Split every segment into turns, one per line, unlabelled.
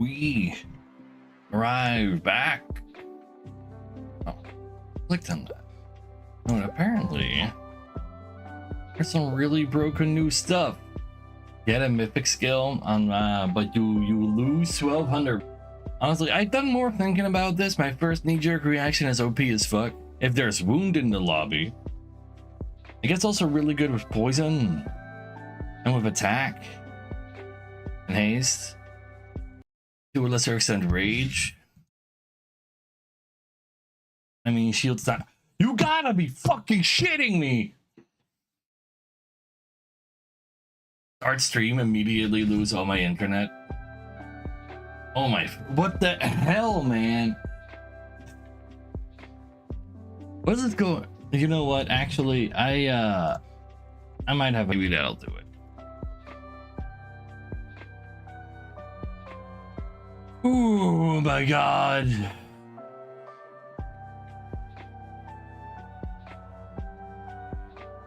We arrive back. Oh, clicked on that. Oh, and apparently there's some really broken new stuff. Get a mythic skill on, but you lose 1200. Honestly, I've done more thinking about this. My first knee-jerk reaction is OP as fuck. If there's wound in the lobby, it gets also really good with poison and with attack and haste. To a lesser extent, rage. I mean, shield's not. You gotta be fucking shitting me! Start stream, immediately lose all my internet. Oh my, what the hell, man? What is it going? You know what? Actually, I might have maybe that'll do it. Oh my god.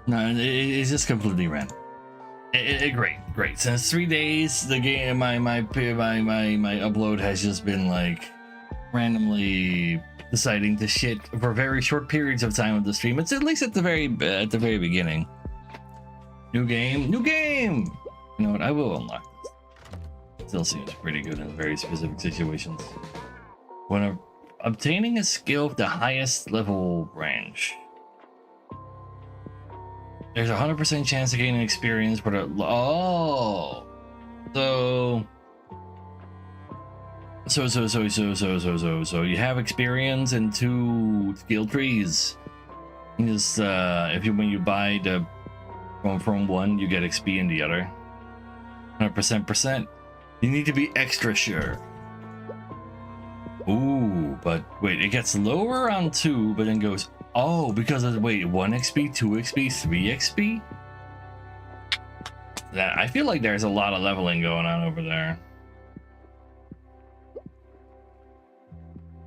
No, it's just completely random. Great. Since 3 days, the game, my upload has just been like randomly deciding to shit for very short periods of time of the stream. It's at least at the very beginning. New game. You know what? I will unlock this. Still seems pretty good in very specific situations. When obtaining a skill of the highest level range, there's a 100% chance of gaining experience, but so you have experience in 2 skill trees. You just when you buy the from one, you get XP in the other. 100%. You need to be extra sure. Ooh, but wait, it gets lower on 2, but then goes. Oh, because of, wait, 1 XP, 2 XP, 3 XP? That, I feel like there's a lot of leveling going on over there.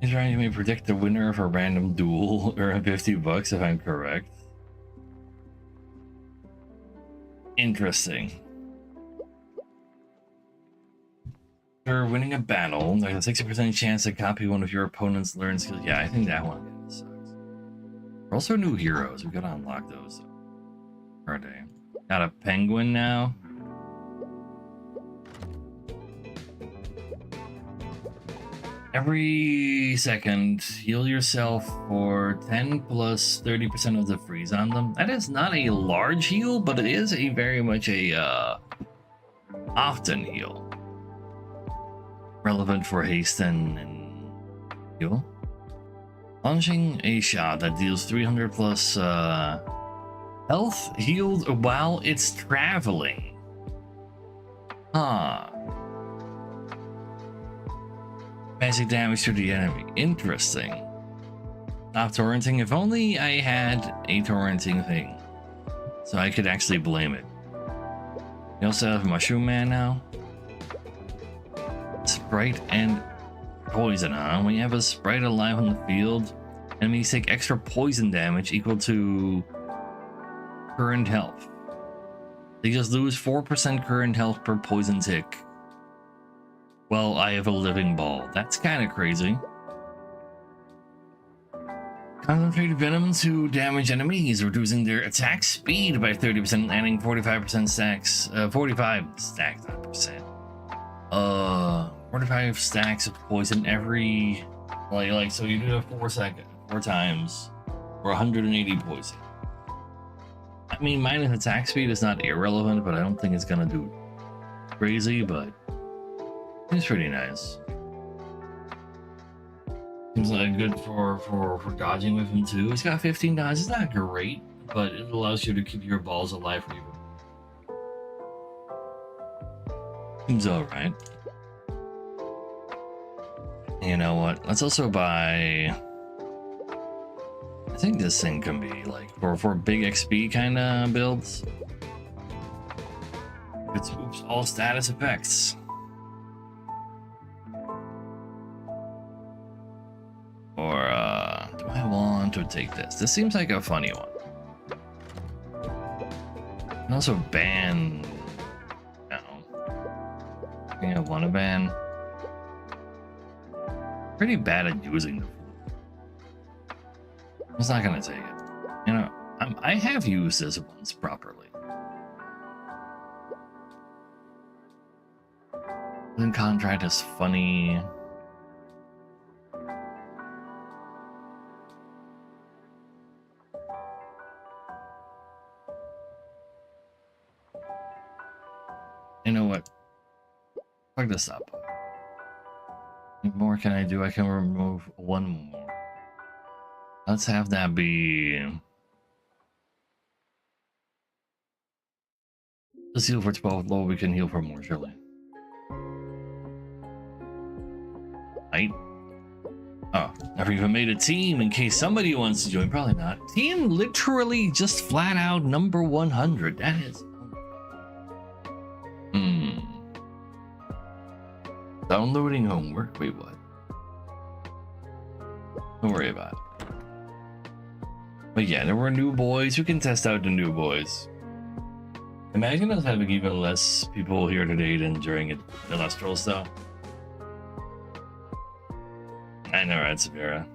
He's trying to me predict the winner of a random duel or $50 if I'm correct. Interesting. For winning a battle, there's a 60% chance to copy one of your opponent's learned skills. Yeah, I think that one sucks. Also new heroes, we gotta unlock those. Are they? Got a penguin now. Every second, heal yourself for 10 plus 30% of the freeze on them. That is not a large heal, but it is a very much a often heal. Relevant for haste and heal. Launching a shot that deals 300 plus health healed while it's traveling. Huh. Magic damage to the enemy. Interesting. Stop torrenting. If only I had a torrenting thing, so I could actually blame it. You also have Mushroom Man now. Sprite and poison, huh? When you have a sprite alive on the field, enemies take extra poison damage equal to current health. They just lose 4% current health per poison tick. Well, I have a living ball. That's kind of crazy. Concentrated venom to damage enemies, reducing their attack speed by 30%, adding 45% stacks. 45 stacks, not percent. 45 stacks of poison every, like so you do it 4 times, or 180 poison. I mean, minus attack speed is not irrelevant, but I don't think it's gonna do crazy, but it's pretty nice. Seems like good for dodging with him too. He's got 15 dodge. It's not great, but it allows you to keep your balls alive for you. Seems alright. You know what? Let's also buy. I think this thing can be like for big XP kind of builds. It's oops, all status effects. Or do I want to take this? This seems like a funny one. And also ban. No. I think I want to ban. Pretty bad at using the food. I was not gonna take it. You know, I have used this once properly. Then contract is funny. You know what? Fuck this up. What more can I do? I can remove one more. Let's have that be. Let's heal for 12 low. We can heal for more, surely. Right? Oh, never even made a team in case somebody wants to join. Probably not. Team literally just flat out number 100. That is. Downloading homework? Wait, what? Don't worry about it. But yeah, there were new boys. Who can test out the new boys? Imagine us having even less people here today than during the Lustral stuff. I know, right, Severa?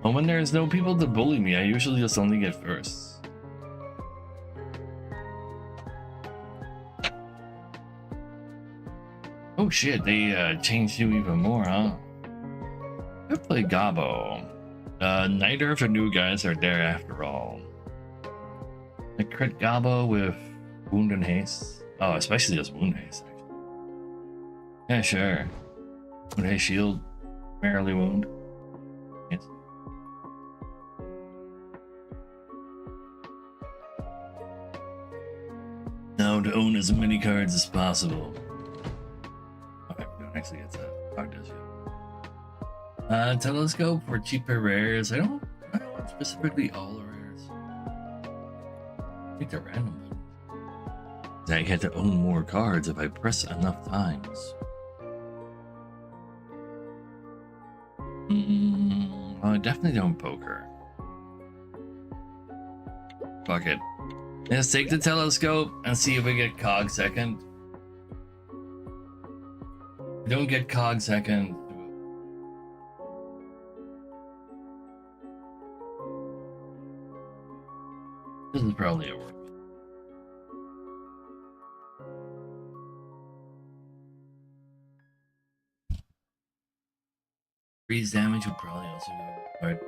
Well, when there's no people to bully me, I usually just only get firsts. Oh shit, they changed you even more, huh? I play Gabo. Neither of the new guys are there after all. I crit Gabo with Wound and Haste. Oh, especially just Wound Haste, actually. Yeah, sure. Wound Haste Shield, merely Wound. Yes. Now to own as many cards as possible. Actually, it's a hard does you. Telescope for cheaper rares. I don't want specifically all the rares. I think they're random. I get to own more cards if I press enough times. Well, I definitely don't poker. Fuck it. Let's take the telescope and see if we get Cog second. Don't get Cog second. This is probably a work. Freeze damage would probably also go right.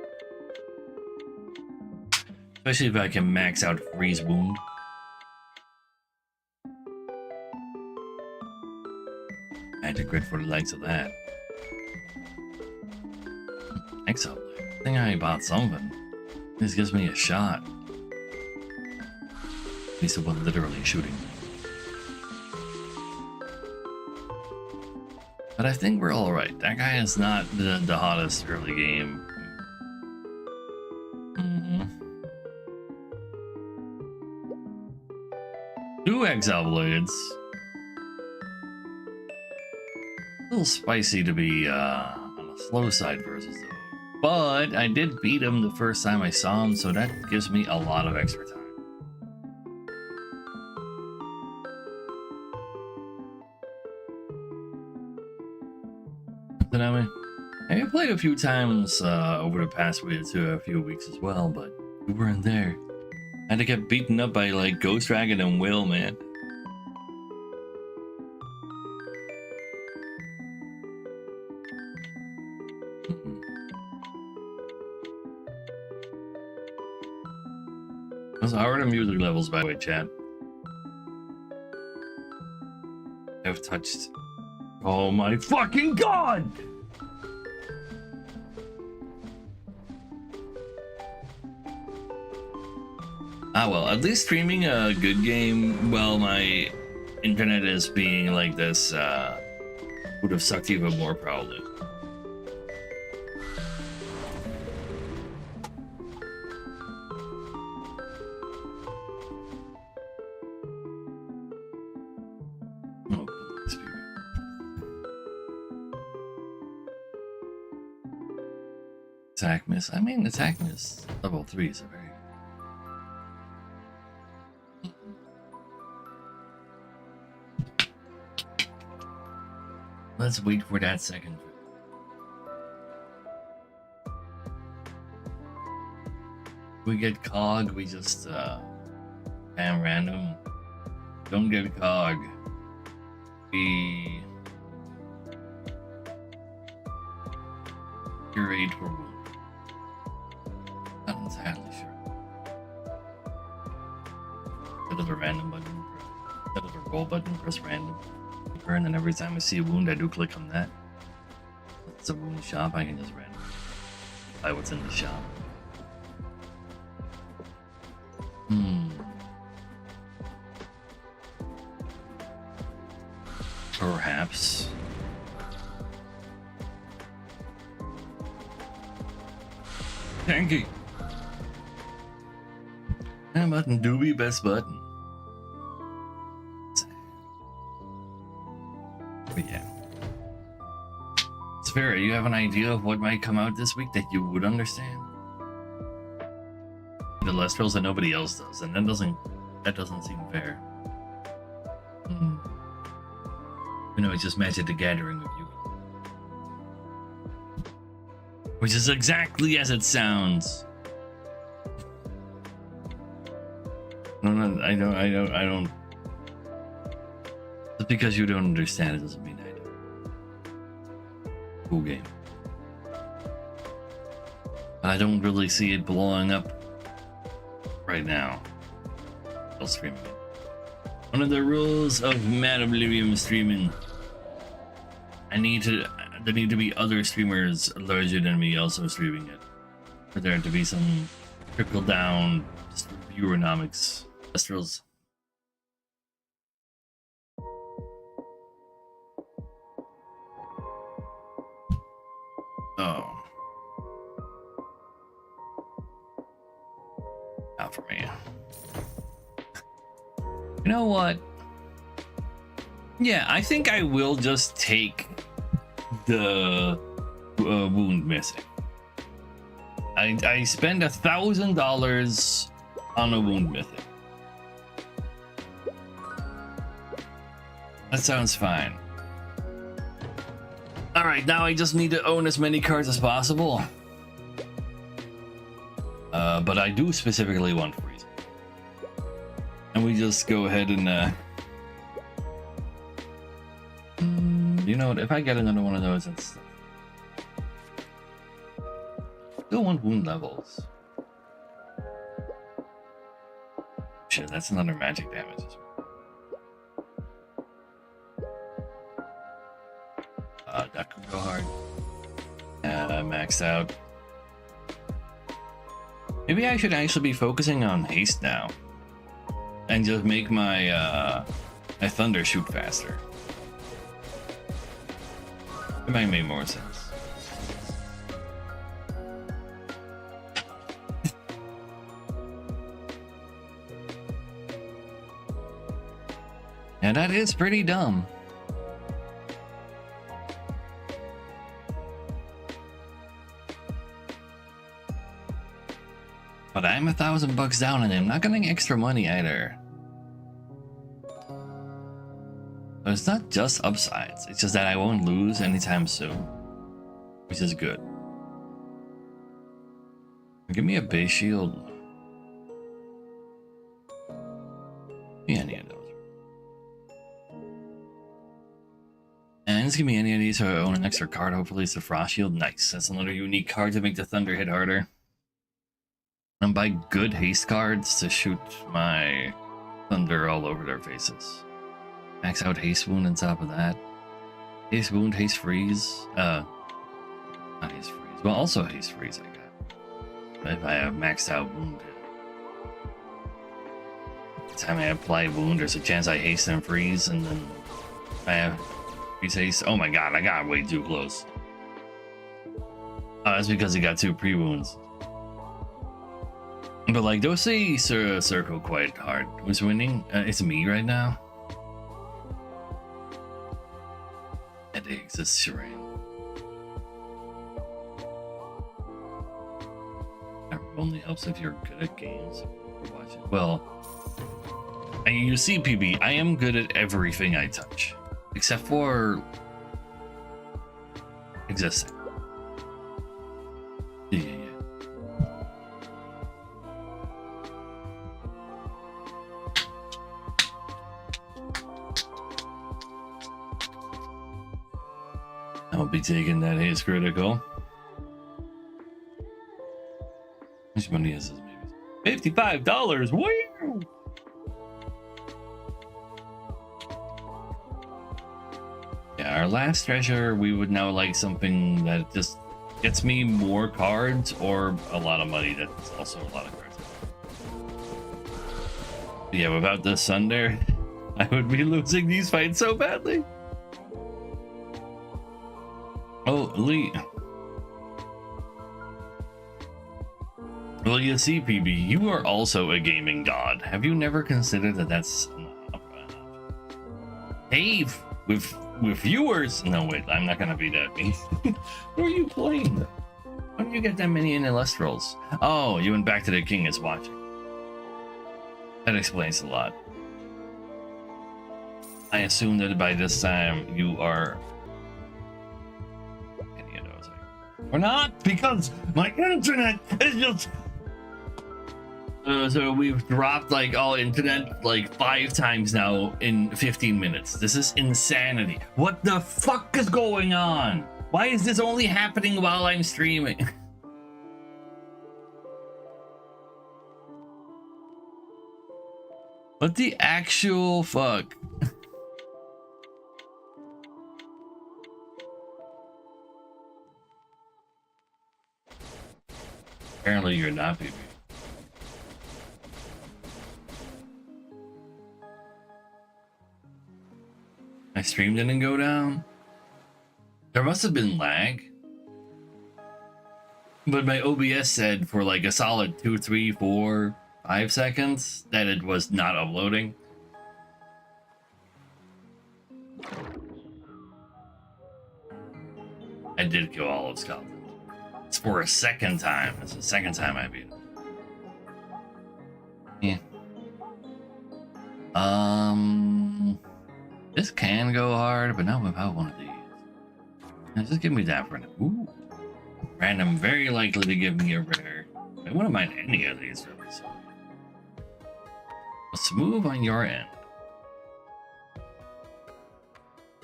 Especially if I can max out freeze wound. I had to grit for the likes of that. Thanks, I think I bought something. This gives me a shot. At least it wasn't literally shooting. But I think we're alright. That guy is not the hottest early game. Two Exile Blades. A little spicy to be on the slow side versus those. But I did beat him the first time I saw him, so that gives me a lot of extra time. I played a few times over the past week to a few weeks as well, but we weren't there. I had to get beaten up by like Ghost Dragon and Will, man. How are the music levels, by the way, chat? I've touched. Oh my fucking god! Ah, well, at least streaming a good game while my internet is being like this would have sucked even more, probably. Oh, please, attack miss. I mean, attack miss level 3 is a very. Let's wait for that second. We get cog, we just spam random. Don't get cog. We curate for wound. Not entirely sure. Instead of a random button, instead of a roll button, press random. And then every time I see a wound, I do click on that. If it's a wound shop, I can just randomly buy what's in the shop. Perhaps. Tanky. That button do be best button. But yeah. It's fair. You have an idea of what might come out this week that you would understand? The Lestrals that nobody else does, and that doesn't seem fair. You know, it's just Magic the Gathering with you. Which is exactly as it sounds. No, I don't. Just because you don't understand it doesn't mean I do. Cool game. I don't really see it blowing up right now. I'll stream it. One of the rules of Mad Oblivion streaming. There need to be other streamers larger than me also streaming it. For there to be some trickle down viewernomics. Astrals. Oh. Not for me. You know what? Yeah, I think I will just take the wound missing. I spend $1,000 on a wound mythic. That sounds fine. Alright, now I just need to own as many cards as possible. But I do specifically want freeze. And we just go ahead and you know what, if I get another one of those, it's still want wound levels. Shit, that's another magic damage as well. That could go hard. Maxed out. Maybe I should actually be focusing on haste now. And just make my my thunder shoot faster. It might make more sense. And that is pretty dumb. But I'm $1,000 down and I'm not getting extra money either. But it's not just upsides, it's just that I won't lose anytime soon. Which is good. Give me a base shield. Give me any of those. And just give me any of these so I own an extra card. Hopefully it's a frost shield. Nice. That's another unique card to make the thunder hit harder. And buy good haste cards to shoot my thunder all over their faces. Max out haste wound on top of that. Haste wound, haste freeze. Not haste freeze. Well, also haste freeze I got. If I have maxed out wound. Every time I apply wound, there's a chance I haste and freeze, and then I have freeze haste. Oh my god, I got way too close. Oh, that's because he got 2 pre-wounds. But like, those say circle quite hard. Who's winning? It's me right now. Headaches is Shireen. That only helps if you're good at games. Well, you see, PB, I am good at everything I touch, except for existing. Yeah. I'll be taking that haste critical. How much money is this maybe? $55. Wow! Yeah, our last treasure, we would now like something that just gets me more cards or a lot of money. That's also a lot of cards. Yeah, without the sun there, I would be losing these fights so badly. Oh, Lee. Well, you see, PB, you are also a gaming god. Have you never considered that that's hey, with viewers? No, wait, I'm not gonna be that mean. Who are you playing? How do you get that many in Illustrals? Oh, you went back to the king is watching. That explains a lot. I assume that by this time you are. Any of those? Or not, because my internet is just. So we've dropped like all internet like 5 times now in 15 minutes. This is insanity. What the fuck is going on? Why is this only happening while I'm streaming? What the actual fuck? Apparently you're not, baby. My stream didn't go down. There must have been lag. But my OBS said for like a solid 2, 3, 4, 5 seconds that it was not uploading. I did kill all of Scotland. It's for a second time. It's the second time I beat him. Yeah. This can go hard, but not without one of these. Now just give me that for now. Ooh. Random, very likely to give me a rare. I wouldn't mind any of these really. So. Smooth on your end.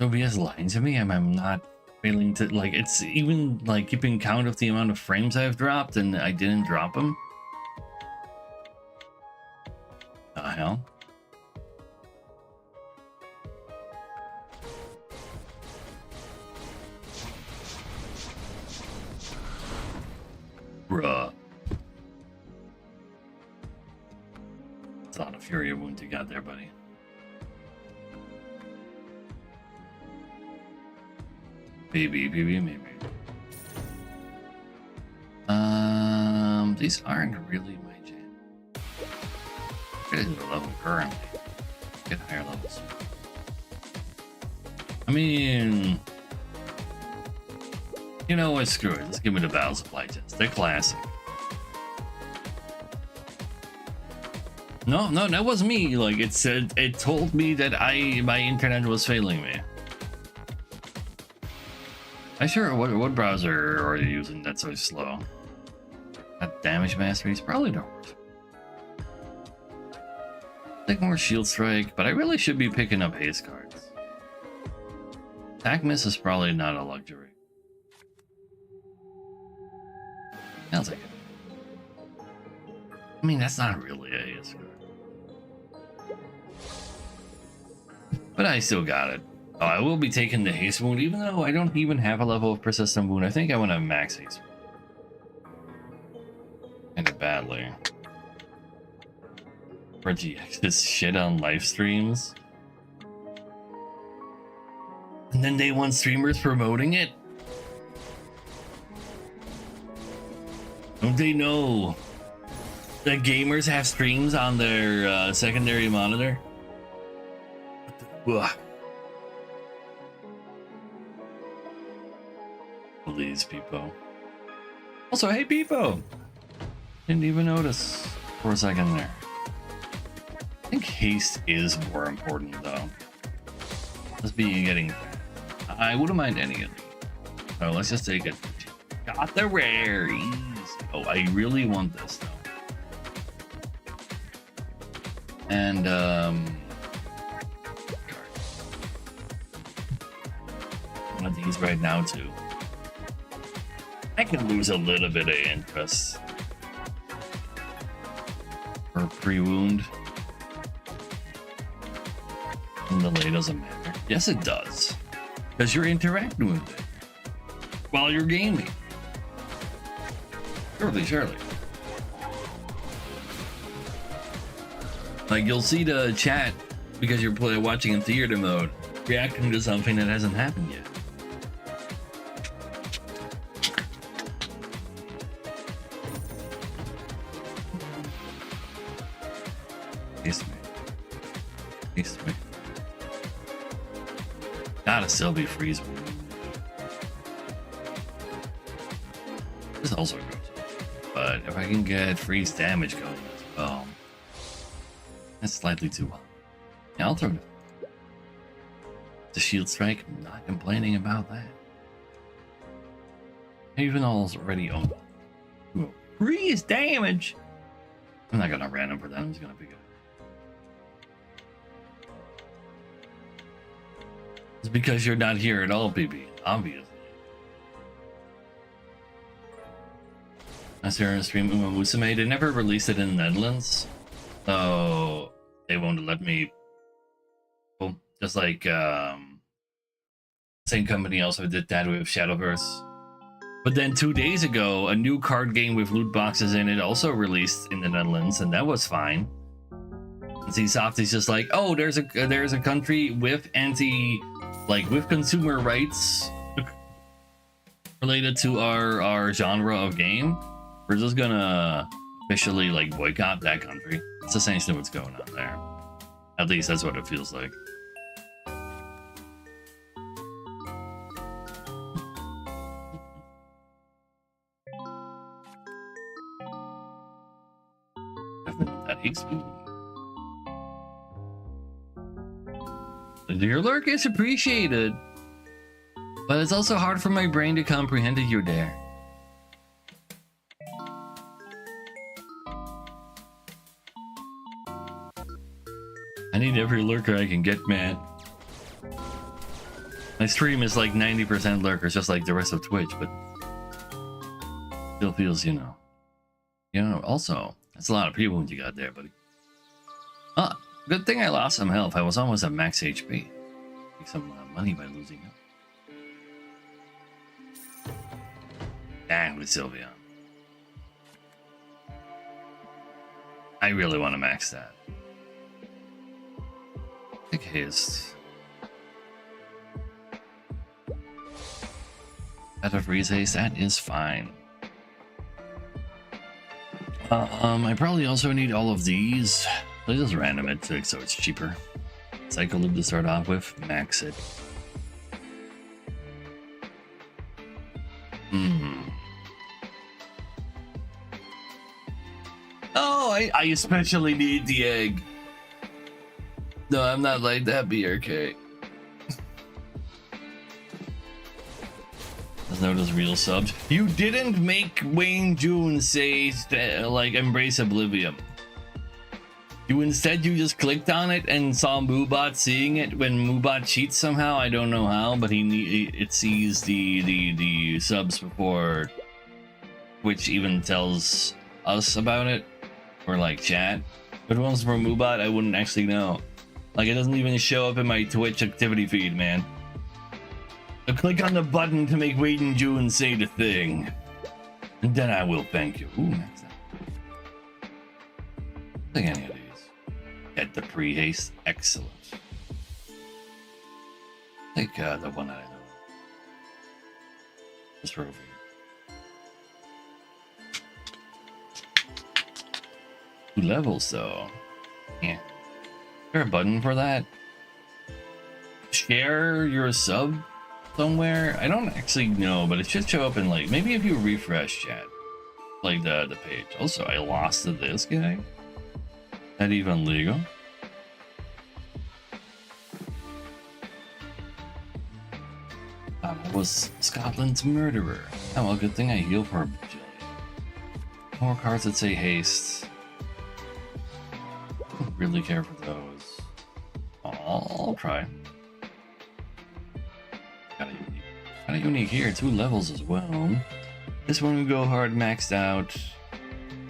OBS lying to me. I'm not failing to like. It's even like keeping count of the amount of frames I've dropped, and I didn't drop them. The hell. Bruh. It's a lot of Fury wounds you got there, buddy. Maybe. These aren't really my jam. Get into the level currently. Get higher levels. I mean, you know what? Screw it. Let's give me the battle supply test. They're classic. No, that was me. Like it said, it told me that my internet was failing me. I sure. What browser are you using that's so slow? That damage mastery is probably the worst. Take more shield strike, but I really should be picking up haste cards. Attack miss is probably not a luxury. I'll take it. I mean, that's not really a haste card. But I still got it. Oh, I will be taking the haste wound, even though I don't even have a level of persistent wound. I think I want to max haste. Kind of badly. For GX's shit on live streams. And then they want streamers promoting it? Don't they know that gamers have streams on their secondary monitor? Ugh. Please, Peepo. Also, hey, Peepo! Didn't even notice for a second there. I think haste is more important, though. Let's be getting. I wouldn't mind any of these. So let's just take it. Got the rares. Oh, I really want this though. And one of these right now too. I can lose a little bit of interest for pre-wound. And delay doesn't matter. Yes, it does, because you're interacting with it while you're gaming. Surely. Like, you'll see the chat because you're watching in theater mode, reacting to something that hasn't happened yet. Taste me. Gotta still be freeze. This also goes. But if I can get freeze damage going as well, that's slightly too well. Yeah, I'll throw it. The shield strike, I'm not complaining about that. Even though it's already owned. Freeze damage! I'm not gonna random for that, I'm just gonna pick it up. It's because you're not here at all, PB, obviously. I saw a stream Uma Musume. They never released it in the Netherlands, so they won't let me. Well, just like same company also did that with Shadowverse. But then 2 days ago, a new card game with loot boxes in it also released in the Netherlands, and that was fine. And Soft is just like, oh, there's a country with with consumer rights related to our genre of game. We're just gonna officially like boycott that country. It's essentially what's going on there. At least that's what it feels like. That hates me. Your lurk is appreciated, but it's also hard for my brain to comprehend that you're there. I need every lurker I can get, man. My stream is like 90% lurkers, just like the rest of Twitch, but still feels, also, that's a lot of people when you got there, buddy. Good thing I lost some health. I was almost at max HP. Make some money by losing health. Dang, with Sylvia. I really want to max that. Take haste. Out of freeze haste, that is fine. I probably also need all of these. Let's just random it so it's cheaper. Cycle loop to start off with, max it. Oh, I especially need the egg. No, I'm not like that, BRK. There's no just real subs. You didn't make Wayne June say, embrace Oblivion. You just clicked on it and saw Moobot seeing it when Moobot cheats somehow. I don't know how, but it sees the subs before Twitch even tells us about it, or like chat. If it wasn't for Moobot, I wouldn't actually know. Like, it doesn't even show up in my Twitch activity feed, man. So click on the button to make Wade and June say the thing, and then I will thank you. Ooh, max that. Take any of these. Get the pre-haste. Excellent. Take the one I know. Just for over here. 2 levels, though. Yeah. Is there a button for that? Share your sub somewhere? I don't actually know, but it should show up in, like, maybe if you refresh chat, like the page. Also, I lost to this guy. That even legal? was Scotland's murderer. Oh well, good thing I heal for a bajillion. More cards that say haste. I don't really care for those. I'll try. Kind of unique here. 2 levels as well. This one will go hard maxed out.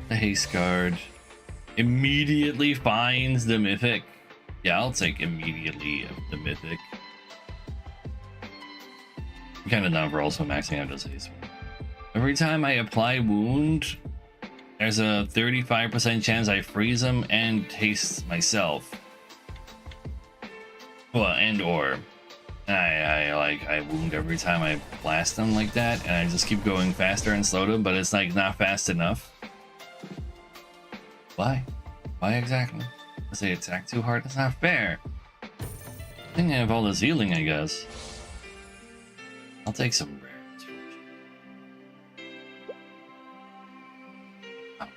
The haste card immediately finds the mythic. Yeah, I'll take immediately the mythic. I'm kind of down for also maxing out this haste one. Every time I apply wound, there's a 35% chance I freeze them and haste myself. Well, and or I wound every time I blast them like that, and I just keep going faster and slow them, but it's like not fast enough. Why? Why exactly? Because they attack too hard? That's not fair. I think I have all this healing, I guess. I'll take some rares. Oh.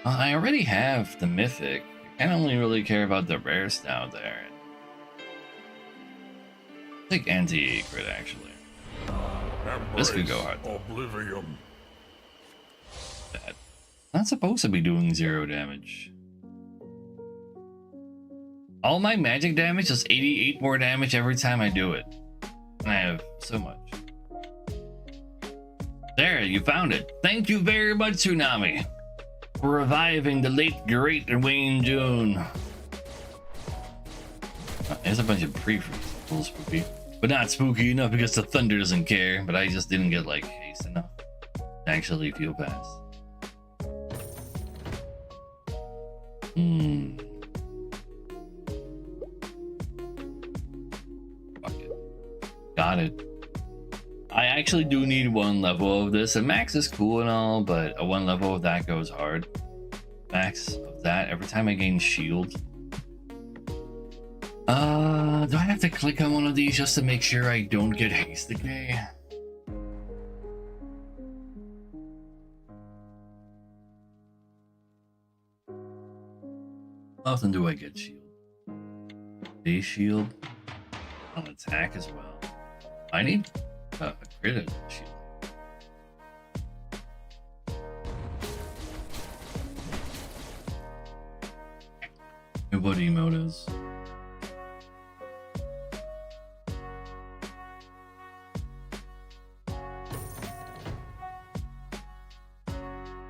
I already have the mythic. I only really care about the rares down there. I think anti-crit actually. This could go hard though.
Oblivion.
Bad. Not supposed to be doing 0 damage. All my magic damage does 88 more damage every time I do it. And I have so much. There, you found it. Thank you very much, Tsunami, for reviving the late great Wayne June. There's a bunch of pre-freeze. A little spooky. But not spooky enough because the thunder doesn't care. But I just didn't get like haste enough to actually feel fast. Fuck it. Got it. I actually do need 1 level of this. And max is cool and all, but a 1 level of that goes hard. Max of that every time I gain shield. Do I have to click on one of these just to make sure I don't get haste decay? How often do I get shield? Base shield on attack as well. I need a crit shield. And what emote is?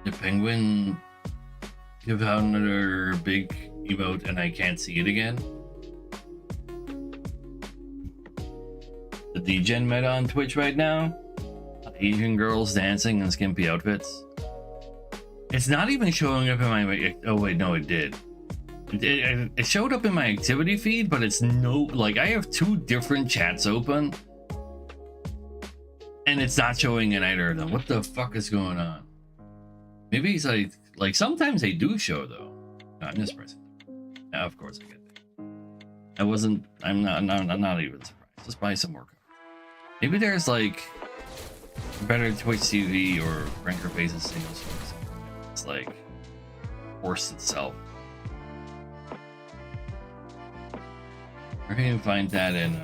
The penguin give out another big emote and I can't see it again. The degen meta on Twitch right now, Asian girls dancing in skimpy outfits. It's not even showing up in my, oh wait, no, it did. It showed up in my activity feed, but it's no, like I have 2 different chats open and it's not showing in either of them. What the fuck is going on? Maybe it's like sometimes they do show though. No, I'm just pressing. Yeah, of course I get it. I'm not even surprised. Just buy some more cards. Maybe there's like better Twitch TV or Ranker Faces singles or something. It's like forced itself. Where can you find that in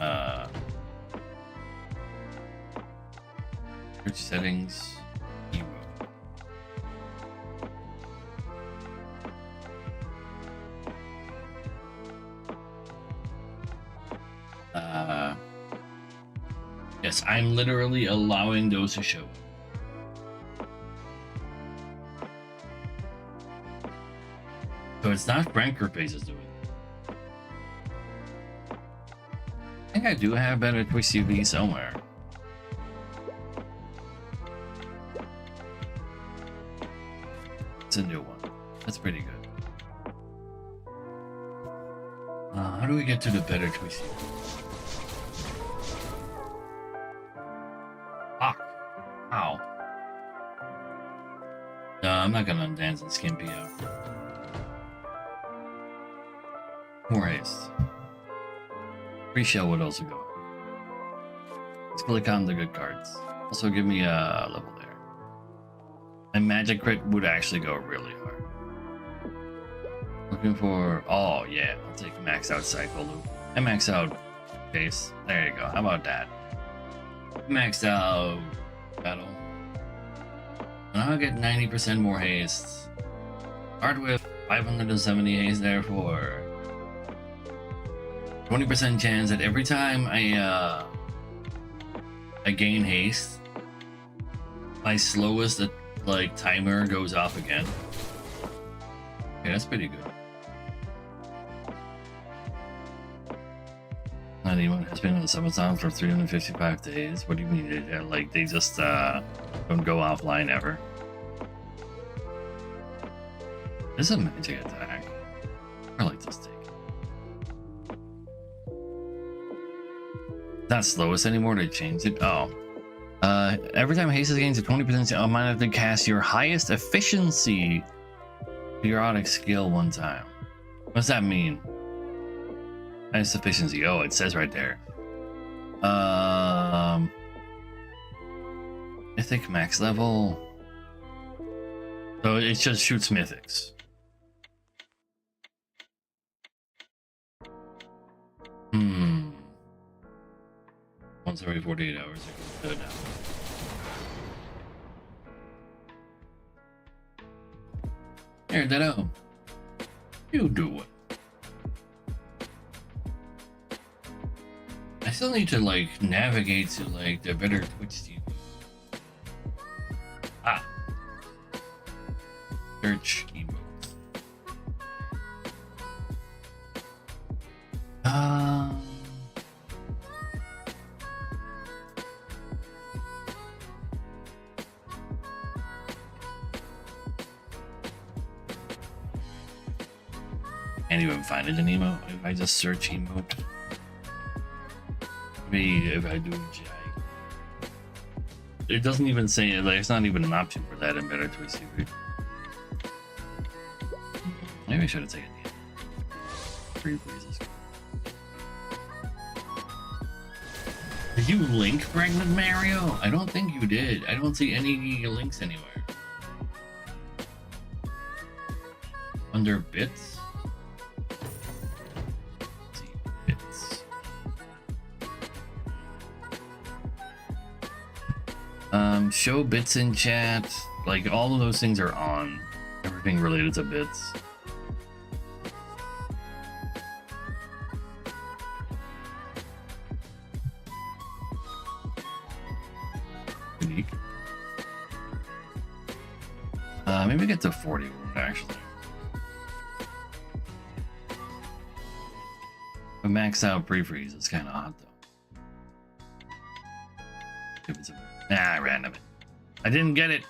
Twitch settings? Yes, I'm literally allowing those to show. So it's not Franker Faces doing it. I think I do have better Twitch TV somewhere. It's a new one. That's pretty good. How do we get to the better Twitch TV? Ow. No, I'm not gonna dance and skimpy out. More haste. Pre-shell would also go. Let's click on the good cards. Also give me a level there. And magic crit would actually go really hard. Looking for, oh yeah, I'll take max out cycle loop. I max out case. There you go. How about that? Maxed out battle. Now I get 90% more haste. Hard whip, 570 haste, therefore 20% chance that every time I gain haste, my slowest like timer goes off again. Okay, that's pretty good. Not even has been on the summit sound for 355 days. What do you mean? Like they just don't go offline ever. This is a magic attack. I like this thing. Not slowest anymore. They changed it. Oh. Every time haste gains a 20% amount to cast your highest efficiency periodic skill one time. What does that mean? Highest efficiency. Oh, it says right there. Mythic max level. So it just shoots mythics. Once every 48 hours, it goes down. Here, Ditto. You do it. I still need to like navigate to like the better Twitch TV. Ah. Search emotes. Can't even find it in emote if I just search emote. Maybe if I do Jag. It doesn't even say it, like it's not even an option for that in Better Twitch TV. Maybe I should have taken the free freezes. Did you link Pregnant Mario? I don't think you did. I don't see any links anywhere. Under bits? Show bits in chat. Like all of those things are on. Everything related to bits. Unique. Maybe get to 40 actually. But max out pre-freeze is kind of hot though. Give it some. Nah, random it. I didn't get it.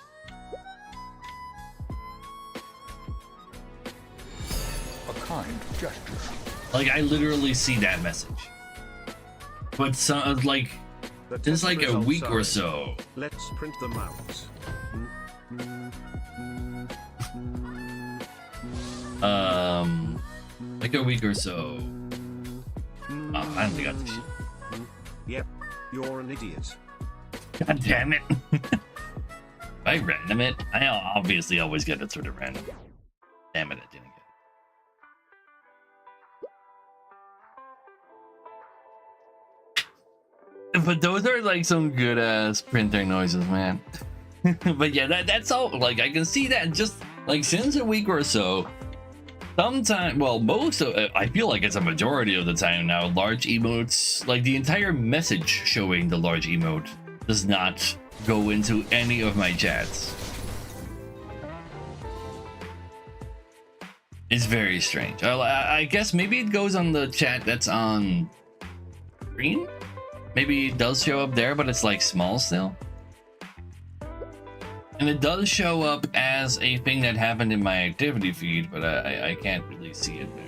A kind gesture.
Like I literally see that message. But some like since like a week or so.
Let's print them out.
Like a week or so. Oh, I finally got this shit.
Yep, you're an idiot.
God damn it. I random it. I obviously always get it sort of random. Damn it, I didn't get it. But those are like some good ass printer noises, man. But yeah, that's all. Like I can see that just like since a week or so. Sometimes, well, most of it, I feel like it's a majority of the time now, large emotes, like the entire message showing the large emote does not go into any of my chats. It's very strange. I guess maybe it goes on the chat that's on screen. Maybe it does show up there, but it's like small still. And it does show up as a thing that happened in my activity feed, but I can't really see it there.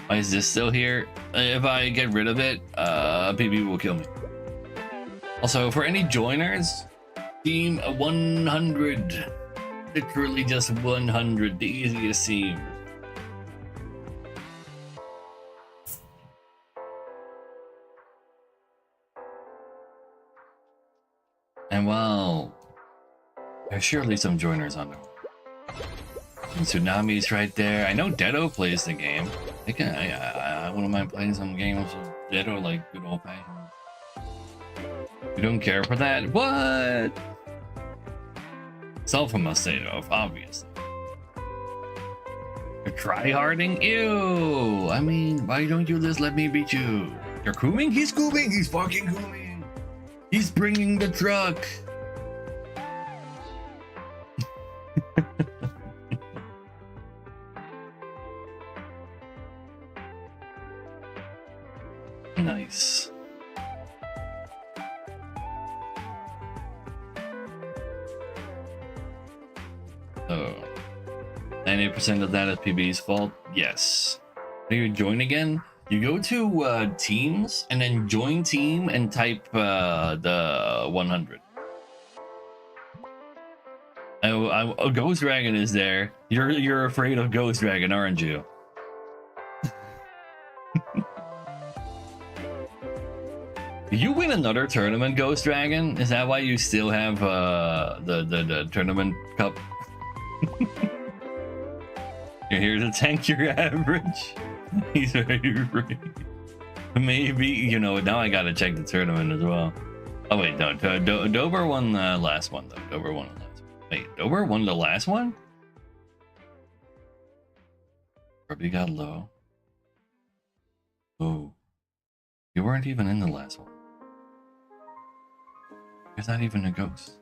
Why is this still here? If I get rid of it, PB will kill me. Also, for any joiners, team 100. Literally just 100, the easiest team. And well, there's surely some joiners on there. Tsunami's right there. I know Dedo plays the game. I wouldn't mind playing some games with Dedo, like good old fashioned. You don't care for that? What? Self must say off, obviously. You're tryharding? Ew! I mean, why don't you just let me beat you? You're cooming? He's cooming! He's fucking cooming! He's bringing the truck! Nice. So, 98% of that is PB's fault? Yes. Are you join again? You go to teams and then join team and type the 100. Oh, Ghost Dragon is there. You're afraid of Ghost Dragon, aren't you? You win another tournament, Ghost Dragon? Is that why you still have the tournament cup? You're here to tank your average. He's very free. Maybe, you know, now I gotta check the tournament as well. Oh wait, no, Dober won the last one though. Dober won the last one. Wait, Dober won the last one? Probably got low. Oh, you weren't even in the last one. There's not even a ghost.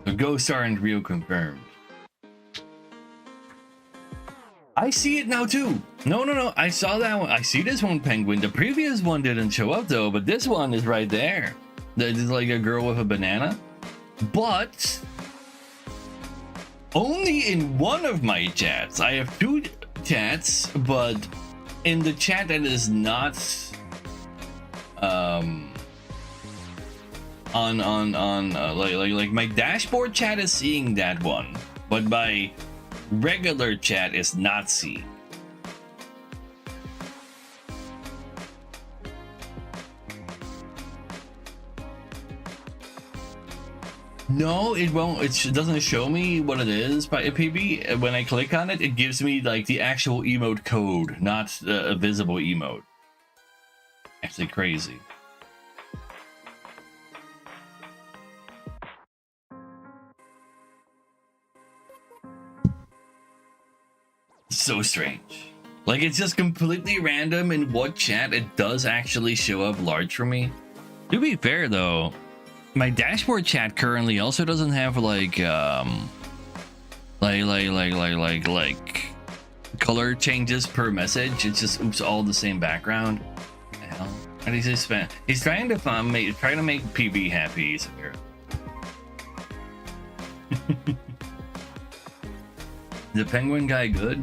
The ghosts aren't real confirmed. I see it now too. No. I saw that one. I see this one, Penguin. The previous one didn't show up though, but this one is right there. There's like a girl with a banana. But only in one of my chats. I have two chats, but in the chat that is not like my dashboard chat is seeing that one, but my regular chat is not seeing. No, it won't. It doesn't show me what it is by a PB. When I click on it, it gives me like the actual emote code, not a visible emote. Actually crazy. So strange. Like, it's just completely random in what chat it does actually show up large for me. To be fair though, my dashboard chat currently also doesn't have like color changes per message. It's just all the same background. Hell, and he's trying to make PB happy. Here. The penguin guy good?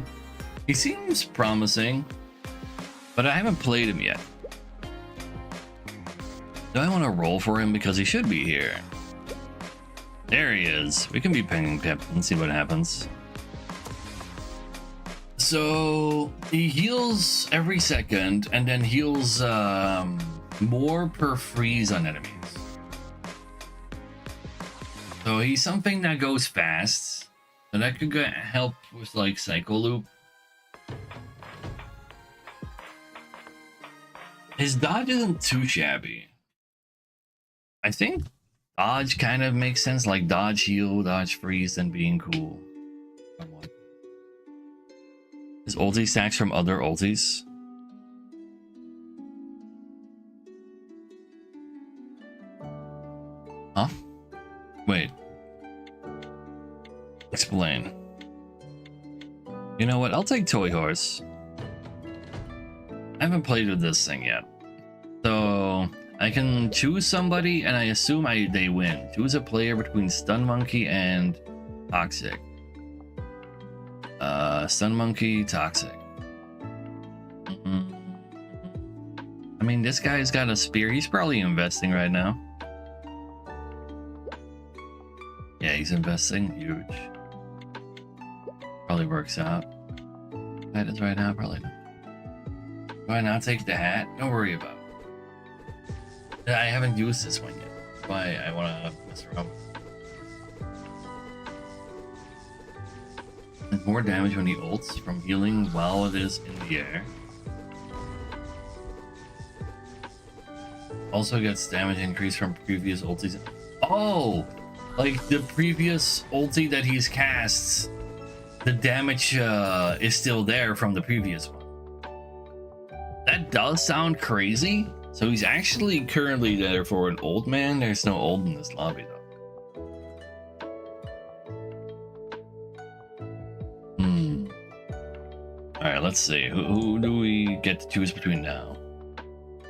He seems promising, but I haven't played him yet. Do I want to roll for him because he should be here? There he is. We can be penguin captain and see what happens. So he heals every second and then heals more per freeze on enemies. So he's something that goes fast, and that could help with like cycle loop. His dodge isn't too shabby. I think dodge kind of makes sense, like dodge heal, dodge freeze, then being cool. His ulti stacks from other ultis. Huh? Wait. Explain. You know what? I'll take Toy Horse. I haven't played with this thing yet. So I can choose somebody and I assume they win. Choose a player between Stun Monkey and Toxic. Stun Monkey, Toxic. I mean, this guy's got a spear. He's probably investing right now. Yeah, he's investing. Huge. Probably works out. That is right now, probably not. Why not take the hat? Don't worry about it. I haven't used this one yet. That's why I want to mess around with There's more damage when he ults from healing while it is in the air. Also gets damage increase from previous ultis. Oh! Like the previous ulti that he's cast, the damage is still there from the previous one. That does sound crazy. So he's actually currently there for an old man. There's no old in this lobby though. Alright, let's see. Who do we get to choose between now?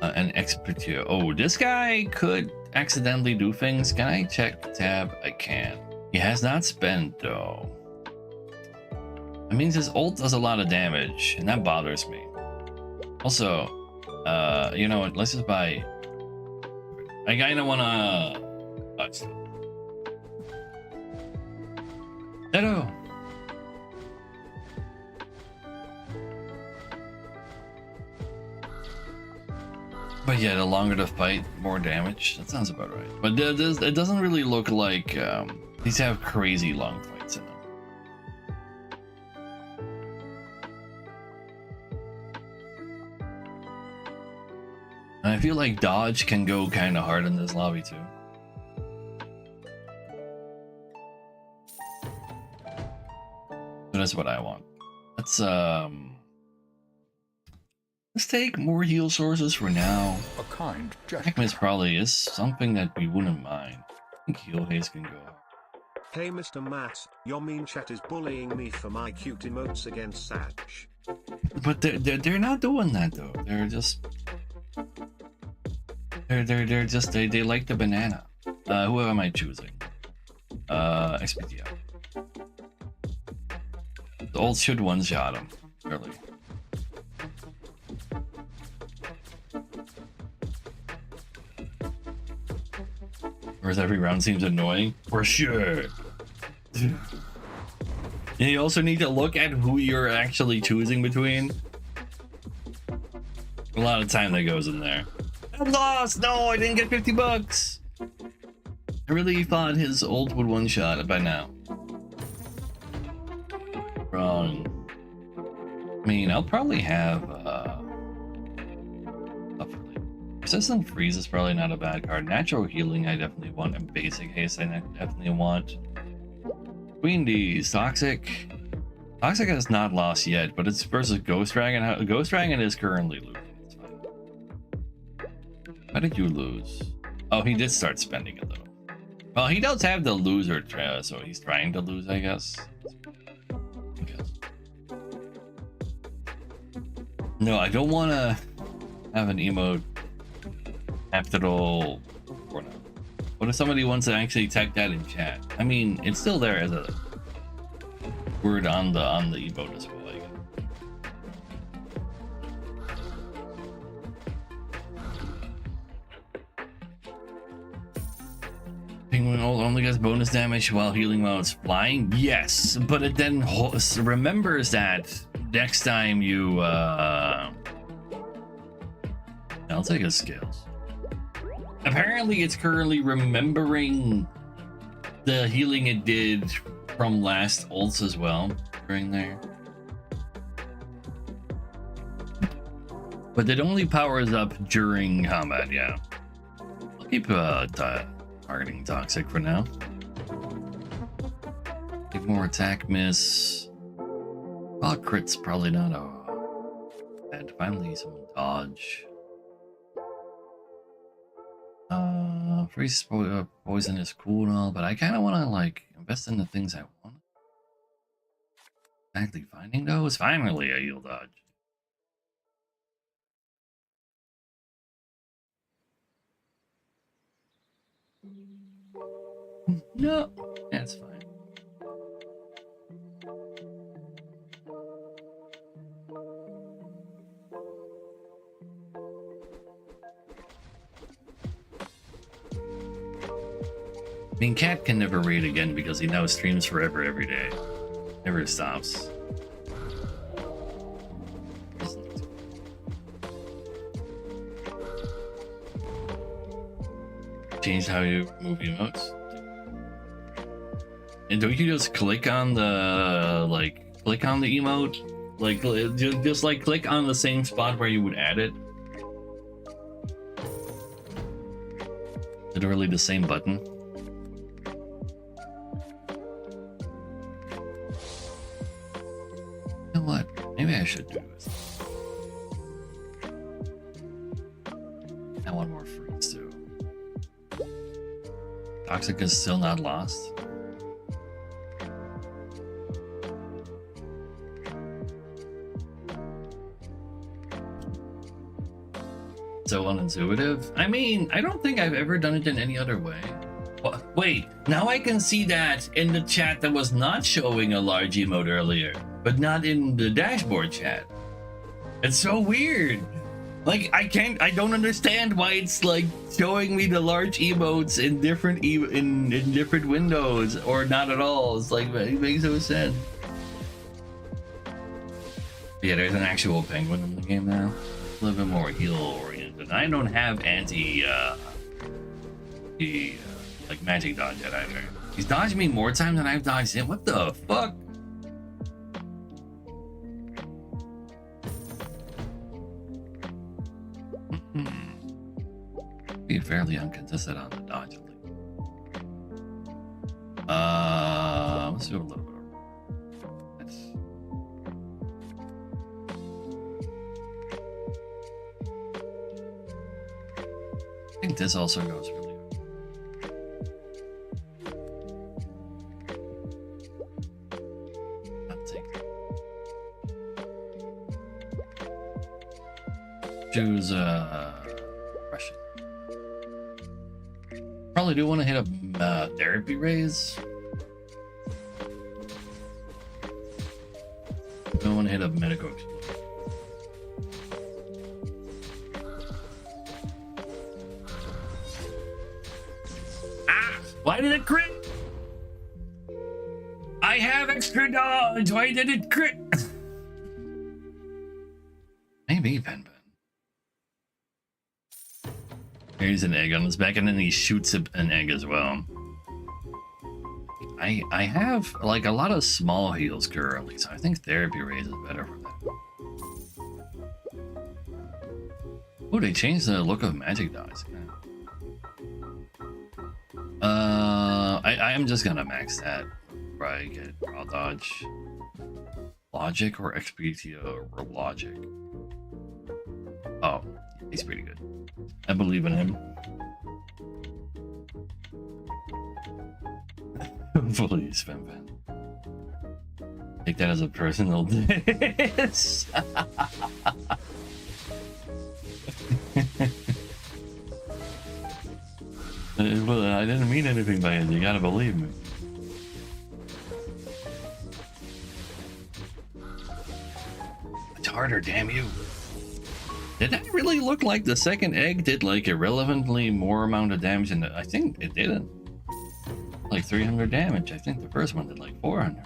An expertise. Oh, this guy could accidentally do things. Can I check the tab? I can. He has not spent though. That means his ult does a lot of damage, and that bothers me. Also, you know what? Let's just buy. I kinda wanna watch them. Hello. But yeah, the longer the fight, more damage. That sounds about right. But it doesn't really look like these have crazy long fights in them. And I feel like dodge can go kind of hard in this lobby too. So that's what I want. Let's take more heal sources for now.
A kind gesture.
Heckmas probably is something that we wouldn't mind. I think heal haste can go.
Hey Mr. Matt, your mean chat is bullying me for my cute emotes against Sag.
But they're not doing that though. They're just they like the banana. Who am I choosing? Expedia. The ult should one-shot him early. Whereas every round seems annoying. For sure. You also need to look at who you're actually choosing between. A lot of time that goes in there. I'm lost! No, I didn't get 50 bucks! I really thought his ult would one-shot it by now. Wrong. I mean, I'll probably have Persistent Freeze is probably not a bad card. Natural Healing I definitely want, and Basic Haste I definitely want. Between these, Toxic has not lost yet, but it's versus Ghost Dragon. Ghost Dragon is currently losing. It's fine. How did you lose? Oh, he did start spending a little. Well, he does have the loser, so he's trying to lose, I guess. No, I don't want to have an emote after all. Or no. What if somebody wants to actually type that in chat? I mean, it's still there as a word on the emote as well. I guess. Penguin only gets bonus damage while healing while it's flying. Yes, but it then remembers that next time you. I'll take his skills. Apparently, it's currently remembering the healing it did from last ults as well during there. But it only powers up during combat, yeah. I'll keep targeting Toxic for now. Give more attack miss. Well, crit's probably not bad. Finally, some dodge. Freeze poison is cool and all, but I kind of want to like invest in the things I want. Exactly finding those. Finally, a heal dodge. No, that's fine. I mean, Cat can never raid again because he now streams forever every day. Never stops. Change how you move emotes. And don't you just click on the click on the emote, like just like click on the same spot where you would add it. Literally the same button. You know what? Maybe I should do this. I want more freeze too. Toxic is still not lost. So unintuitive. I mean, I don't think I've ever done it in any other way. Wait, now I can see that in the chat that was not showing a large emote earlier, but not in the dashboard chat. It's so weird. Like, I don't understand why it's like showing me the large emotes in different in different windows or not at all. It's like, it makes no sense. Yeah, there's an actual penguin in the game now. A little bit more heal oriented. I don't have like magic dodge yet either. He's dodged me more time than I've dodged him. What the fuck? Be fairly uncontested on the dodge at least. Let's do a little bit of I think this also goes really good. I'll take that. Choose Russian. Probably do want to hit a therapy raise. Don't want to hit a medical explosion. Why did it crit? I have extra dodge. Why did it crit? Maybe Pen. Here's an egg on his back, and then he shoots an egg as well. I have like a lot of small heals currently, so I think therapy raise is better for that. Oh, they changed the look of magic dodge. I am just gonna max that. Right, get raw dodge, logic or expeditio or logic. Oh, he's pretty good. I believe in him. Please, Fen. Take that as a personal diss. Well, I didn't mean anything by it. You gotta believe me. It's harder, damn you. Did that really look like the second egg did like irrelevantly more amount of damage? And I think it didn't. Like 300 damage. I think the first one did like 400.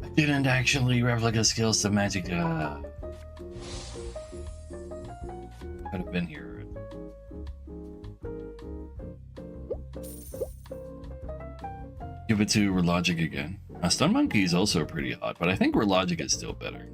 I didn't actually replica skills to magic. Could have been here. Give it to Logic again. Stun Monkey is also pretty hot, but I think Logic is still better.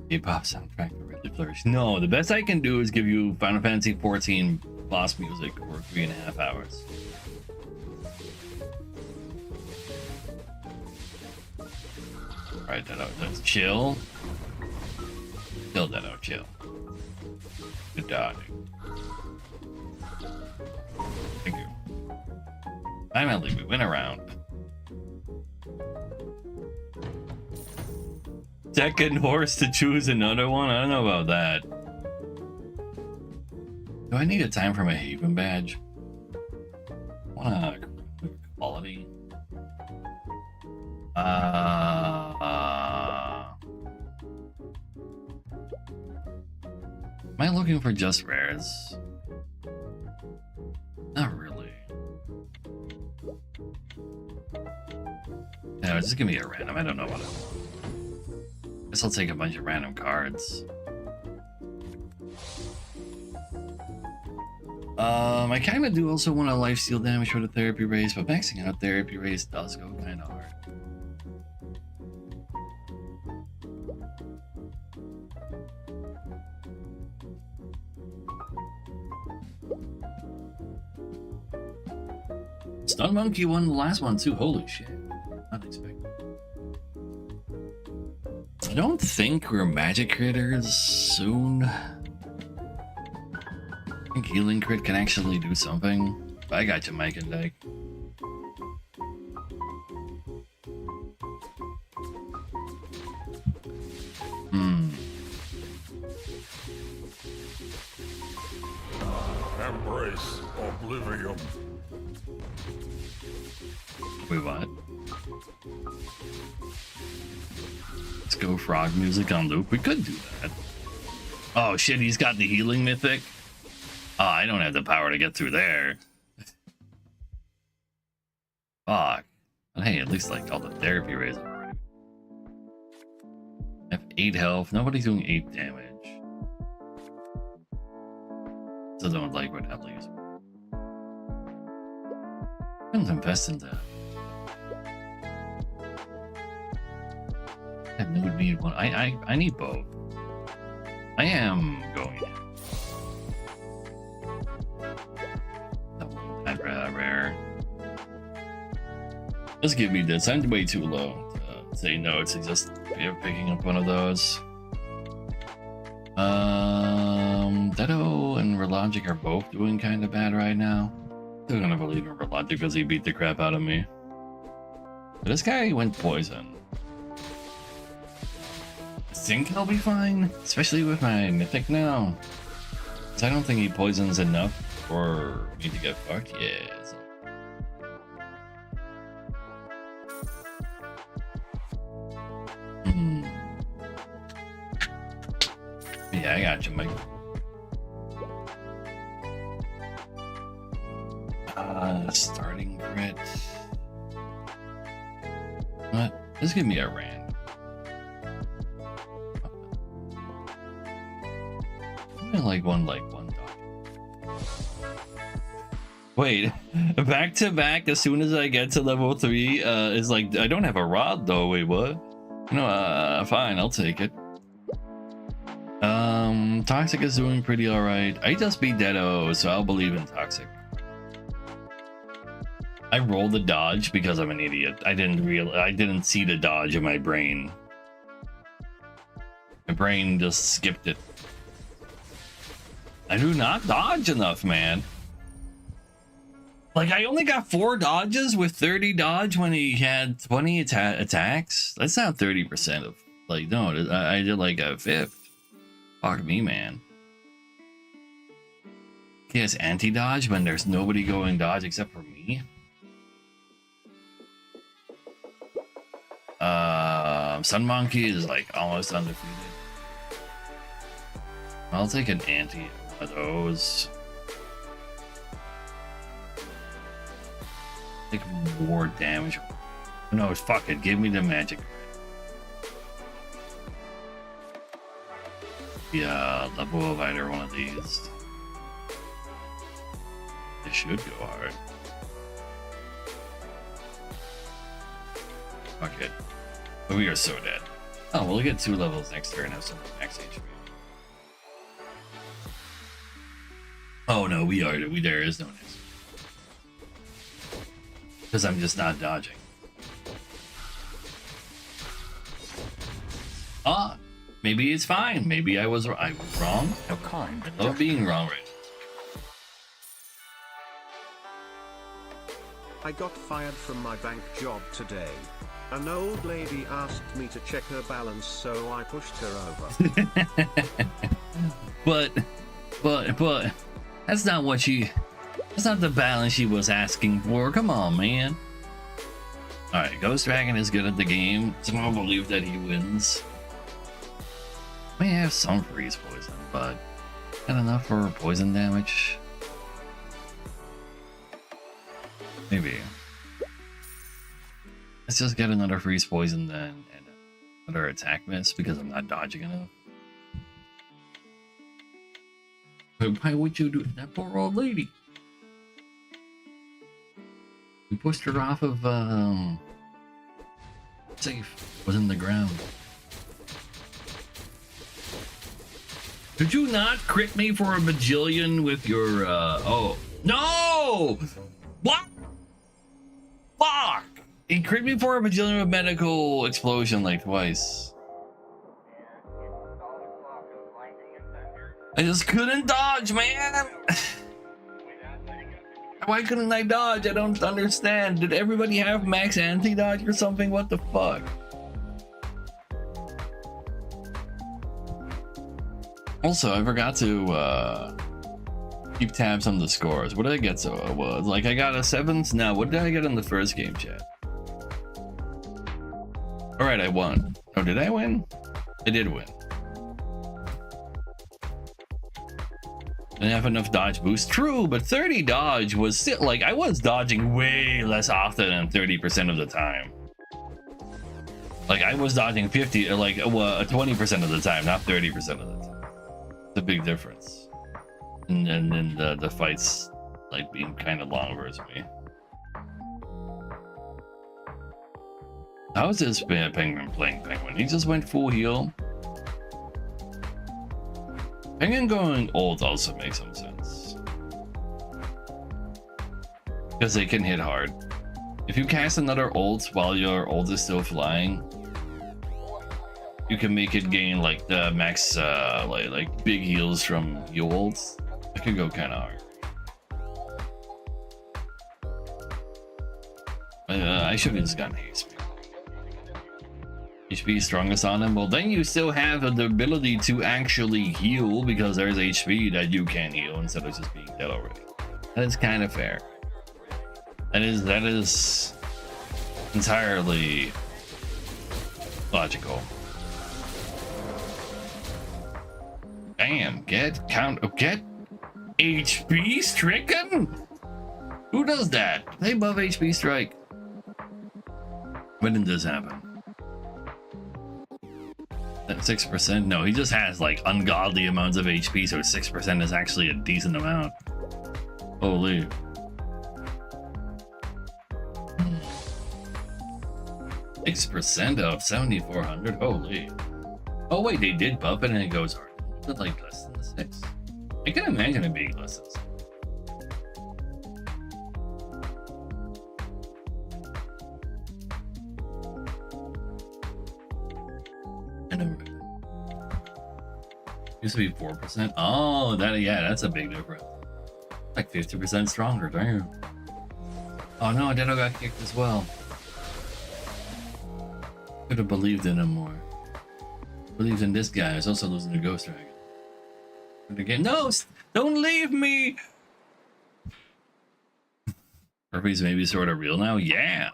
K-pop soundtrack to really flourish. No, the best I can do is give you Final Fantasy XIV boss music for 3.5 hours. Alright, that out. Let's chill. Chill that out, chill. Good dog. Thank you. Finally, we went around. Second horse to choose another one? I don't know about that. Do I need a time for my Haven badge? I wanna quality. Am I looking for just rares? Not really. No, just give me a random. I don't know what I want. Guess I'll take a bunch of random cards. I kind of do also want a lifesteal damage for the therapy raise, but maxing out therapy raise does go kind of hard. Stun Monkey won the last one too. Holy shit. Not expected. I don't think we're magic critters soon. I think healing crit can actually do something. I got you, Mike and Dyke.
Embrace oblivion.
Wait, what? Let's go frog music on loop. We could do that. Oh shit, he's got the healing mythic. Oh, I don't have the power to get through there. Fuck. But hey, at least like all the therapy raise already. I have 8 health. Nobody's doing 8 damage. So don't like what that leaves. I don't invest in that. I need one. I need both. I am going in. That rare. Just give me this. I'm way too low to say no. It's just picking up one of those. Dedo and Relogic are both doing kind of bad right now. Still gonna believe in Relogic because he beat the crap out of me. But this guy went poison. I think I'll be fine, especially with my mythic now. Because I don't think he poisons enough for me to get fucked. Yeah. So. Yeah, I got you, Mike. Starting crit. What? Just give me a rand. Like one dot. Wait, back to back. As soon as I get to level 3, is like I don't have a rod though. Wait, what? No, fine, I'll take it. Toxic is doing pretty alright. I just beat Dedo, so I'll believe in Toxic. I rolled the dodge because I'm an idiot. I didn't see the dodge in my brain. My brain just skipped it. I do not dodge enough, man. Like, I only got 4 dodges with 30 dodge when he had 20 attacks. That's not 30% of, like, no, I did like a 5th. Fuck me, man. He has anti-dodge when there's nobody going dodge except for me. Sun Monkey is like almost undefeated. I'll take an anti of those. Take more damage. No, fuck it. Give me the magic. Yeah, level of either one of these. It should go hard. Fuck it. But we are so dead. Oh, we'll get 2 levels next turn and have some max HP. Oh no, there is no next. Because I'm just not dodging. Ah, maybe it's fine. Maybe I was wrong.
How kind.
I love being wrong, right?
I got fired from my bank job today. An old lady asked me to check her balance, so I pushed her over.
but that's not that's not the balance she was asking for. Come on, man. Alright, Ghost Dragon is good at the game. Somehow believe that he wins. May have some freeze poison, but not enough for poison damage. Maybe. Let's just get another freeze poison then, and Another attack miss because I'm not dodging enough. But why would you do that? Poor old lady. We pushed her off of safe. Was in the ground. Could you not crit me for a bajillion with your oh no! What? Fuck! He crit me for a bajillion with medical explosion like twice. I just couldn't dodge, man! Why couldn't I dodge? I don't understand. Did everybody have max anti-dodge or something? What the fuck? Also, I forgot to keep tabs on the scores. What did I get so it was? Like I got a 7th? No, what did I get in the first game, chat? Alright, I won. Oh, did I win? I did win. I didn't have enough dodge boost. True, but 30 dodge was still like I was dodging way less often than 30% of the time. Like I was dodging 50 or like 20% of the time, not 30% of the time. It's a big difference. And then the fights like being kind of long versus me. How is this penguin playing penguin? He just went full heal. Penguin going ult also makes some sense. Because they can hit hard. If you cast another ult while your ult is still flying, you can make it gain like the max like big heals from your ults. It could go kind of hard. I should have just gotten haste. HP strongest on him. Well, then you still have the ability to actually heal because there's HP that you can heal instead of just being dead already. That is kind of fair. That is entirely logical. Damn, get HP stricken? Who does that? They buff HP strike. When did this happen? 6%? No, he just has like ungodly amounts of HP, so 6% is actually a decent amount. Holy. Hmm. 6% of 7,400? Holy. Oh wait, they did buff it and it goes hard. Is it like less than the 6? I can imagine it being less than 6. Used to be 4%. Oh, that's a big difference. Like 50% stronger, damn. Oh no, Ditto got kicked as well. Could have believed in him more. Believed in this guy. He's also losing to Ghost Dragon. And again, no, don't leave me. Orphe's maybe sort of real now. Yeah.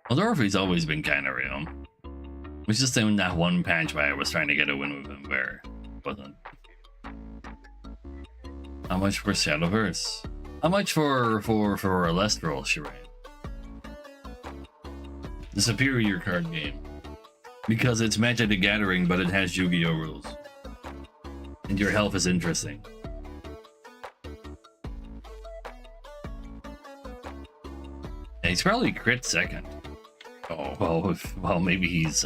Well, Orphe's always been kind of real. It was just in that one patch where I was trying to get a win with him where it wasn't. How much for Shadowverse? How much for Alestral Charade? The superior card game. Because it's Magic the Gathering, but it has Yu-Gi-Oh rules. And your health is interesting. Yeah, he's probably crit second. Oh, well, maybe he's,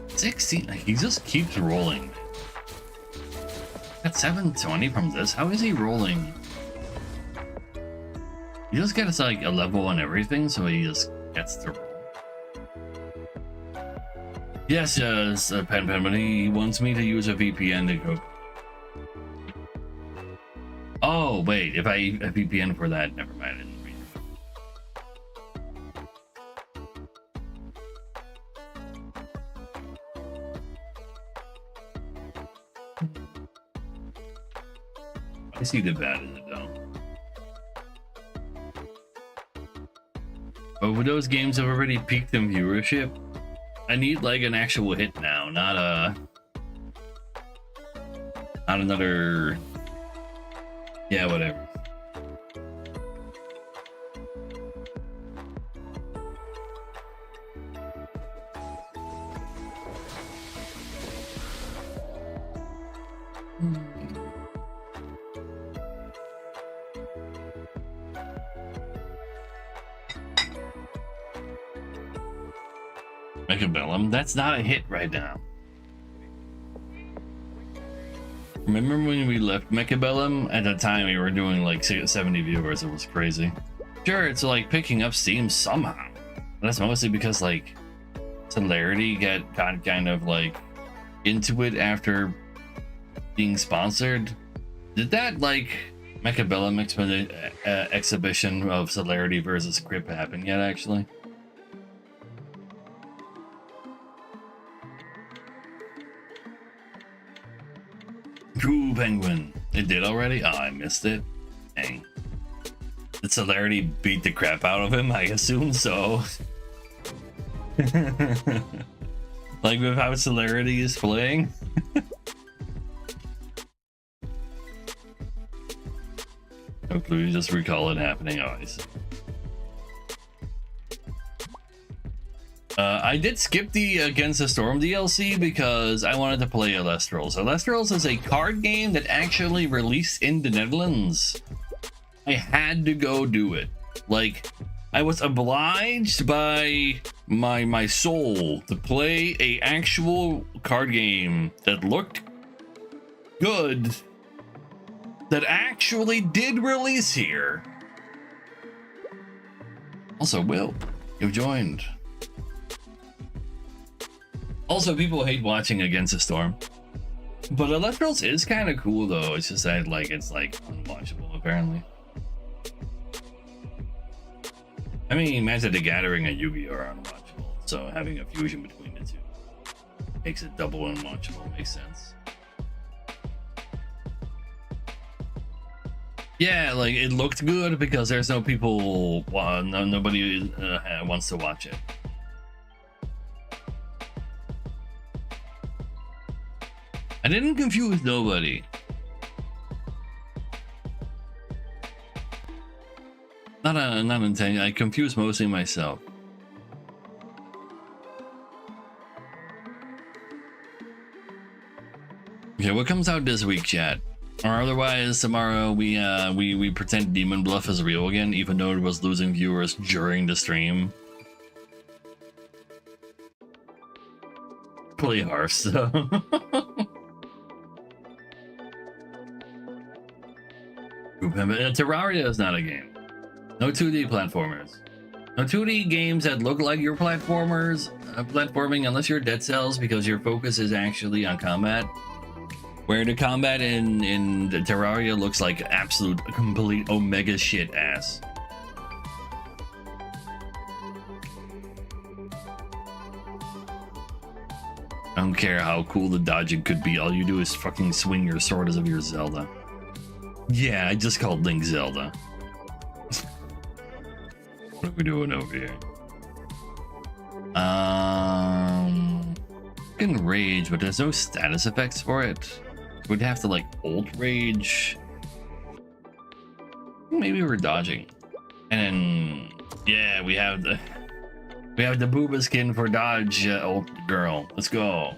16, he just keeps rolling. Got 720 from this, how is he rolling? He just gets like a level on everything, so he just gets to roll. Yes, Pen, but he wants me to use a VPN to go. Oh, wait, if I a VPN for that, never mind. I didn't read it. I see the bad in it though. But with those games have already peaked in viewership, I need like an actual hit now, not another. Yeah, whatever. Mechabellum, that's not a hit right now. Remember when we left Mechabellum? At the time we were doing like 70 viewers, it was crazy. Sure, it's like picking up steam somehow. But that's mostly because like Celerity got kind of like into it after being sponsored. Did that like Mechabellum exhibition of Celerity versus Crip happen yet actually? Cool Penguin. It did already? Oh, I missed it. Dang. Did Celerity beat the crap out of him? I assume so. Like with how Celerity is playing? Hopefully we just recall it happening. Oh, I see. I did skip the Against the Storm DLC because I wanted to play Alestrals. Alestrals is a card game that actually released in the Netherlands. I had to go do it. Like, I was obliged by my soul to play a actual card game that looked good, that actually did release here. Also, Will, you've joined. Also, people hate watching Against the Storm, but Alestrals is kind of cool though. It's just that like it's like unwatchable apparently. I mean, Magic the Gathering and Yu-Gi-Oh are unwatchable, so having a fusion between the two makes it double unwatchable. Makes sense. Yeah, like it looked good because there's no people, nobody wants to watch it. I didn't confuse nobody. Not intention. I confused mostly myself. Okay, what comes out this week, chat? Or otherwise, tomorrow we pretend Demon Bluff is real again, even though it was losing viewers during the stream. Play Hearthstone. Terraria is not a game. No 2D platformers. No 2D games that look like your platformers, platforming unless you're Dead Cells because your focus is actually on combat. Where the combat in the Terraria looks like absolute, complete omega shit ass. I don't care how cool the dodging could be, all you do is fucking swing your sword as if you're Zelda. Yeah, I just called Link Zelda. What are we doing over here? Can rage, but there's no status effects for it. We'd have to like ult rage. Maybe we're dodging. And then yeah, we have the booba skin for dodge ult girl. Let's go.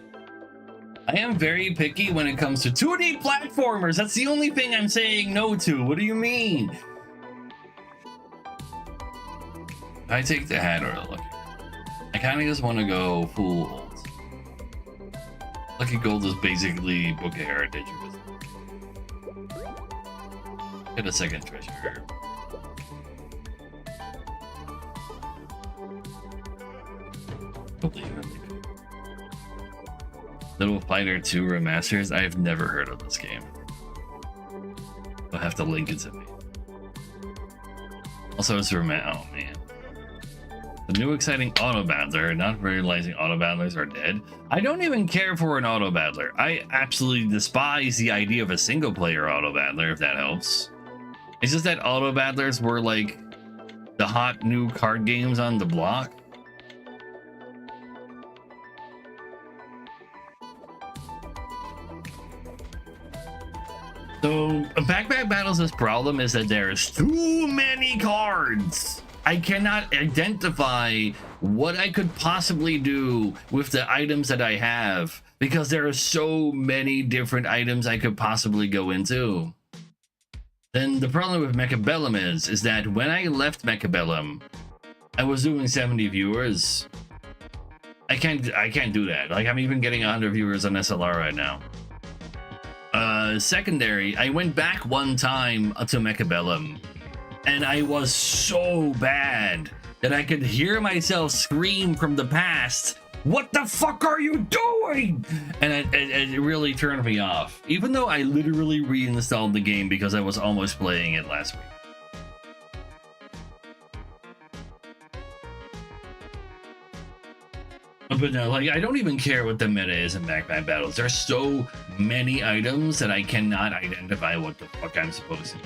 I am very picky when it comes to 2D platformers. That's the only thing I'm saying no to. What do you mean? I take the hat or the lucky. I kind of just want to go full ult. Lucky Gold is basically Book of Heritage. Get a second treasure. Little Fighter 2 Remasters? I've never heard of this game. I'll have to link it to me. Also, it's oh man. The new exciting auto battler, not realizing auto battlers are dead. I don't even care for an auto battler. I absolutely despise the idea of a single player auto battler, if that helps. It's just that auto battlers were like the hot new card games on the block. So Backpack Battles' problem is that there's too many cards. I cannot identify what I could possibly do with the items that I have because there are so many different items I could possibly go into. Then the problem with Mechabellum is that when I left Mechabellum, I was doing 70 viewers. I can't do that. Like, I'm even getting 100 viewers on SLR right now. Secondary, I went back one time to Mechabellum, and I was so bad that I could hear myself scream from the past, "What the fuck are you doing?" And it really turned me off, even though I literally reinstalled the game because I was almost playing it last week. But no, like, I don't even care what the meta is in Backpack Battles. There's so many items that I cannot identify what the fuck I'm supposed to do.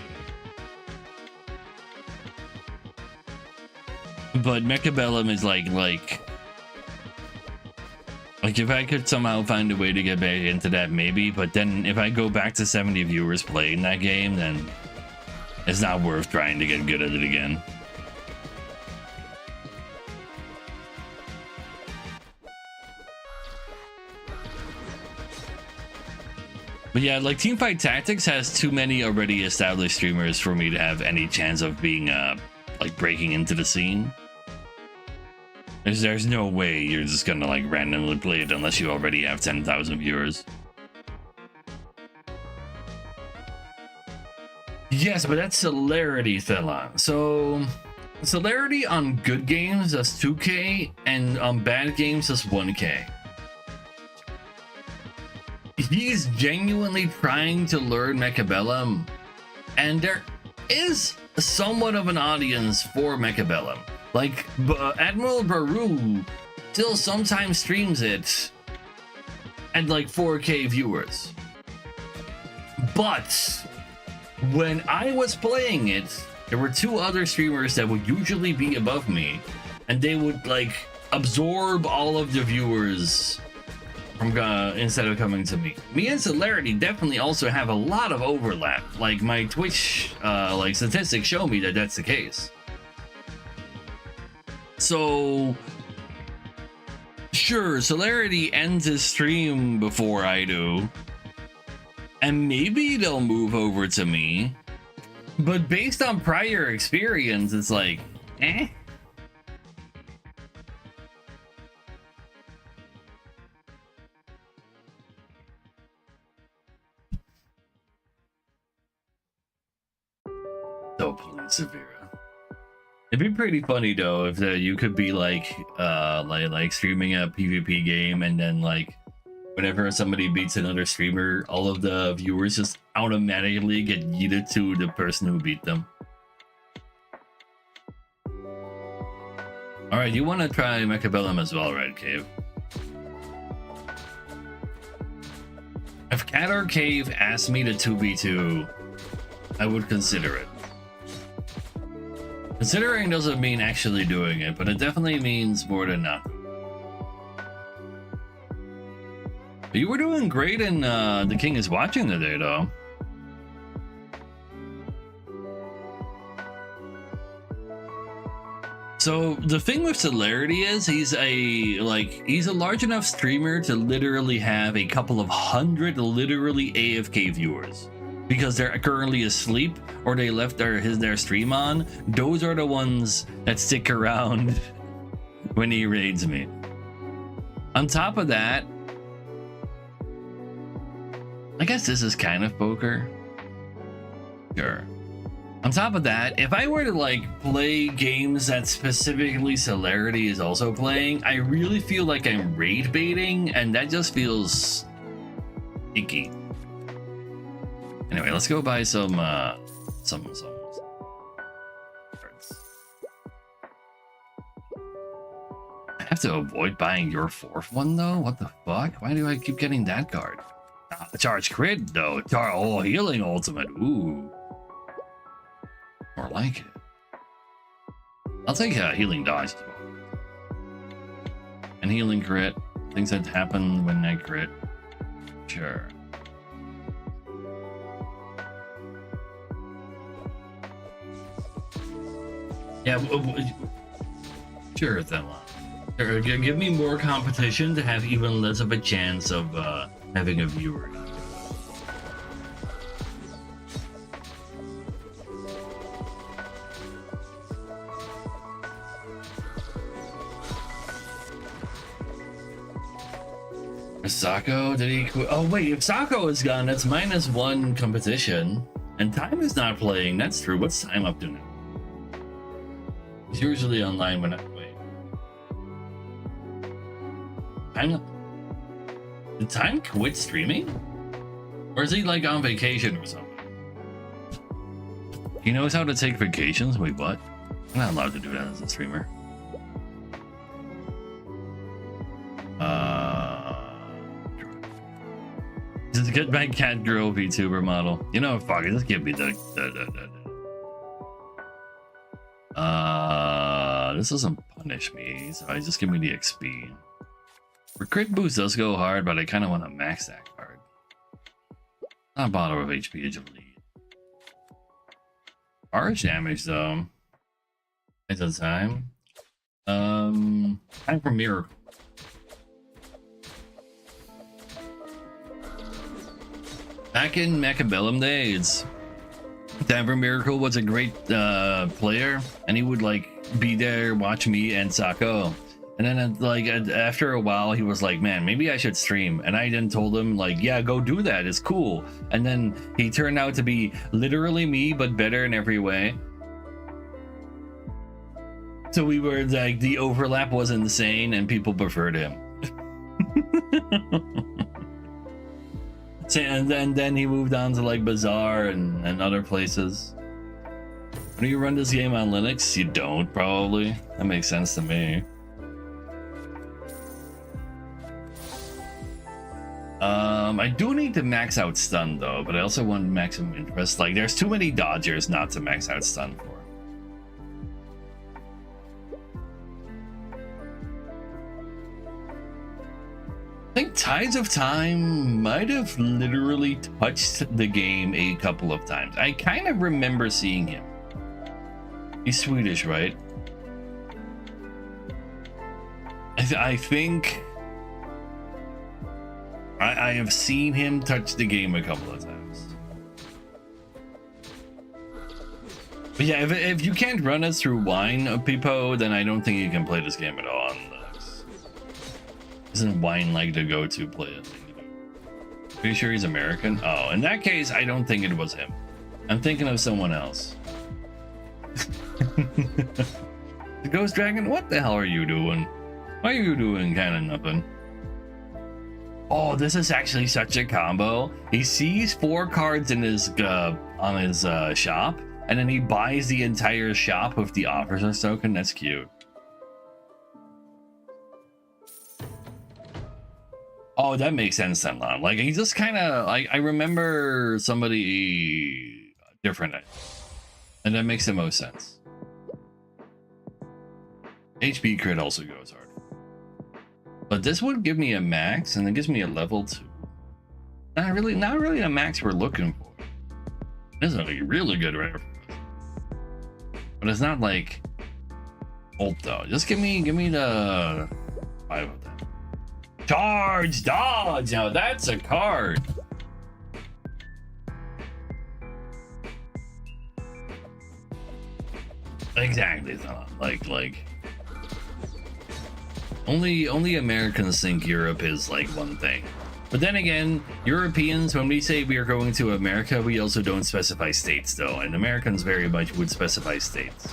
But Mechabellum is like if I could somehow find a way to get back into that, maybe. But then if I go back to 70 viewers playing that game, then it's not worth trying to get good at it again. But yeah, like, Teamfight Tactics has too many already established streamers for me to have any chance of being, like, breaking into the scene. There's no way you're just gonna, like, randomly play it unless you already have 10,000 viewers. Yes, but that's celerity, fella. So, celerity on good games does 2K, and on bad games does 1K. He's genuinely trying to learn Mechabellum, and there is somewhat of an audience for Mechabellum. Like, Admiral Baru still sometimes streams it at like 4K viewers. But when I was playing it, there were two other streamers that would usually be above me, and they would like absorb all of the viewers from instead of coming to me. Me and Celerity definitely also have a lot of overlap. Like, my Twitch like statistics show me that that's the case. So sure, Celerity ends his stream before I do, and maybe they'll move over to me, but based on prior experience, it's like, eh. So please, Severa. It'd be pretty funny though if you could be like streaming a PvP game, and then like whenever somebody beats another streamer, all of the viewers just automatically get yeeted to the person who beat them. All right, you want to try Mechabellum as well, right, Cave? If Cat or Cave asked me to 2v2, I would consider it. Considering doesn't mean actually doing it, but it definitely means more than nothing. But you were doing great in The King is Watching today, though. So the thing with Celerity is he's a large enough streamer to literally have a couple of hundred literally AFK viewers. Because they're currently asleep or they left their stream on. Those are the ones that stick around when he raids me. On top of that, I guess this is kind of poker. Sure. On top of that, if I were to like play games that specifically Celerity is also playing, I really feel like I'm raid baiting, and that just feels icky. Anyway, let's go buy some cards. I have to avoid buying your fourth one though? What the fuck? Why do I keep getting that card? Charge crit though. Healing ultimate. Ooh. More like it. I'll take healing dodge as well. And healing crit. Things that happen when I crit. Sure. Yeah, sure, then. Sure, give me more competition to have even less of a chance of having a viewer. Sako, did he quit? Oh wait, if Sako is gone, that's -1 competition. And Time is not playing, that's true. What's Time up to now? He's usually online when I wait. Time, did Time quit streaming? Or is he like on vacation or something? He knows how to take vacations? Wait, what? I'm not allowed to do that as a streamer. Just get my cat girl VTuber model. You know, fuck it. Just give me the. This doesn't punish me, so I just give me the XP. For crit boost does go hard, but I kind of want to max that card. Not bother with HP agility. Harsh damage though. At the time. Time for miracle. Back in Macabellum days, Time for Miracle was a great player, and he would like be there, watch me and Sako. And then like after a while, he was like, "Man, maybe I should stream." And I then told him like, "Yeah, go do that. It's cool." And then he turned out to be literally me, but better in every way. So we were like, the overlap was insane, and people preferred him. And then he moved on to like Bazaar and other places. Do you run this game on Linux? You don't, probably. That makes sense to me. I do need to max out stun though, but I also want maximum interest. Like, there's too many dodgers not to max out stun for. I think Tides of Time might have literally touched the game a couple of times. I kind of remember seeing him. He's Swedish, right? I think I have seen him touch the game a couple of times. But yeah, if you can't run it through Wine, Pipo, then I don't think you can play this game at all on Linux. Isn't Wine like the go-to play it? Pretty sure he's American? Oh, in that case, I don't think it was him. I'm thinking of someone else. The Ghost Dragon, what the hell are you doing? Why are you doing kind of nothing? Oh, this is actually such a combo. He sees 4 cards in his on his shop, and then he buys the entire shop with the officer's token. That's cute. Oh, that makes sense then, Lon. Like, he just kind of like, I remember somebody different, and that makes the most sense. HP crit also goes hard. But this would give me a max, and it gives me a level 2. Not really a max we're looking for. This is a really good rare for us. But it's not like ult though. Just give me the 5 of them. Charge, dodge. Now that's a card. Exactly. Like. Only Americans think Europe is like one thing. But then again, Europeans, when we say we are going to America, we also don't specify states though, and Americans very much would specify states.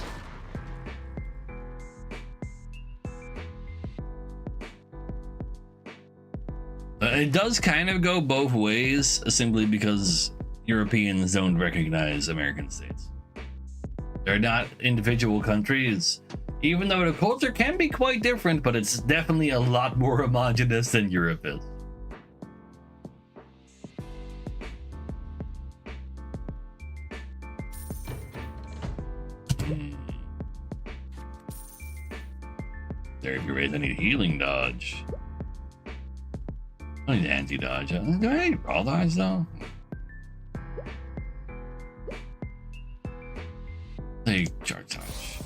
It does kind of go both ways, simply because Europeans don't recognize American states. They're not individual countries. Even though the culture can be quite different, but it's definitely a lot more homogenous than Europe is. There, if you're ready, I need healing dodge. I need anti-dodge. Do I need brawl dodge though? Take charge dodge.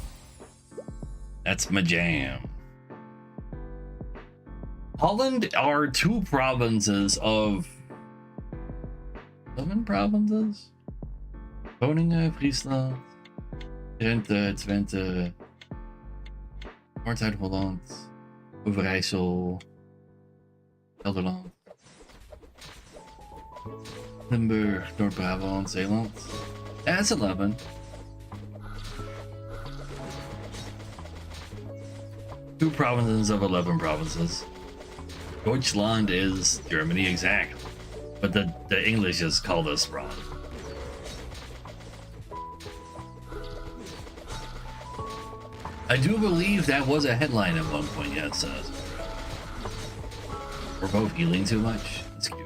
That's my jam. Holland are 2 provinces of 7 provinces? Groningen, Friesland, Drenthe, Twente, Noord-Zuid-Holland, Overijssel, Gelderland, Limburg, Noord-Brabant, Zeeland. That's 11. Two provinces of 11 provinces. Deutschland is Germany, exactly. But the English is called us wrong. I do believe that was a headline at one point, yes. We're both healing too much. That's cute.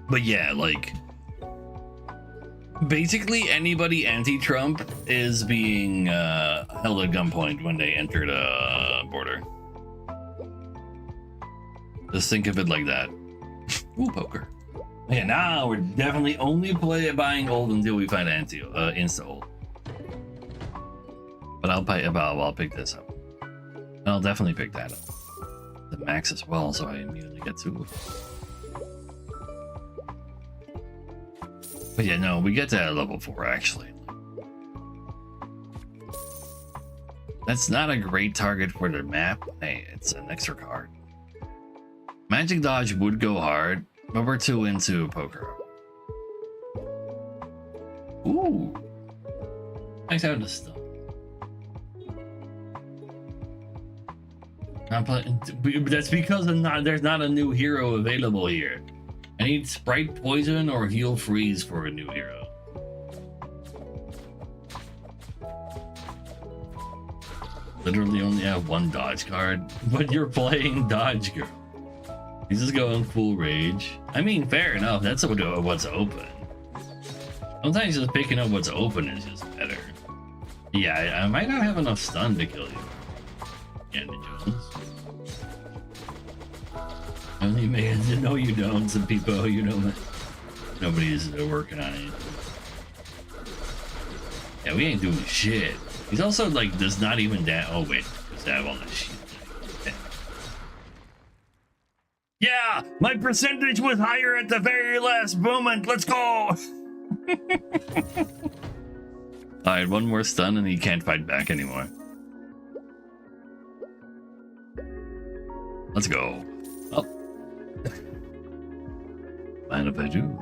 But yeah, like, basically anybody anti-Trump is being held at gunpoint when they enter the border. Just think of it like that. Ooh, poker. Yeah, now we're definitely only buying old until we find insta old. But I'll pick this up. I'll definitely pick that up. The max as well, so I immediately get 2. But yeah, no, we get to level 4 actually. That's not a great target for the map. Hey, it's an extra card. Magic Dodge would go hard, but we're too into poker. Ooh. Nice out of stuff. That's because there's not a new hero available here. I need Sprite Poison or Heal Freeze for a new hero. Literally only have 1 dodge card, but you're playing Dodge Girl. He's just going full rage. I mean, fair enough. That's what's open. Sometimes just picking up what's open is just better. Yeah, I might not have enough stun to kill you, Andy Jones. Only man, no, you don't. Some people, you know, nobody's working on it. Yeah, we ain't doing shit. He's also like does not even that. Oh wait, does that have all this shit? Yeah, my percentage was higher at the very last moment. Let's go. All right, 1 more stun and he can't fight back anymore. Let's go. Oh. Mind if I do?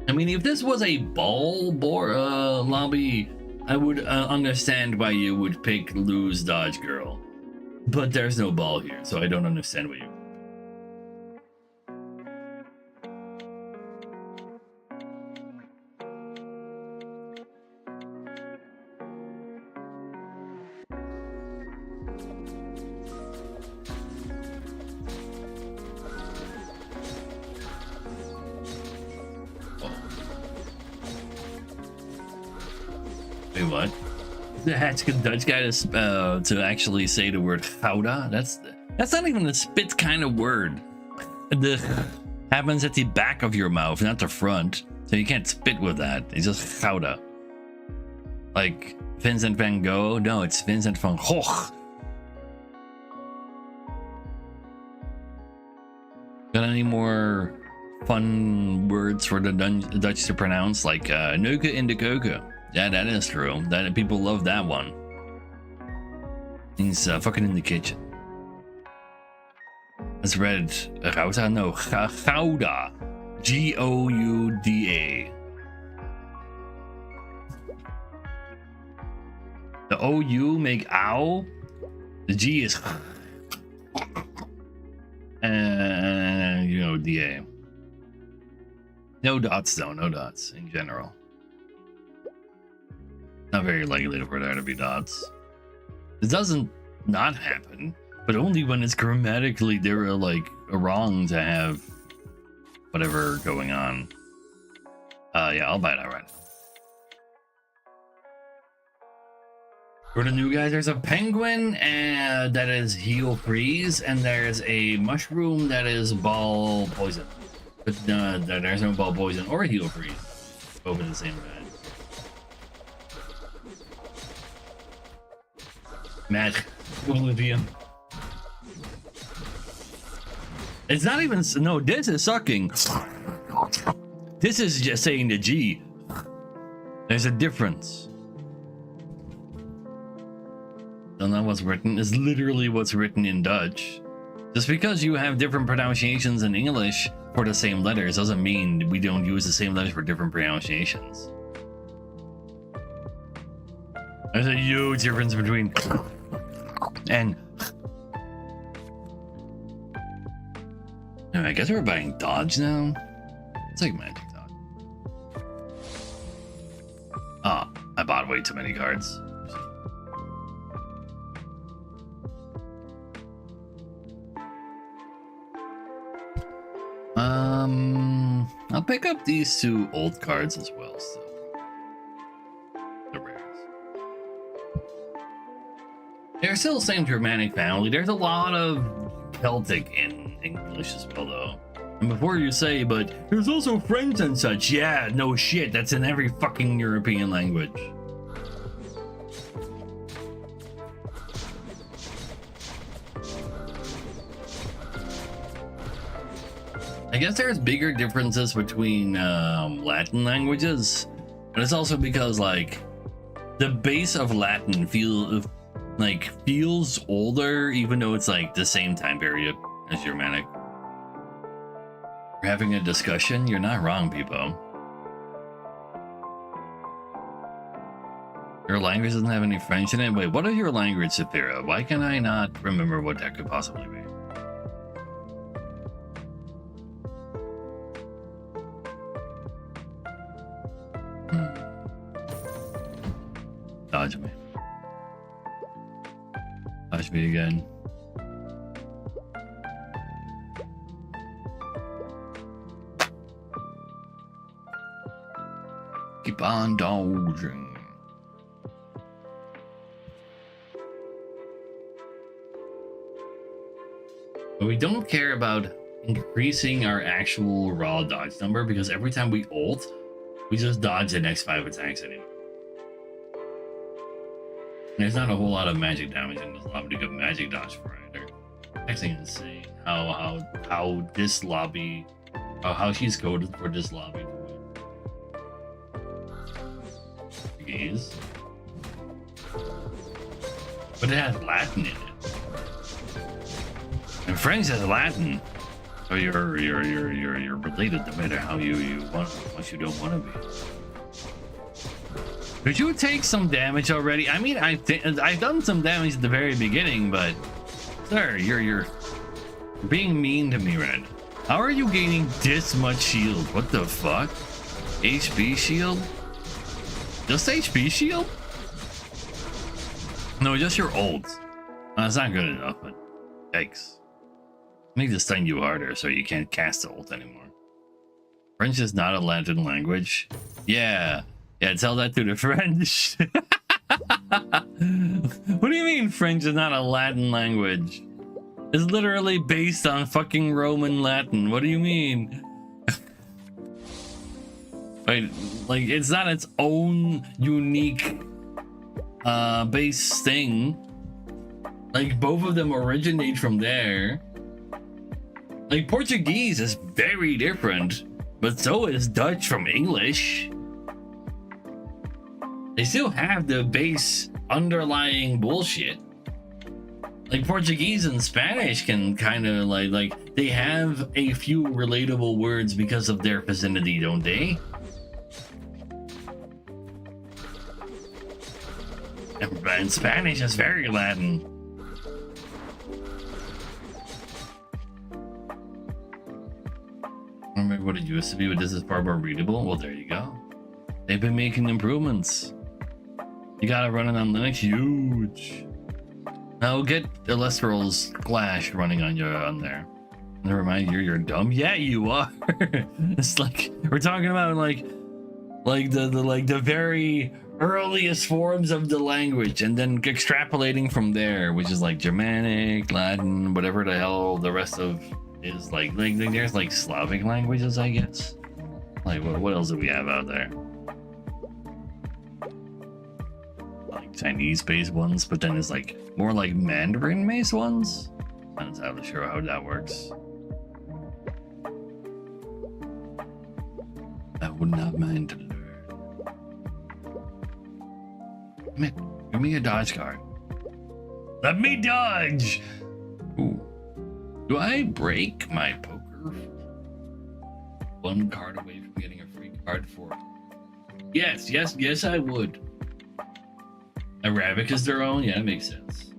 I mean, if this was a ball lobby, I would understand why you would pick lose Dodge Girl. But there's no ball here, so I don't understand what you... Wait, what? That's a Dutch guy to actually say the word gouda. That's not even a spit kind of word. The happens at the back of your mouth, not the front. So you can't spit with that. It's just gouda. Like Vincent van Gogh. No, it's Vincent van Gogh. Got any more fun words for the Dutch to pronounce? Like neuken in de keuken. Yeah, that is true. That people love that one. He's fucking in the kitchen. It's red. Gouda? No, Gouda. Gouda. The OU make ow. The G is and you know DA. No dots though. No dots in general. Not very likely for there to be dots. It doesn't not happen, but only when it's grammatically there are like wrong to have whatever going on. Yeah, I'll buy that right For the new guys, there's a penguin and that is heal freeze, and there's a mushroom that is ball poison. But there's no ball poison or heal freeze. Both in the same guy. Magic Oblivion. It's not even, no, this is sucking. This is just saying the G. There's a difference. Don't know what's written. It's literally what's written in Dutch. Just because you have different pronunciations in English for the same letters doesn't mean we don't use the same letters for different pronunciations. There's a huge difference between and I guess we're buying dodge now. It's like magic dodge. Oh, I bought way too many cards. I'll pick up these two old cards as well still. The rares. They're still the same Germanic family. There's a lot of Celtic in English as well though. And before you say, but there's also French and such. Yeah, no shit. That's in every fucking European language. I guess there's bigger differences between Latin languages, but it's also because like the base of Latin feels older, even though it's like the same time period as Germanic. We're having a discussion. You're not wrong, people. Your language doesn't have any French in it. Wait, what is your language, Saphira? Why can I not remember what that could possibly be? Dodge me. Dodge me again. Keep on dodging. But we don't care about increasing our actual raw dodge number because every time we ult, we just dodge the next 5 attacks anyway. There's not a whole lot of magic damage in this lobby to get magic dodge for either. Actually insane how this lobby, how she's coded for this lobby to win. Gaze. But it has Latin in it. And French has Latin. So you're related no matter how you want, what you don't want to be. Could you take some damage already? I mean, I've done some damage at the very beginning, but sir, you're being mean to me, Red. How are you gaining this much shield? What the fuck? HP shield? Just HP shield? No, just your ults. That's not good enough, but yikes. I need to stun you harder so you can't cast the ult anymore. French is not a Latin language. Yeah, tell that to the French. What do you mean French is not a Latin language? It's literally based on fucking Roman Latin. What do you mean? Wait, like it's not its own unique base thing. Like both of them originate from there. Like Portuguese is very different, but so is Dutch from English. They still have the base underlying bullshit. Like Portuguese and Spanish can kind of like they have a few relatable words because of their vicinity, don't they? And Spanish is very Latin. Remember what it used to be, but this is far more readable. Well, there you go. They've been making improvements. You gotta run it on Linux, huge. Now get Elestral's Clash running on there. Never mind, you're dumb. Yeah, you are. It's like we're talking about like like the very earliest forms of the language, and then extrapolating from there, which is like Germanic, Latin, whatever the hell the rest of is like there's like Slavic languages, I guess. Like what else do we have out there? Like Chinese-based ones, but then it's like more like Mandarin-based ones. I'm not entirely sure how that works. I would not mind to learn. Give me a dodge card. Let me dodge! Ooh. Do I break my poker? One card away from getting a free card for... Yes, I would. Arabic is their own? Yeah, that makes sense.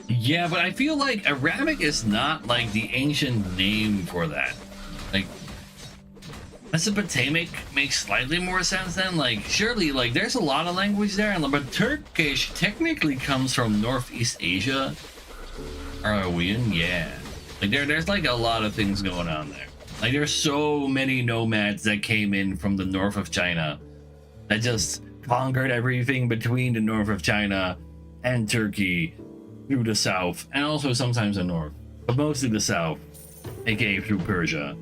Yeah, but I feel like Arabic is not like the ancient name for that. Like, Mesopotamic makes slightly more sense then. Like, surely, like, there's a lot of language there, but Turkish technically comes from Northeast Asia. Are we in? Yeah. Like, there's like a lot of things going on there. Like, there's so many nomads that came in from the north of China that just conquered everything between the north of China and Turkey through the south, and also sometimes the north, but mostly the south, aka through Persia,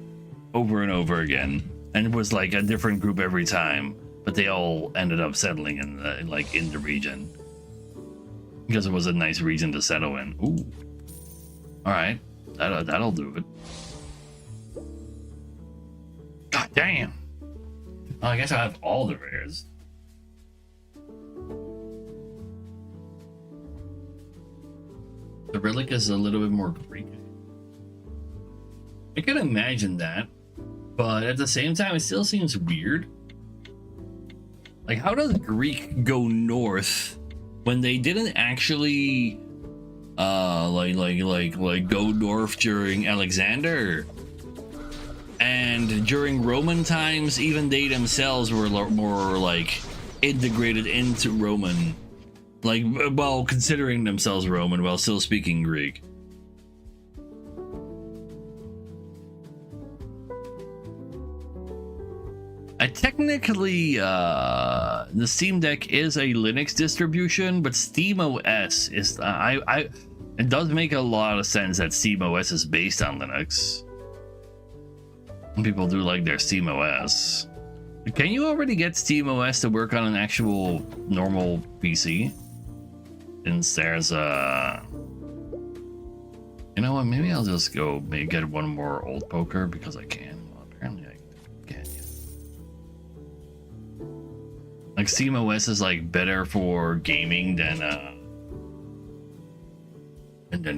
over and over again. And it was like a different group every time, but they all ended up settling in the region because it was a nice region to settle in. Ooh, all right, that'll do it. God damn. Well, I guess I have all the rares. The relic is a little bit more Greek. I can imagine that, but at the same time, it still seems weird. Like, how does Greek go north when they didn't actually, like go north during Alexander? And during Roman times, even they themselves were more like integrated into Roman, like, while considering themselves Roman while still speaking Greek. Technically, the Steam Deck is a Linux distribution, but SteamOS is it does make a lot of sense that SteamOS is based on Linux. People do like their SteamOS. Can you already get SteamOS to work on an actual normal PC? Since there's a... You know what, maybe I'll just go maybe get one more old poker because I can. Well, apparently I can't yet. Like, SteamOS is like better for gaming than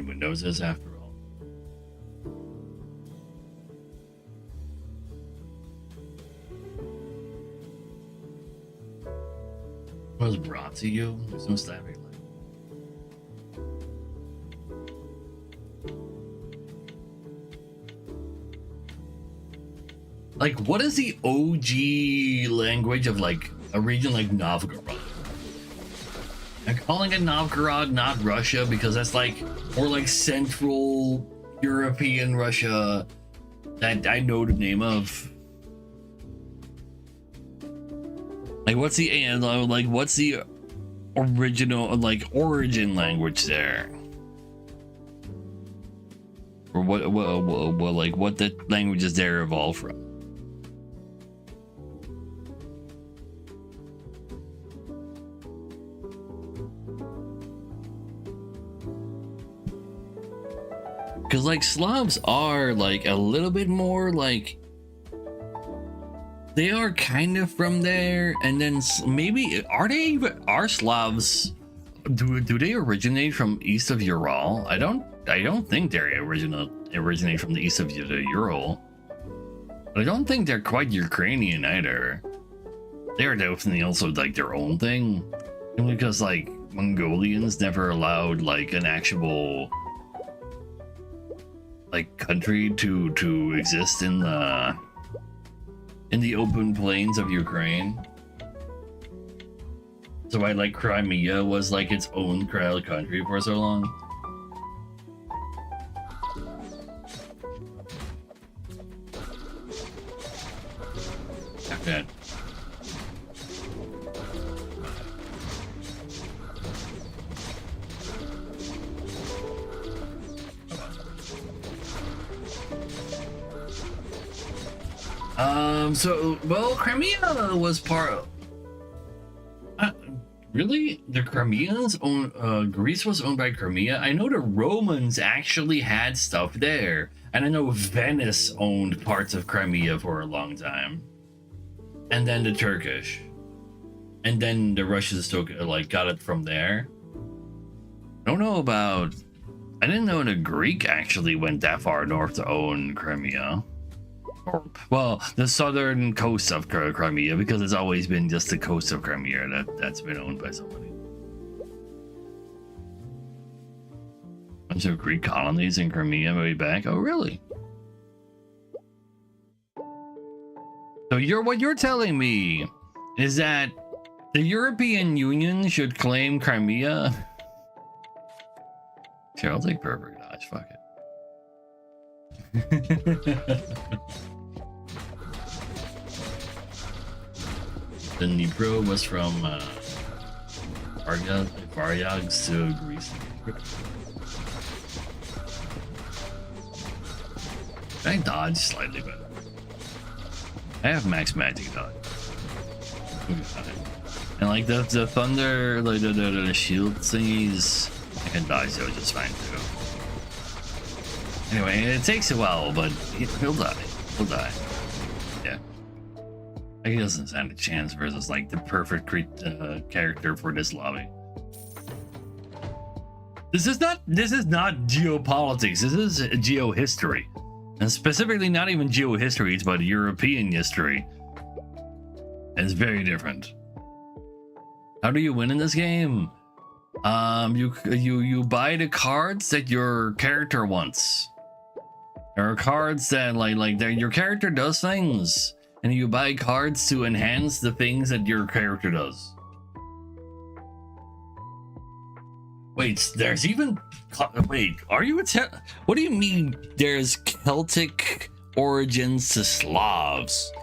Windows is after all. What was brought to you? There's no stabbing. Like, what is the OG language of like a region like Novgorod? I'm calling it Novgorod, not Russia, because that's like more like Central European Russia that I know the name of. Like, what's the original, like, origin language there? Or what the languages there evolved from? Because, like, Slavs are, like, a little bit more, like... They are kind of from there, and then maybe... Are Slavs... Do they originate from east of Ural? I don't think they originate from the east of the Ural. But I don't think they're quite Ukrainian either. They are definitely also, like, their own thing. Because, like, Mongolians never allowed, like, an actual... like, country to exist in the open plains of Ukraine. So why, like, Crimea was like its own country for so long. shit. So, well, Crimea was part. Really? The Crimeans own. Greece was owned by Crimea. I know the Romans actually had stuff there, and I know Venice owned parts of Crimea for a long time, and then the Turkish, and then the Russians took like got it from there. I don't know about. I didn't know the Greek actually went that far north to own Crimea. Well, the southern coast of Crimea, because it's always been just the coast of Crimea that's been owned by somebody. Bunch of Greek colonies in Crimea way back. Oh, really? So what you're telling me is that the European Union should claim Crimea? Sure, I'll take perfect dodge. Fuck it. The Dnipro was from Varyags to Greece. I dodge slightly better. I have max magic dodge. And like the thunder, like the shield thingies, I can dodge those just fine too. Anyway, it takes a while, but he'll die. He'll die. Yeah. He doesn't stand a chance versus like the perfect character for this lobby. This is not geopolitics. This is geohistory, and specifically not even geohistory. It's about European history. And it's very different. How do you win in this game? You buy the cards that your character wants. There are cards that your character does things, and you buy cards to enhance the things that your character does. Wait, there's even are you what do you mean there's Celtic origins to Slavs?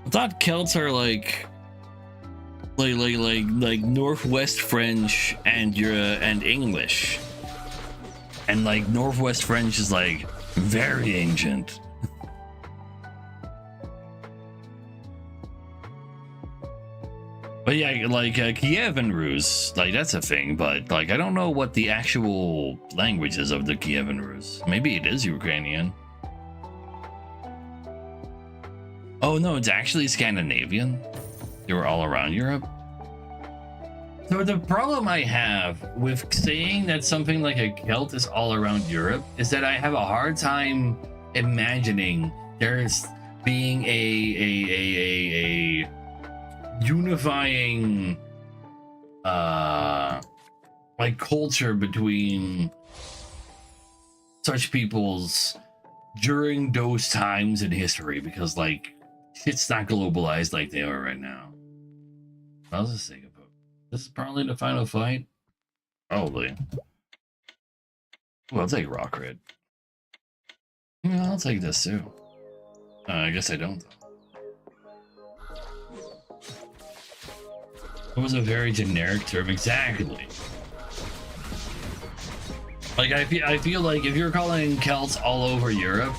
I thought Celts are like Northwest French and English, and like Northwest French is like very ancient. But yeah, like Kievan Rus, like that's a thing, but like I don't know what the actual language is of the Kievan Rus. Maybe it is Ukrainian. Oh no, it's actually Scandinavian. They were all around Europe. So the problem I have with saying that something like a Celt is all around Europe is that I have a hard time imagining there's being a unifying like culture between such peoples during those times in history, because like shit's not globalized like they are right now. I'll just take a poke. This is probably the final fight. Probably. Well, I'll take rock crit. Yeah, I'll take this too. I guess I don't though. It was a very generic term, exactly. Like I feel like if you're calling Celts all over Europe,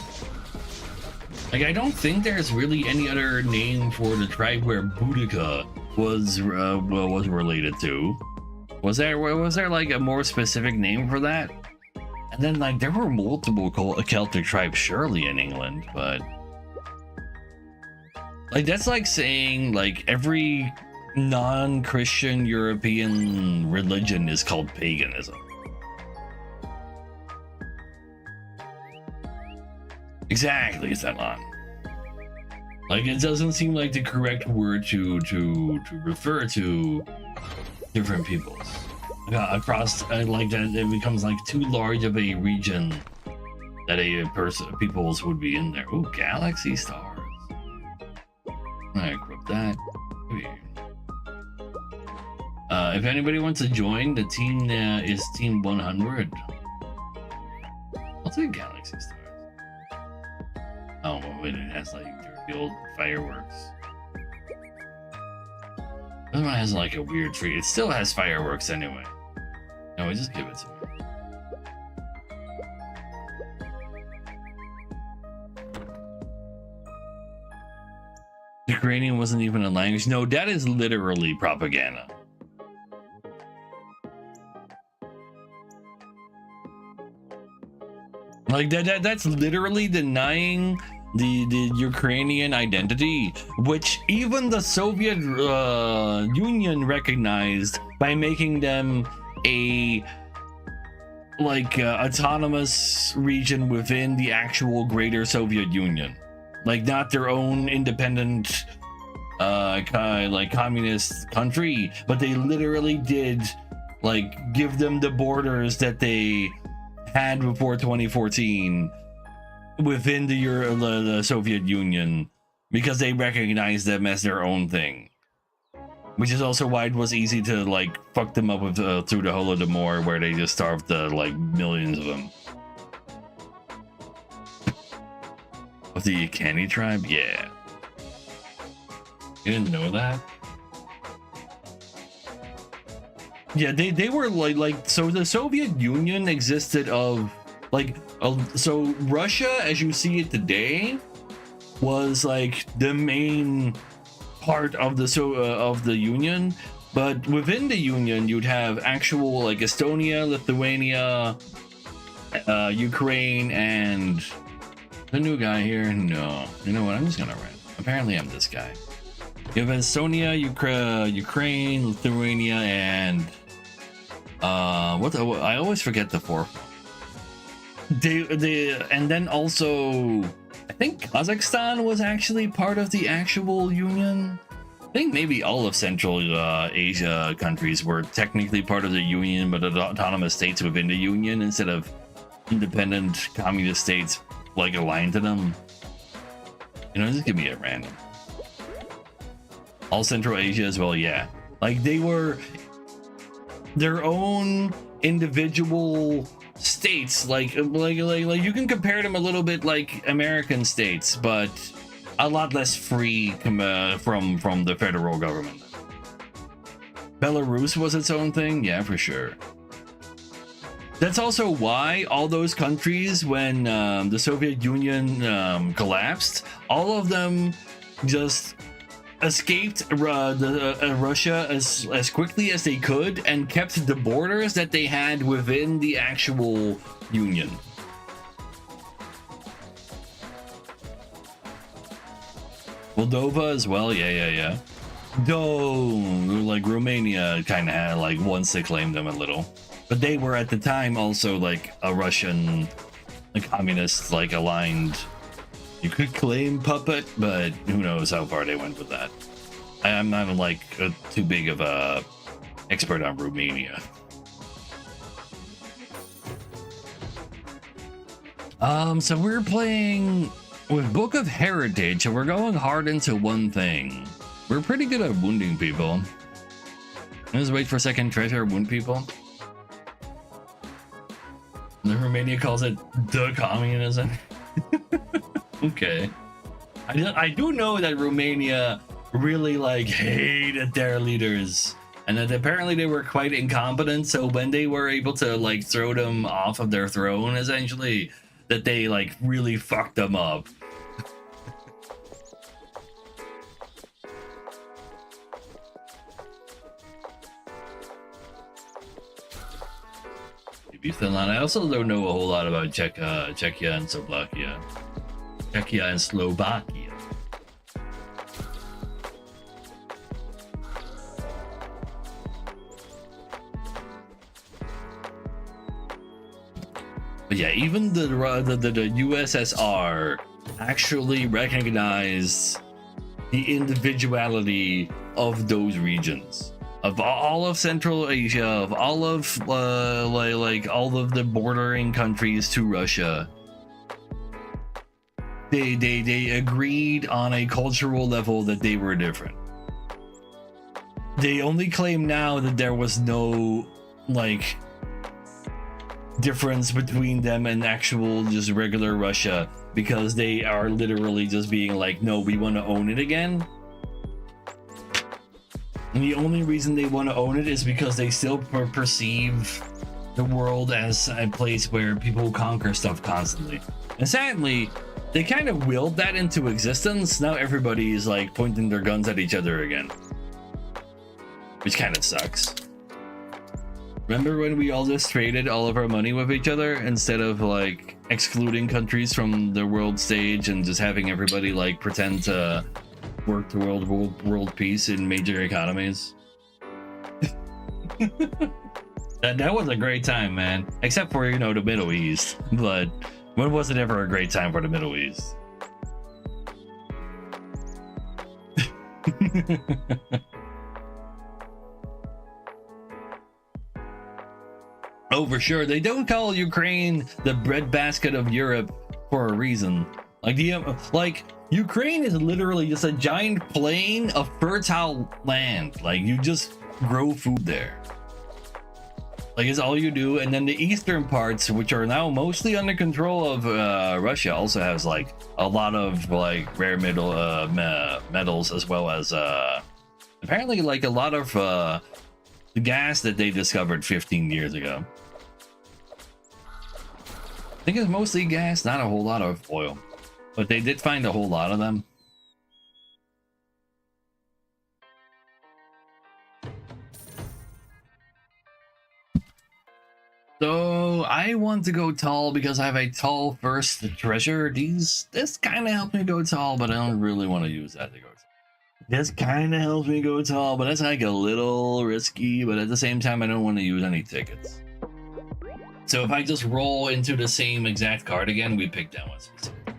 like I don't think there's really any other name for the tribe where Boudica was related to. Was there like a more specific name for that? And then like there were multiple Celtic tribes surely in England, but like that's like saying like every non-Christian European religion is called paganism. Exactly, Zetlan. Like it doesn't seem like the correct word to refer to different peoples across like that. It becomes like too large of a region that peoples would be in there. Ooh, galaxy stars. I equip that. If anybody wants to join, the team is Team 100. I'll take Galaxy Stars. Oh, well, it has like dirty old fireworks. The other one has like a weird tree. It still has fireworks anyway. No, just give it to me. Ukrainian wasn't even a language. No, that is literally propaganda. Like that's literally denying the Ukrainian identity, which even the Soviet Union recognized by making them a autonomous region within the actual greater Soviet Union, like not their own independent communist country, but they literally did like give them the borders that they had before 2014 within the Soviet Union, because they recognized them as their own thing, which is also why it was easy to like fuck them up with through the Holodomor, where they just starved like millions of them. Of the Yakani tribe? Yeah. You didn't know that? Yeah, they were so the Soviet Union existed of so Russia as you see it today was like the main part of the Union, but within the Union you'd have actual like Estonia, Lithuania, Ukraine, and the new guy here. No, you know what? I'm just gonna rant. Apparently, I'm this guy. You have Estonia, Ukraine, Lithuania, and I always forget the fourth one. And then also I think Kazakhstan was actually part of the actual Union. I think maybe all of Central Asia countries were technically part of the Union, but autonomous states within the Union instead of independent communist states like aligned to them. You know, just give me a random. All Central Asia as well, yeah. Like they were their own individual states, like you can compare them a little bit like American states, but a lot less free from the federal government. Belarus was its own thing, yeah, for sure. That's also why all those countries, when the Soviet Union collapsed, all of them just escaped Russia as quickly as they could and kept the borders that they had within the actual Union. Moldova as well, yeah. Though, like Romania kind of had like once they claimed them a little, but they were at the time also like a Russian, communist, like aligned. You could claim puppet, but who knows how far they went with that. I'm not like too big of a expert on Romania. So we're playing with Book of Heritage, and we're going hard into one thing. We're pretty good at wounding people. Let's wait for a second. Try to wound people. The Romania calls it the communism. Okay. I do know that Romania really hated their leaders, and that apparently they were quite incompetent, so when they were able to throw them off of their throne, essentially, that they really fucked them up. Finland. I also don't know a whole lot about Czechia and Slovakia. Czechia and Slovakia. But yeah, even the USSR actually recognized the individuality of those regions, of all of Central Asia, of all of all of the bordering countries to Russia. They agreed on a cultural level that they were different. They only claim now that there was no difference between them and actual just regular Russia, because they are literally just being like, no, we want to own it again. And the only reason they want to own it is because they still perceive the world as a place where people conquer stuff constantly. And sadly, they kind of willed that into existence. Now everybody is like pointing their guns at each other again, which kind of sucks. Remember when we all just traded all of our money with each other instead of like excluding countries from the world stage and just having everybody like pretend to work to world peace in major economies? that was a great time, man. Except for, you know, the Middle East. But when was it ever a great time for the Middle East? Oh, for sure. They don't call Ukraine the breadbasket of Europe for a reason. Like Ukraine is literally just a giant plain of fertile land. Like, you just grow food there. Like, it's all you do. And then the eastern parts, which are now mostly under control of Russia, also has like a lot of like rare metals, as well as apparently like a lot of the gas that they discovered 15 years ago. I think it's mostly gas, not a whole lot of oil, but they did find a whole lot of them. So I want to go tall because I have a tall first treasure. This kind of helps me go tall, but I don't really want to use that to go tall. This kind of helps me go tall, but that's like a little risky, but at the same time, I don't want to use any tickets. So if I just roll into the same exact card again, we pick that one specific.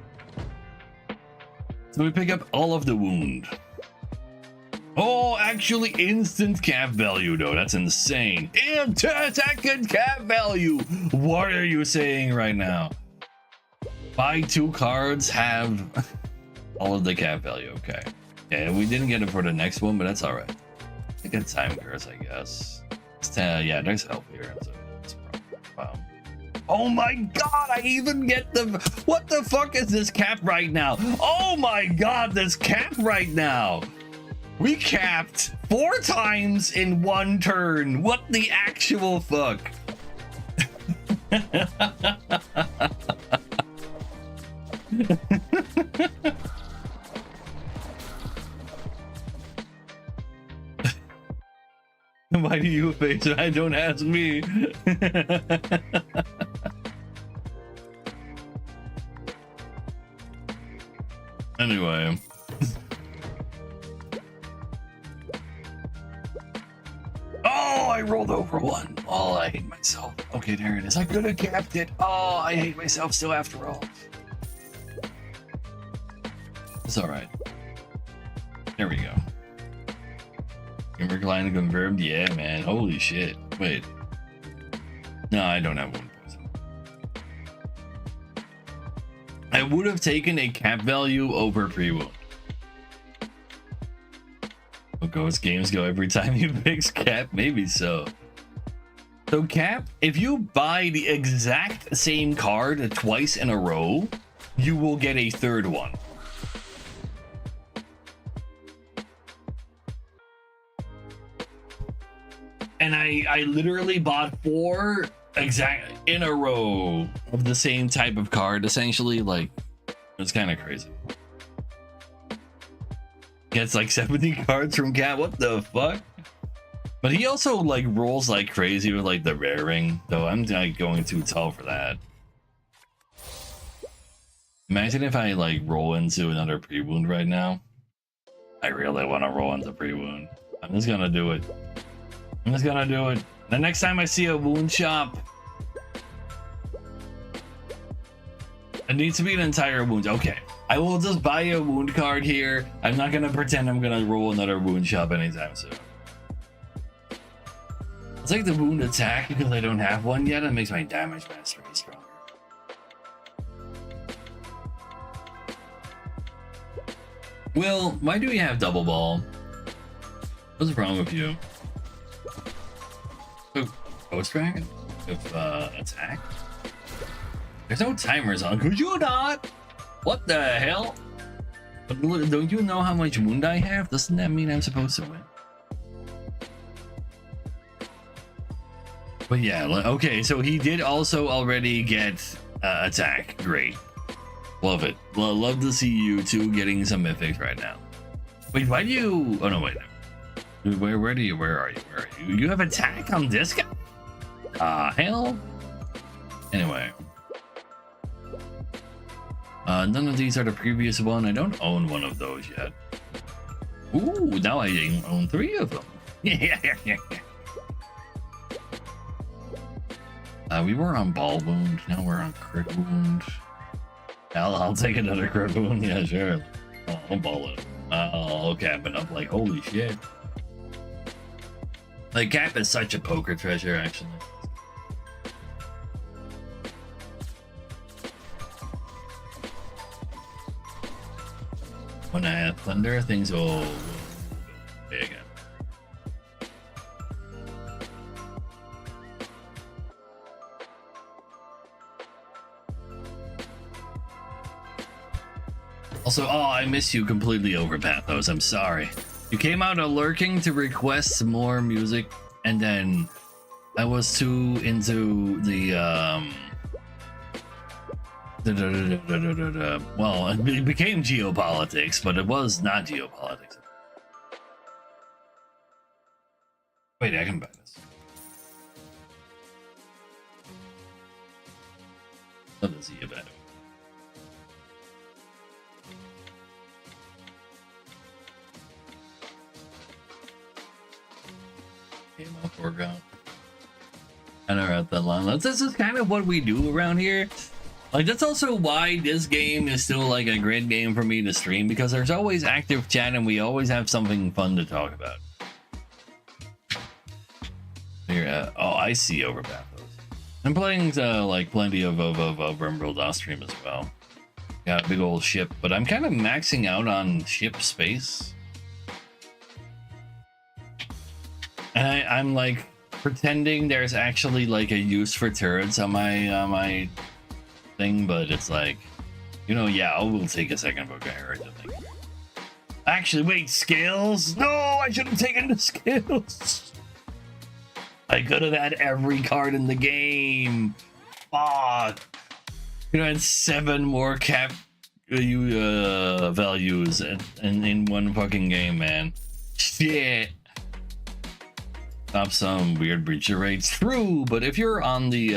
So we pick up all of the wound. Oh, actually instant cap value though. That's insane. Second cap value. What are you saying right now? Buy 2 cards, have all of the cap value. Okay. Yeah, we didn't get it for the next one, but that's all right. I get time curse, I guess. Yeah, there's health here. So wow. Oh my god, I even get the... What the fuck is this cap right now? Oh my god, this cap right now. We capped 4 times in 1 turn. What the actual fuck? Why do you face it? I don't ask me. Anyway. Oh, I rolled over 1. Oh, I hate myself. Okay, there it is. I could have capped it. Oh, I hate myself still after all. It's alright. There we go. Recline confirmed. Yeah, man. Holy shit. Wait. No, I don't have wound poison. I would have taken a cap value over pre-wound. Will Ghost Games go every time he picks cap? Maybe so. So cap, if you buy the exact same card twice in a row, you will get a 3rd one. And I literally bought 4 exact in a row of the same type of card, essentially. Like, it's kind of crazy. Gets like 70 cards from Cat. What the fuck? But he also like rolls like crazy with like the rare ring, though. I'm like going too tall for that. Imagine if I like roll into another pre-wound right now. I really want to roll into pre-wound. I'm just gonna do it. I'm just gonna do it. The next time I see a wound shop, it needs to be an entire wound. Okay, I will just buy a wound card here. I'm not gonna pretend I'm gonna roll another wound shop anytime soon. It's like the wound attack because I don't have one yet. It makes my damage mastery stronger. Will, why do we have double ball? What's wrong with you? Oh, Ghost Dragon? If attack. There's no timers on. Could you not? What the hell? But don't you know how much wound I have? Doesn't that mean I'm supposed to win? But yeah, okay, so he did also already get attack. Great. Love it. Love to see you two getting some mythics right now. Wait, why do you... Oh, no, wait. Where are you? Where are you? You have attack on this guy? Hell? Anyway. None of these are the previous one. I don't own one of those yet. Ooh, now I own 3 of them. Yeah. We were on ball wound. Now we're on crit wound. I'll take another crit wound. Yeah, sure. I'll ball it. I'll cap it up like holy shit. Like cap is such a poker treasure, actually. When I have thunder, things will be again. Also, I miss you completely over Pathos. I'm sorry. You came out of lurking to request more music, and then I was too into the well, it became geopolitics, but it was not geopolitics. Wait, I can buy this. Love to see you better. Came up, workout. I never had that line. This is kind of what we do around here. Like, that's also why this game is still like a great game for me to stream, because there's always active chat and we always have something fun to talk about. Here, oh, I see over Pathos. I'm playing like plenty of Rimworld off stream as well. Got a big old ship, but I'm kind of maxing out on ship space. And I'm like pretending there's actually like a use for turrets on my thing, but it's like, you know, yeah, I will take a second book. I heard the thing. Actually, wait, scales? No, I should have taken the scales. I could have had every card in the game. Fuck. You know, I had 7 more cap values in one fucking game, man. Shit. Stop some weird breacher rates. True, but if you're on the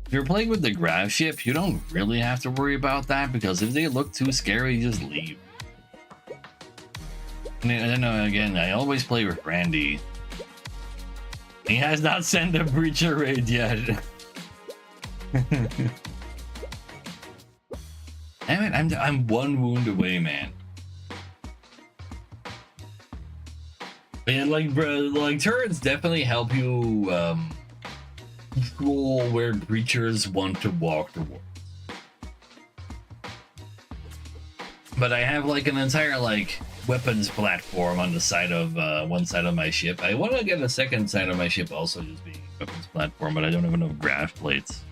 if you're playing with the grav ship, you don't really have to worry about that, because if they look too scary, you just leave. I mean, I don't know, again, I always play with Randy. He has not sent a breacher raid yet. Damn it, I'm 1 wound away, man. But yeah, like, bro, like turrets definitely help you control where creatures want to walk towards. But I have like an entire like weapons platform on the side of one side of my ship. I want to get a second side of my ship also just being weapons platform, but I don't have enough grav plates.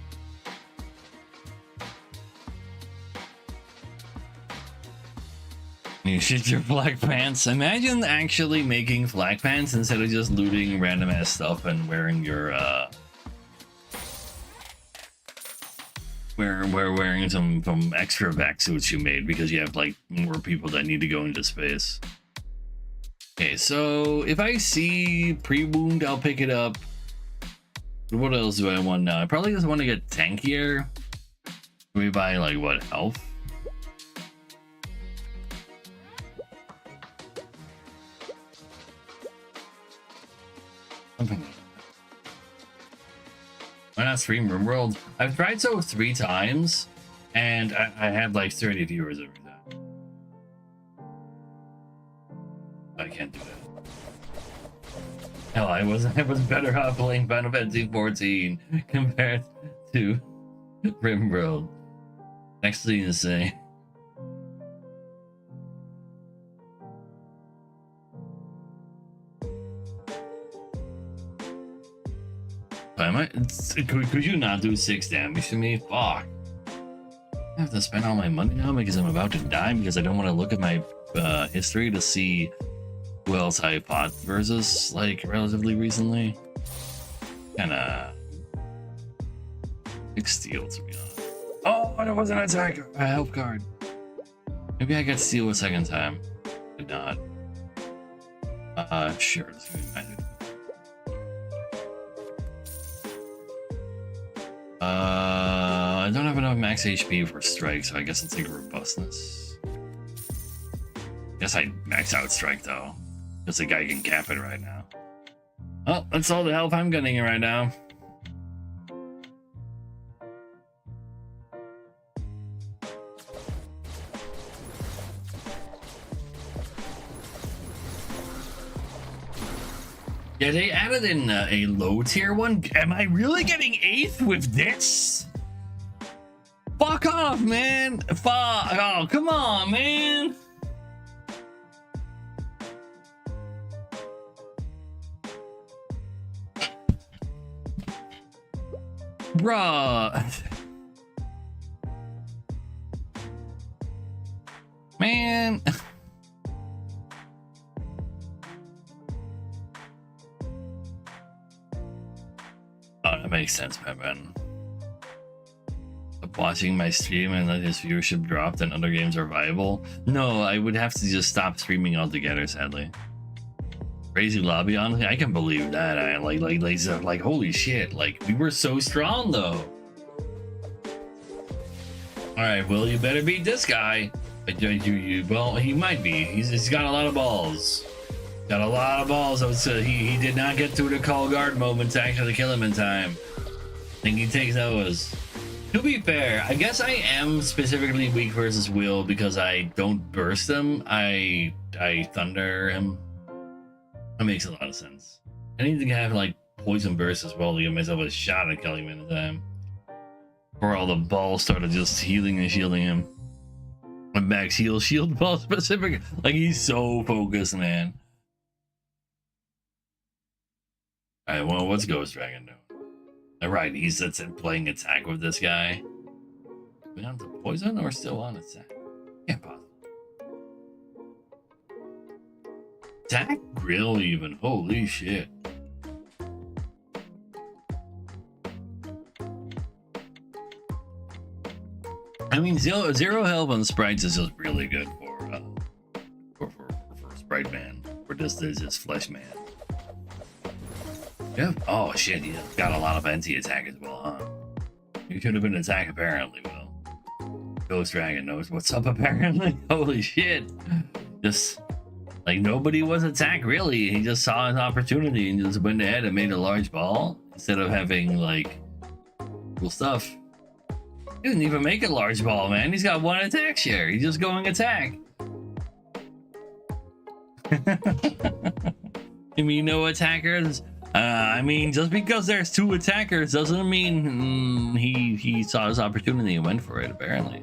You shit your flag pants. Imagine actually making flag pants instead of just looting random ass stuff and wearing your wearing some extra vac suits you made because you have like more people that need to go into space. Okay, so if I see pre-wound, I'll pick it up. What else do I want now? I probably just want to get tankier. Can we buy like what, health? Something. Why not stream Rimworld? I've tried so 3 times, and I had like 30 viewers every time. I can't do that. Hell, I was better off playing Final Fantasy 14 compared to Rimworld. Actually insane. I might. Could you not do 6 damage to me? Fuck. I have to spend all my money now because I'm about to die because I don't want to look at my history to see who else I fought versus like relatively recently. Kinda big steal to be honest. Oh, there was an attack, a help card. Maybe I could steal a second time. Did not. Sure. Let's do it. I don't have enough max HP for strike, so I guess I'll take robustness. Guess I max out strike though, because the guy can cap it right now. Oh, that's all the health I'm getting right now. Yeah, they added in a low tier one. Am I really getting 8th with this? Fuck off, man. Fuck. Oh, come on, man. Bruh. Man. Oh, that makes sense, man. Watching my stream and let his viewership drop, then other games are viable. No, I would have to just stop streaming altogether, sadly. Crazy lobby, honestly, I can believe that. I like holy shit, like we were so strong though. All right, well, you better beat this guy. Well, he might be. He's got a lot of balls. Got a lot of balls. So he did not get through the call guard moment to actually kill him in time. I think he takes those. To be fair, I guess I am specifically weak versus Will because I don't burst him. I thunder him. That makes a lot of sense. I need to have like poison burst as well to give myself a shot at killing him in time. Before all the balls started just healing and shielding him. A max heal shield ball specific. Like he's so focused, man. Alright, well, what's Ghost Dragon doing? Alright, he's playing attack with this guy. We on the poison or still on attack? Can't possibly. Attack grill even. Holy shit. I mean, zero health on sprites is just really good for Sprite Man. For this is his Flesh Man. Yeah. Oh shit, he's got a lot of anti-attack as well, huh? You should have been attack apparently, Will. Ghost Dragon knows what's up apparently. Holy shit. Just like nobody was attack really. He just saw his opportunity and just went ahead and made a large ball instead of having like cool stuff. He didn't even make a large ball, man. He's got 1 attack share. He's just going attack. You mean no attackers? I mean, just because there's 2 attackers doesn't mean he saw his opportunity and went for it, apparently.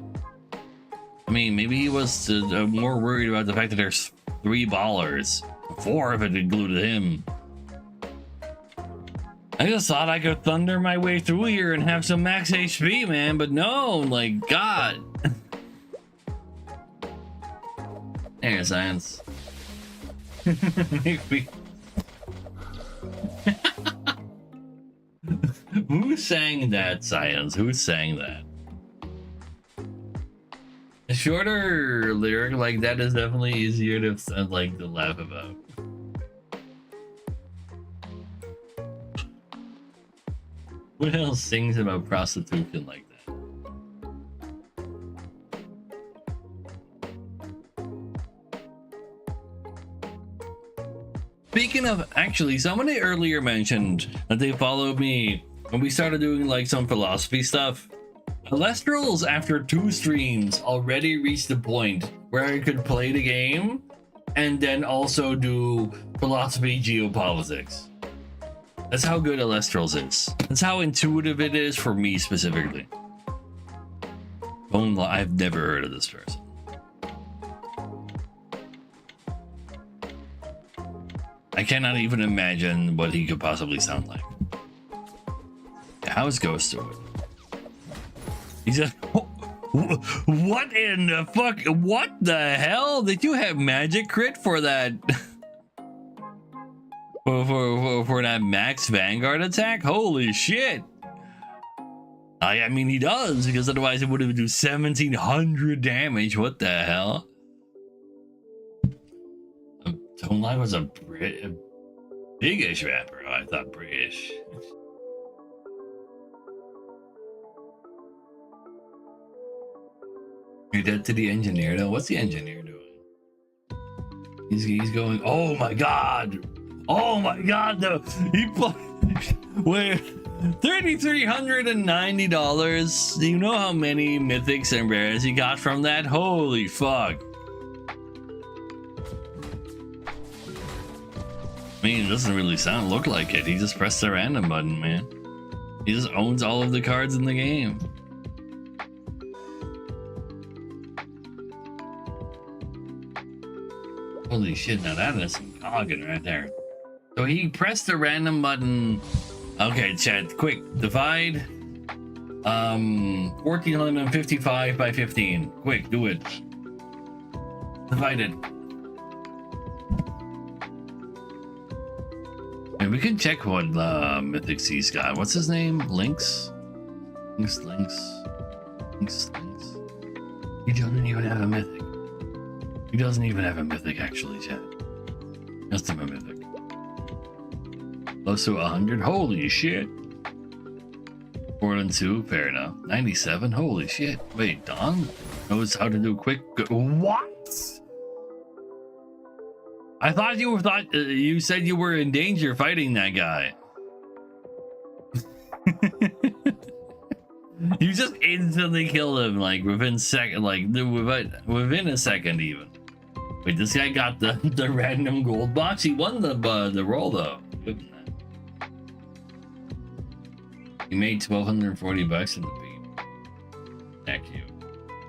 I mean, maybe he was more worried about the fact that there's 3 ballers. 4 if it included him. I just thought I could thunder my way through here and have some max HP, man, but no, like, God. There's science. Maybe. Who sang that, Science? Who sang that? A shorter lyric like that is definitely easier to like to laugh about. Who else sings about prostitution like that? Speaking of, actually, somebody earlier mentioned that they followed me when we started doing like some philosophy stuff. Alestrals, after 2 streams, already reached the point where I could play the game and then also do philosophy geopolitics. That's how good Alestrals is. That's how intuitive it is for me specifically. I've never heard of this person. I cannot even imagine what he could possibly sound like. house goes to it. He said, what in the fuck? What the hell? Did you have magic crit for that? for that max Vanguard attack? Holy shit. I mean, he does, because otherwise it would have do 1700 damage. What the hell? Tone Line was a big-ish rapper. Oh, I thought British. You're dead to the engineer though. What's the engineer doing? He's going. Oh my god! Oh my god! No, wait. $3,390. Do you know how many mythics and rares he got from that? Holy fuck! I mean, it doesn't really look like it. He just pressed the random button, man. He just owns all of the cards in the game. Holy shit, now that is some cogging right there. So he pressed the random button. Okay, chat, quick, divide 1455 by 15. Quick, do it. Divide it. And we can check what Mythic C's got. What's his name? Lynx? Lynx. He doesn't even have a mythic. He doesn't even have a mythic, actually, chat. Just him a mythic. Close to 100. Holy shit. 4 and 2. Fair enough. 97. Holy shit. Wait, Don knows how to do quick. What? I thought you you said you were in danger fighting that guy. You just instantly killed him, like within a second even. Wait, this guy got the random gold box. He won the roll though. Good than that. He made $1,240 in the beat. Thank you.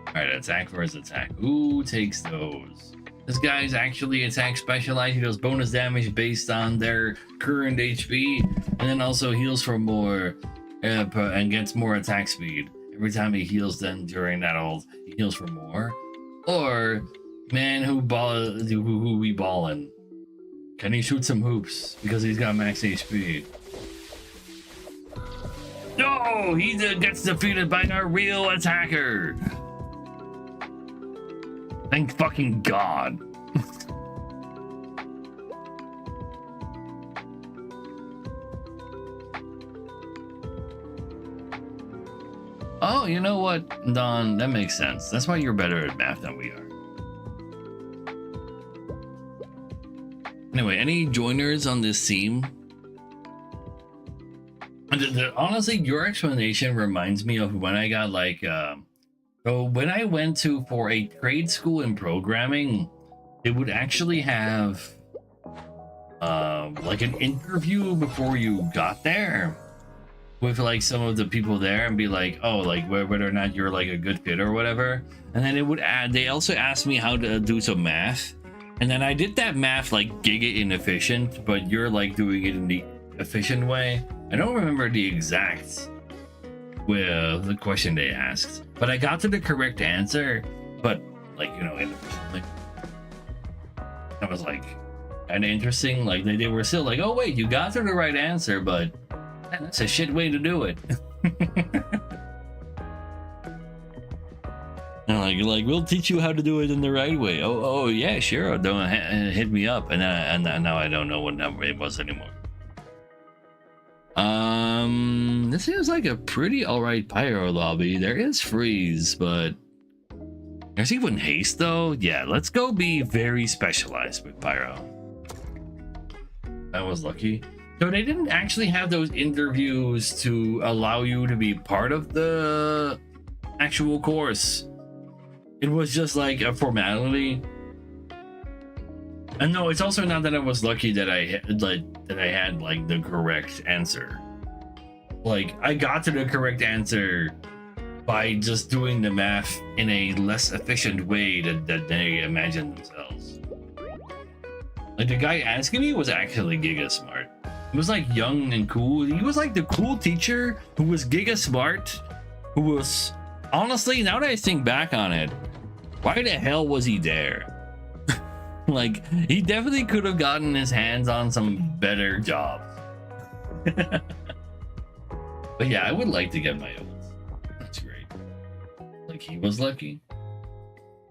All right, attack for his attack. Who takes those? This guy's actually attack specialized. He does bonus damage based on their current HP, and then also heals for more and gets more attack speed. Every time he heals, then during that ult, he heals for more. Or man who we ballin'. Can he shoot some hoops because he's got max HP? No, he gets defeated by our real attacker. Thank fucking God. Oh, you know what, Don? That makes sense. That's why you're better at math than we are. Anyway, any joiners on this team? Honestly, your explanation reminds me of when I got like so when I went for a trade school in programming, it would actually have like an interview before you got there with like some of the people there and be like, oh, like whether or not you're like a good fit or whatever. And then it would they also asked me how to do some math. And then I did that math like giga inefficient, but you're like doing it in the efficient way. I don't remember the exact the question they asked, but I got to the correct answer, but like, you know, inefficiently. That was like kind of interesting. Like they were still like, oh wait, you got to the right answer, but man, that's a shit way to do it. And like we'll teach you how to do it in the right way. Oh yeah, sure. Don't hit me up. And now I don't know what number it was anymore. This seems like a pretty alright pyro lobby. There is freeze, but there's even haste though. Yeah, let's go be very specialized with pyro. I was lucky. So they didn't actually have those interviews to allow you to be part of the actual course. It was just like a formality. And no, it's also not that I was lucky that I had like the correct answer. Like I got to the correct answer by just doing the math in a less efficient way that they imagined themselves. Like the guy asking me was actually giga smart. He was like young and cool. He was like the cool teacher who was giga smart, who was honestly, now that I think back on it, why the hell was he there? Like, he definitely could have gotten his hands on some better jobs. But yeah, I would like to get my oath. That's great. Like, he was lucky.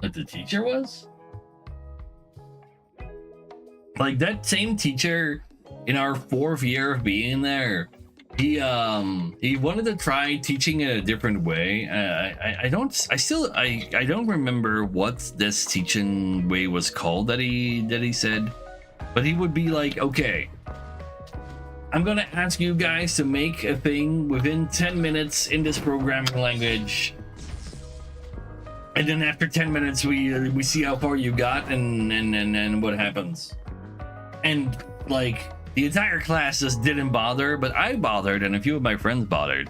Like the teacher was? Like, that same teacher in our 4th year of being there, he wanted to try teaching it a different way. I don't remember what this teaching way was called that he said, but he would be like, okay, I'm gonna ask you guys to make a thing within 10 minutes in this programming language, and then after 10 minutes we see how far you got and what happens. And like, the entire class just didn't bother, but I bothered, and a few of my friends bothered,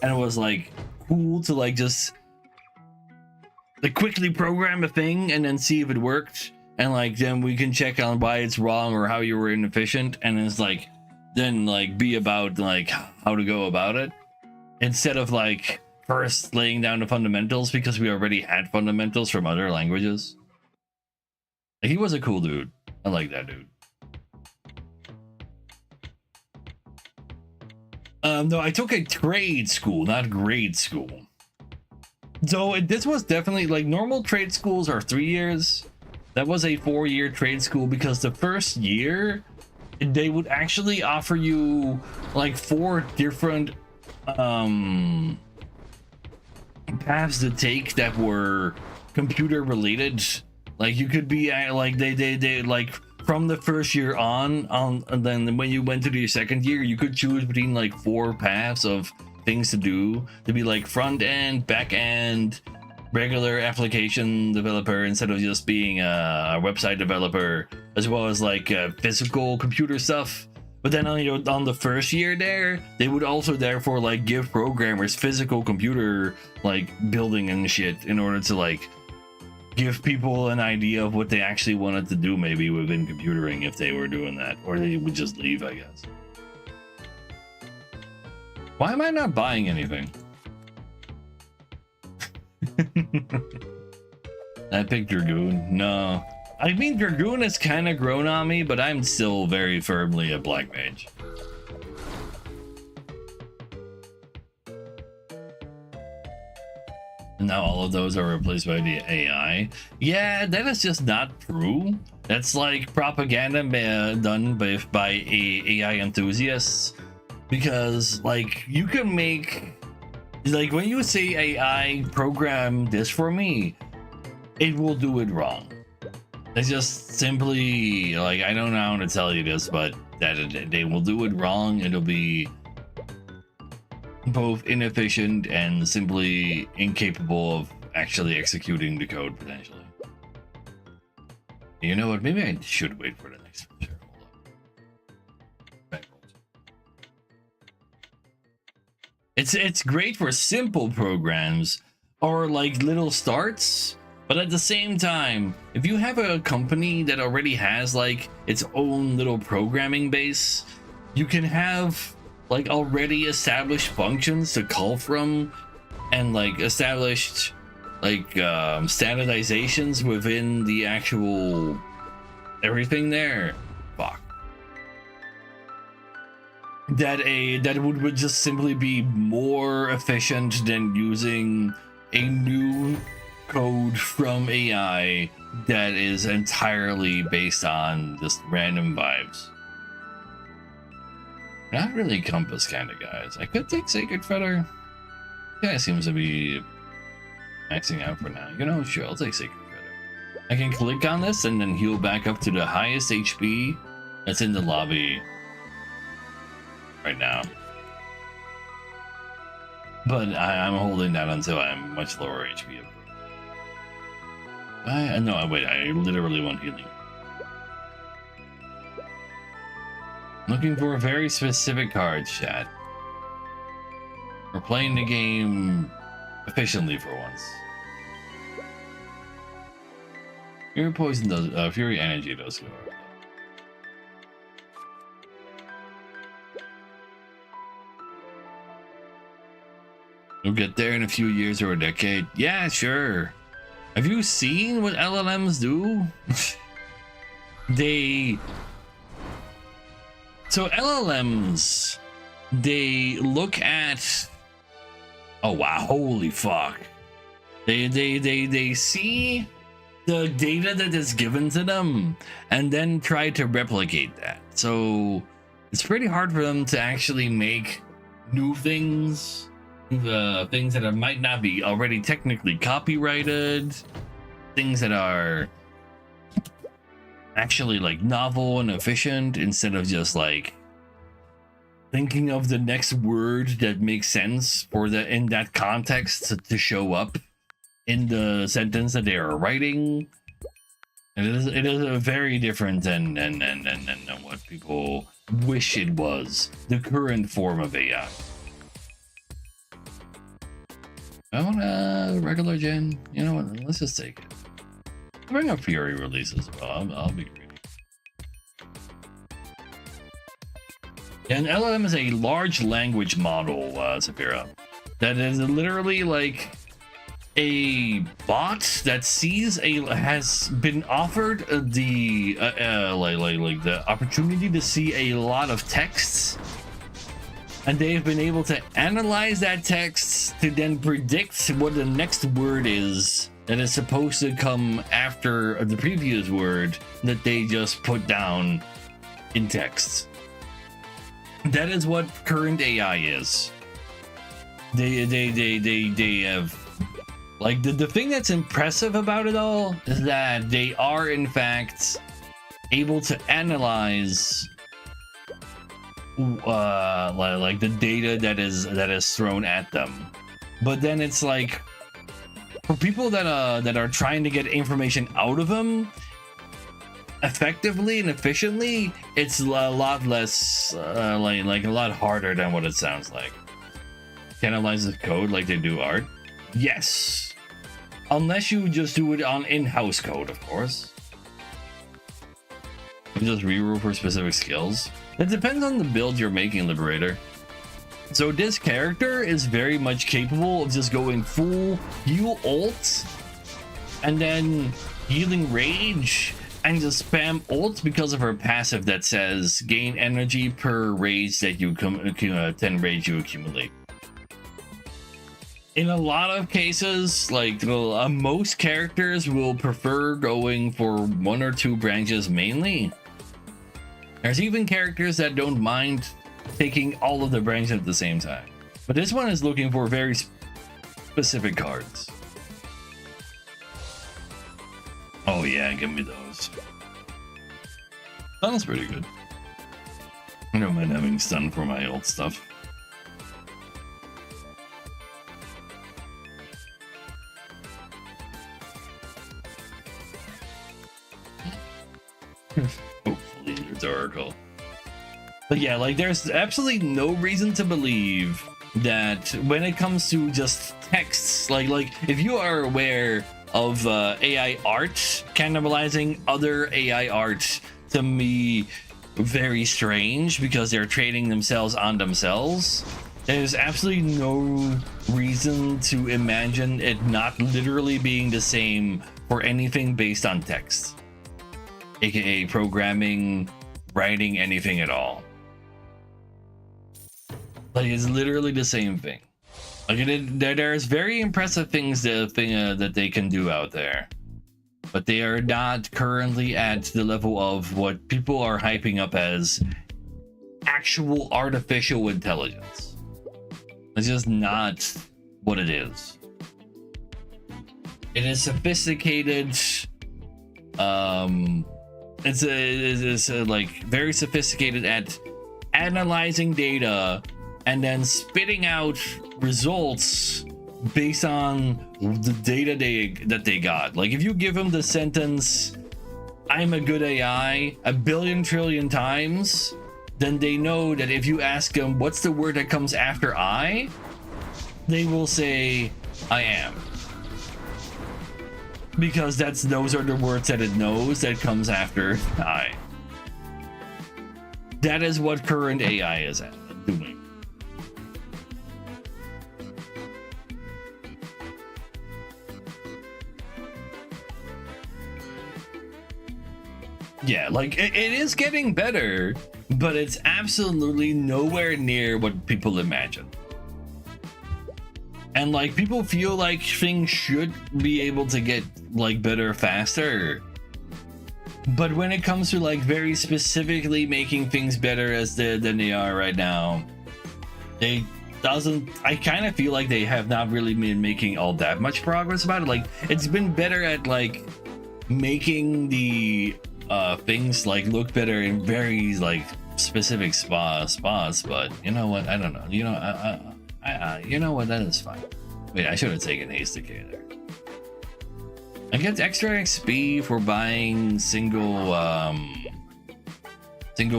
and it was like cool to like just like quickly program a thing and then see if it worked, and like then we can check on why it's wrong or how you were inefficient, and it's like then like be about like how to go about it instead of like first laying down the fundamentals, because we already had fundamentals from other languages. He was a cool dude. I like that dude. No, I took a trade school, not grade school. So this was definitely like, normal trade schools are 3 years. That was a 4-year trade school, because the first year they would actually offer you like 4 different paths to take that were computer related. Like, you could be like they like from the first year on, and then when you went to the second year, you could choose between like 4 paths of things to do, to be like front end, back end, regular application developer instead of just being a website developer, as well as like physical computer stuff. But then on the first year there, they would also therefore like give programmers physical computer like building and shit, in order to like give people an idea of what they actually wanted to do, maybe within computering, if they were doing that, or they would just leave, I guess. Why am I not buying anything? I picked Dragoon. No, I mean, Dragoon has kind of grown on me, but I'm still very firmly a Black Mage. And now all of those are replaced by the AI. Yeah, that is just not true. That's like propaganda done by AI enthusiasts. Because like, you can make, like, when you say AI program this for me, it will do it wrong. It's just simply like, I don't know how to tell you this, but that they will do it wrong. It'll be both inefficient and simply incapable of actually executing the code, potentially. You know what? Maybe I should wait for the next one. Sure, hold on. It's great for simple programs or like little starts, but at the same time, if you have a company that already has like its own little programming base, you can have like already established functions to call from, and like established like standardizations within the actual everything there. Fuck. That would just simply be more efficient than using a new code from AI that is entirely based on just random vibes. Not really compass kind of guys. I could take Sacred Feather. Guy seems to be maxing out for now. You know, sure, I'll take Sacred Feather. I can click on this and then heal back up to the highest HP that's in the lobby right now. But I'm holding that until I'm much lower HP. No, wait, I literally want healing. Looking for a very specific card, chat. We're playing the game efficiently for once. Fury Poison does, Fury Energy does go. We'll get there in a few years or a decade. Yeah, sure. Have you seen what LLMs do? So LLMs, they look at, oh wow, holy fuck. They see the data that is given to them and then try to replicate that. So it's pretty hard for them to actually make new things, things that might not be already technically copyrighted, things that are actually like novel and efficient, instead of just like thinking of the next word that makes sense for the in that context to show up in the sentence that they are writing. It is a very different than what people wish it was, the current form of AI. I want a regular gen. You know what? Let's just take it. Bring up Fury release as well. I'll be greedy. An LLM is a large language model, Sapira, that is literally like a bot that has been offered the the opportunity to see a lot of texts, and they've been able to analyze that text to then predict what the next word is that is supposed to come after the previous word that they just put down in text. That is what current AI is. They have, like, the thing that's impressive about it all is that they are in fact able to analyze like the data that is thrown at them. But then it's like, for people that are trying to get information out of them effectively and efficiently, it's a lot less like a lot harder than what it sounds like. Analyze the code like they do art? Yes, unless you just do it on in-house code, of course. You just reroll for specific skills. It depends on the build you're making, Liberator. So this character is very much capable of just going full heal ult and then healing rage and just spam ult because of her passive that says gain energy per rage that you 10 rage you accumulate. In a lot of cases, like most characters will prefer going for 1 or 2 branches mainly. There's even characters that don't mind taking all of the branches at the same time. But this one is looking for very specific cards. Oh yeah, give me those. Sounds pretty good. I don't mind having stun for my old stuff. Hopefully there's Oracle. But yeah, like there's absolutely no reason to believe that when it comes to just texts, like if you are aware of AI art cannibalizing other AI art, to me very strange, because they're trading themselves on themselves. There's absolutely no reason to imagine it not literally being the same for anything based on text, aka programming, writing, anything at all. Like it's literally the same thing. Like there's very impressive things that they can do out there, but they are not currently at the level of what people are hyping up as actual artificial intelligence. It's just not what it is. It is sophisticated. It's like very sophisticated at analyzing data and then spitting out results based on the data that they got. Like if you give them the sentence, "I'm a good AI," 1 trillion times, then they know that if you ask them what's the word that comes after "I," they will say "I am," because those are the words that it knows that comes after "I." That is what current AI is doing. Yeah, like it is getting better, but it's absolutely nowhere near what people imagine. And like people feel like things should be able to get like better faster. But when it comes to like very specifically making things better than they are right now, I kind of feel like they have not really been making all that much progress about it. Like it's been better at like making the things like look better in very like specific spots, but you know what, I don't know, you know, you know what, that is fine. Wait, I should have taken haste decay there. I get extra XP for buying single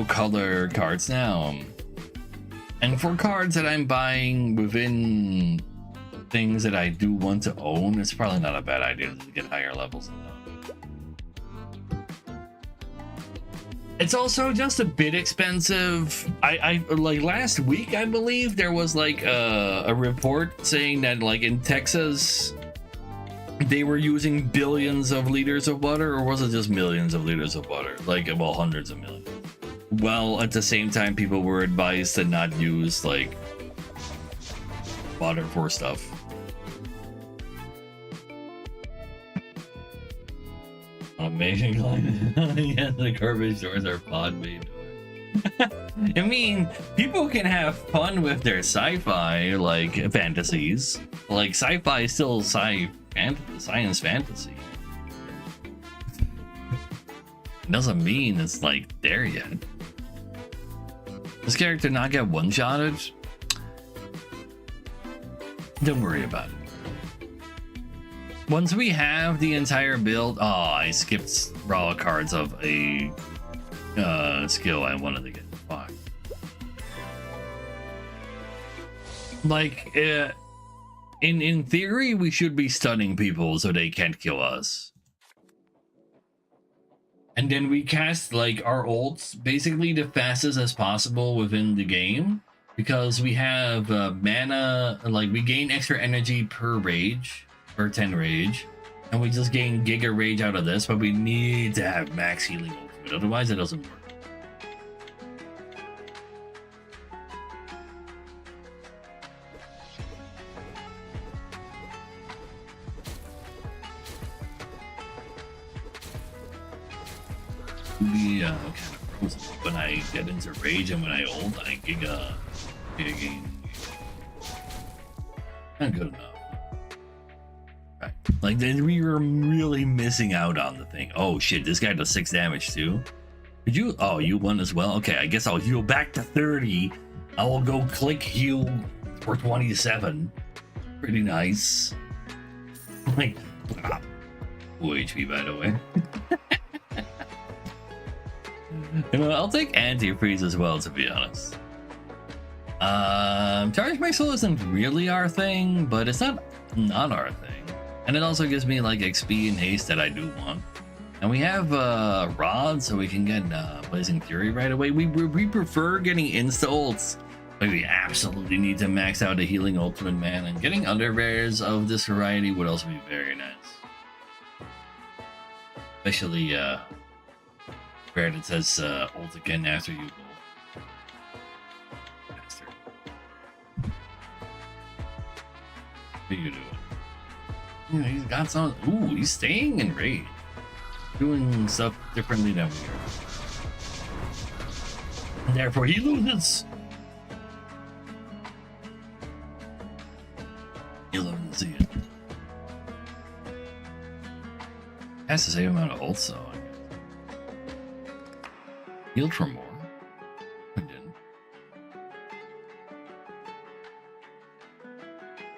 color cards now, and for cards that I'm buying within things that I do want to own, it's probably not a bad idea to get higher levels than that. It's also just a bit expensive. I like last week, I believe there was like a report saying that like in Texas they were using billions of liters of water, or was it just millions of liters of water? Like, well, hundreds of millions. Well, at the same time, people were advised to not use like water for stuff. Amazing climate. Yeah, the garbage doors are pod made doors. I mean, people can have fun with their sci-fi like fantasies. Like sci-fi is still science fantasy. It doesn't mean it's like there yet. This character not get one-shotted? Don't worry about it. Once we have the entire build, oh, I skipped raw cards of a skill I wanted to get. Fuck. Like, in theory, we should be stunning people so they can't kill us. And then we cast like our ults basically the fastest as possible within the game, because we have mana, like we gain extra energy per rage, per 10 rage, and we just gain giga rage out of this, but we need to have max healing ultimate, otherwise it doesn't work. Kind of frozen when I get into rage, and when I ult, I giga gain. Not good enough. Right. Like then we were really missing out on the thing. Oh shit, this guy does 6 damage too. Did you? Oh, you won as well. Okay, I guess I'll heal back to 30. I will go click heal for 27. Pretty nice. Like, full HP by the way. You know, I'll take antifreeze as well, to be honest. Charge Missile isn't really our thing, but it's not our thing. And it also gives me like XP and haste that I do want. And we have Rod, so we can get Blazing Fury right away. We prefer getting insta ults, but we absolutely need to max out a healing ultimate, man. And getting under rares of this variety would also be very nice. Especially where it says ult again after you go. Bastard. What are you doing? Yeah, he's got some. Ooh, he's staying in rage. Doing stuff differently than we are. And therefore he loses. You'll never see it. Has the same amount of ults though. Healed for more. I didn't.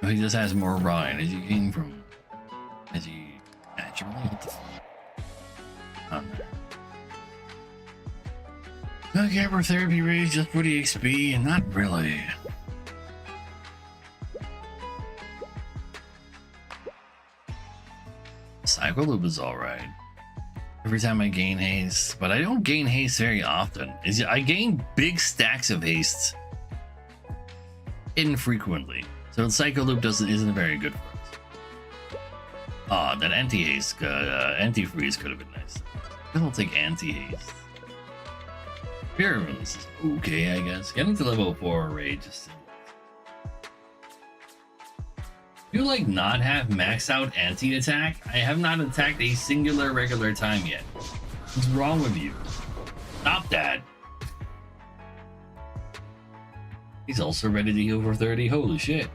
Oh, he just has more raw energy gain from. Is he naturally? What the fuck? Okay, we're therapy rage just for the XP, and not really. Cycle Loop is alright. Every time I gain haste, but I don't gain haste very often. I gain big stacks of haste infrequently, so Cycle Loop isn't very good for us. Ah, that anti-haste, anti-freeze could have been nice. I'll take anti-haste. Pheromones is okay, I guess. Getting to level 4 rage is you like not have maxed out anti-attack? I have not attacked a singular regular time yet. What's wrong with you? Stop that. He's also ready to heal for 30. Holy shit.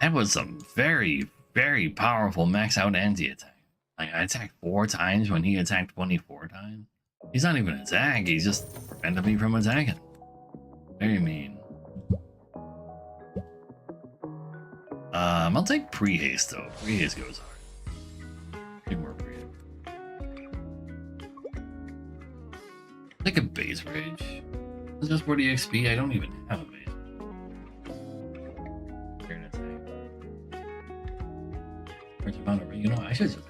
That was some very, very powerful max out anti-attack. Like, I attacked 4 times when he attacked 24 times. He's not even an attack, he's just prevented me from attacking. Very mean. I'll take pre-haste though. Pre-haste goes hard. Take more pre-haste. Take a base rage. It's just 40 XP, I don't even have a base. You know, I should just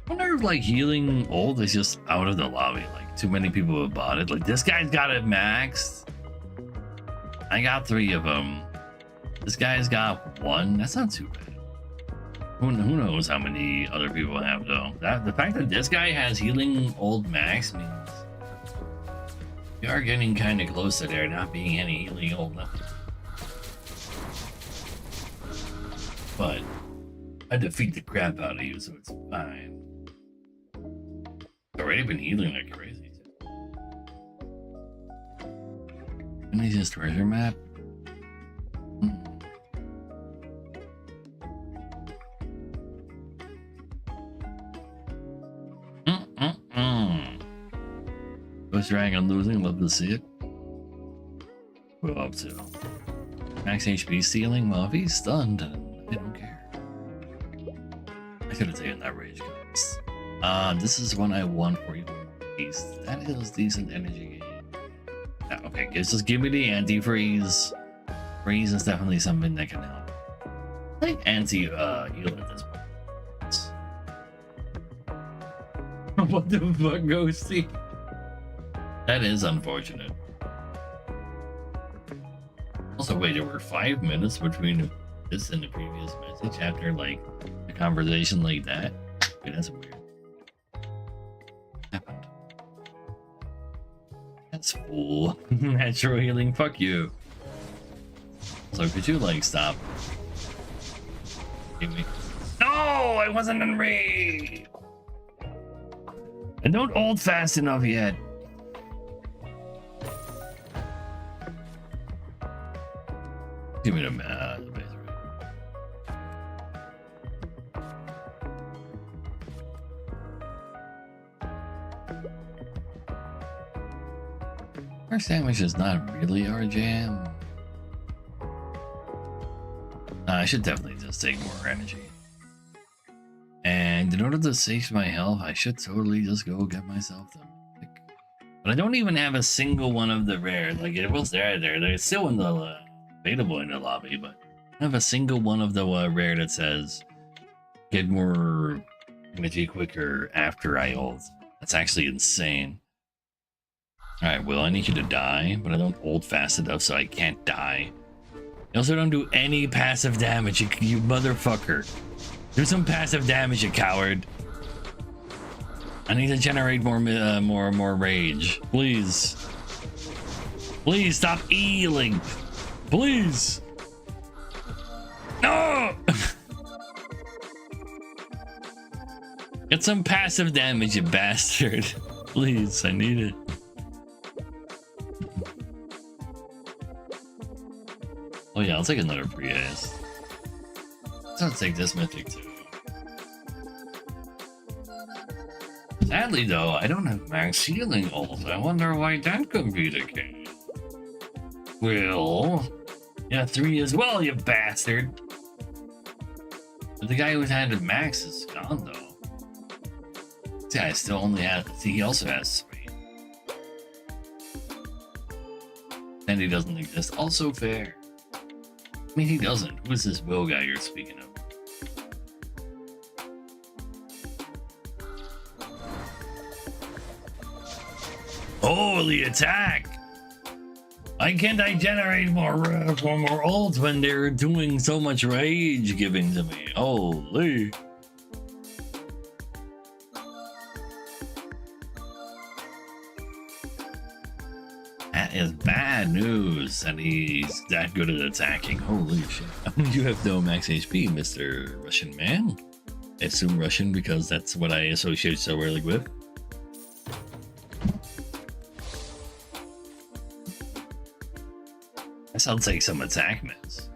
I wonder if like healing old is just out of the lobby. Like too many people have bought it. Like this guy's got it maxed. I got 3 of them. This guy's got 1. That's not too bad. Who knows how many other people have though? The fact that this guy has healing old max means we are getting kind of close to there not being any healing old left. But I defeat the crap out of you, so it's fine. I've already been healing like crazy. And he's just treasure map. Ghost Dragon losing, love to see it. We're up to max HP stealing. Well, if he's stunned, I don't care. I could have taken that rage guns. This is one I won for you. That is decent energy gain. Yeah, okay, just give me the anti-freeze. Freeze is definitely something that can help. I think anti-heal at this point. What the fuck, Ghosty? That is unfortunate. Also, wait, there were 5 minutes between this and the previous message after like a conversation like that. Wait, that's weird. Happened. That's full. Natural healing. Fuck you. So could you like stop? Give me. No, I wasn't in rage. And don't ult fast enough yet. Give me the base rate. First damage is not really our jam. I should definitely just take more energy. And in order to save my health, I should totally just go get myself the pick. But I don't even have a single one of the rare. Like it was there. They're still in the available in the lobby, but I don't have a single one of the rare that says get more energy quicker after I ult. That's actually insane. Alright, Will, I need you to die, but I don't ult fast enough so I can't die. You also don't do any passive damage, you motherfucker. Do some passive damage, you coward. I need to generate more rage. Please. Please stop healing. Please. No! Get some passive damage, you bastard. Please, I need it. Oh yeah, I'll take another pre-haste. I'll take this mythic too. Sadly though, I don't have max healing ult. I wonder why that could be the case. Well, yeah, 3 as well, you bastard. But the guy who's had it max is gone though. See, I still only have. See, he also has 3. And he doesn't exist. Also fair. I mean, he doesn't. Who is this Will guy you're speaking of? Holy attack! Why can't I generate more ults when they're doing so much rage giving to me? Holy. That is bad news that he's that good at attacking. Holy shit. You have no max HP, Mr. Russian man. I assume Russian because that's what I associate so rarely with. Guess I'll take some attack miss.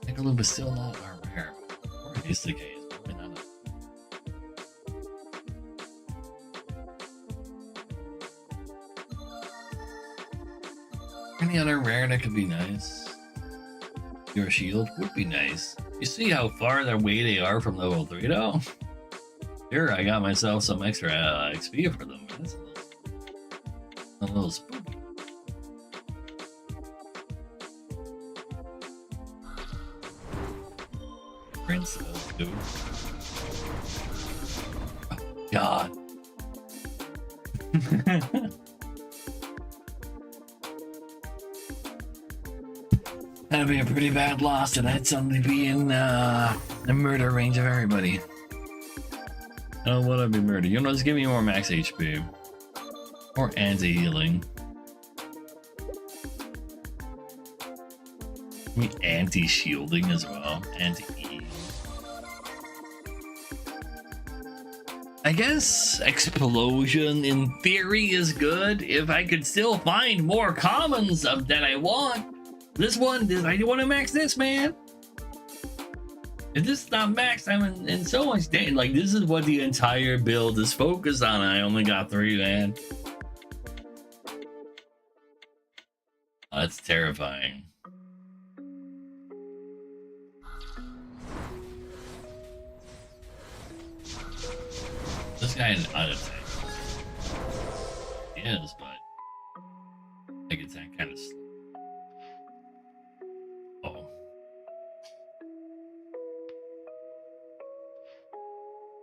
Nickaloop is still not our rare. Or is the case. Probably not. Any other rare that could be nice? Your shield would be nice. You see how far away they are from level 3 though? Sure, I got myself some extra XP for them. That's a little spooky. Princess, dude. Oh, God. That'd be a pretty bad loss, and I'd suddenly be in the murder range of everybody. I don't want to be murdered. You know, just give me more max HP. Or anti-healing. Give me anti-shielding as well. Anti-heal. I guess explosion in theory is good if I could still find more commons that I want. This one, I want to max this, man. If this is not maxed, I'm in so much danger. Like, this is what the entire build is focused on. I only got 3, man. Oh, that's terrifying. This guy is out of tank. He is, but I can attack kind of slow.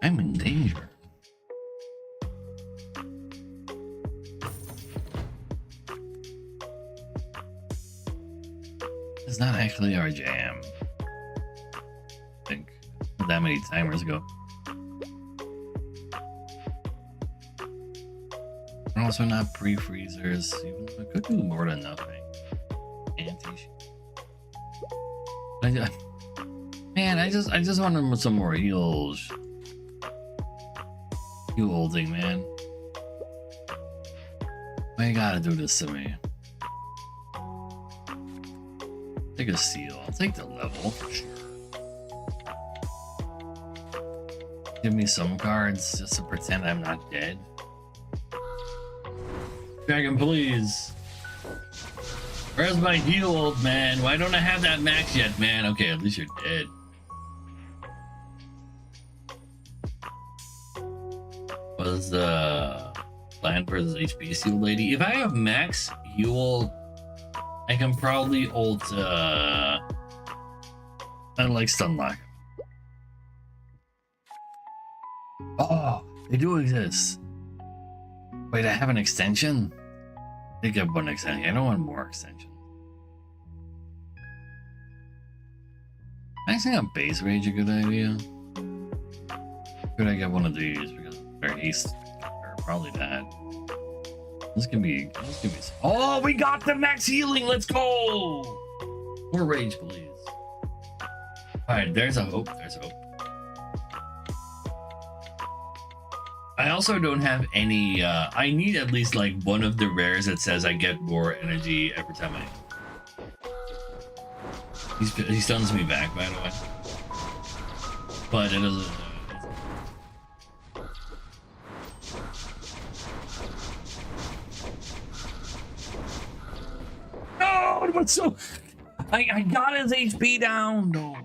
I'm in danger. It's not actually our jam. I think not that many timers ago. We're also not pre-freezers, even though I could do more than nothing. Man, I just want some more heals. You holding, man. Why you gotta do this to me? Take a seal. I'll take the level for sure. Give me some cards just to pretend I'm not dead. Dragon, please. Where's my heal, old man? Why don't I have that max yet, man? Okay, at least you're dead. Was Plant versus HP Seal Lady. If I have max heal, I can probably ult I like Stunlock. Oh, they do exist. Wait, I have an extension? I think I have one extension. I don't want more extensions. Maxing out base rage a good idea? Could I get one of these? Because they're haste, or probably that. This can be. Oh, we got the max healing. Let's go. More rage, please. All right, there's a hope. There's a hope. I also don't have any. I need at least like one of the rares that says I get more energy every time I. He stuns me back, by the way. But it doesn't. No, but so I got his HP down. No.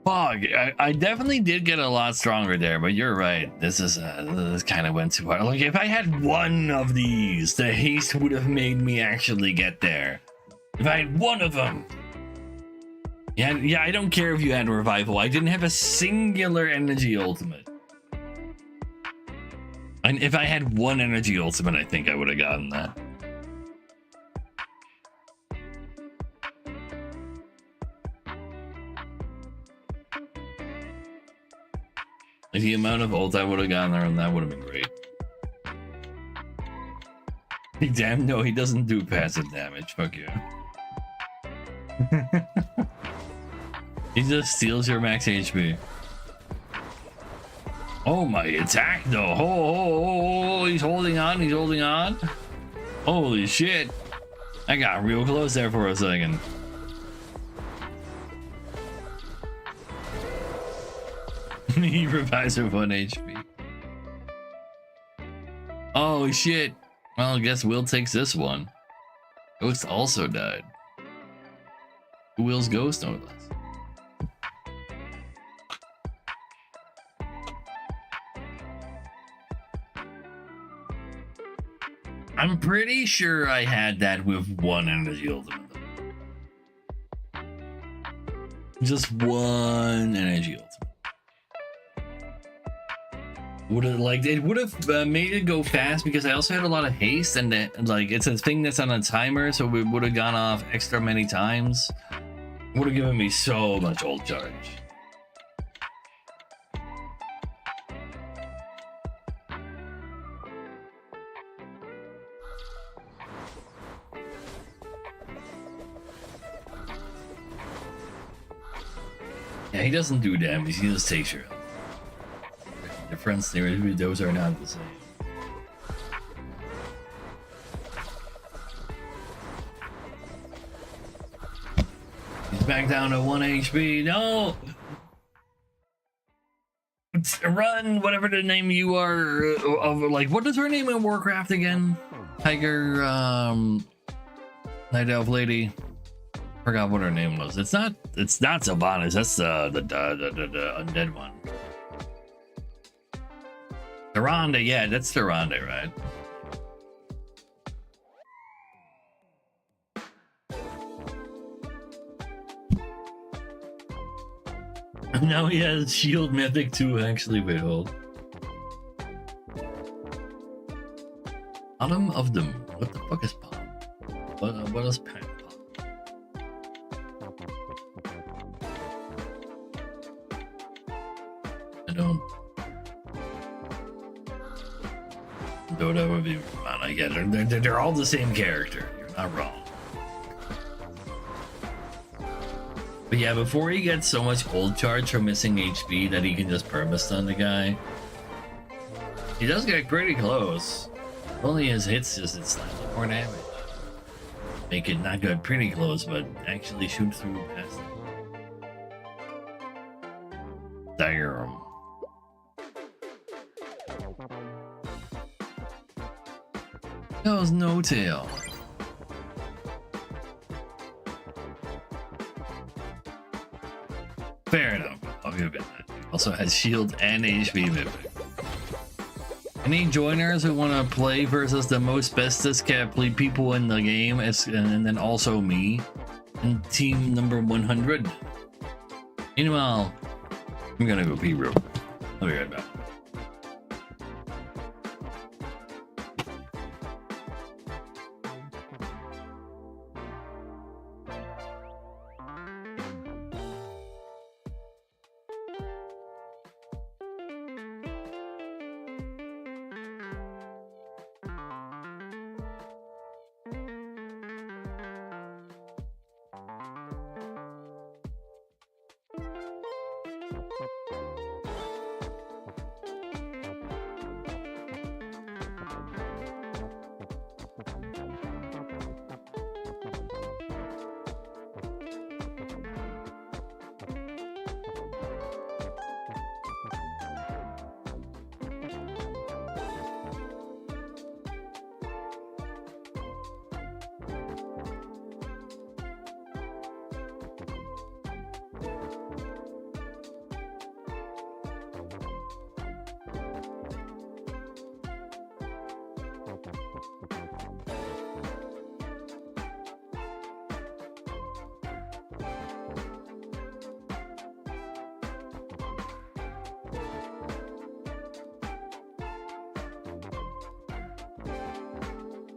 Fog. I definitely did get a lot stronger there, but you're right. This kind of went too hard. Like if I had one of these, the haste would have made me actually get there. If I had one of them. Yeah, I don't care if you had revival. I didn't have a singular energy ultimate. And if I had one energy ultimate, I think I would have gotten that. Like the amount of ult I would have gotten there, and that would have been great. Damn, no, he doesn't do passive damage. Fuck you. He just steals your max HP. Oh, my attack though. Oh, he's holding on. He's holding on. Holy shit. I got real close there for a second. He revives with 1 HP. Oh shit. Well, I guess Will takes this one. Ghost also died. Will's Ghost, no less. I'm pretty sure I had that with one energy ultimate. Just one energy ultimate. Would have like it would have made it go fast because I also had a lot of haste, and that, like, it's a thing that's on a timer, so it would have gone off extra many times. Would have given me so much ult charge. Yeah, he doesn't do damage, he just takes your health. The difference there, those are not the same. He's back down to 1 HP. No! Run, whatever the name you are of, like, what is her name in Warcraft again? Tiger, Night Elf lady. Forgot what her name was. It's not Sylvanas. That's the undead one. Tyrande, yeah, that's Tyrande, right? Now he has Shield Mythic too, actually. Wait, hold. Autumn of the Moon. What the fuck is Palm? What is Palm? I don't ever be wrong. I get it. They're all the same character. You're not wrong. But yeah, before he gets so much ult charge from missing HP that he can just perma-stun the guy, he does get pretty close. Only his hits just did slightly more damage. Make it not good pretty close, but actually shoot through past it. Damn. That was no tail. Fair enough. I'll give it that. Also has shield and HP mimic. Any joiners who want to play versus the most bestest complete people in the game, and then also me, in team number 100. Meanwhile, I'm gonna go pee real quick. I'll be right back.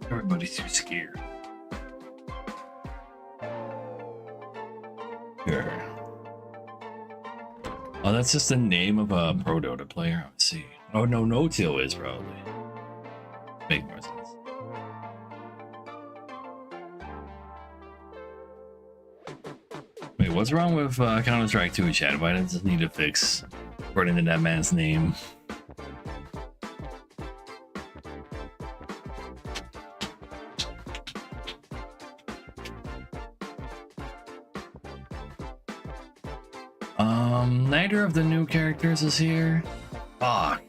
Everybody's too scared. Sure. Oh, that's just the name of a Pro Dota player. Let's see. Oh no, No-Till is probably. Make more sense. Wait, what's wrong with Counter-Strike 2 chat? Why does it need to fix according to that man's name? Neither of the new characters is here. Fuck.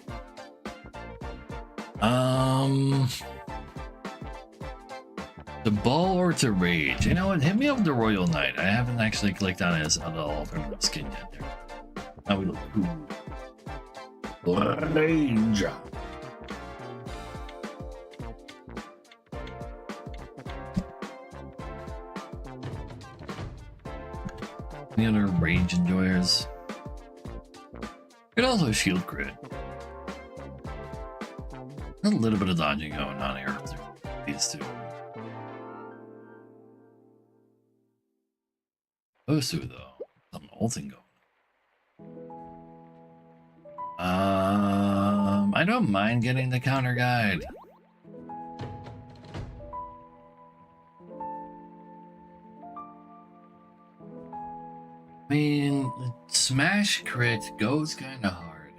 To ball or to rage? You know what? Hit me up with the Royal Knight. I haven't actually clicked on his other alternative skin yet. There. Now we look cool. Rage. Any other rage enjoyers? Could also shield crit. A little bit of dodging going on here through these two. Those two though, something ulting going. I don't mind getting the counter guide. I mean, smash crit goes kind of hard.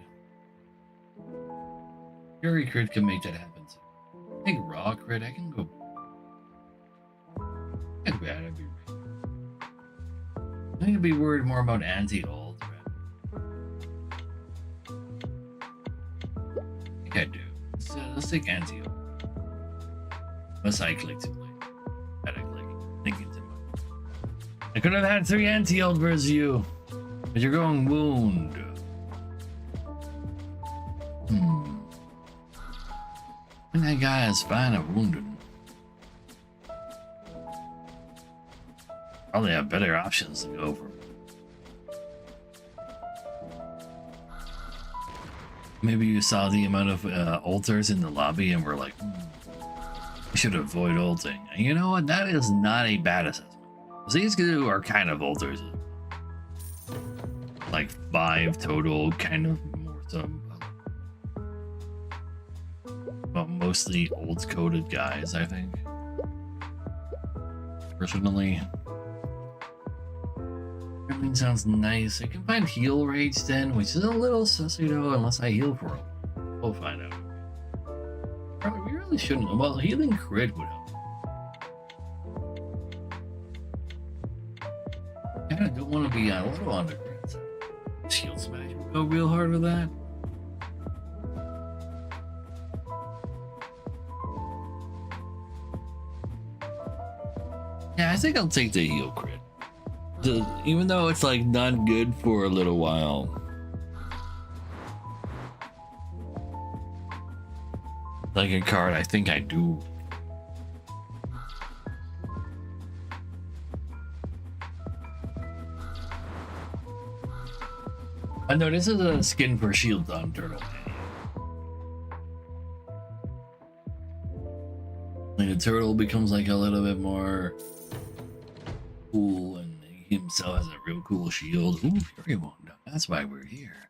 Fury crit can make that happen too. I think raw crit, I can go. I'd need to be worried more about anti-ult. I think I do. Let's take anti-ult. Unless I click too late. I click. Thinking too much. I could have had 3 anti-ult versus you. But you're going wound. And that guy is fine at wounded. Probably have better options to go for. Maybe you saw the amount of ulters in the lobby and were like, we should avoid ulting. And you know what? That is not a bad assessment. These two are kind of ulters. Like 5 total, kind of more some. But mostly old coded guys, I think. Personally. Everything sounds nice. I can find heal rage then, which is a little sussy though, unless I heal for him. We'll find out. Probably, we really shouldn't. Well, healing crit would help. I kinda don't want to be a little under crit. So shield smash would go real hard with that. Yeah, I think I'll take the heal crit. Even though it's like not good for a little while. Like a card, I think I do. I know this is a skin for shield on Turtle. Like the turtle becomes like a little bit more cool and he himself has a real cool shield. Ooh, Fury Wound. That's why we're here.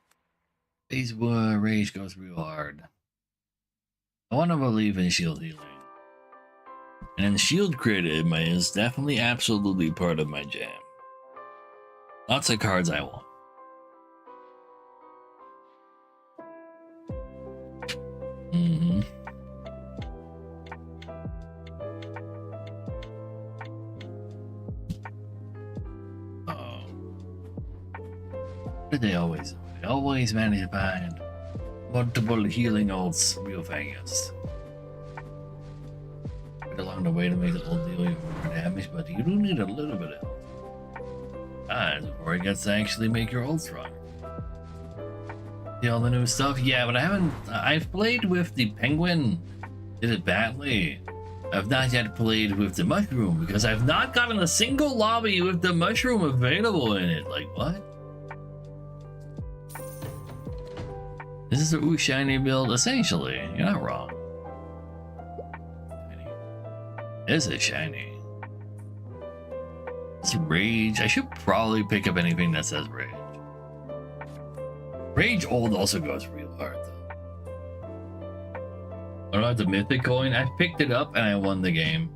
Phase rage goes real hard. I want to believe in shield healing. And shield crit is definitely absolutely part of my jam. Lots of cards I want. But they always manage to find multiple healing ults real fast. Bit along the way to make the ult deal even more damage, but you do need a little bit of ult. Before it gets to actually make your ult strong. See all the new stuff? Yeah, but I've played with the penguin, did it badly. I've not yet played with the mushroom because I've not gotten a single lobby with the mushroom available in it. Like, what? This is a Ooh Shiny build, essentially. You're not wrong. Is it shiny? It's rage. I should probably pick up anything that says rage. Rage old also goes real hard though. What about the mythic coin? I picked it up and I won the game.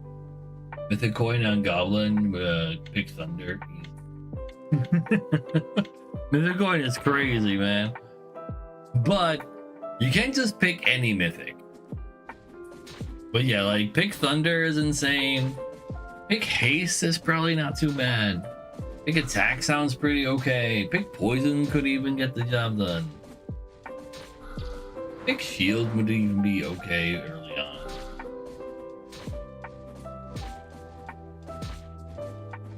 Mythic coin on Goblin, pick Thunder. Mythic coin is crazy, man. But you can't just pick any mythic. But yeah, like pick Thunder is insane. Pick Haste is probably not too bad. Pick Attack sounds pretty okay. Pick Poison could even get the job done. Pick Shield would even be okay early on.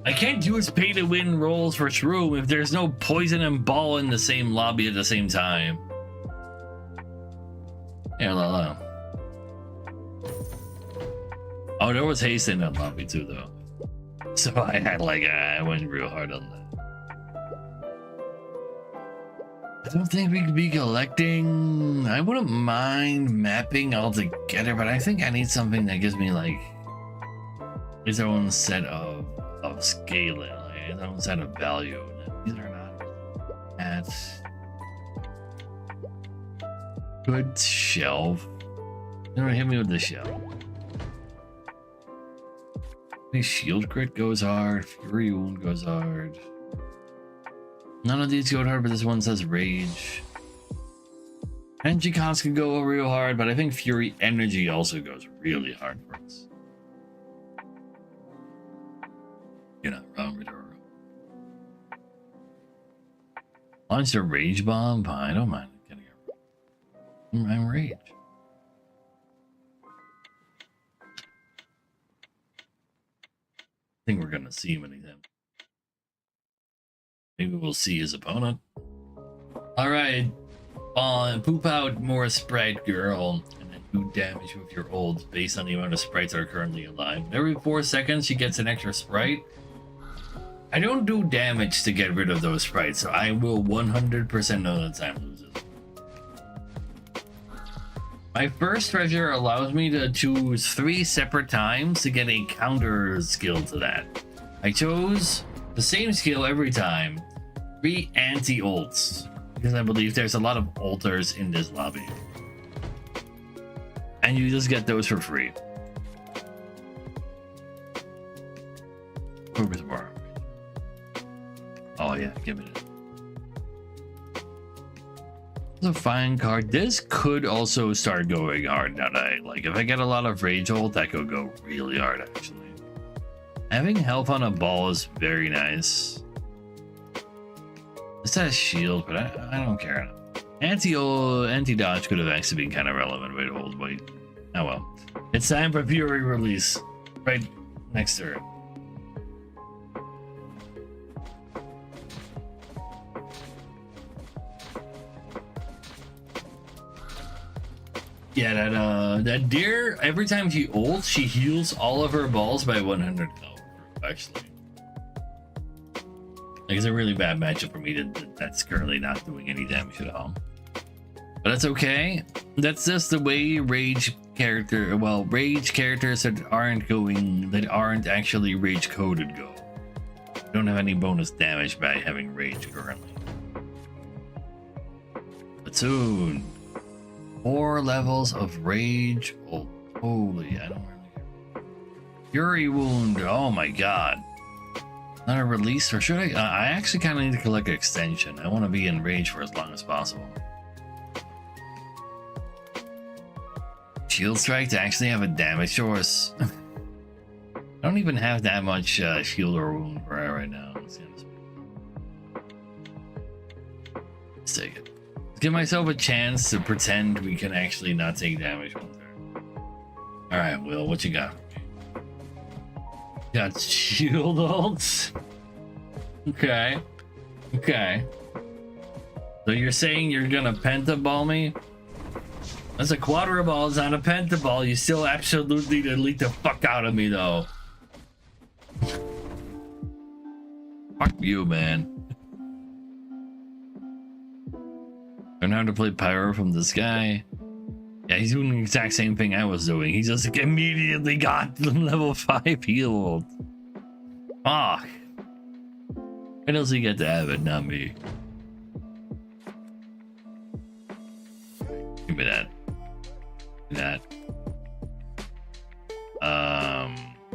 I can't use pay to win rolls for Shroom if there's no Poison and Ball in the same lobby at the same time. Yeah, la. Oh, there was haste in that lobby too, though. So I had like, I went real hard on that. I don't think we could be collecting. I wouldn't mind mapping all together, but I think I need something that gives me like its own set of scaling, like its own set of value. These are not at good shelf. You know, hit me with the shelf. Shield crit goes hard, Fury wound goes hard. None of these go hard, but this one says rage. Energy cost can go real hard, but I think Fury energy also goes really hard for us. You're not wrong, Ridoro. Launch the rage bomb? I don't mind getting it. I'm rage. I think we're gonna see him anytime. Maybe we'll see his opponent. Alright. Poop out more sprite girl and then do damage with your ults based on the amount of sprites that are currently alive. Every 4 seconds she gets an extra sprite. I don't do damage to get rid of those sprites, so I will 100% of the time lose it. My first treasure allows me to choose 3 separate times to get a counter skill to that. I chose the same skill every time, 3 anti-ults, because I believe there's a lot of altars in this lobby. And you just get those for free. Focus bar. Oh yeah, give me it. A fine card. This could also start going hard now that I like. If I get a lot of rage ult, that could go really hard actually. Having health on a ball is very nice. This has shield, but I don't care. Anti-dodge could have actually been kind of relevant. Wait, hold, wait. Oh well. It's time for Fury release. Right next to her. Yeah, that deer, every time she ults, she heals all of her balls by 100 health, actually. Like, it's a really bad matchup for me that's currently not doing any damage at all. But that's okay. That's just the way rage characters that aren't actually rage coded go. Don't have any bonus damage by having rage currently. Platoon. 4 levels of rage. Oh, holy, I don't really care. Fury wound. Oh my god. Not a release, or should I actually kind of need to collect an extension. I want to be in rage for as long as possible. Shield strike to actually have a damage source. I don't even have that much shield or wound for her right now. Let's take it. Give myself a chance to pretend we can actually not take damage one turn. Alright, Will, what you got? Got shield ults? Okay. Okay. So you're saying you're gonna pentaball me? That's a quadra ball, it's not a pentaball. You still absolutely delete the fuck out of me though. Fuck you, man. Learn how to play pyro from this guy. Yeah, he's doing the exact same thing I was doing. He just immediately got the level 5 healed. Fuck. When else he get to have it, not me? Give me that. Give me that.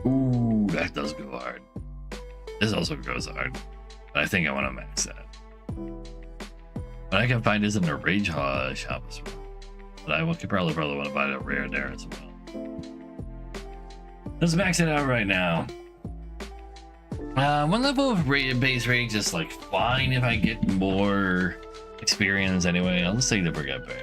Ooh, that does go hard. This also goes hard. But I think I want to max that. But I can find this in the Rage shop as well. But I could probably want to buy that rare there as well. Let's max it out right now. One level of base rage is like fine if I get more experience anyway. I'll just take the Forget Pain.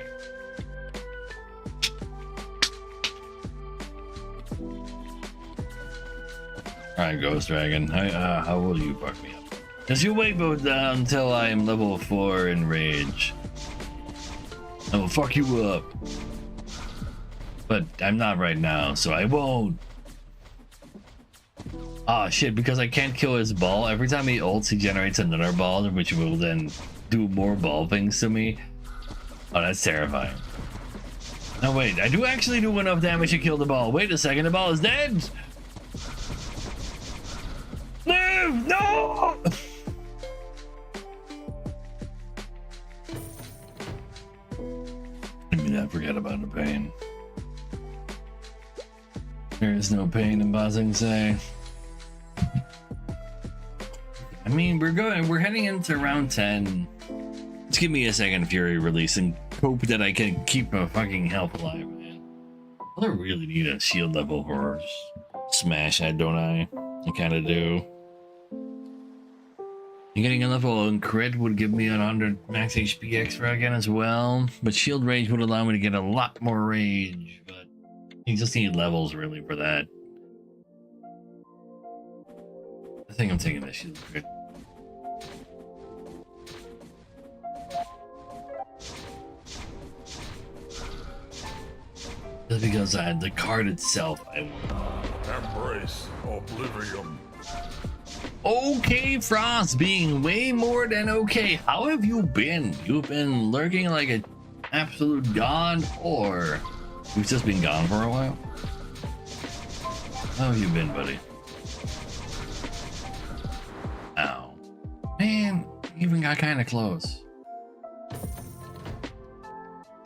Alright, Ghost Dragon, how will you fuck me up? Just you wait until I am level 4 in Rage. I will fuck you up. But I'm not right now, so I won't. Ah, shit, because I can't kill his ball. Every time he ults, he generates another ball, which will then do more ball things to me. Oh, that's terrifying. No, wait, I do actually do enough damage to kill the ball. Wait a second, the ball is dead! Live! No! I mean, I forget about the pain. There is no pain in Ba Sing Se. I mean, we're heading into round 10. Just give me a second Fury release and hope that I can keep my fucking health alive, man. I really need a shield level for Smash Head, don't I? I kinda do. And getting a level on crit would give me 100 max HP extra again as well. But shield rage would allow me to get a lot more rage. But you just need levels really for that. I think I'm taking that shield crit. Just because the card itself, I want.
Embrace oblivion.
Okay, Frost, being way more than okay. How have you been? You've been lurking like an absolute god, or you've just been gone for a while? How have you been, buddy? Ow. Man, even got kind of close.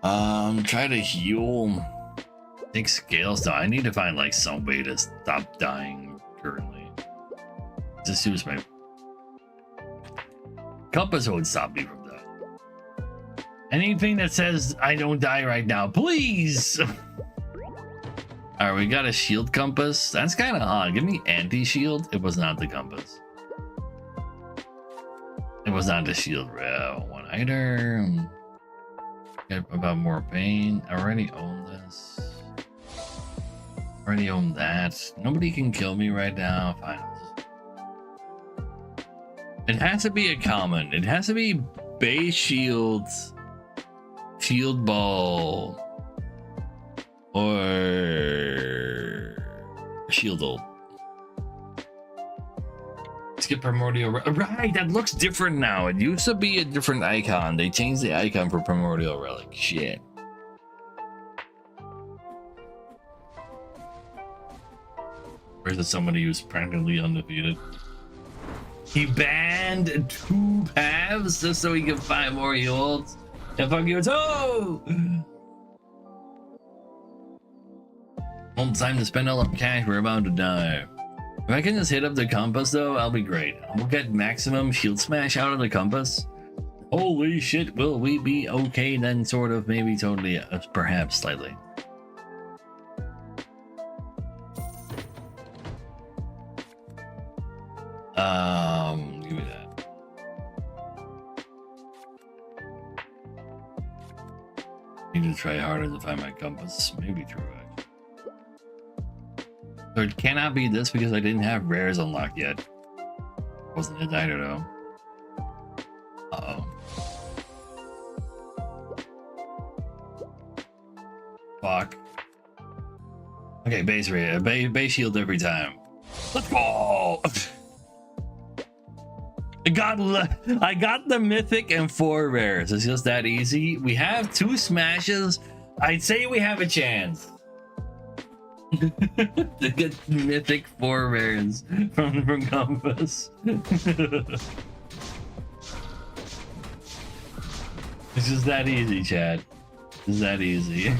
Try to heal. Take scales though. I need to find like some way to stop dying currently. Just use my compass would stop me from that. Anything that says I don't die right now, please. All right, we got a shield compass. That's kind of odd. Give me anti-shield. It was not the compass. It was not the shield. One hider. Get about more pain. I already own this. Already own that. Nobody can kill me right now. Fine. It has to be a common. It has to be base shields, shield ball, or shield ult. Skip primordial. Right, that looks different now. It used to be a different icon. They changed the icon for primordial relic. Shit. Or is it somebody who's practically undefeated? He banned 2 paths just so he could find more ults. And fuck you, oh! Well, time to spend all our cash. We're about to die. If I can just hit up the compass though, I'll be great. We'll get maximum shield smash out of the compass. Holy shit, will we be okay then? Sort of, maybe, totally, perhaps slightly. Give me that. Need to try harder to find my compass. Maybe true, actually. So it cannot be this because I didn't have rares unlocked yet. Wasn't it either though? Uh-oh. Fuck. Okay, base rate, base shield every time. Let's go! I got the mythic and 4 rares. It's just that easy. We have 2 smashes, I'd say we have a chance to get mythic 4 rares from Compass. It's just that easy, Chad. It's that easy.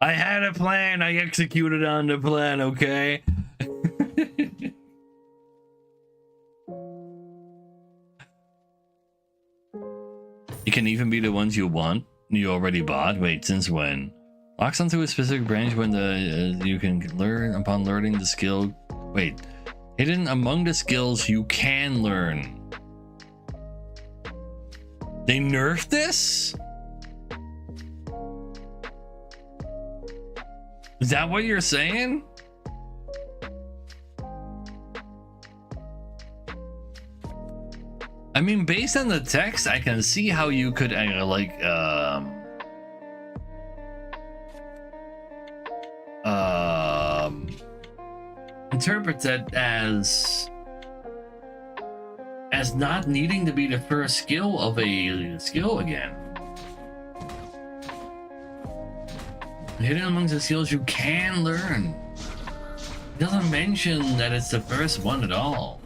I had a plan. I executed on the plan, okay? You can even be the ones you want. You already bought. Wait, since when? Locks onto a specific branch when you can learn upon learning the skill. Wait, hidden among the skills you can learn. They nerfed this? Is that what you're saying? I mean, based on the text, I can see how you could interpret that as not needing to be the first skill of a skill again. Hidden amongst the skills you can learn. It doesn't mention that it's the first one at all.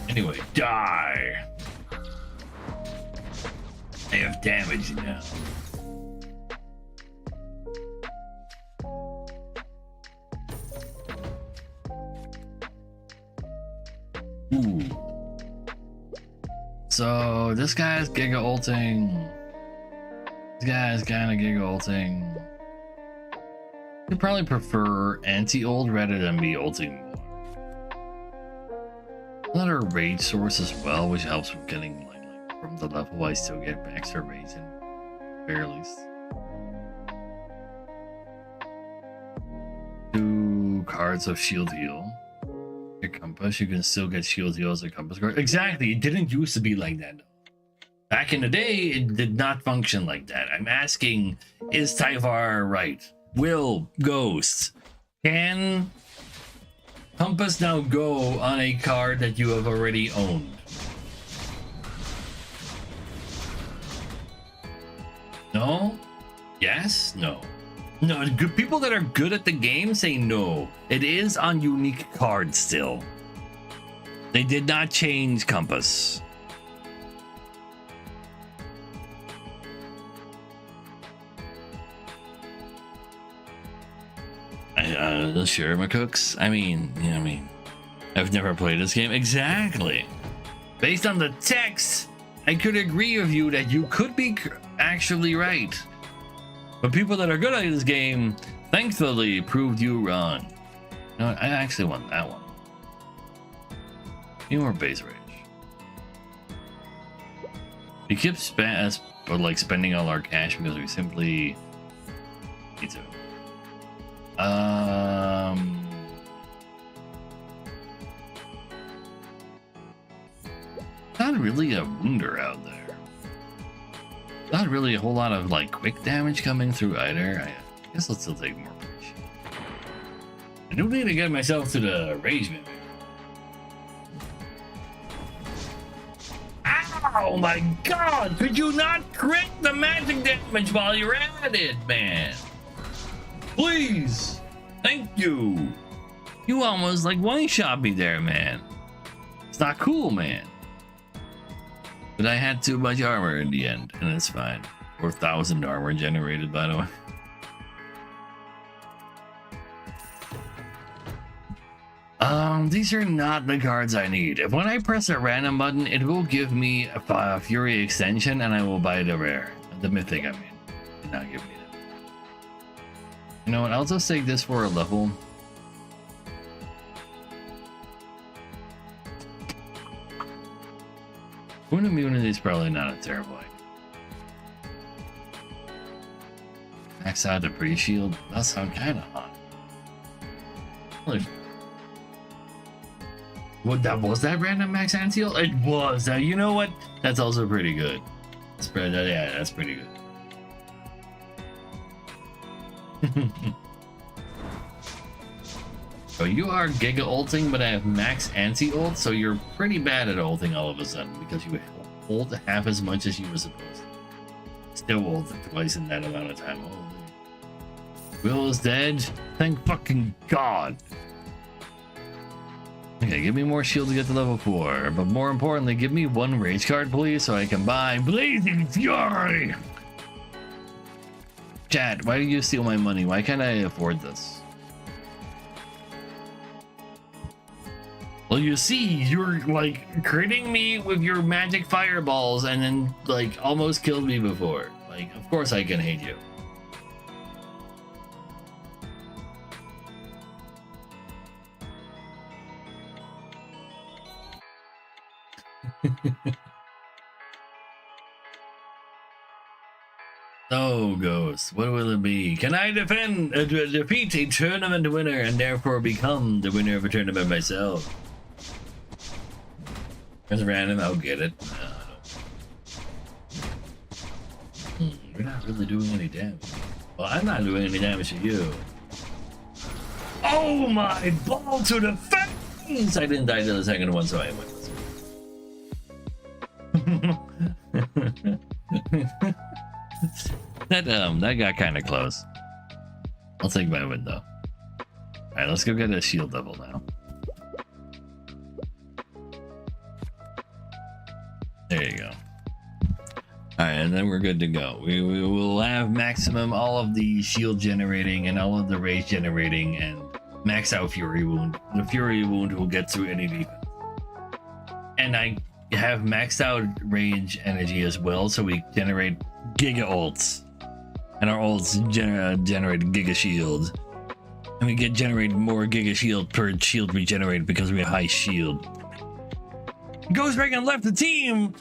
Anyway, die. I have damage now. Ooh. So this guy's giga ulting. This guy's kind of giga ulting. You'd probably prefer anti-ult rather than be ulting more. Another rage source as well, which helps with getting like from the level I still get extra rage in very least. 2 cards of shield heal. Your compass, you can still get shield heal as a compass card. Exactly, it didn't used to be like that. Back in the day, it did not function like that. I'm asking, is Tyvar right? Will Ghost can Compass now go on a card that you have already owned? No? Yes? No. No, good people that are good at the game say no. It is on unique cards still. They did not change Compass. Sure, McCooks. I mean, I've never played this game. Exactly. Based on the text, I could agree with you that you could be actually right. But people that are good at this game, thankfully, proved you wrong. No, I actually want that one. Need more base range. We keep spending all our cash because we simply need to. Not really a wounder out there. Not really a whole lot of like quick damage coming through either. I guess let's still take more push. I do need to get myself to the rage mimic. Oh my god! Could you not crit the magic damage while you're at it, man? Please! Thank you! You almost like one-shot me there, man. It's not cool, man. But I had too much armor in the end, and it's fine. 4,000 armor generated, by the way. These are not the cards I need. If when I press a random button, it will give me a Fury extension, and I will buy the rare. The mythic, I mean. Did not give me that. You know what? I'll just take this for a level. Moon immunity is probably not a terrible idea. Max out the pre-shield. That sounds kind of hot. Holy. What that was that random max anti-heal? It was. You know what? That's also pretty good. Yeah, that's pretty good. So you are giga ulting, but I have max anti-ult, so you're pretty bad at ulting all of a sudden because you ult half as much as you were supposed to. Still ulted twice in that amount of time. Holy. Will is dead. Thank fucking God. Okay, give me more shield to get to level 4, but more importantly, give me one rage card, please, so I can buy Blazing Fury. Chat, why do you steal my money? Why can't I afford this? Well, you see, you're like critting me with your magic fireballs and then like almost killed me before. Like, of course I can hate you. So, Ghost, what will it be? Can I defeat a tournament winner and therefore become the winner of a tournament myself? There's random, I'll get it. You're not really doing any damage. Well, I'm not doing any damage to you. Oh my ball to the face! I didn't die to the second one, so I win this. That got kind of close. I'll take my win though. All right, let's go get a shield level now. There you go. All right, and then we're good to go. We will have maximum all of the shield generating and all of the rage generating and max out Fury Wound. The Fury Wound will get through any defense. And I have maxed out rage energy as well, so we generate giga ults. And our ults generate giga shield. And we generate more giga shield per shield we generate because we have high shield. Ghost Dragon left the team! How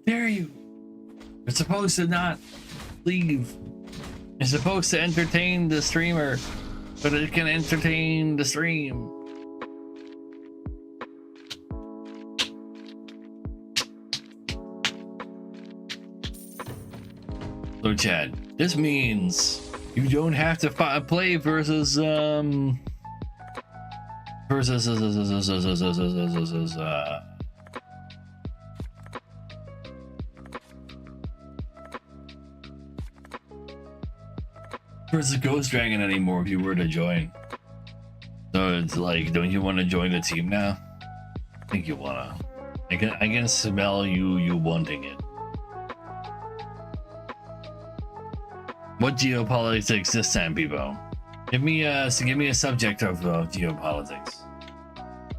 dare you? You're supposed to not leave. You're supposed to entertain the streamer, but it can entertain the stream. So Chad, this means you don't have to play versus Ghost Dragon anymore if you were to join. So it's like, don't you want to join the team now? I think you wanna. I can smell you wanting it. What geopolitics this time, people? Give me a subject of geopolitics.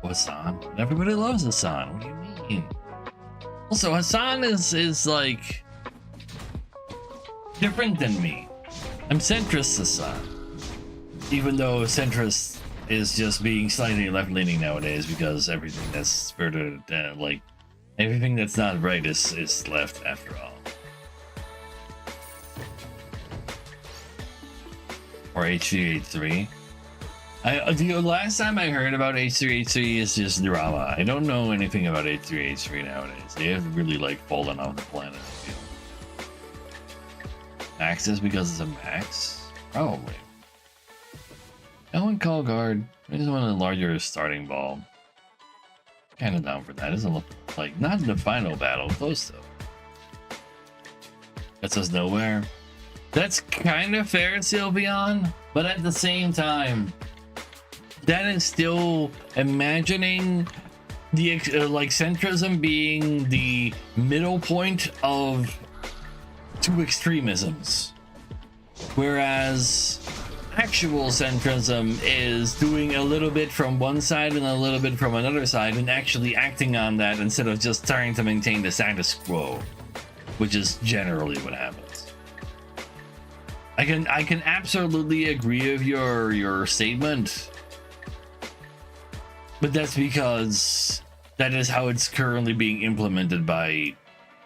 Hassan. Everybody loves Hassan. What do you mean? Also, Hassan is like different than me. I'm centrist Hassan, even though centrist is just being slightly left-leaning nowadays because everything that's further like everything that's not right is left after all. Or H3H3. The last time I heard about H3H3 is just drama. I don't know anything about H3H3 nowadays. They have really like fallen off the planet, I feel. Max is because it's a max? Probably. I want call guard. I just want a larger starting ball. Kinda down for that. Doesn't look like, not in the final battle, close though. That says nowhere. That's kind of fair, Sylveon, but at the same time, that is still imagining the like centrism being the middle point of two extremisms, whereas actual centrism is doing a little bit from one side and a little bit from another side and actually acting on that instead of just trying to maintain the status quo, which is generally what happens. I can absolutely agree with your statement, but that's because that is how it's currently being implemented by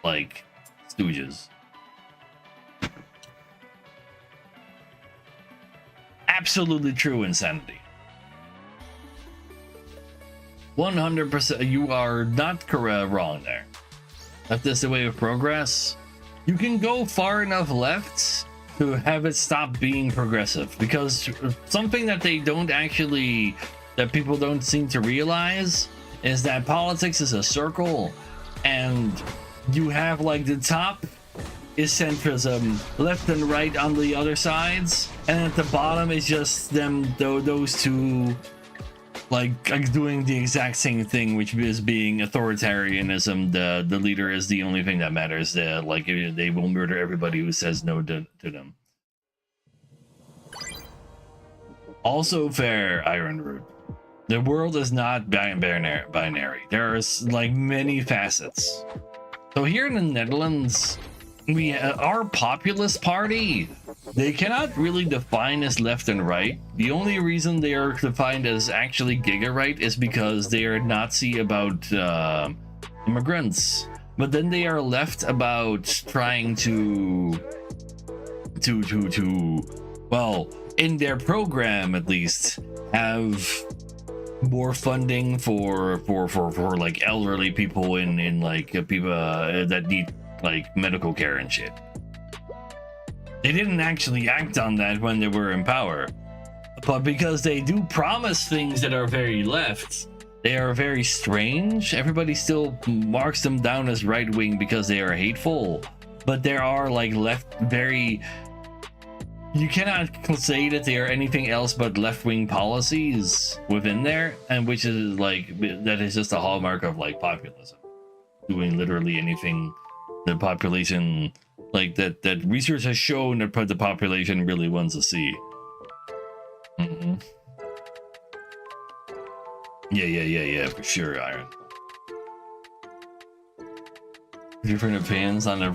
like stooges. Absolutely true insanity. 100%, you are not wrong there. Left is the way of progress. You can go far enough left to have it stop being progressive, because something that that people don't seem to realize is that politics is a circle, and you have like the top is centrism, left and right on the other sides, and at the bottom is just those two like doing the exact same thing, which is being authoritarianism. The leader is the only thing that matters. Like they will murder everybody who says no to them. Also fair, Iron Root. The world is not binary. There's like many facets. So here in the Netherlands, our populist party, they cannot really define as left and right. The only reason they are defined as actually giga right is because they are Nazi about immigrants, but then they are left about trying to well, in their program at least, have more funding for like elderly people in like people that need like medical care and shit. They didn't actually act on that when they were in power, but because they do promise things that are very left, they are very strange. Everybody still marks them down as right wing because they are hateful, but there are like you cannot say that they are anything else but left-wing policies within there, and which is like, that is just a hallmark of like populism, doing literally anything the population like that research has shown that the population really wants to see. Yeah, for sure, Iron. Different opinions on their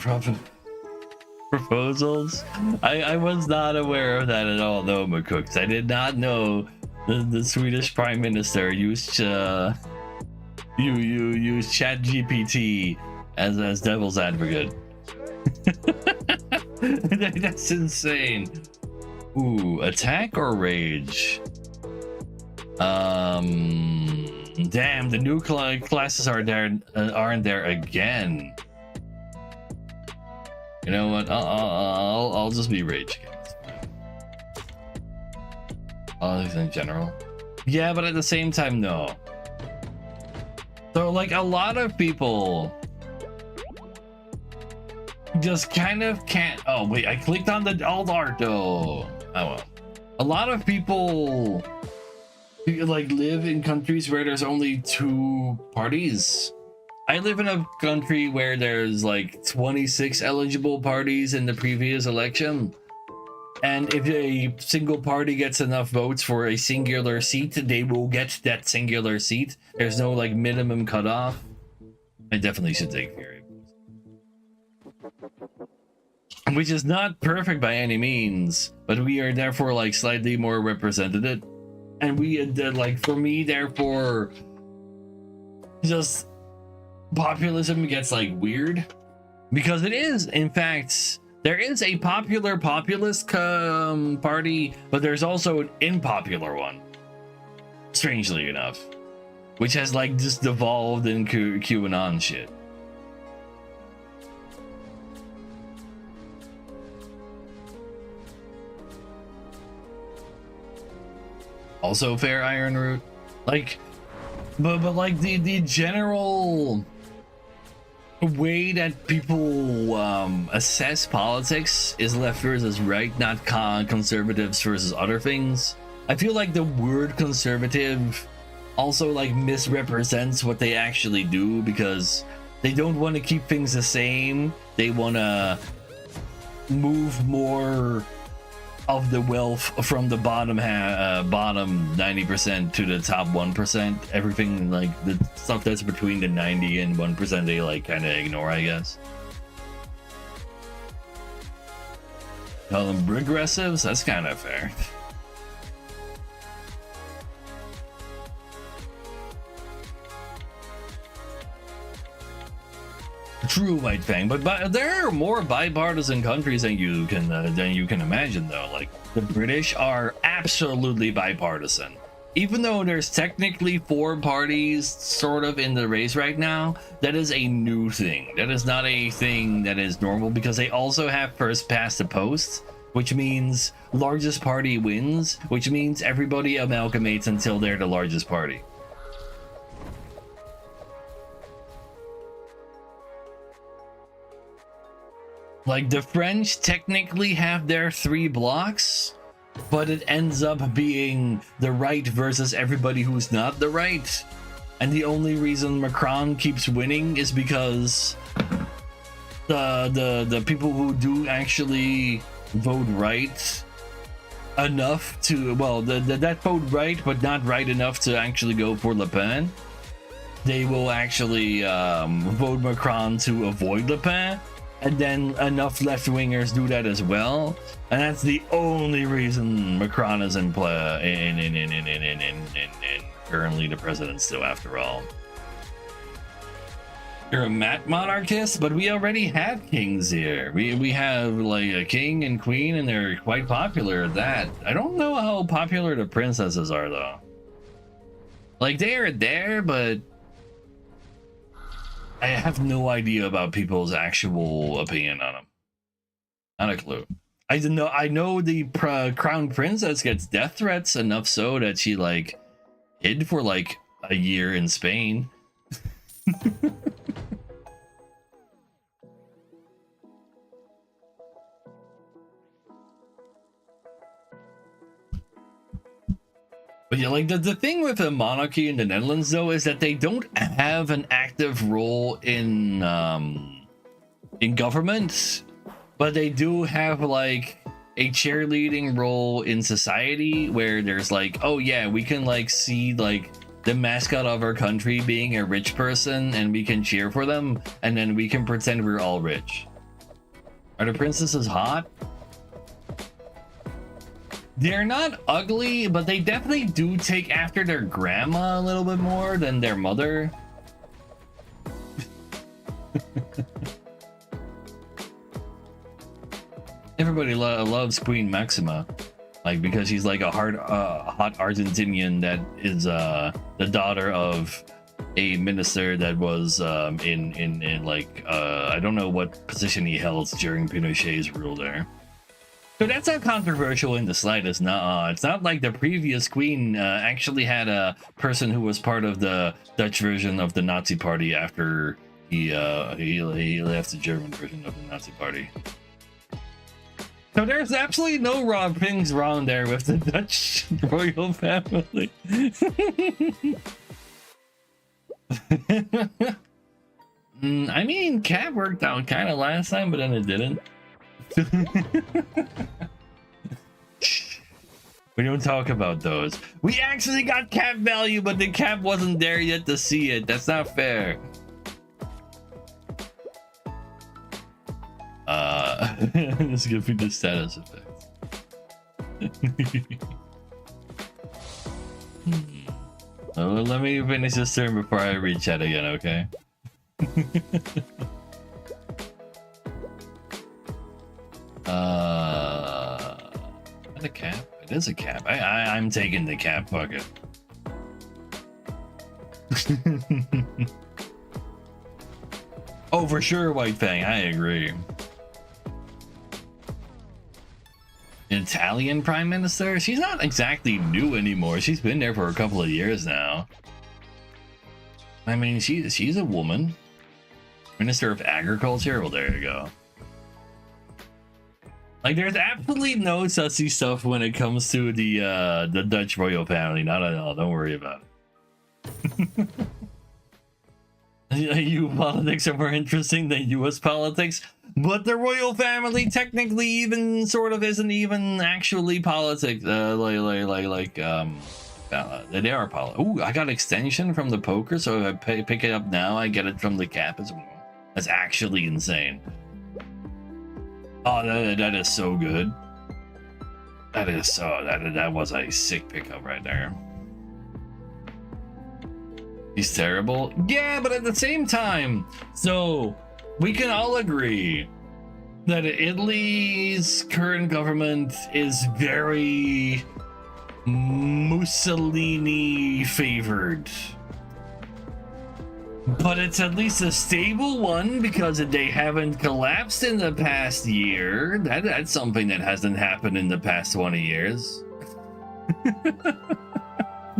proposals. I was not aware of that at all, though, McCooks. I did not know the Swedish Prime Minister used ChatGPT as devil's advocate. That's insane. Ooh, attack or rage? Damn, the new classes aren't there again. You know what? I'll just be rage again. Politics in general. Yeah, but at the same time, no. So like a lot of people just kind of can't. Oh wait, I clicked on the alt art though. Oh well. A lot of people like live in countries where there's only 2 parties. I live in a country where there's like 26 eligible parties in the previous election, and if a single party gets enough votes for a singular seat, they will get that singular seat. There's no like minimum cutoff. I definitely should take care of it, which is not perfect by any means, but we are therefore like slightly more represented, and we like, for me, therefore, just populism gets like weird, because it is, in fact, there is a popular populist party, but there's also an unpopular one, strangely enough, which has like just devolved into QAnon shit. Also fair, Iron Root. Like, but like the general way that people assess politics is left versus right, not conservatives versus other things. I feel like the word conservative also like misrepresents what they actually do, because they don't want to keep things the same. They want to move more of the wealth from the bottom 90% to the top 1%. Everything like the stuff that's between the 90 and 1% they like kind of ignore, I guess. Call them regressives? That's kind of fair. True, White Fang, but there are more bipartisan countries than you can imagine, though. Like, the British are absolutely bipartisan, even though there's technically 4 parties sort of in the race right now. That is a new thing. That is not a thing that is normal, because they also have first past the post, which means largest party wins, which means everybody amalgamates until they're the largest party. Like, the French technically have their 3 blocks, but it ends up being the right versus everybody who's not the right. And the only reason Macron keeps winning is because the people who do actually vote right enough to, well, that vote right but not right enough to actually go for Le Pen, they will actually vote Macron to avoid Le Pen. And then enough left-wingers do that as well, and that's the only reason Macron is in play, in currently the president still, after all. You're a mat monarchist, but we already have kings here. We have like a king and queen, and they're quite popular at that. I don't know how popular the princesses are though. Like, they are there, but I have no idea about people's actual opinion on them. Not a clue. I know the crown princess gets death threats, enough so that she like hid for like a year in Spain. But yeah, like the thing with the monarchy in the Netherlands though is that they don't have an active role in government, but they do have like a cheerleading role in society where there's like, oh yeah, we can like see like the mascot of our country being a rich person and we can cheer for them, and then we can pretend we're all rich. Are the princesses hot? They're not ugly, but they definitely do take after their grandma a little bit more than their mother. Everybody loves Queen Maxima, like, because she's like a hot Argentinian that is the daughter of a minister that was in like I don't know what position he held during Pinochet's rule there. So that's not controversial in the slightest. Nuh-uh. It's not like the previous queen actually had a person who was part of the Dutch version of the Nazi Party after he left the German version of the Nazi Party. So there's absolutely no wrong things wrong there with the Dutch royal family. I mean, Cat worked out kind of last time, but then it didn't. We don't talk about those. We actually got cap value, but the cap wasn't there yet to see it. That's not fair. Let's give me the status effects. Let me finish this turn before I read chat again, okay? Is that a cap? It is a cap. I'm taking the cap bucket. Oh, for sure, White Fang. I agree. Italian Prime Minister? She's not exactly new anymore. She's been there for a couple of years now. I mean, she's a woman. Minister of Agriculture? Well, there you go. Like, there's absolutely no sussy stuff when it comes to the Dutch royal family. Not at all. Don't worry about it. EU politics are more interesting than US politics, but the royal family technically even sort of isn't even actually politics. They are politics. Ooh, I got extension from the poker, so if I pick it up now, I get it from the cap as well. That's actually insane. Oh, that is so good. That is so that was a sick pickup right there. He's terrible. Yeah, but at the same time, so we can all agree that Italy's current government is very Mussolini favored. But it's at least a stable one because they haven't collapsed in the past year. That's something that hasn't happened in the past 20 years.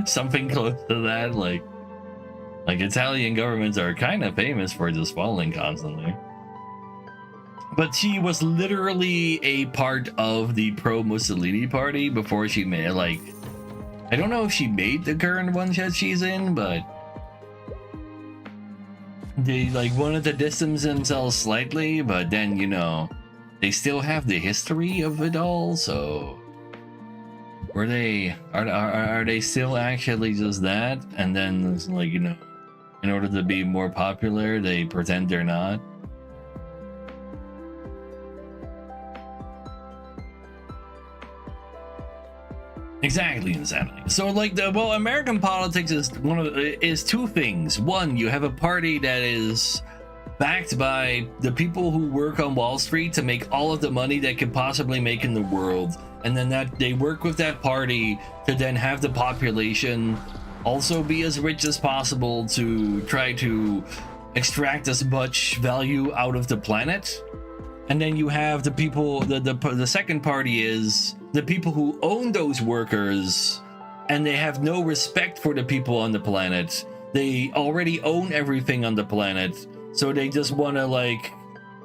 Something close to that, like Italian governments are kind of famous for just falling constantly. But she was literally a part of the pro-Mussolini party before she made, like, I don't know if she made the current one that she's in, but they like wanted to distance themselves slightly, but then, you know, they still have the history of it all, so are they still actually just that? And then it's like, you know, in order to be more popular, they pretend they're not. Exactly, insanity. So like American politics is two things. One, you have a party that is backed by the people who work on Wall Street to make all of the money they could possibly make in the world, and then that they work with that party to then have the population also be as rich as possible to try to extract as much value out of the planet. And then you have the people, the second party is the people who own those workers, and they have no respect for the people on the planet. They already own everything on the planet, so they just want to like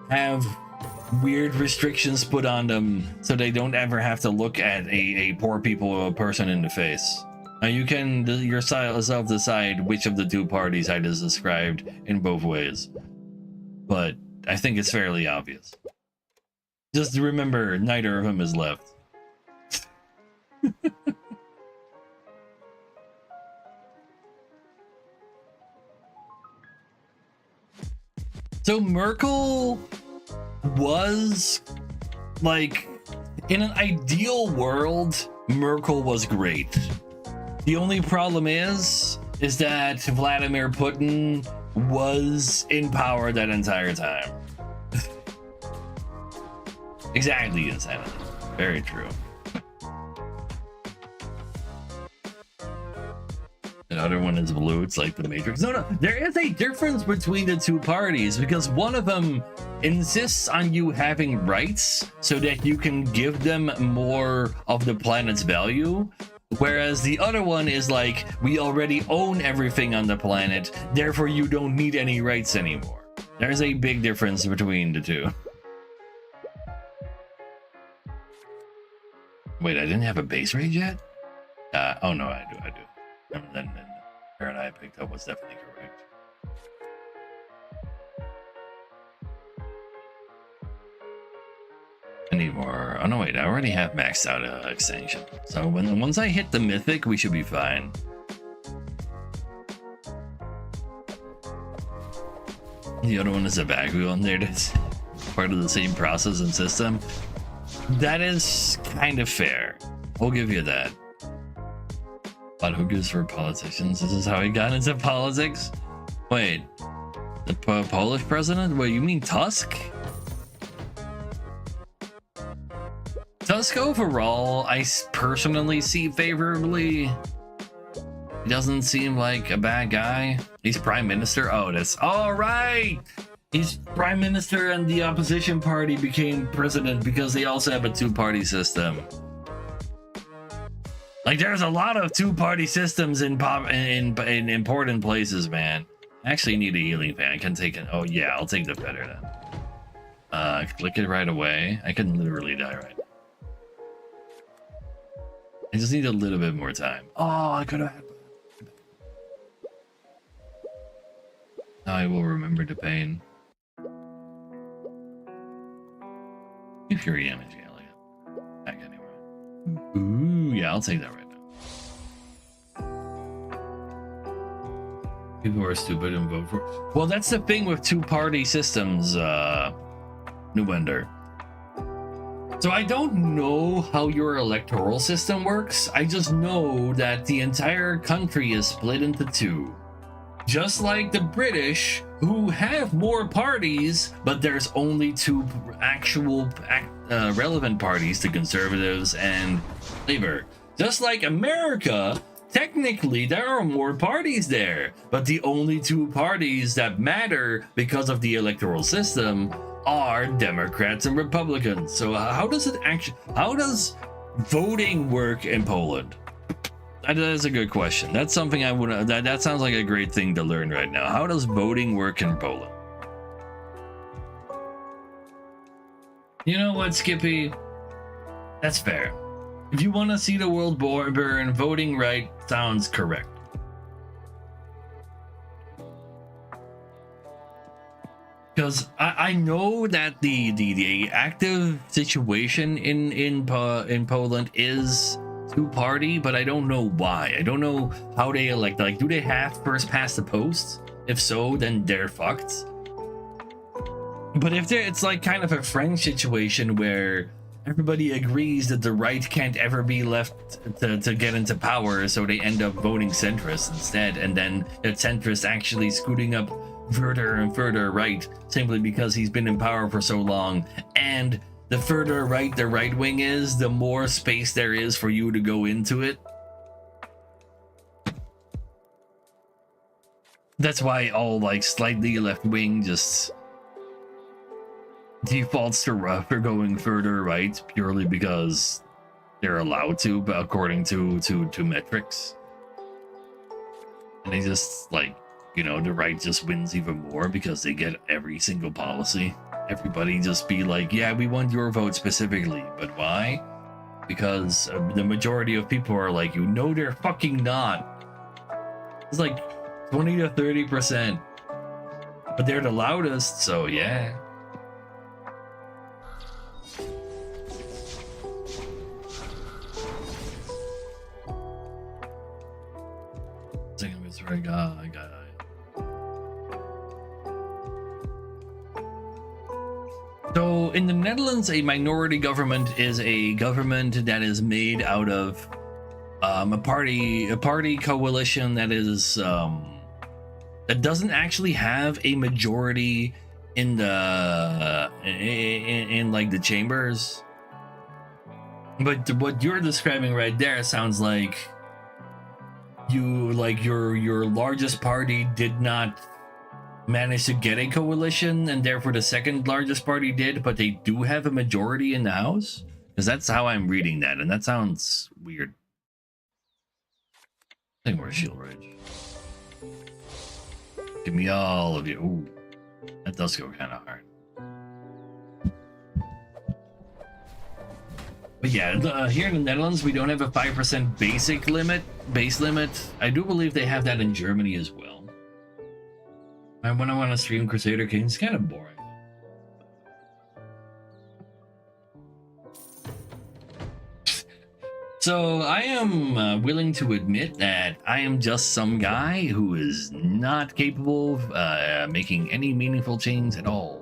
have weird restrictions put on them so they don't ever have to look at a poor people or a person in the face. Now you can yourself decide which of the two parties I just described in both ways, but I think it's fairly obvious. Just remember, neither of them is left. So Merkel was, like, in an ideal world, Merkel was great. The only problem is that Vladimir Putin was in power that entire time. Exactly, insanity. Very true. The other one is blue. It's like the Matrix. No, there is a difference between the two parties because one of them insists on you having rights so that you can give them more of the planet's value, whereas the other one is like, we already own everything on the planet, therefore you don't need any rights anymore. There's a big difference between the two. Wait, I didn't have a base rate yet? Oh no, I do. And then the current I picked up was definitely correct. I need more. Oh no, wait, I already have maxed out extension. So once I hit the mythic, we should be fine. The other one is a Bagu on there that's part of the same process and system. That is kind of fair. We'll give you that. But who gives for politicians? This is how he got into politics? Wait, the Polish president? Wait, you mean Tusk? Tusk overall, I personally see favorably. He doesn't seem like a bad guy. He's prime minister. Oh, that's all right. He's prime minister and the opposition party became president because they also have a two-party system. Like, there's a lot of two-party systems in important places, man. I actually need a healing fan. I can take it. Oh yeah, I'll take the better then. Click it right away. I can literally die right now. I just need a little bit more time. Oh, I could have had. Now I will remember the pain. Fury damage, yeah, like it. Back anyway. Ooh, yeah, I'll take that right now. People are stupid and vote for. Well, that's the thing with two-party systems, Newbender. So I don't know how your electoral system works. I just know that the entire country is split into two. Just like the British, who have more parties, but there's only two actual relevant parties, the Conservatives and Labour. Just like America, technically there are more parties there, but the only two parties that matter because of the electoral system are Democrats and Republicans. So how does voting work in Poland? That is a good question. That's something I would that sounds like a great thing to learn right now. How does voting work in Poland? You know what, Skippy? That's fair. If you want to see the world burn, voting right sounds correct. Because I know that the active situation in Poland is two-party, but I don't know why. I don't know how they elect. Like, do they have first past the post? If so, then they're fucked. But if it's like kind of a French situation where everybody agrees that the right can't ever be left to get into power, so they end up voting centrist instead, and then the centrist actually scooting up further and further right simply because he's been in power for so long. And the further right the right wing is, the more space there is for you to go into it. That's why all like slightly left wing just defaults to rough or going further right purely because they're allowed to, but according to metrics. And they just like, you know, the right just wins even more because they get every single policy. Everybody just be like, yeah, we want your vote specifically, but why? Because the majority of people are like, you know, they're fucking not. It's like 20 to 30%, but they're the loudest, so yeah. I got it. So in the Netherlands, a minority government is a government that is made out of a party coalition that is that doesn't actually have a majority in the in like the chambers. But what you're describing right there sounds like your largest party did not manage to get a coalition, and therefore the second largest party did, but they do have a majority in the house? Because that's how I'm reading that, and that sounds weird. I think we're Shield Ridge. Give me all of you. Ooh, that does go kind of hard. But yeah, here in the Netherlands, we don't have a 5% base limit. I do believe they have that in Germany as well. And when I want to stream Crusader Kings, it's kind of boring. So I am willing to admit that I am just some guy who is not capable of making any meaningful change at all.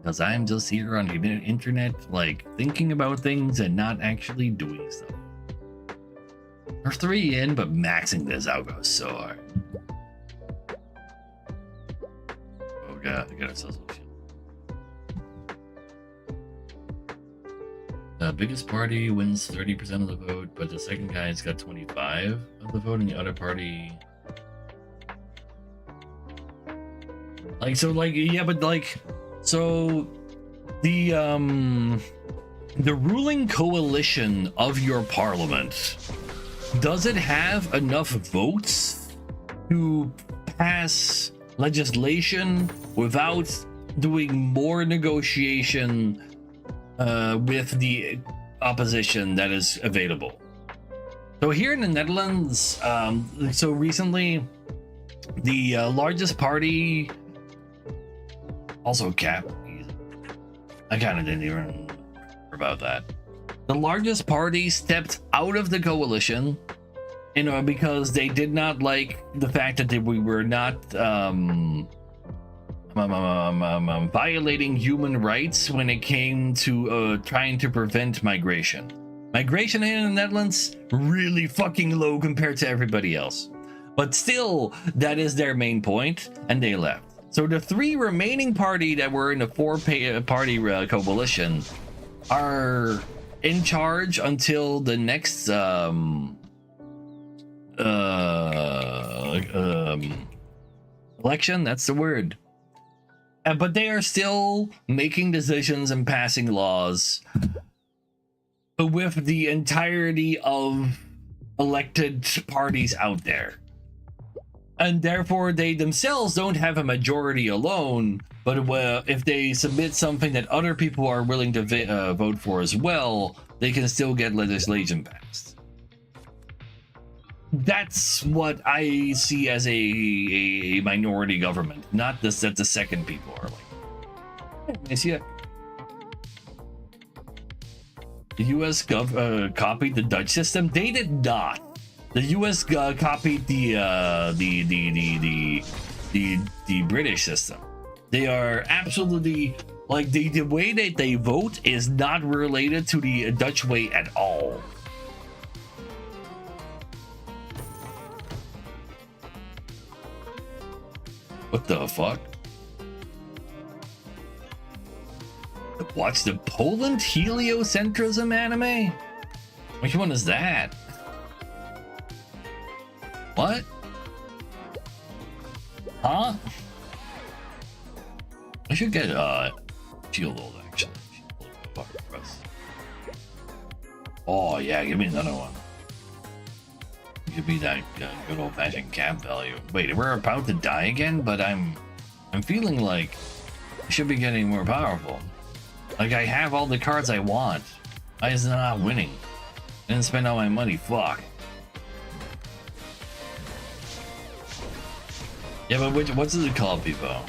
Because I'm just here on the internet, like, thinking about things and not actually doing stuff. We're 3 in, but maxing this out goes so hard. Oh god, I got ourselves a shield. The biggest party wins 30% of the vote, but the second guy's got 25 of the vote, and the other party... Like, so, like, yeah, but, like... So, the ruling coalition of your parliament, does it have enough votes to pass legislation without doing more negotiation with the opposition that is available? So here in the Netherlands, so recently, the largest party... Also cap. I kind of didn't even remember about that. The largest party stepped out of the coalition, you know, because they did not like the fact that we were not violating human rights when it came to trying to prevent migration. Migration in the Netherlands really fucking low compared to everybody else. But still, that is their main point, and they left. So the 3 remaining party that were in the 4-party coalition are in charge until the next election. That's the word. But they are still making decisions and passing laws with the entirety of elected parties out there. And therefore, they themselves don't have a majority alone, but if they submit something that other people are willing to vote for as well, they can still get legislation passed. That's what I see as a minority government, not this that the second people are like. I see it. The U.S. copied the Dutch system. They did not. The U.S. copied the British system. They are absolutely like the way that they vote is not related to the Dutch way at all. What the fuck? Watch the Poland heliocentrism anime? Which one is that? What? Huh? I should get Shield Old actually. Oh yeah, give me another one. Give me that good old fashioned cap value. Wait, we're about to die again, but I'm feeling like I should be getting more powerful. Like I have all the cards I want. Why is it not winning? I didn't spend all my money. Fuck. Yeah, but what's it called, people?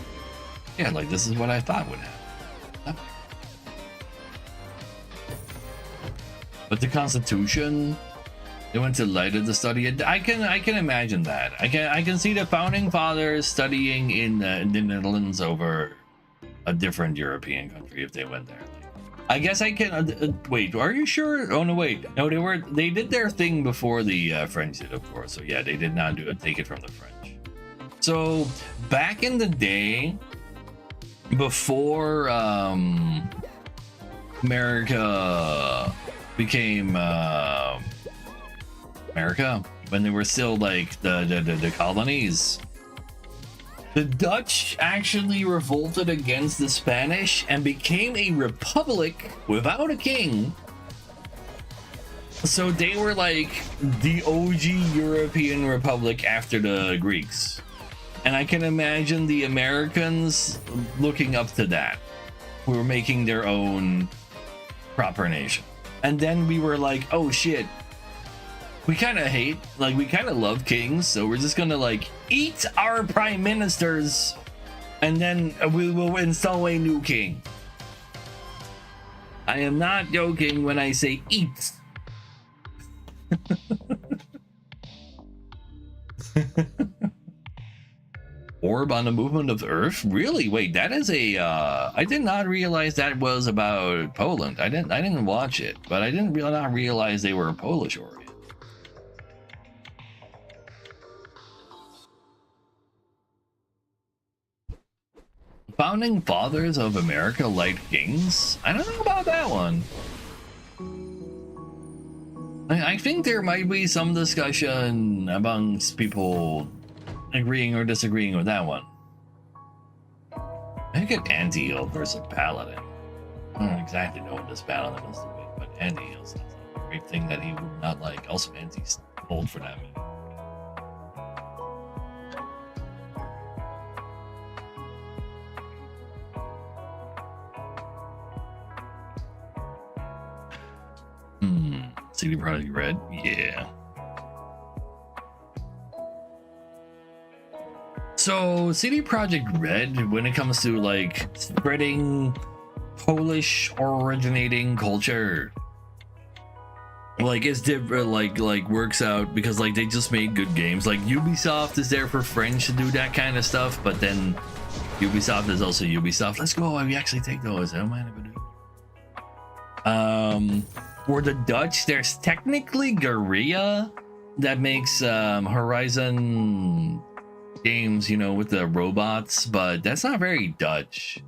Yeah, like this is what I thought would happen. But the Constitution, they went to light of the study. I can imagine that. I can see the founding fathers studying in the Netherlands over a different European country if they went there. I guess I can wait. Are you sure? Oh no, wait. No, they did their thing before the French did, of course. So yeah, they did not take it from the French. So back in the day, before America became America, when they were still like the colonies, the Dutch actually revolted against the Spanish and became a republic without a king. So they were like the OG European republic after the Greeks. And I can imagine the Americans looking up to that, who were making their own proper nation. And then we were like, oh shit, we kind of we kind of love kings, so we're just gonna like eat our prime ministers and then we will install a new king. I am not joking when I say eat. Orb on the movement of Earth? Really? Wait, that is a I did not realize that was about Poland. I didn't watch it, but I didn't not realize they were Polish origin. Founding fathers of America liked kings? I don't know about that one. I think there might be some discussion amongst people agreeing or disagreeing with that one. I get anti-heal versus paladin. I don't exactly know what this paladin is doing, but anti-heal sounds like a great thing that he would not like. Also, anti's old for that minute. CD Projekt Red? Yeah. So CD Projekt Red, when it comes to like spreading Polish originating culture, like it's different, like works out because like they just made good games. Like Ubisoft is there for French to do that kind of stuff, but then Ubisoft is also Ubisoft. Let's go. We actually take those. I don't mind if I do. For the Dutch, there's technically Guerrilla that makes Horizon games, you know, with the robots, but that's not very Dutch.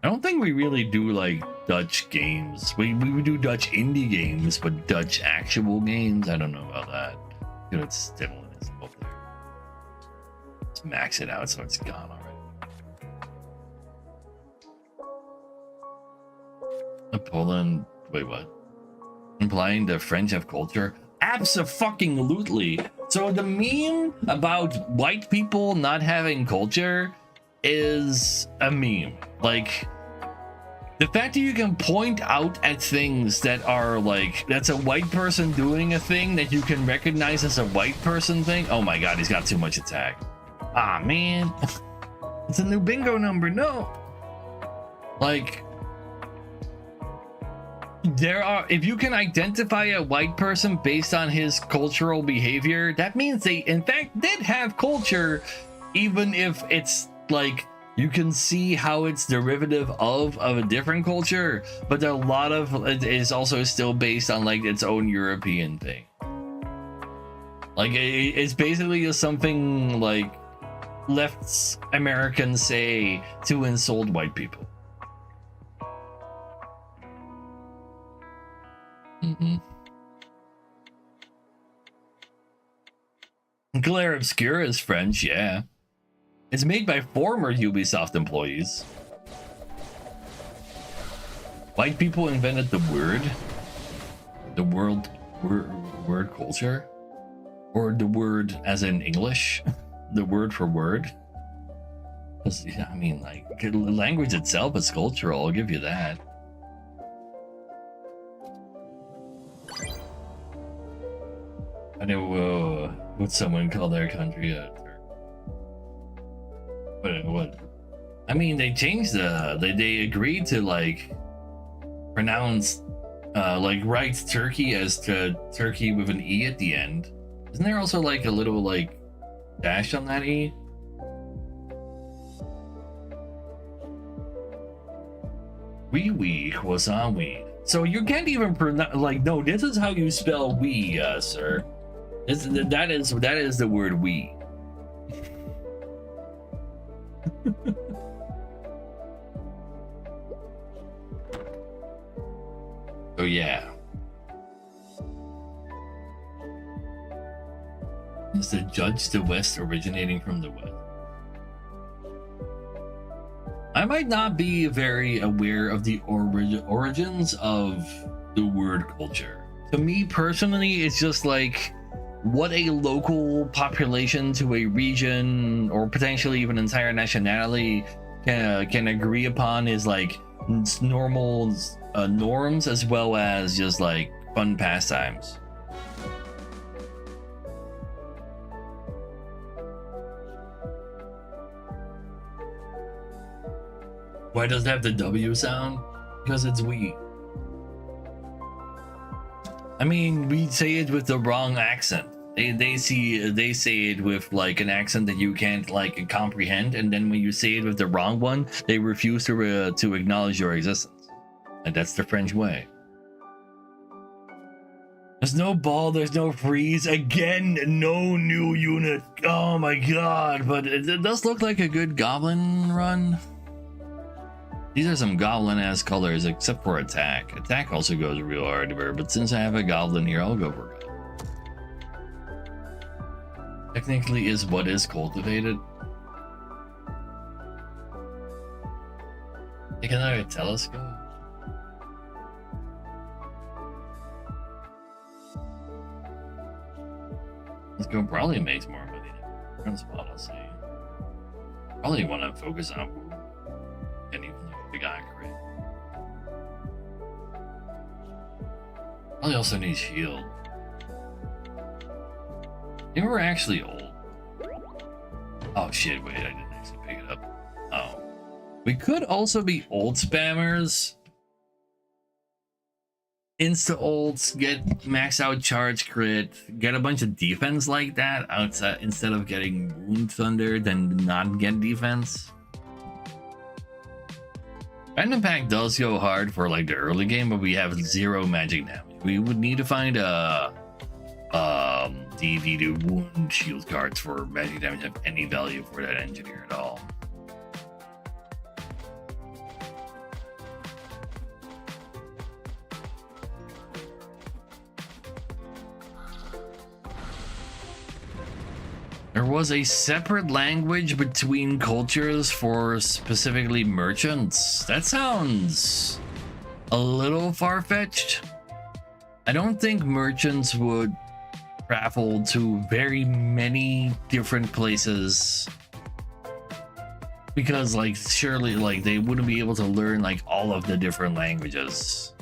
I don't think we really do like Dutch games. We do Dutch indie games, but Dutch actual games, I don't know about that. Dude, it's still in his up there. Let's max it out so it's gone already. Poland, wait, what? Implying the French have culture? Abso-fucking-lutely. So the meme about white people not having culture is a meme. Like, the fact that you can point out at things that are like, that's a white person doing a thing that you can recognize as a white person thing. Oh my god, he's got too much attack. Ah, man. It's a new bingo number, no. Like, there are, if you can identify a white person based on his cultural behavior, that means they in fact did have culture, even if it's like you can see how it's derivative of a different culture, but a lot of it is also still based on like its own European thing. Like it's basically just something like left Americans say to insult white people. Glare Obscura is French, yeah. It's made by former Ubisoft employees. White people invented the word. The word culture? Or the word as in English? The word for word? I mean, like, language itself is cultural, I'll give you that. I know, would someone call their country a what? I mean, they changed they agreed to like pronounce like write Turkey as to Turkey with an E at the end. Isn't there also like a little like dash on that E? Oui, croissant, oui. So you can't even pronounce, like, no, this is how you spell we, sir. That is the word we. Oh yeah. Is the judge the West originating from the West? I might not be very aware of the origins of the word culture. To me personally, it's just like what a local population to a region or potentially even entire nationality can agree upon is like normal norms as well as just like fun pastimes. Why does it have the W sound? Because it's we. I mean, we say it with the wrong accent. They say it with like an accent that you can't like comprehend, and then when you say it with the wrong one, they refuse to acknowledge your existence. And that's the French way. There's no ball, there's no freeze. Again, no new unit. Oh my god, but it does look like a good goblin run. These are some goblin-ass colors, except for attack. Attack also goes real hardware, but since I have a goblin here, I'll go for it. Technically is what is cultivated. Take another telescope. Let's go, probably makes more money. Let's see. Probably want to focus on and even though we got crit. Probably also needs shield. You were actually old. Oh shit, wait, I didn't actually pick it up. Oh. We could also be old spammers. Insta ults, get max out charge crit, get a bunch of defense like that outside instead of getting wound thunder, then not get defense. Random pack does go hard for like the early game, but we have 0 magic damage. We would need to find a the wound shield cards for magic damage have any value for that engineer at all. There was a separate language between cultures for specifically merchants. That sounds a little far-fetched. I don't think merchants would travel to very many different places, because like surely like they wouldn't be able to learn like all of the different languages.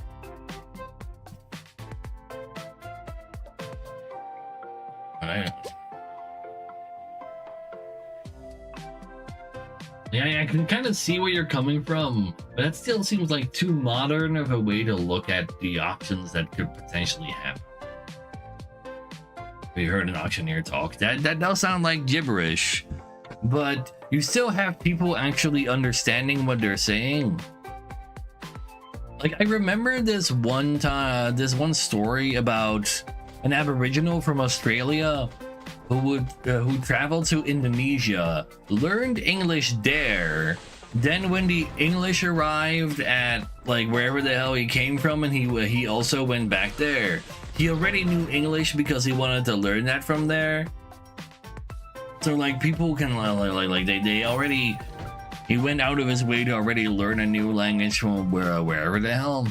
Yeah, I can kind of see where you're coming from, but that still seems like too modern of a way to look at the options that could potentially happen. We heard an auctioneer talk. That does sound like gibberish, but you still have people actually understanding what they're saying. Like I remember this one story about an Aboriginal from Australia who traveled to Indonesia, learned English there. Then when the English arrived at like wherever the hell he came from, and he also went back there, he already knew English because he wanted to learn that from there. So like people can like they already, he went out of his way to already learn a new language from wherever the hell.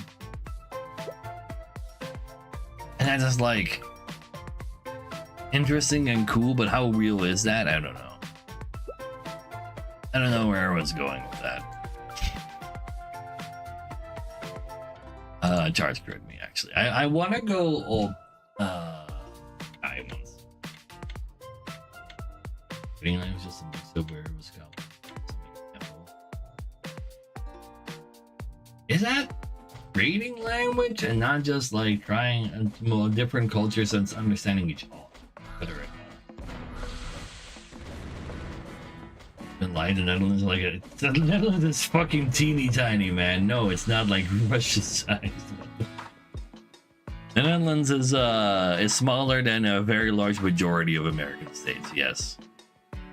And that's just like interesting and cool, but how real is that? I don't know. I don't know where I was going with that. Charge grid me actually. I want to go old ones. Reading language just a mix of where it was going. Is that reading language and not just like trying different cultures and understanding each other? The Netherlands like the Netherlands is fucking teeny tiny, man. No, it's not like Russia sized. The Netherlands is smaller than a very large majority of American states. Yes,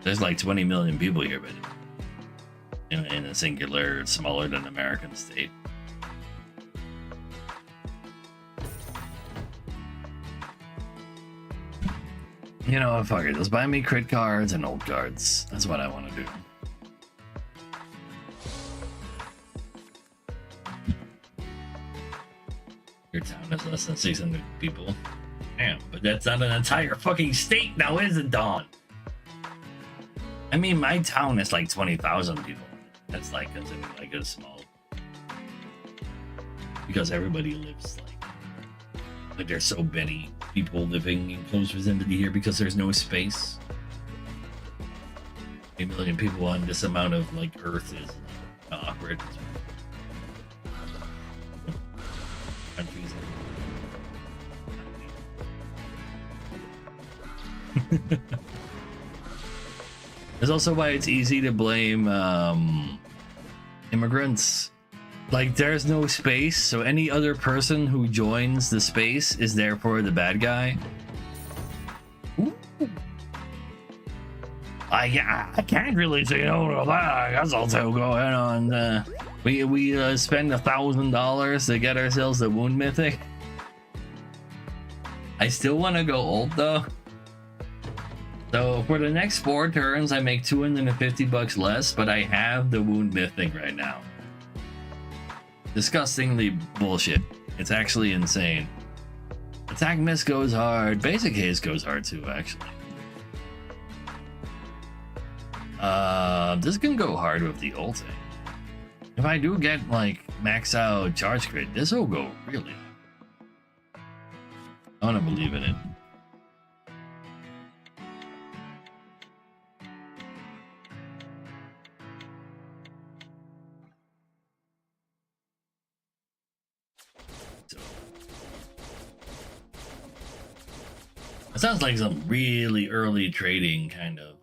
there's like 20 million people here, but in a singular, it's smaller than American state. You know, fuck it. Just buy me crit cards and old cards. That's what I want to do. Your town has less than 600 people. Damn, but that's not an entire fucking state now, is it, Dawn? I mean, my town is like 20,000 people. That's like considered like a small. Because everybody lives like there's so many people living in close vicinity here because there's no space. 8 million people on this amount of like Earth is awkward. That's also why it's easy to blame immigrants. Like, there's no space, so any other person who joins the space is therefore the bad guy. Ooh. I can't really say no to that. I guess I'll go ahead on. We spend $1,000 to get ourselves the wound mythic. I still want to go old though. So for the next 4 turns, I make $250 less, but I have the wound mythic right now. Disgustingly bullshit. It's actually insane. Attack miss goes hard. Basic haste goes hard too, actually. This can go hard with the ulti. If I do get like max out charge crit, this will go really. I want to believe in it. It sounds like some really early trading kind of.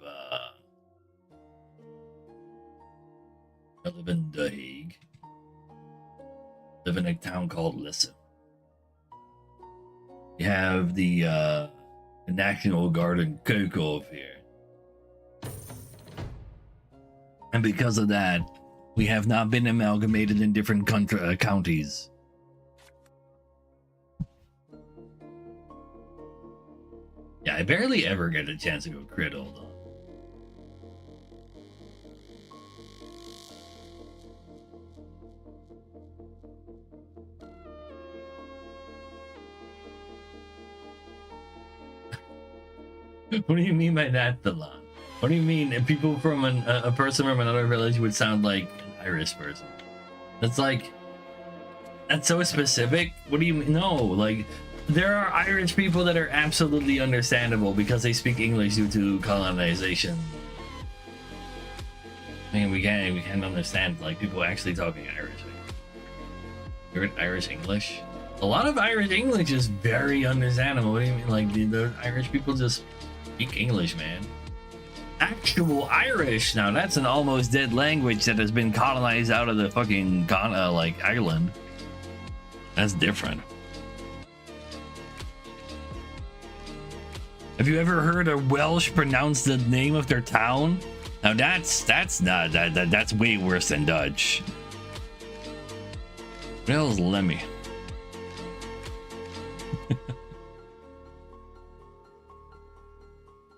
I live in The Hague. Live in a town called Lisse. You have the National Guard in Keukenhof here. And because of that, we have not been amalgamated in different counties. Yeah, I barely ever get a chance to go crit, hold on. What do you mean by that, Delon? What do you mean people from a person from another village would sound like an Irish person? That's like, that's so specific. What do you mean? No, like, there are Irish people that are absolutely understandable because they speak English due to colonization. I mean, we can't understand like people actually talking Irish. You're in Irish English. A lot of Irish English is very understandable. What do you mean? Like the Irish people just speak English, man. Actual Irish. Now that's an almost dead language that has been colonized out of the fucking like Ireland. That's different. Have you ever heard a Welsh pronounce the name of their town? Now that's not that's way worse than Dutch. What the hell is Lemmy?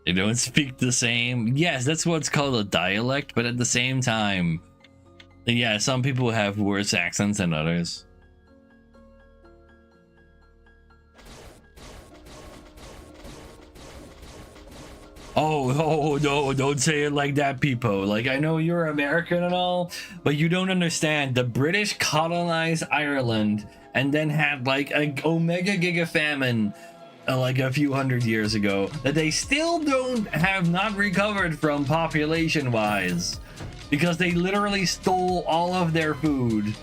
They don't speak the same. Yes, that's what's called a dialect, but at the same time, yeah, some people have worse accents than others. Oh, no, don't say it like that, people. Like, I know you're American and all, but you don't understand. The British colonized Ireland and then had like a omega giga famine like a few hundred years ago that they still have not recovered from population wise, because they literally stole all of their food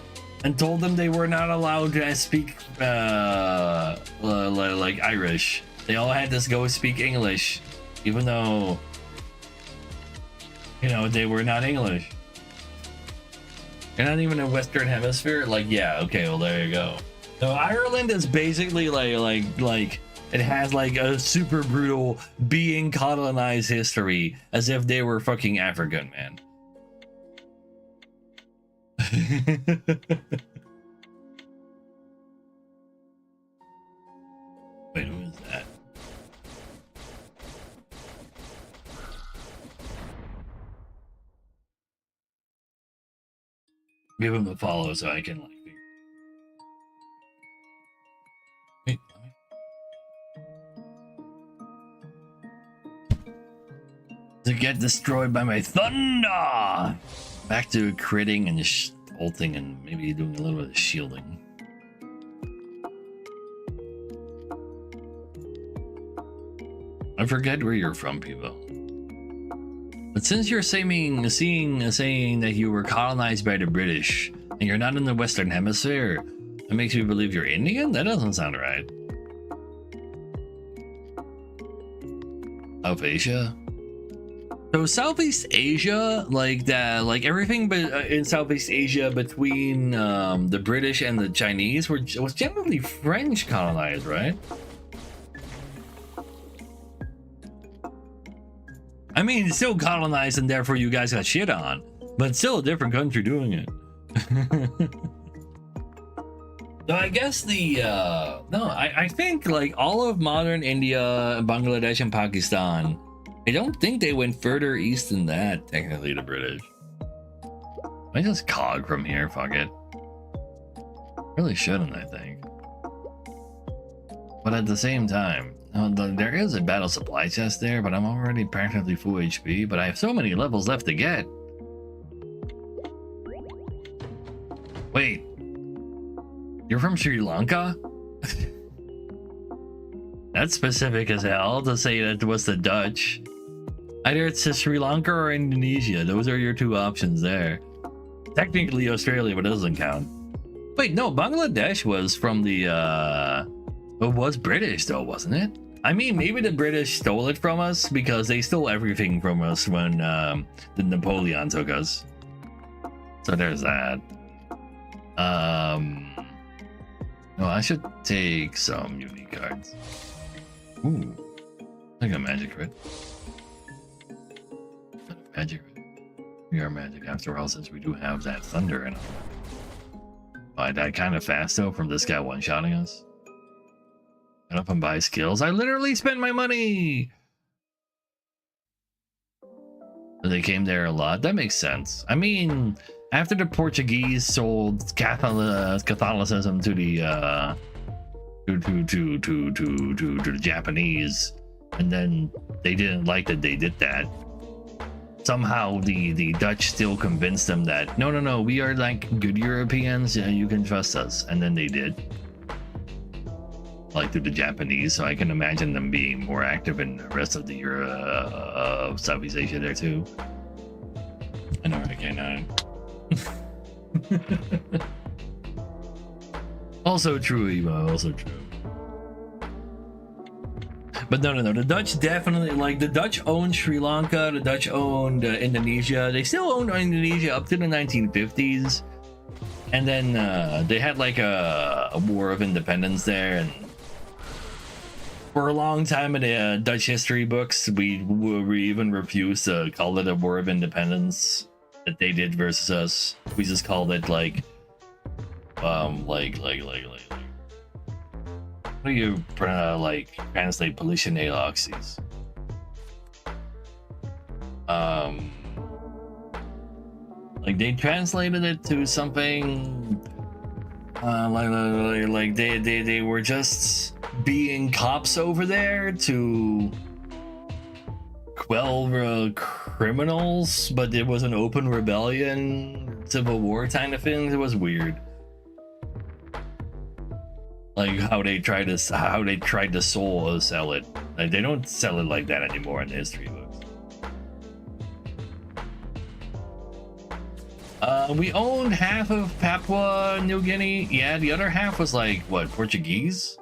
and told them they were not allowed to speak like Irish. They all had to go speak English, even though, you know, they were not English. They're not even a Western Hemisphere. Like, yeah, okay, well, there you go. So Ireland is basically like it has like a super brutal being colonized history, as if they were fucking African, man. Wait, who is that? Give him a follow so I can like figure. Wait, let me. To get destroyed by my thunder. Back to critting and ulting and maybe doing a little bit of shielding. I forget where you're from, people. But since you're saying that you were colonized by the British and you're not in the Western Hemisphere, that makes me believe you're Indian? That doesn't sound right. South Asia? So Southeast Asia, like that, like everything but in Southeast Asia between the British and the Chinese was generally French colonized, right? I mean, it's still colonized and therefore you guys got shit on, but it's still a different country doing it. So I guess I think like all of modern India, Bangladesh, and Pakistan, I don't think they went further east than that, technically, the British. I just cog from here, fuck it. Really shouldn't, I think. But at the same time, there is a battle supply chest there, but I'm already practically full HP, but I have so many levels left to get. Wait. You're from Sri Lanka? That's specific as hell to say that it was the Dutch. Either it's Sri Lanka or Indonesia. Those are your two options there. Technically Australia, but it doesn't count. Wait, no, Bangladesh was from the it was British though, wasn't it? I mean, maybe the British stole it from us because they stole everything from us when the Napoleon took us. So there's that. No, I should take some unique cards. Ooh, like a magic crit. Magic. We are magic after all, since we do have that thunder in it. Oh, I died kind of fast though from this guy one-shotting us. Get up and buy skills. I literally spent my money. They came there a lot. That makes sense. I mean, after the Portuguese sold Catholicism to the to the Japanese, and then they didn't like that they did that. Somehow the Dutch still convinced them that no, we are like good Europeans, yeah, you can trust us, and then they did. Like to the Japanese, so I can imagine them being more active in the rest of the Southeast Asia there too. I know, okay, now. Also true, Eva, also true. But no, the Dutch definitely, like, the Dutch owned Sri Lanka, the Dutch owned Indonesia. They still owned Indonesia up to the 1950s. And then they had like a war of independence there. And for a long time in the Dutch history books, we even refused to call it a war of independence that they did versus us. We just called it like what do you like translate Polyshenelaxis? Like they translated it to something like they were just being cops over there to quell criminals, but it was an open rebellion, civil war kind of thing. It was weird. Like how they tried to sell it. Like they don't sell it like that anymore in the history books. We owned half of Papua New Guinea. Yeah, the other half was like what, Portuguese?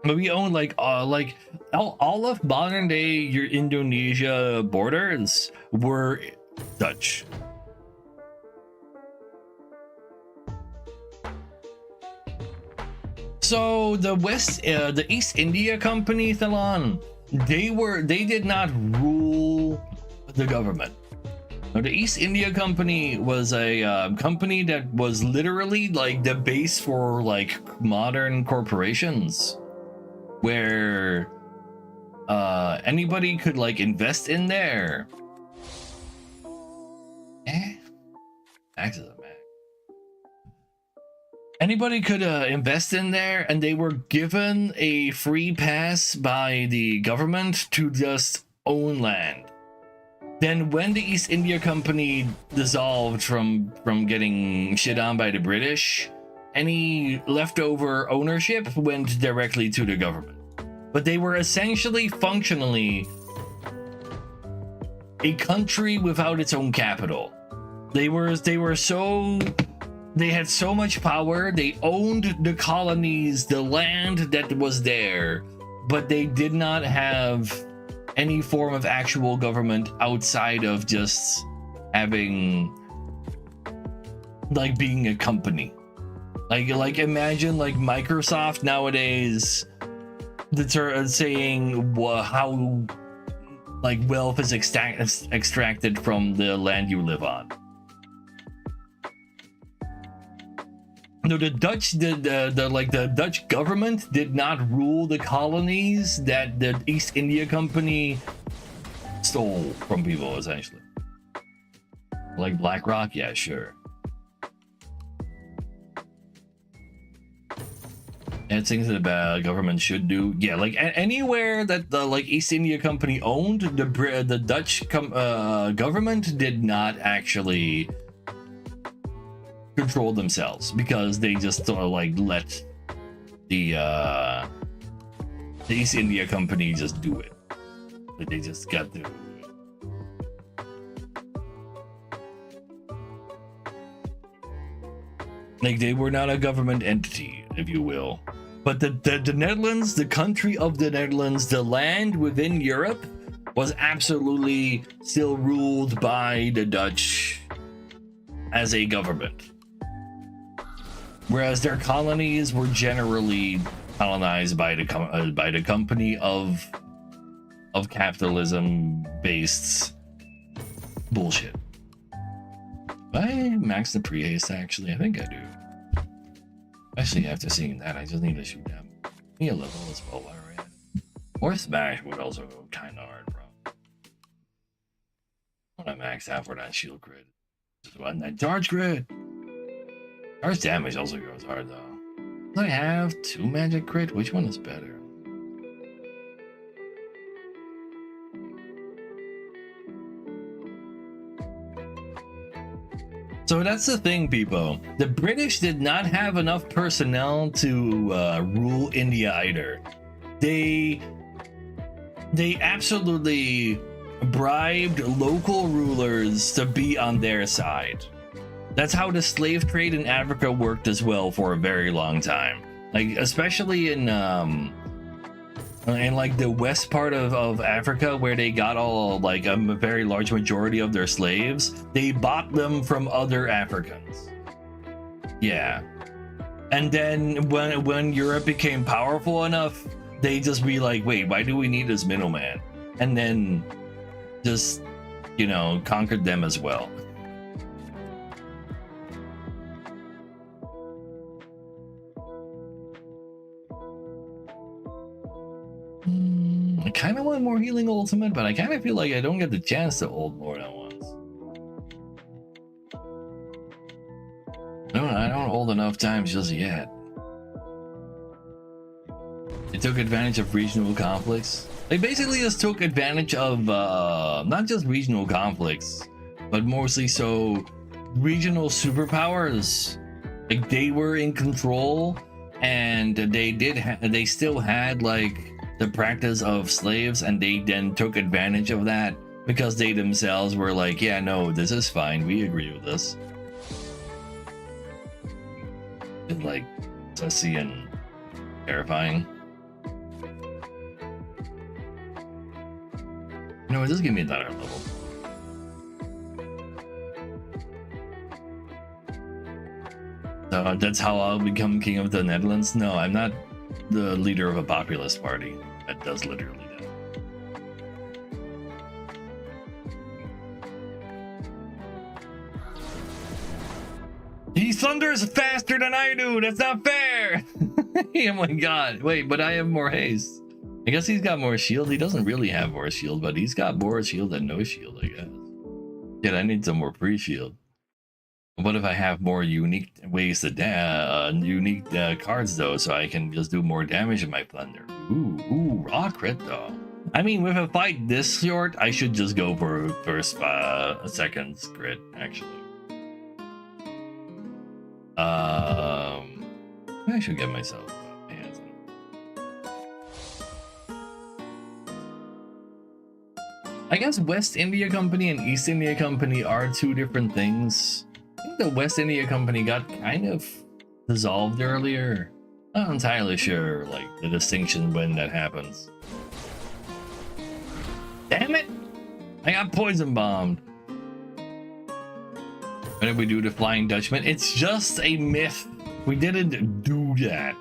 But we owned like all of modern day your Indonesia borders were Dutch. So the East India Company, Thalon, they did not rule the government. Now, the East India Company was a company that was literally like the base for like modern corporations, where anybody could like invest in there. Taxes are bad. Anybody could invest in there, and they were given a free pass by the government to just own land. Then when the East India Company dissolved from getting shit on by the British, any leftover ownership went directly to the government. But they were essentially functionally a country without its own capital. They had so much power. They owned the colonies, the land that was there, but they did not have any form of actual government outside of just having like being a company. Like imagine like Microsoft nowadays saying how like wealth is extracted from the land you live on. No, the Dutch, the Dutch government did not rule the colonies that the East India Company stole from people, essentially. Like BlackRock, yeah, sure. And things that the government should do, yeah, like anywhere that the like East India Company owned, the Dutch government did not actually control themselves, because they just like let the East India Company just do it. Like they just got to. Like they were not a government entity, if you will. But the Netherlands, the country of the Netherlands, the land within Europe, was absolutely still ruled by the Dutch as a government. Whereas their colonies were generally colonized by the company of capitalism based bullshit. Do I max the pre-haste actually? I think I do. Especially after seeing that, I just need to shoot them. Me a level as well while we're at it. Or Smash would also go kinda hard, bro. I want to max out for that shield crit. Just want that charge crit. Charge damage also goes hard though. Do I have 2 magic crit? Which one is better? So that's the thing, people. The British did not have enough personnel to rule India either. They absolutely bribed local rulers to be on their side. That's how the slave trade in Africa worked as well for a very long time. Like, especially in like the west part of Africa, where they got all like a very large majority of their slaves, they bought them from other Africans. Yeah. And then when Europe became powerful enough, they just be like, wait, why do we need this middleman? And then just, you know, conquered them as well. I kind of want more healing ultimate, but I kind of feel like I don't get the chance to Old Lord at once. I don't hold enough times just yet. They took advantage of regional conflicts. They basically just took advantage of not just regional conflicts, but mostly so regional superpowers. Like, they were in control, and they still had like the practice of slaves, and they then took advantage of that because they themselves were like, yeah, no, this is fine, we agree with this. It's like sussy and terrifying. You know what, just give me another level. So that's how I'll become king of the Netherlands? No, I'm not the leader of a populist party. That does literally that. He thunders faster than I do. That's not fair. Oh my god. Wait, but I have more haste. I guess he's got more shield. He doesn't really have more shield, but he's got more shield than no shield, I guess. Yet I need some more pre-shield. What if I have more unique ways to unique cards though, so I can just do more damage in my thunder? Ooh, raw crit though. I mean, with a fight this short, I should just go for first, second crit actually. I should get myself hands on. I guess West India Company and East India Company are two different things. I think the West India Company got kind of dissolved earlier. Not entirely sure, like, the distinction when that happens. Damn it! I got poison bombed. What did we do to Flying Dutchman? It's just a myth. We didn't do that.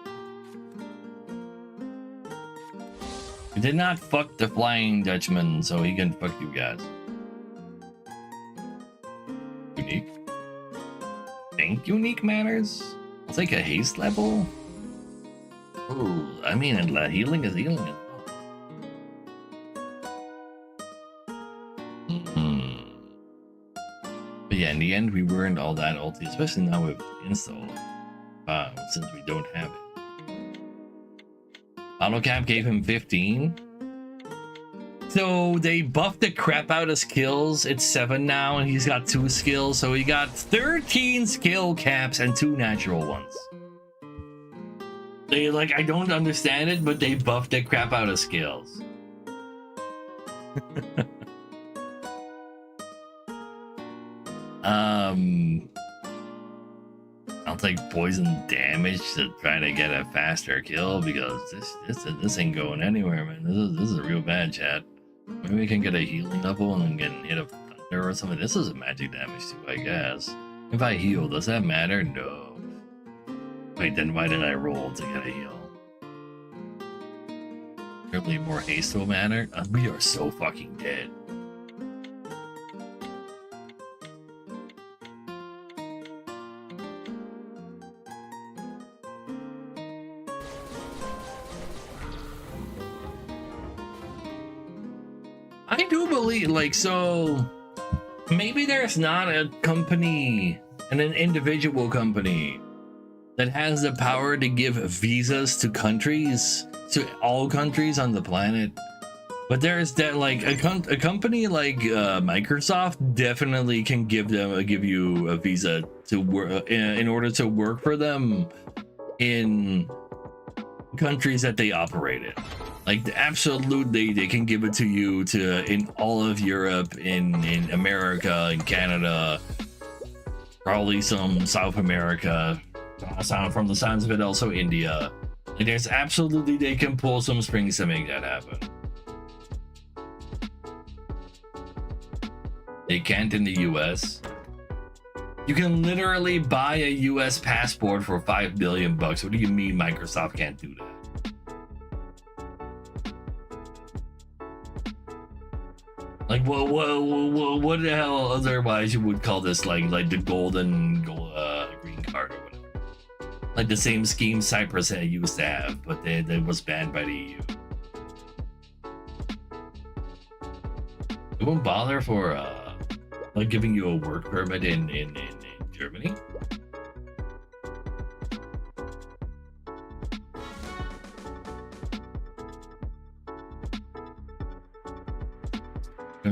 We did not fuck the Flying Dutchman, so he can fuck you guys. Unique? Think unique matters? I'll take a haste level. Ooh, I mean, healing is healing as well. But yeah, in the end, we weren't all that ulti, especially now with install. Since we don't have it. AutoCap gave him 15. So they buffed the crap out of skills. It's 7 now, and he's got 2 skills. So he got 13 skill caps and 2 natural ones. They, like, I don't understand it, but they buffed the crap out of skills. I'll take poison damage to try to get a faster kill because this ain't going anywhere, man. This is a real bad, chat. Maybe we can get a healing level and then get hit of thunder or something. This is a magic damage too, I guess. If I heal, does that matter? No. Wait, then why did I roll to get a heal? Surely more haste will matter. We are so fucking dead. I do believe, like, so maybe there's not a company and an individual company that has the power to give visas to countries, to all countries on the planet. But there's that like a company like Microsoft definitely can give you a visa to work in order to work for them in countries that they operate in. Like absolutely, they can give it to you in all of Europe, in America, in Canada, probably some South America. From the sounds of it, also India. Like, there's absolutely they can pull some strings to make that happen. They can't in the US. You can literally buy a US passport for $5 billion. What do you mean Microsoft can't do that? Like, what the hell otherwise you would call this like the golden green card or whatever? Like the same scheme Cyprus used to have, but they was banned by the EU. They won't bother for like giving you a work permit in Germany.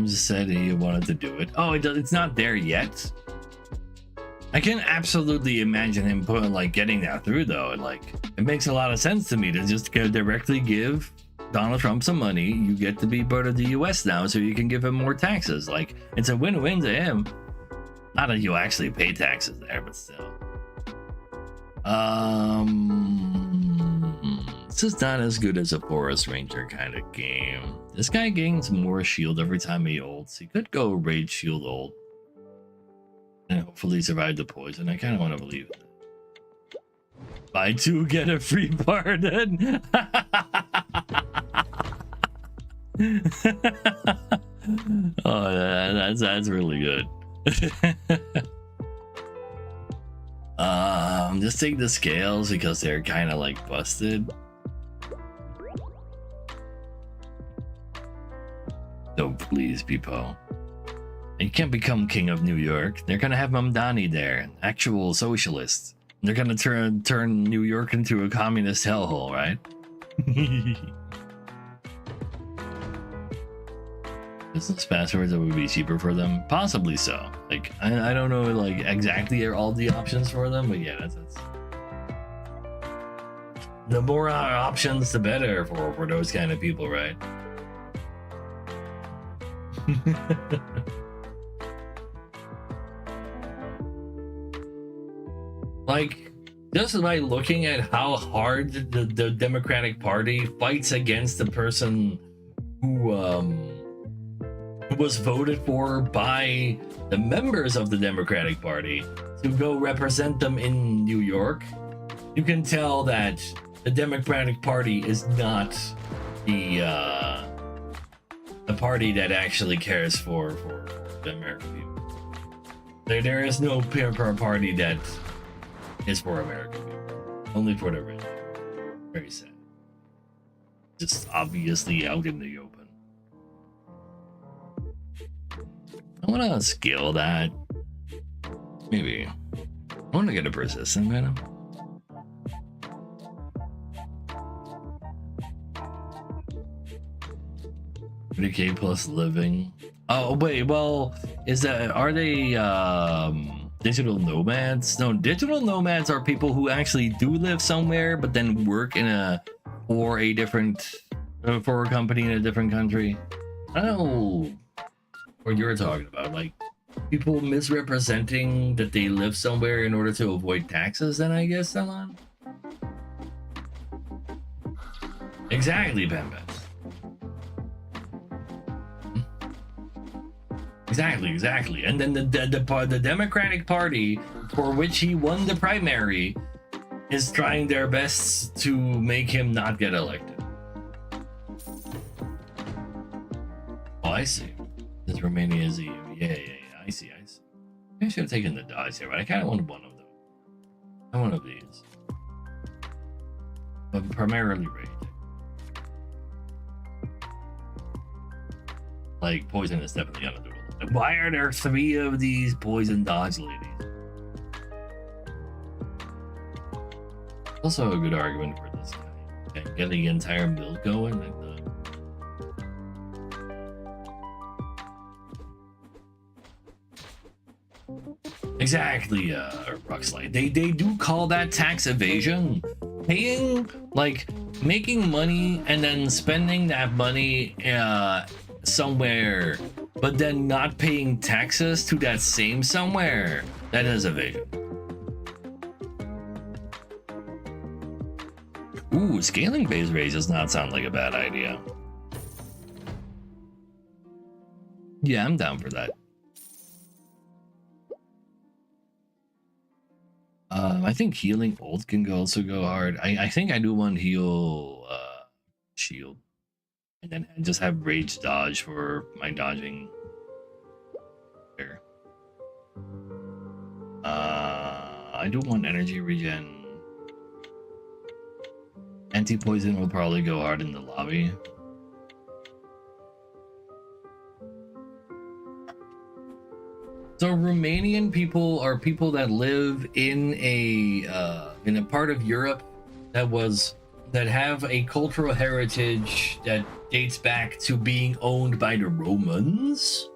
Just said he wanted to do it. Oh, it's not there yet. I can absolutely imagine him getting that through though. And like, it makes a lot of sense to me to just directly give Donald Trump some money. You get to be part of the US now, so you can give him more taxes. Like, it's a win-win to him. Not that you actually pay taxes there, but still. This is not as good as a Forest Ranger kind of game. This guy gains more shield every time he ults. He could go Rage Shield ult. And hopefully survive the poison. I kind of want to believe it. Buy 2, get a free pardon. Oh, that's really good. Just take the scales because they're kind of like busted. Oh, please, people. You can't become king of New York. They're gonna have Mamdani there, actual socialists. They're gonna turn New York into a communist hellhole, right? Business passwords that would be cheaper for them? Possibly so. Like, I don't know like exactly all the options for them, but yeah, that's the more options, the better for those kind of people, right? Like, just by looking at how hard the Democratic Party fights against the person who was voted for by the members of the Democratic Party to go represent them in New York, you can tell that the Democratic Party is not the party that actually cares for the American people. There is no party that is for American people. Only for the rich. Very sad. Just obviously out in the open. I want to scale that. Maybe. I want to get a persistent venom. $30K plus living. Oh wait, well, are they digital nomads? No, digital nomads are people who actually do live somewhere but then work for a company in a different country. I don't know what you're talking about, like people misrepresenting that they live somewhere in order to avoid taxes, then I guess, Elon. Exactly, Pembe. Exactly. And then the Democratic Party, for which he won the primary, is trying their best to make him not get elected. Oh, I see. This Romania is EU. Yeah. I see. I should have taken the dice here, but I kind of wanted one of them. I want one of these. But primarily rage. Like, poison is definitely gonna do it. Why are there 3 of these poison dodge ladies? Also a good argument for this guy. Okay, get the entire milk going like that. Exactly, Ruxlight. They do call that tax evasion. Paying, like, making money and then spending that money somewhere, but then not paying taxes to that same somewhere. That is evasion. Ooh, scaling base raise does not sound like a bad idea. Yeah, I'm down for that. I think healing ult can also go hard. I think I do want heal shield. And then just have rage dodge for my dodging. There. I do want energy regen. Anti-poison will probably go hard in the lobby. So Romanian people are people that live in a part of Europe that have a cultural heritage that dates back to being owned by the Romans,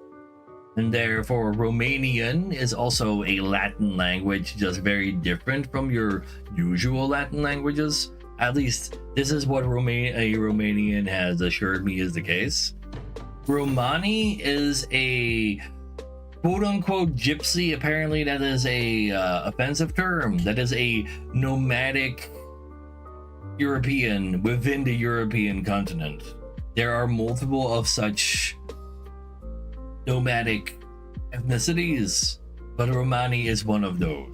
and therefore Romanian is also a Latin language, just very different from your usual Latin languages. At least this is what a Romanian has assured me is the case. Romani is a quote-unquote gypsy. Apparently that is a offensive term. That is a nomadic European within the European continent. There are multiple of such nomadic ethnicities, but Romani is one of those.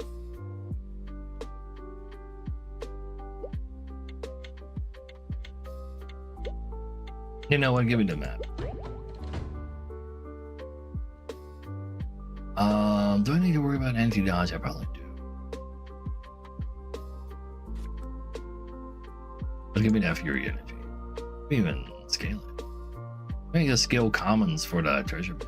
You know what? Give me the map. Do I need to worry about anti-dodge? I probably do. But give me that fury energy. Even scale it. Maybe just scale commons for the treasure bit.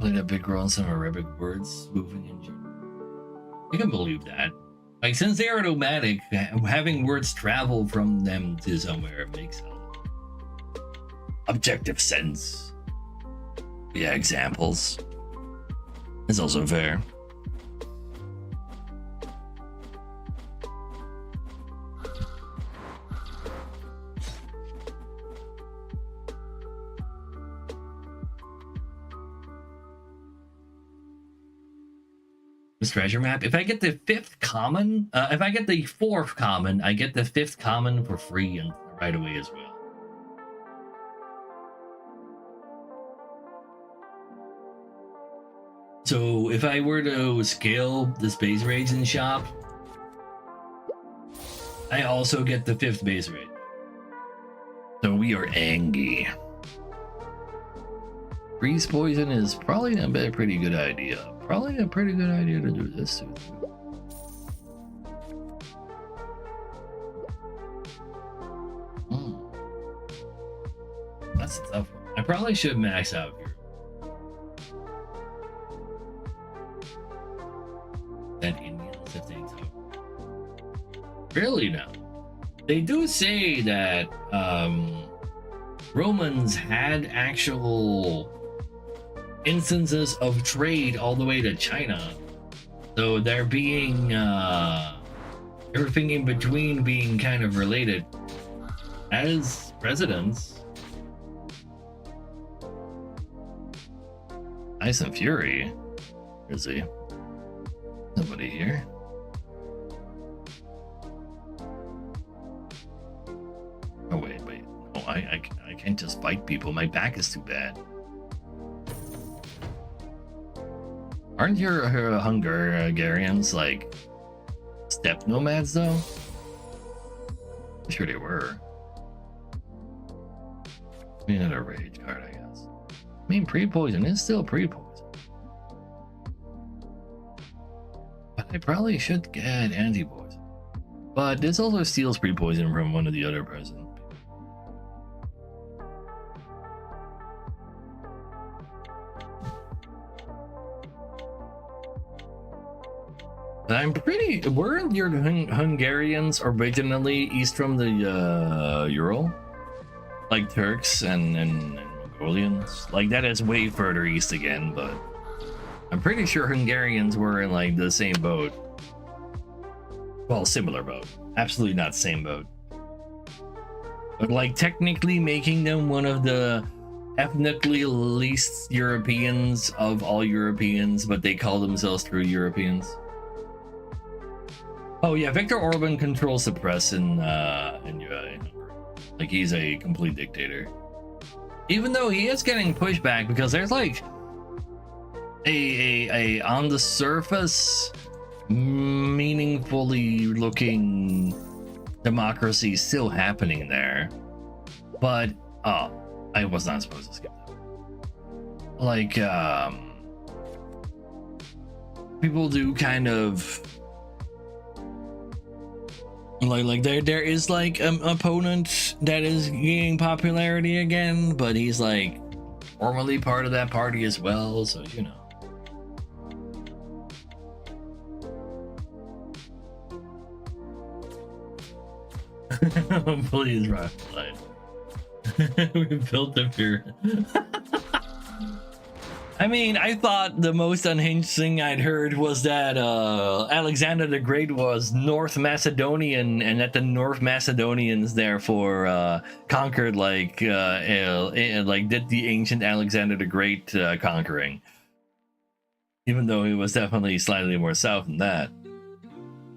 Played a big role in some Arabic words, moving in German. I can believe that. Like, since they are nomadic, having words travel from them to somewhere makes objective sense. Yeah, examples. It's also fair. This treasure map. If I get the 5th common, if I get the 4th common, I get the 5th common for free and right away as well. So if I were to scale this base rage in shop, I also get the 5th base rage. So we are angry. Freeze poison is probably a pretty good idea. Probably a pretty good idea to do this too. That's a tough one. I probably should max out here. That Indians if they took. Really now. They do say that Romans had actual instances of trade all the way to China. So they're being everything in between being kind of related. As presidents. Ice and Fury. Is he? Nobody here. Oh wait. Oh, I can't just fight people. My back is too bad. Aren't your Hungarians like steppe nomads though? I'm sure they were. I mean, another rage card, I guess. I mean, pre-poison is still pre-poison. But I probably should get anti-poison. But this also steals pre-poison from one of the other presidents. I'm pretty. Weren't your Hungarians originally east from the Ural? like Turks and Mongolians. Like that is way further east again, but I'm pretty sure Hungarians were in like the same boat. Well, similar boat. Absolutely not same boat. But like technically making them one of the ethnically least Europeans of all Europeans, but they call themselves true Europeans. Oh yeah, Viktor Orban controls the press in Hungary. Like he's a complete dictator. Even though he is getting pushback because there's like a on the surface meaningfully looking democracy still happening there. But I was not supposed to skip that. Like people do kind of like there is like an opponent that is gaining popularity again, but he's like formerly part of that party as well, so you know. Please, rock light. We built the pyramid. I mean, I thought the most unhinged thing I'd heard was that Alexander the Great was North Macedonian, and that the North Macedonians therefore conquered like did the ancient Alexander the Great conquering. Even though he was definitely slightly more south than that.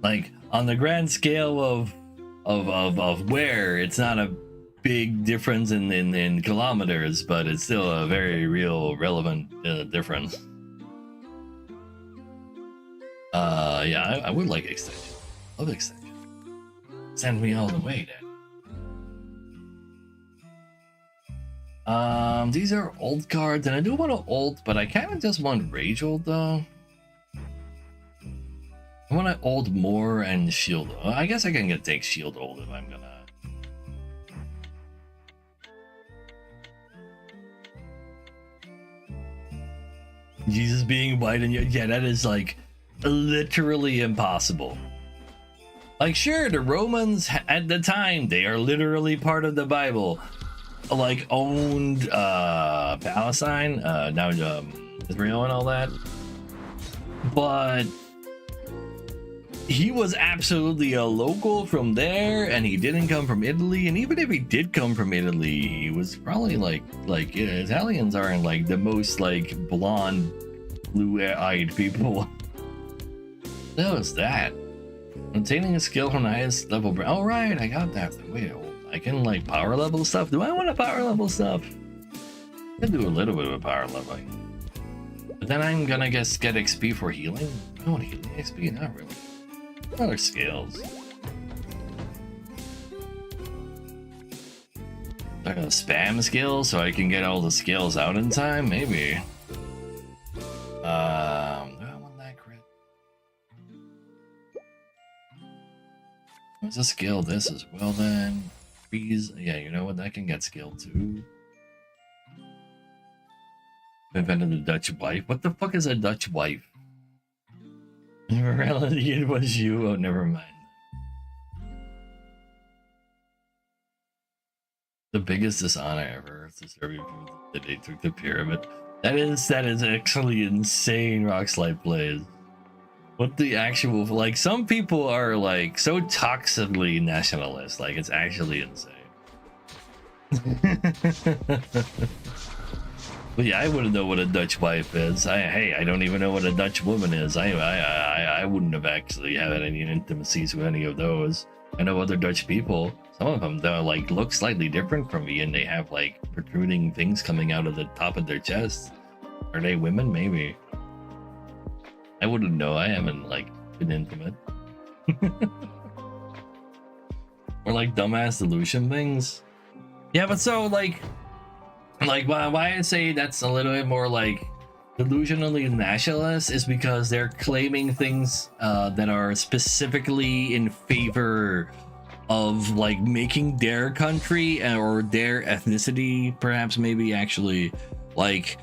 Like on the grand scale of where, it's not a big difference in kilometers, but it's still a very real relevant difference. Yeah, I would like extension. Love extension. Send me all the way, Dad. These are old cards, and I do want to ult, but I kind of just want Rage ult though. I want to ult more and shield. I guess I can take shield ult if I'm gonna. Jesus being white and yeah, that is like literally impossible. Like sure, the Romans at the time, they are literally part of the Bible, like owned Palestine, now Israel and all that, but he was absolutely a local from there, and he didn't come from Italy. And even if he did come from Italy, he was probably like Italians aren't like the most like blonde, blue-eyed people. That was that. Obtaining a skill from the highest level. Oh right, I got that. Wait, I can like power level stuff. Do I want to power level stuff? I can do a little bit of power leveling, but then I'm gonna get XP for healing. I want healing XP, not really. Other scales. I got a spam skill so I can get all the scales out in time, maybe. Do I want that crit? Let's just scale this as well then. Freeze. Yeah, you know what? That can get scaled too. Invented the Dutch wife. What the fuck is a Dutch wife? In reality, it was you. Oh, never mind. The biggest dishonor ever to serve you that they took the pyramid. That is actually insane. Rockslide plays. What the actual like? Some people are like so toxically nationalist. Like it's actually insane. But yeah, I wouldn't know what a Dutch wife is. I don't even know what a Dutch woman is. I wouldn't have actually had any intimacies with any of those. I know other Dutch people. Some of them though like look slightly different from me, and they have like protruding things coming out of the top of their chest. Are they women? Maybe. I wouldn't know. I haven't like been intimate. Or like dumbass delusion things. Yeah, but so like why I say that's a little bit more like delusionally nationalist is because they're claiming things that are specifically in favor of like making their country or their ethnicity perhaps maybe actually like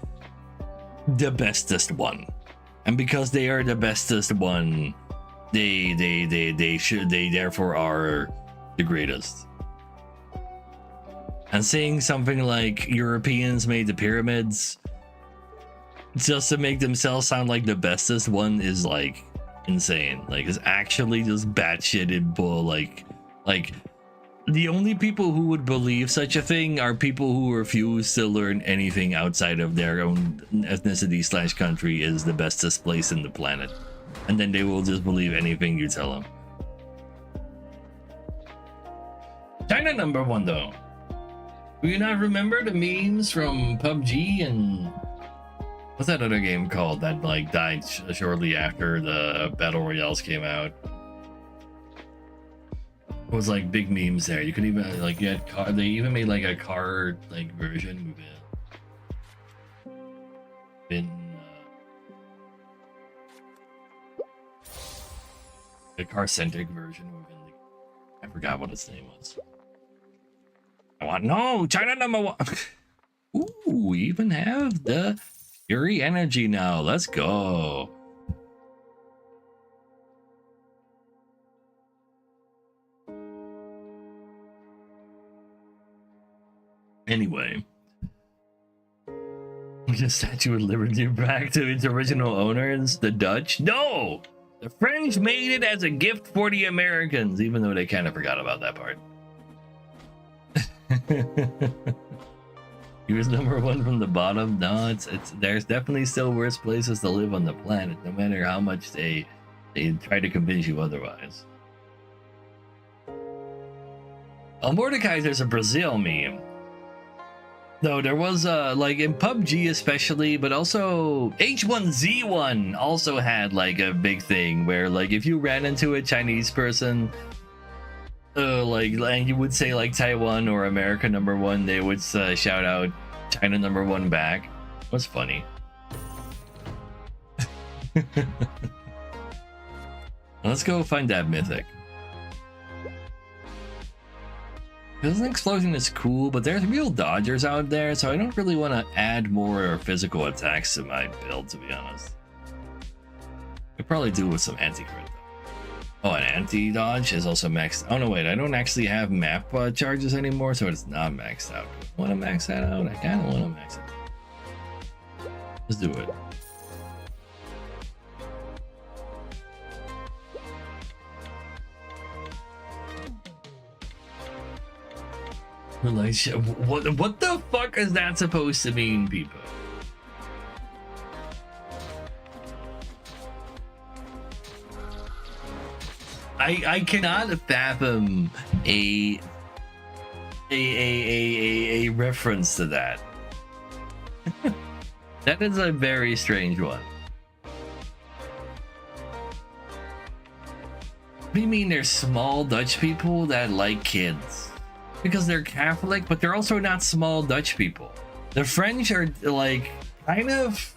the bestest one, and because they are the bestest one, they therefore are the greatest. And saying something like Europeans made the pyramids just to make themselves sound like the bestest one is like insane. Like it's actually just batshit and bull. Like the only people who would believe such a thing are people who refuse to learn anything outside of their own ethnicity / country is the bestest place in the planet. And then they will just believe anything you tell them. China #1 though. Do you not remember the memes from PUBG and what's that other game called that like died shortly after the battle royales came out? It was like big memes there. You could even like you had car. They even made like a car like version with a car centric version within the. I forgot what its name was. No, China #1. Ooh, we even have the Fury energy now. Let's go. Anyway, the Statue of Liberty back to its original owners, the Dutch? No! The French made it as a gift for the Americans, even though they kind of forgot about that part. He was #1 from the bottom. No, it's there's definitely still worse places to live on the planet, no matter how much they try to convince you otherwise. Oh, Mordecai, there's a Brazil meme. No, there was like in PUBG especially, but also H1Z1 also had like a big thing where like if you ran into a Chinese person, and you would say like Taiwan or America #1, they would shout out China #1 back. It was funny. Let's go find that mythic. An explosion is cool, but there's real dodgers out there, so I don't really want to add more physical attacks to my build, to be honest. Could probably do with some anti-crit. Oh, an anti-dodge is also maxed. Oh no, wait, I don't actually have map charges anymore, so it's not maxed out. Do I want to max that out? I kind of want to max it out. Let's do it. What the fuck is that supposed to mean, people? I cannot fathom a reference to that. That is a very strange one. What do you mean there's small Dutch people that like kids? Because they're Catholic, but they're also not small Dutch people. The French are like kind of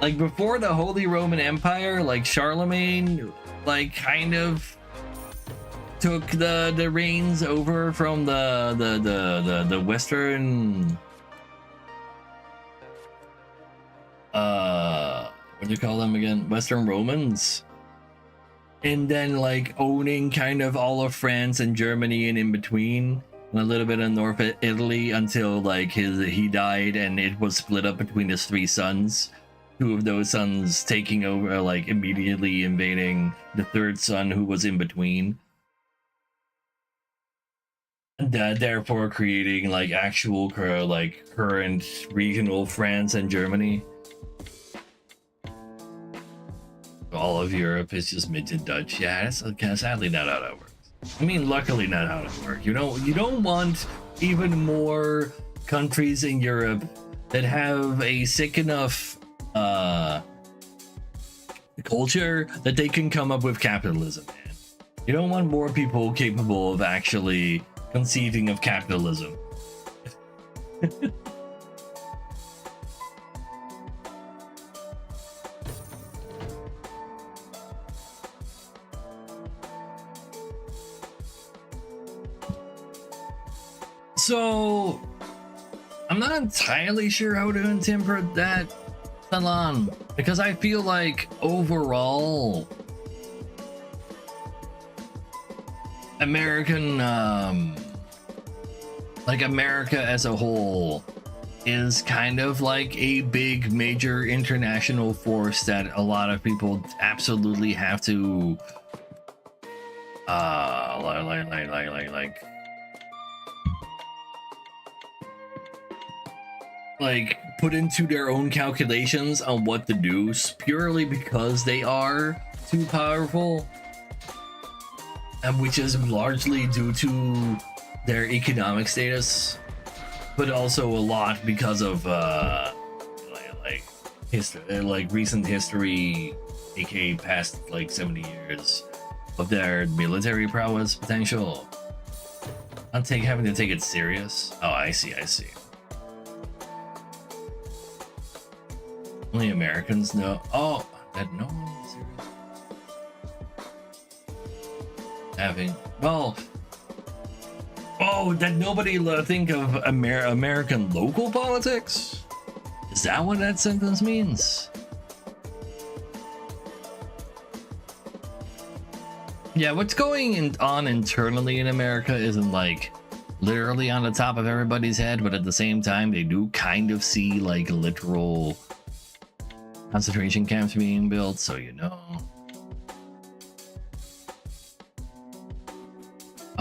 like before the Holy Roman Empire, like Charlemagne, like kind of took the reins over from the Western what do you call them again? Western Romans. And then like owning kind of all of France and Germany and in between. And a little bit of North Italy until like he died and it was split up between his 3 sons. 2 of those sons taking over, like immediately invading the 3rd son who was in between. And therefore creating like actual current regional France and Germany. All of Europe is just minted Dutch. Yeah, that's sadly not how that works. I mean, luckily not how it works. You don't want even more countries in Europe that have a sick enough culture that they can come up with capitalism, man. You don't want more people capable of actually conceiving of capitalism. So, I'm not entirely sure how to interpret that, Salon, because I feel like overall, like America as a whole is kind of like a big major international force that a lot of people absolutely have to like put into their own calculations on what to do purely because they are too powerful, and which is largely due to their economic status, but also a lot because of like recent history, aka past like 70 years of their military prowess potential. Not having to take it serious. Oh, I see. Only Americans know. Oh, that no one is serious. Having that nobody think of American local politics? Is that what that sentence means? Yeah, what's going on internally in America isn't like literally on the top of everybody's head, but at the same time, they do kind of see like literal concentration camps being built, so you know.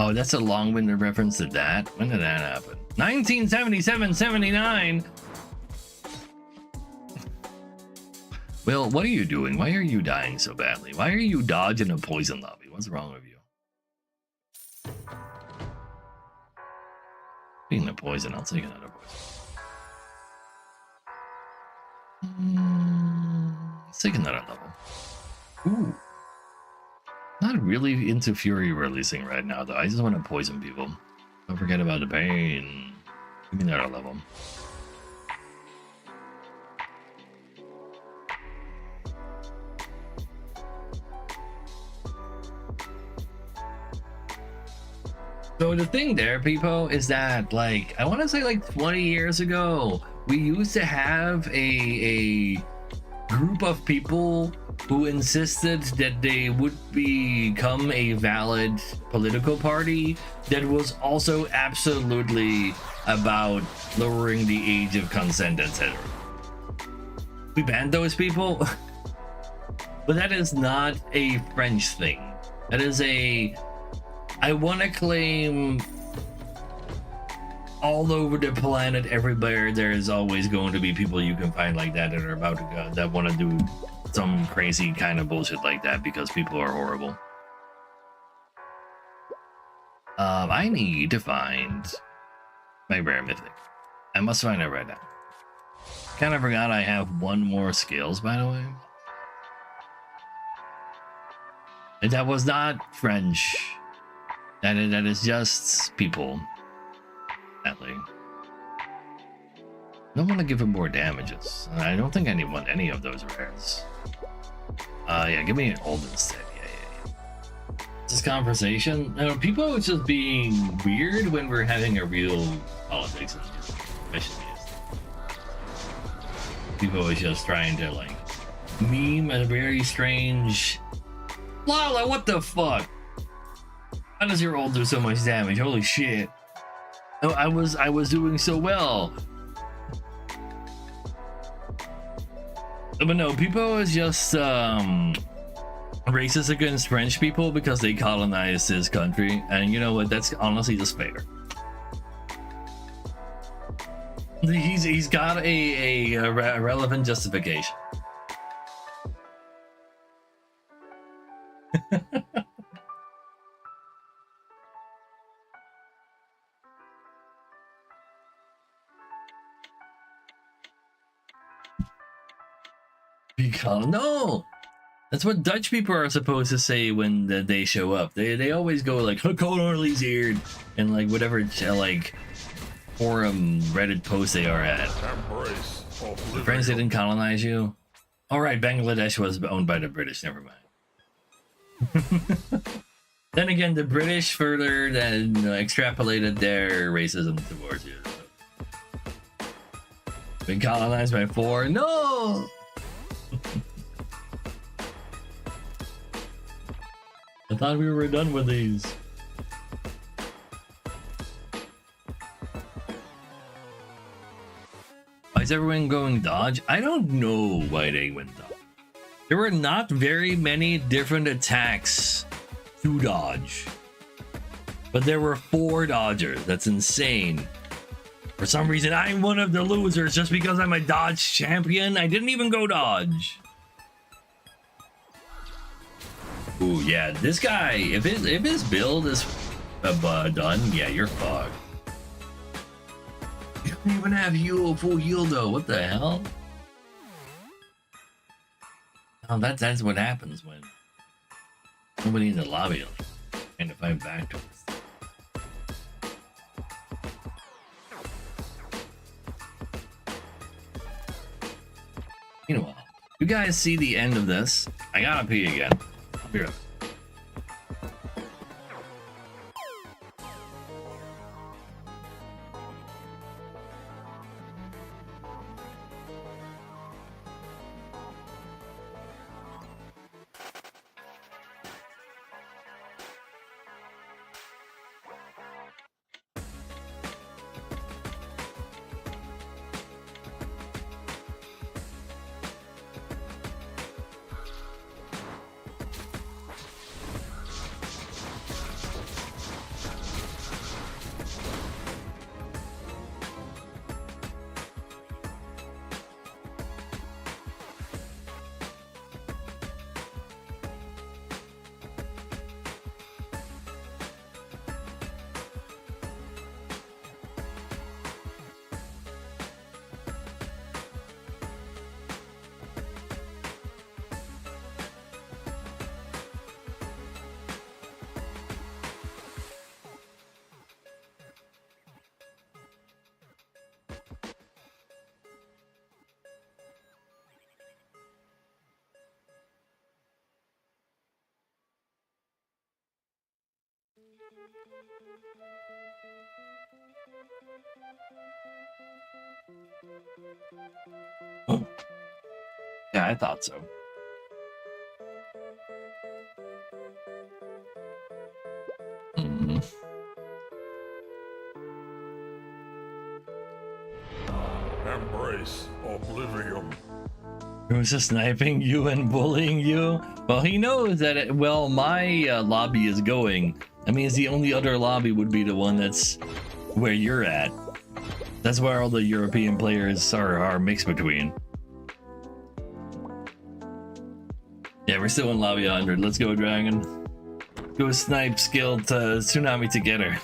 Oh, that's a long-winded reference to that. When did that happen? 1977, 79. Will, what are you doing? Why are you dying so badly? Why are you dodging a poison lobby? What's wrong with you? Being a poison, I'll take another poison. Let's take another level. Ooh. Not really into fury releasing right now, though. I just want to poison people. Don't forget about the pain. Give me another level. So the thing there, people, is that like I want to say like 20 years ago, we used to have a group of people who insisted that they would become a valid political party that was also absolutely about lowering the age of consent, etc. We banned those people, but that is not a French thing. That is I want to claim all over the planet, everywhere, there is always going to be people you can find like that are about to go, that want to do some crazy kind of bullshit like that because people are horrible. I need to find my rare mythic. I must find it right now. Kind of forgot I have one more skills, by the way. And that was not French. That is just people. Sadly. I don't want to give him more damages. I don't think I want any of those rares. Yeah, give me an old instead. Yeah. This conversation. No, people are just being weird when we're having a real politics mission. People are just trying to like meme a very strange. Lala, what the fuck? How does your ult do so much damage? Holy shit! Oh, I was doing so well. But no, people is just racist against French people because they colonized this country, and you know what? That's honestly just fair. He's got a relevant justification. No, that's what Dutch people are supposed to say when they show up. They always go like "Colonial's here" and like whatever like forum Reddit post they are at. The French didn't colonize you. All right, Bangladesh was owned by the British. Never mind. Then again, the British further then extrapolated their racism towards you. Been colonized by 4. No. I thought we were done with these. is everyone going dodge? I don't know why they went dodge. There were not very many different attacks to dodge. But there were 4 dodgers. That's insane. For some reason, I'm one of the losers just because I'm a dodge champion. I didn't even go dodge. Ooh, yeah, this guy, if his build is done, yeah, you're fucked. You don't even have full heal though. What the hell? Oh, that's what happens when nobody in the lobby trying to fight back to us. Meanwhile, you guys see the end of this? I gotta pee again. I'll be right back. Oh. Yeah, I thought so.
Embrace oblivion.
Who's just sniping you and bullying you? Well, he knows that my lobby is going. That means the only other lobby would be the one that's where you're at. That's where all the European players are mixed between. Yeah, we're still in lobby 100. Let's go, Dragon. Go snipe skilled Tsunami together.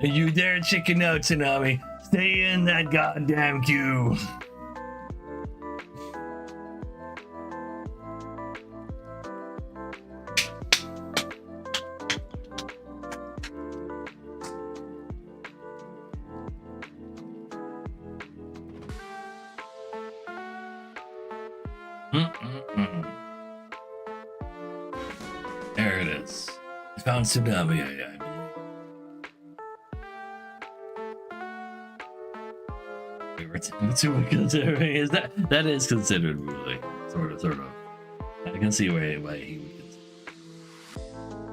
You dare chicken out, Tsunami. Stay in that goddamn queue. There it is. I found Tsunami, I believe. What's considering? Is that is considered really sort of. I can see why he would consider.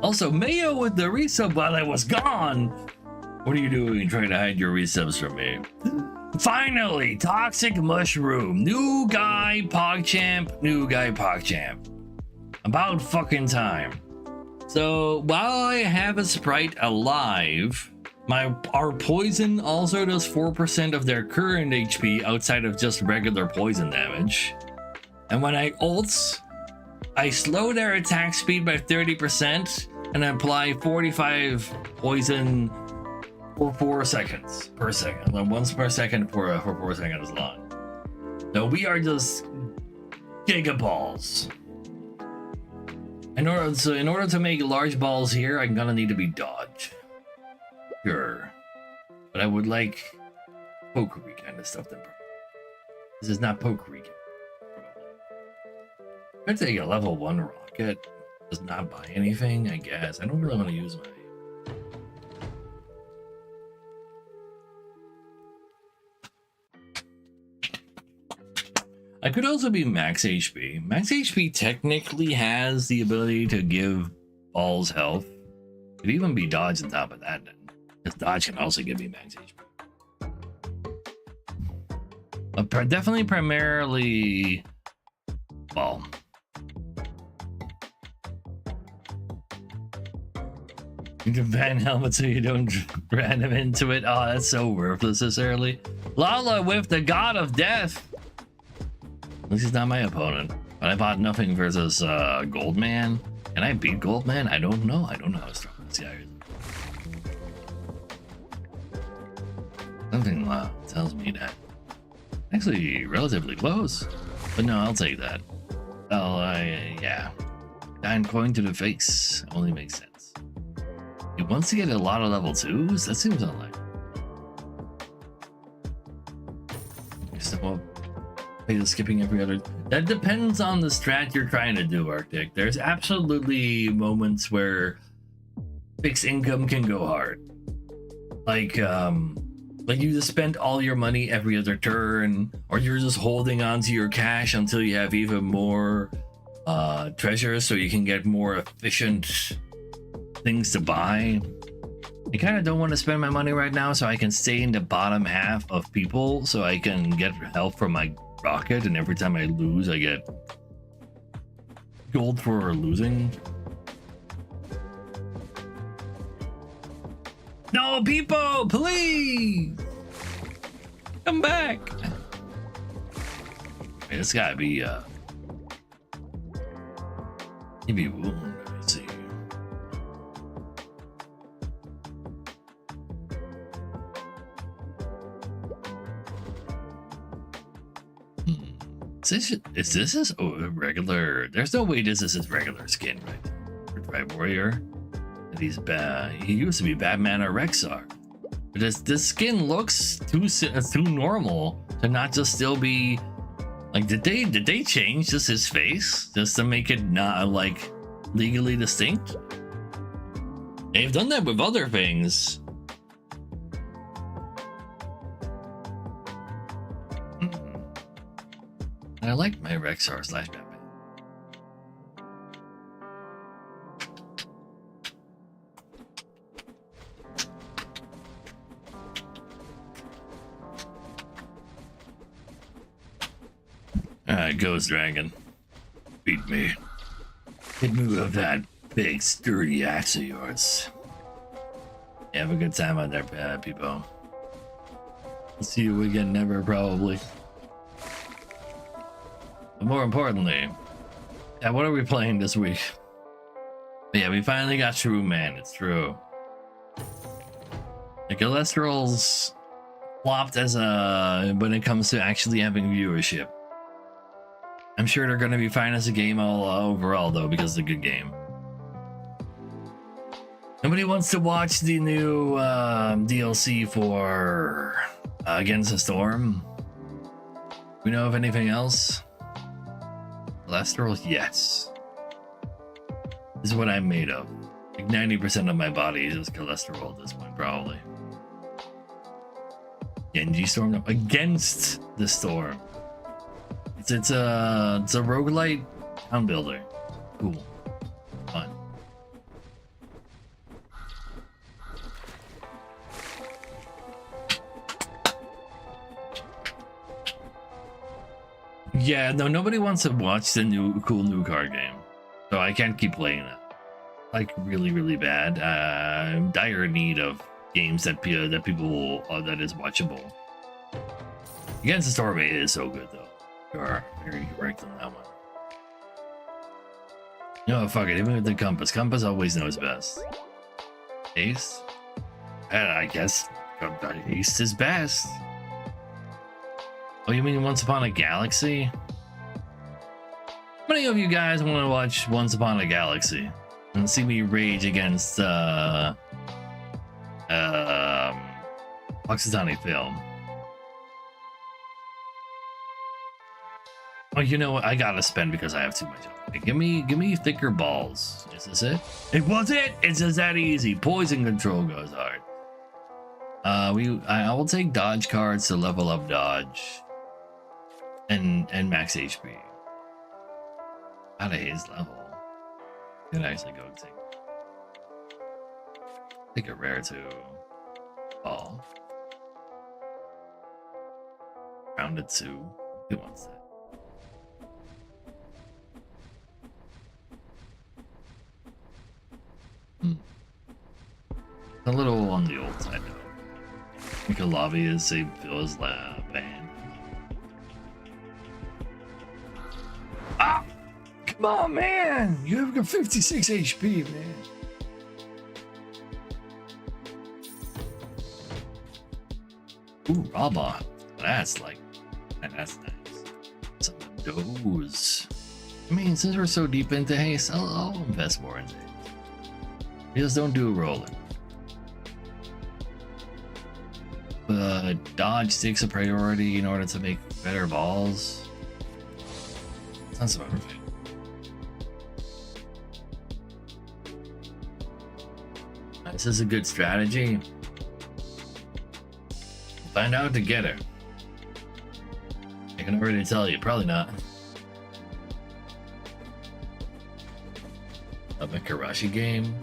Also, Mayo with the resub while I was gone. What are you doing trying to hide your resubs from me? Finally, Toxic Mushroom. New guy PogChamp. About fucking time. So while I have a sprite alive, our poison also does 4% of their current HP outside of just regular poison damage. And when I ult, I slow their attack speed by 30% and apply 45 poison for 4 seconds per second. And once per second for 4 seconds long. So we are just gigaballs. In order to make large balls here, I'm gonna need to be dodge. Sure. But I would like pokery kind of stuff then. This is not pokery. I'm gonna take a level 1 rocket. Does not buy anything, I guess. I don't really want to use my... I could also be max HP. Max HP technically has the ability to give balls health. Could even be dodge on top of that then. Because dodge can also give me max HP. Definitely primarily, well, you can ban helmet so you don't ran him into it. Oh, that's so worthless this early. Lala with the god of death. This is not my opponent, but I bought nothing versus Goldman. Can I beat Goldman? I don't know. I don't know how strong this guy is. Something tells me that. Actually, relatively close. But no, I'll take that. Oh, yeah. 9 coin to the face only makes sense. He wants to get a lot of level 2s? That seems unlikely. Skipping every other. That depends on the strat you're trying to do, Arctic. There's absolutely moments where fixed income can go hard. Like you just spend all your money every other turn, or you're just holding on to your cash until you have even more treasures so you can get more efficient things to buy. I kind of don't want to spend my money right now so I can stay in the bottom half of people so I can get help from my rocket, and every time I lose I get gold for losing. No, people, please come back. It's gotta be maybe wound. Let's see. Is this his regular? There's no way this is his regular skin, right? Right, warrior. And he's bad. He used to be Batman or Rexar. But this skin looks too normal to not just still be like. Did they change just his face just to make it not like legally distinct? They've done that with other things. I like my Rexar / Batman. Alright, Ghost Dragon. Beat me. Hit me with that big sturdy axe of yours. Yeah, have a good time out there, people. I'll see you again, never probably. But more importantly, yeah, what are we playing this week? Yeah, we finally got True Man. It's true. The cholesterol's flopped as when it comes to actually having viewership. I'm sure they're going to be fine as a game overall, though, because it's a good game. Nobody wants to watch the new DLC for Against the Storm. We know of anything else? Cholesterol? Yes. This is what I'm made of. Like 90% of my body is just cholesterol at this point, probably. Genji Storm? Against the Storm. It's a roguelite town builder. Cool. Fun. Yeah, no, nobody wants to watch the cool new card game, so I can't keep playing it. Like really bad. I'm dire need of games that people that is watchable. Against the Storm is so good though. You are very correct on that one. No, fuck it. Even with the compass always knows best. Ace? I guess Ace is best. Oh, you mean Once Upon a Galaxy? How many of you guys want to watch Once Upon a Galaxy and see me rage against Oxitani Film? Oh, you know what? I gotta spend because I have too much. Okay, give me thicker balls. Is this it? It was it. It's just that easy. Poison control goes hard. I will take dodge cards to level up dodge and max HP. Out of his level, could actually go take a rare to ball. around it too. Who wants that? A little on the old side though. I think a lobby is save Phil's lab and come on, man! You have got 56 HP, man. Ooh, Rabba. That's like, that's nice. Some of those. I mean, since we're so deep into haste, I'll invest more into haste. Just don't do rolling. Dodge takes a priority in order to make better balls. Sounds about right. This is a good strategy. Find out together. I can already tell you, probably not. A Mikarashi game?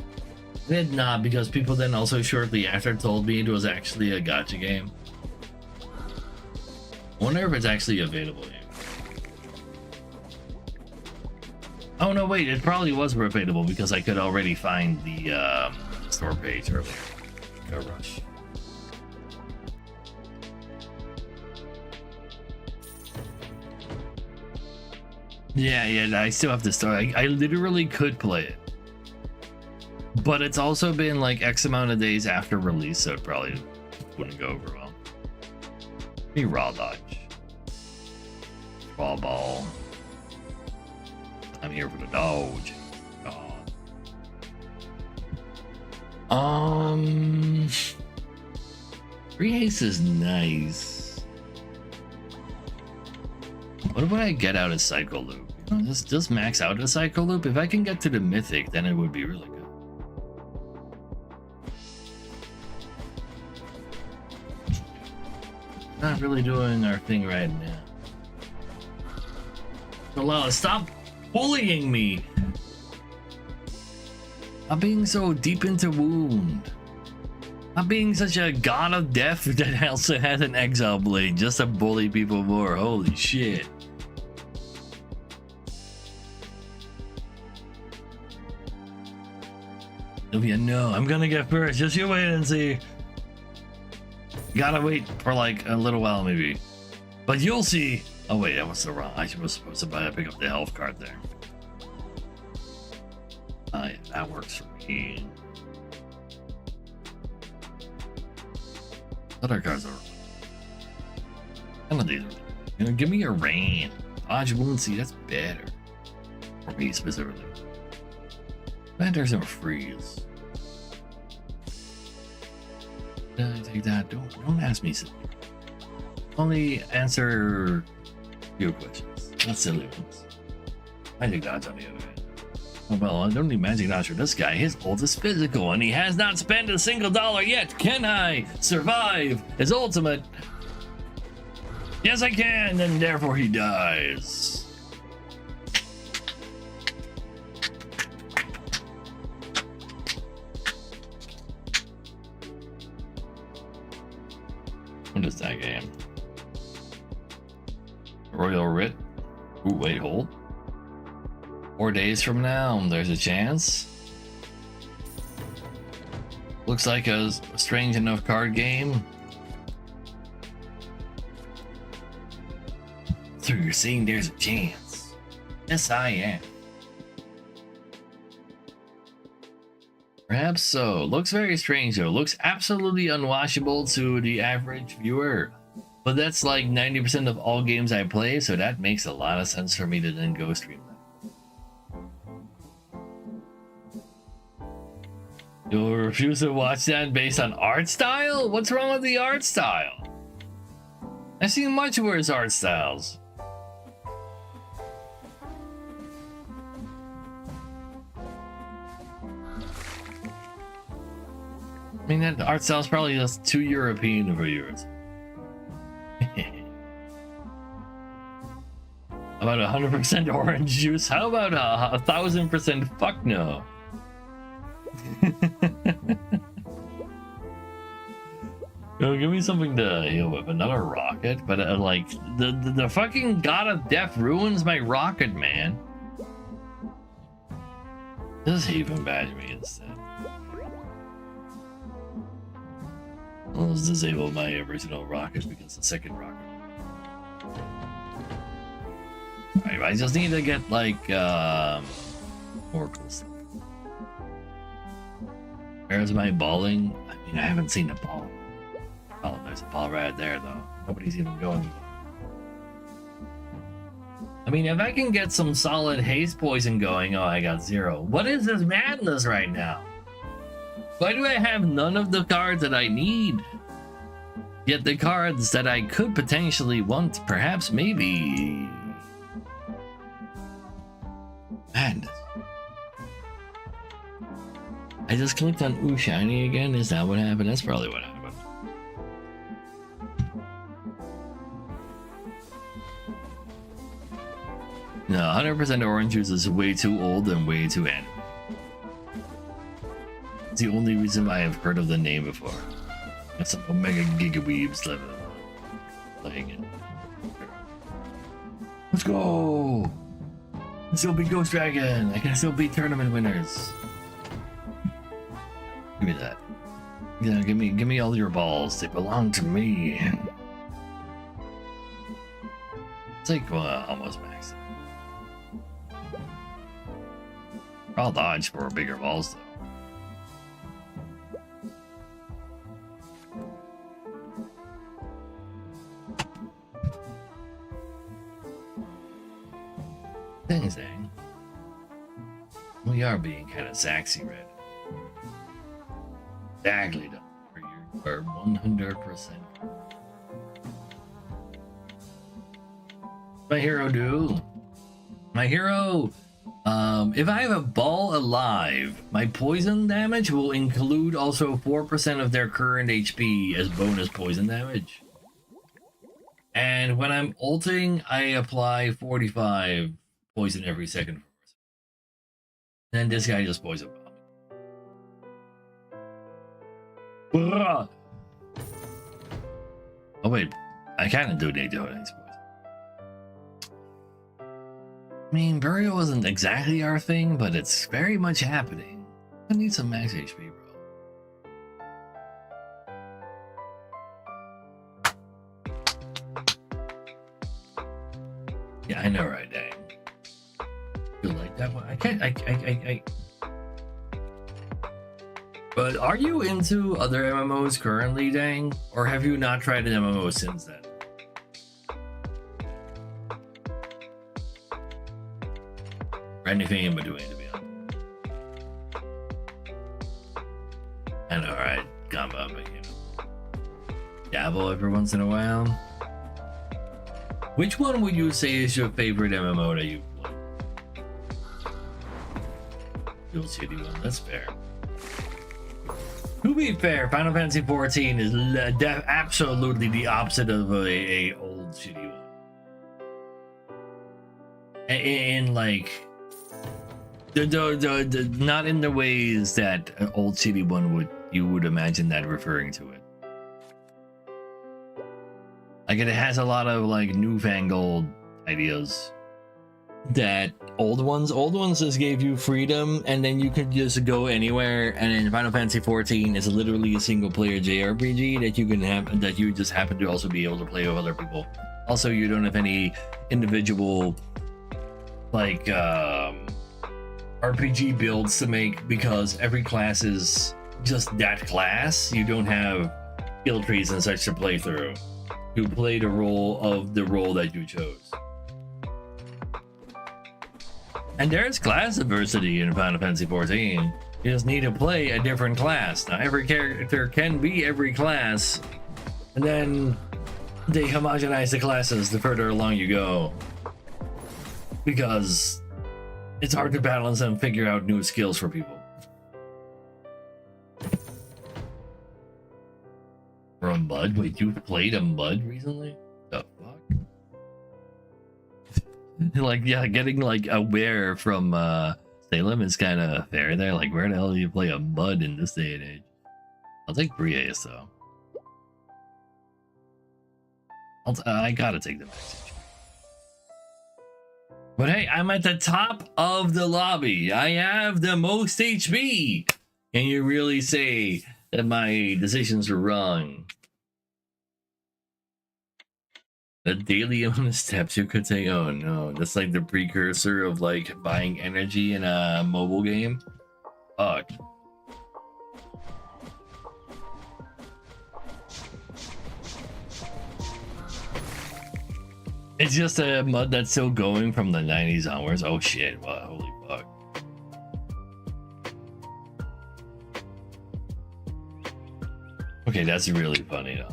Did not, because people then also shortly after told me it was actually a gacha game. I wonder if it's actually available here. Oh no, wait, it probably was available because I could already find the store page earlier. Go rush. Yeah, I still have to start. I literally could play it. But it's also been like X amount of days after release, so it probably wouldn't go over well. Be raw dodge. Raw ball. I'm here for the dodge. God. Free haste is nice. What would I get out of Cycle Loop? You know, just max out a Cycle Loop. If I can get to the Mythic, then it would be really good. Not really doing our thing right now. Lala, stop bullying me! Not being so deep into wound. Not being such a god of death that also has an exile blade just to bully people more. Holy shit. Sylvia, no, I'm gonna get first. Just you wait and see. Gotta wait for like a little while maybe. But you'll see. Oh wait, that was the wrong. I was supposed to pick up the health card there. Yeah, that works for me. Other cards are. None of these are. You know, give me a rain. Dodge wound, see, that's better. For me specifically. There's no freeze. Did I take that? Don't ask me. Only answer few questions, not silly ones. Magic dodge on the other hand. Oh well, I don't need magic dodge for this guy. His ult is physical and he has not spent a single dollar yet. Can I survive his ultimate? Yes, I can, and therefore he dies. What is that game? Royal Writ? Ooh, wait, hold. 4 days from now, there's a chance. Looks like a strange enough card game. So you're saying there's a chance? Yes, I am. Perhaps so. Looks very strange though. Looks absolutely unwatchable to the average viewer. But that's like 90% of all games I play, so that makes a lot of sense for me to then go stream that. You'll refuse to watch that based on art style? What's wrong with the art style? I've seen much worse art styles. I mean, that art style is probably just too European for yours. About 100% orange juice? How about 1,000% fuck no? No, give me something to heal with. Another rocket, but like the fucking god of death ruins my rocket, man. Just even badge me instead. Let's disable my original rocket because the second rocket. Alright, I just need to get like more cool stuff. Where's my balling? I mean, I haven't seen a ball. Oh, there's a ball right there though. Nobody's even going. I mean, if I can get some solid haste poison going, oh, I got 0. What is this madness right now? Why do I have none of the cards that I need? Yet the cards that I could potentially want, perhaps, maybe... Madness. I just clicked on Ooh Shiny again? Is that what happened? That's probably what happened. No, 100% orange juice is way too old and way too anime. It's the only reason I have heard of the name before. That's some Omega Gigaweebs level playing it. Let's go! I can still beat Ghost Dragon! I can still beat tournament winners! Give me that. Yeah, give me all your balls. They belong to me. It's like almost max. I'll dodge for bigger balls though. Dang. We are being kind of sexy red. Exactly, though. You are 100%. My hero do. My hero. If I have a ball alive, my poison damage will include also 4% of their current HP as bonus poison damage. And when I'm ulting, I apply 45 poison every second. Then this guy just poison bomb. Oh wait, I kind of do need to poison. I mean, burial isn't exactly our thing, but it's very much happening. I need some max HP, bro. Yeah, I know, right, dang. You like that one? I can't. But are you into other MMOs currently, dang? Or have you not tried an MMO since then? Or anything in between, to be honest. I know, right? Combo, but you know. Dabble every once in a while. Which one would you say is your favorite MMO that you play? The old shitty one, that's fair. To be fair, Final Fantasy XIV is absolutely the opposite of a old shitty one. In like, not in the ways that an old shitty one you would imagine that referring to it. Like it has a lot of like newfangled ideas that old ones just gave you freedom and then you could just go anywhere, and in Final Fantasy XIV is literally a single player JRPG that you can have, that you just happen to also be able to play with other people. Also, you don't have any individual like RPG builds to make because every class is just that class. You don't have skill trees and such to play through. You play the role that you chose. And there's class diversity in Final Fantasy XIV. You just need to play a different class. Now every character can be every class, and then they homogenize the classes the further along you go. Because it's hard to balance and figure out new skills for people. For a mud? Wait, you played a mud recently? The fuck? Like, yeah, getting like aware from Salem is kind of fair there. Like, where the hell do you play a mud in this day and age? I'll take Briace though. I gotta take the max HP. But hey, I'm at the top of the lobby. I have the most HP. Can you really say that my decisions were wrong? The daily amount of steps you could take. Oh no, that's like the precursor of like buying energy in a mobile game. Fuck. It's just a mud that's still going from the 90s onwards. Oh shit, wow, holy fuck. Okay, that's really funny though.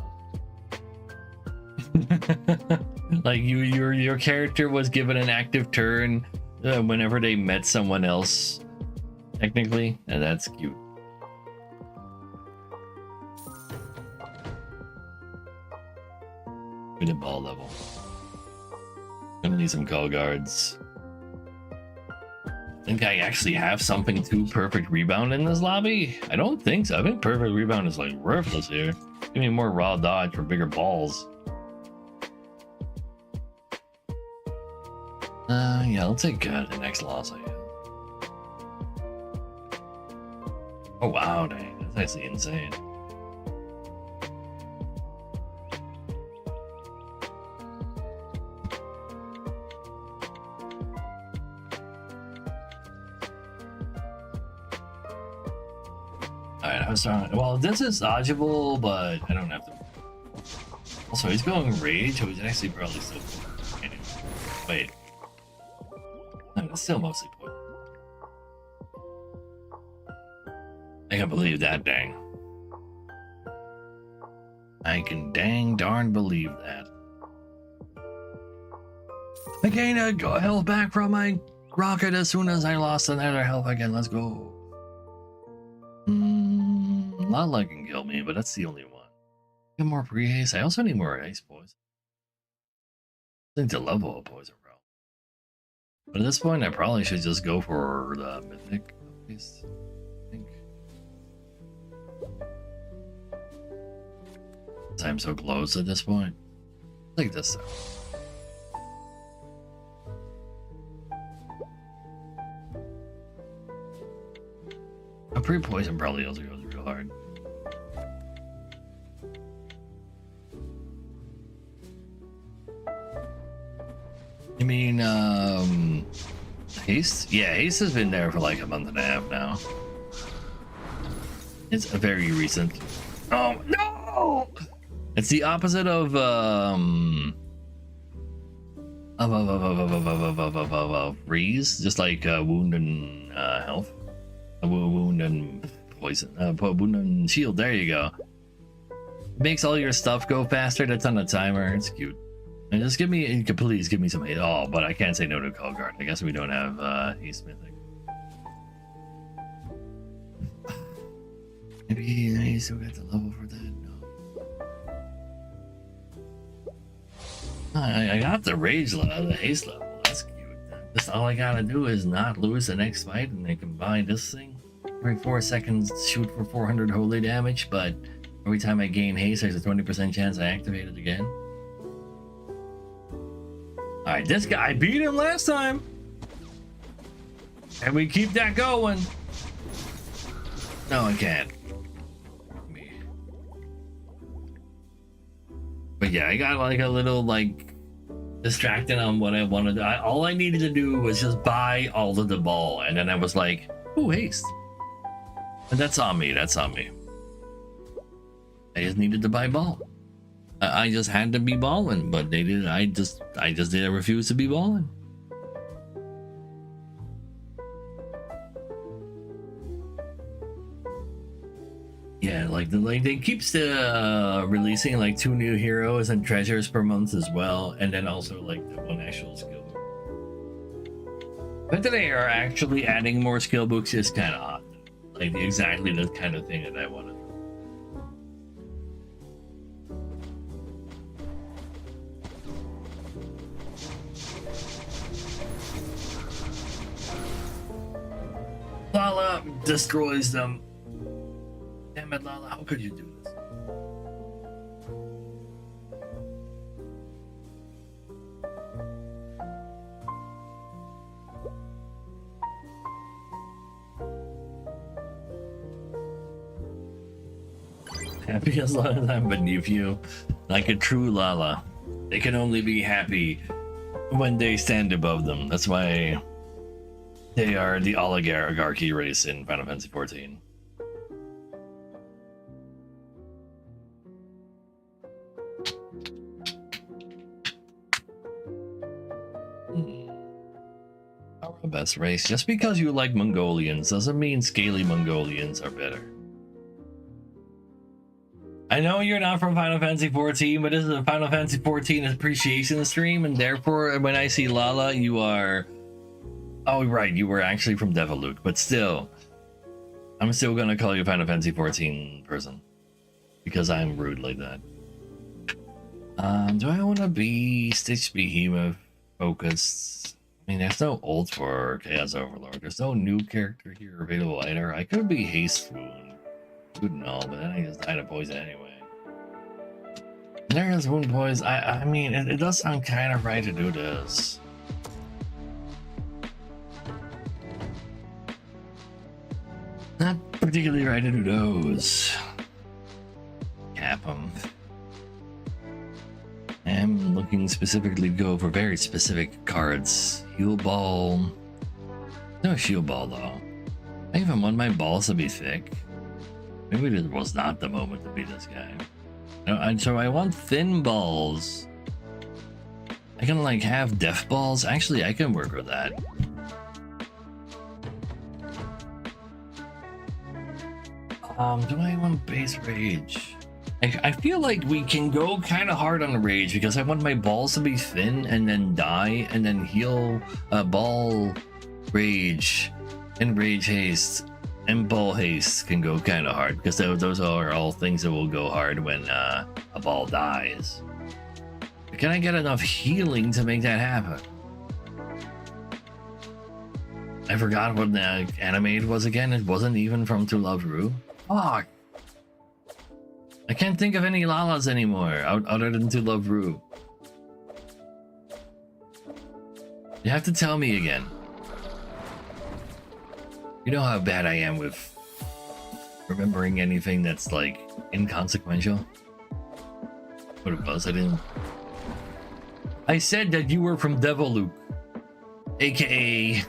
Like your character was given an active turn whenever they met someone else, technically, and that's cute. With a ball level. Gonna need some call guards. Think I actually have something to perfect rebound in this lobby? I don't think so. I think perfect rebound is like worthless here. Give me more raw dodge for bigger balls. Yeah, I'll take the next loss I have. Oh wow, dang, that's actually insane. Alright, I was trying. Well, this is dodgeable, but I don't have to. Also, he's going rage, so he's actually probably still. Anyway, wait. No, it's still mostly poison. I can't believe that, dang. I can dang darn believe that. I gained a health back from my rocket as soon as I lost another health again. Let's go. Not like can kill me, but that's the only one. Get more pre-haste. I also need more haste poison. I think to level a poison route. But at this point, I probably should just go for the mythic haste. I think. I'm so close at this point. Like this though. A pre-poison probably also goes real hard. You mean, haste? Yeah, haste has been there for like a month and a half now. It's a very recent. Oh no! It's the opposite of freeze, just like wound and health. Wound and poison. Wound and shield. There you go. Makes all your stuff go faster. That's on the timer. It's cute. And just give me, please give me some haste. Oh, but I can't say no to call guard. I guess we don't have haste mythic. Maybe I still got the level for that. No. I got the rage level, the haste level. That's cute. Just all I gotta do is not lose the next fight, and they can buy this thing. Every 4 seconds, shoot for 400 holy damage, but every time I gain haste, there's a 20% chance I activate it again. Alright, this guy, I beat him last time. And we keep that going. No, I can't. But yeah, I got like a little like distracted on what I wanted to do. All I needed to do was just buy all of the ball, and then I was like, "Ooh, haste!" And that's on me. That's on me. I just needed to buy ball. I just had to be balling, but they did. I just didn't refuse to be balling. Yeah, like they keeps releasing like 2 new heroes and treasures per month as well, and then also like the 1 actual skill book. But they are actually adding more skill books is kind of odd. Like exactly the kind of thing that I wanted. Lala destroys them. Damn it, Lala, how could you do this? Happy as long as I'm beneath you, like a true Lala. They can only be happy when they stand above them. That's why they are the oligarchy race in Final Fantasy XIV. Our best race. Just because you like Mongolians doesn't mean scaly Mongolians are better. I know you're not from Final Fantasy XIV, but this is a Final Fantasy XIV appreciation stream, and therefore, when I see Lala, you are... Oh, right, you were actually from Deviluke, but still, I'm still gonna call you a Final Fantasy XIV person, because I'm rude like that. Do I want to be Stitch Behemoth focused? I mean, there's no ult for Chaos Overlord. There's no new character here available either. I could be Haste Wound. Good and all, but then I just died of poison anyway. There is wound poison. I mean, it does sound kind of right to do this. Not particularly right to do those. Cap them. I'm looking specifically to go for very specific cards. Heal Ball. No Shield Ball though. I even want my balls to be thick. Maybe this was not the moment to be this guy. No, and so I want thin balls. I can like have death balls. Actually, I can work with that. Do I want base rage? I feel like we can go kind of hard on the rage because I want my balls to be thin and then die and then heal ball rage and rage haste. And ball haste can go kind of hard because those are all things that will go hard when a ball dies. But can I get enough healing to make that happen? I forgot what the anime it was again. It wasn't even from To Love Ru. Fuck. I can't think of any Lalas anymore other than To Love Ru. You have to tell me again. You know how bad I am with remembering anything that's like inconsequential? What it was, I didn't. I said that you were from Deviluke, aka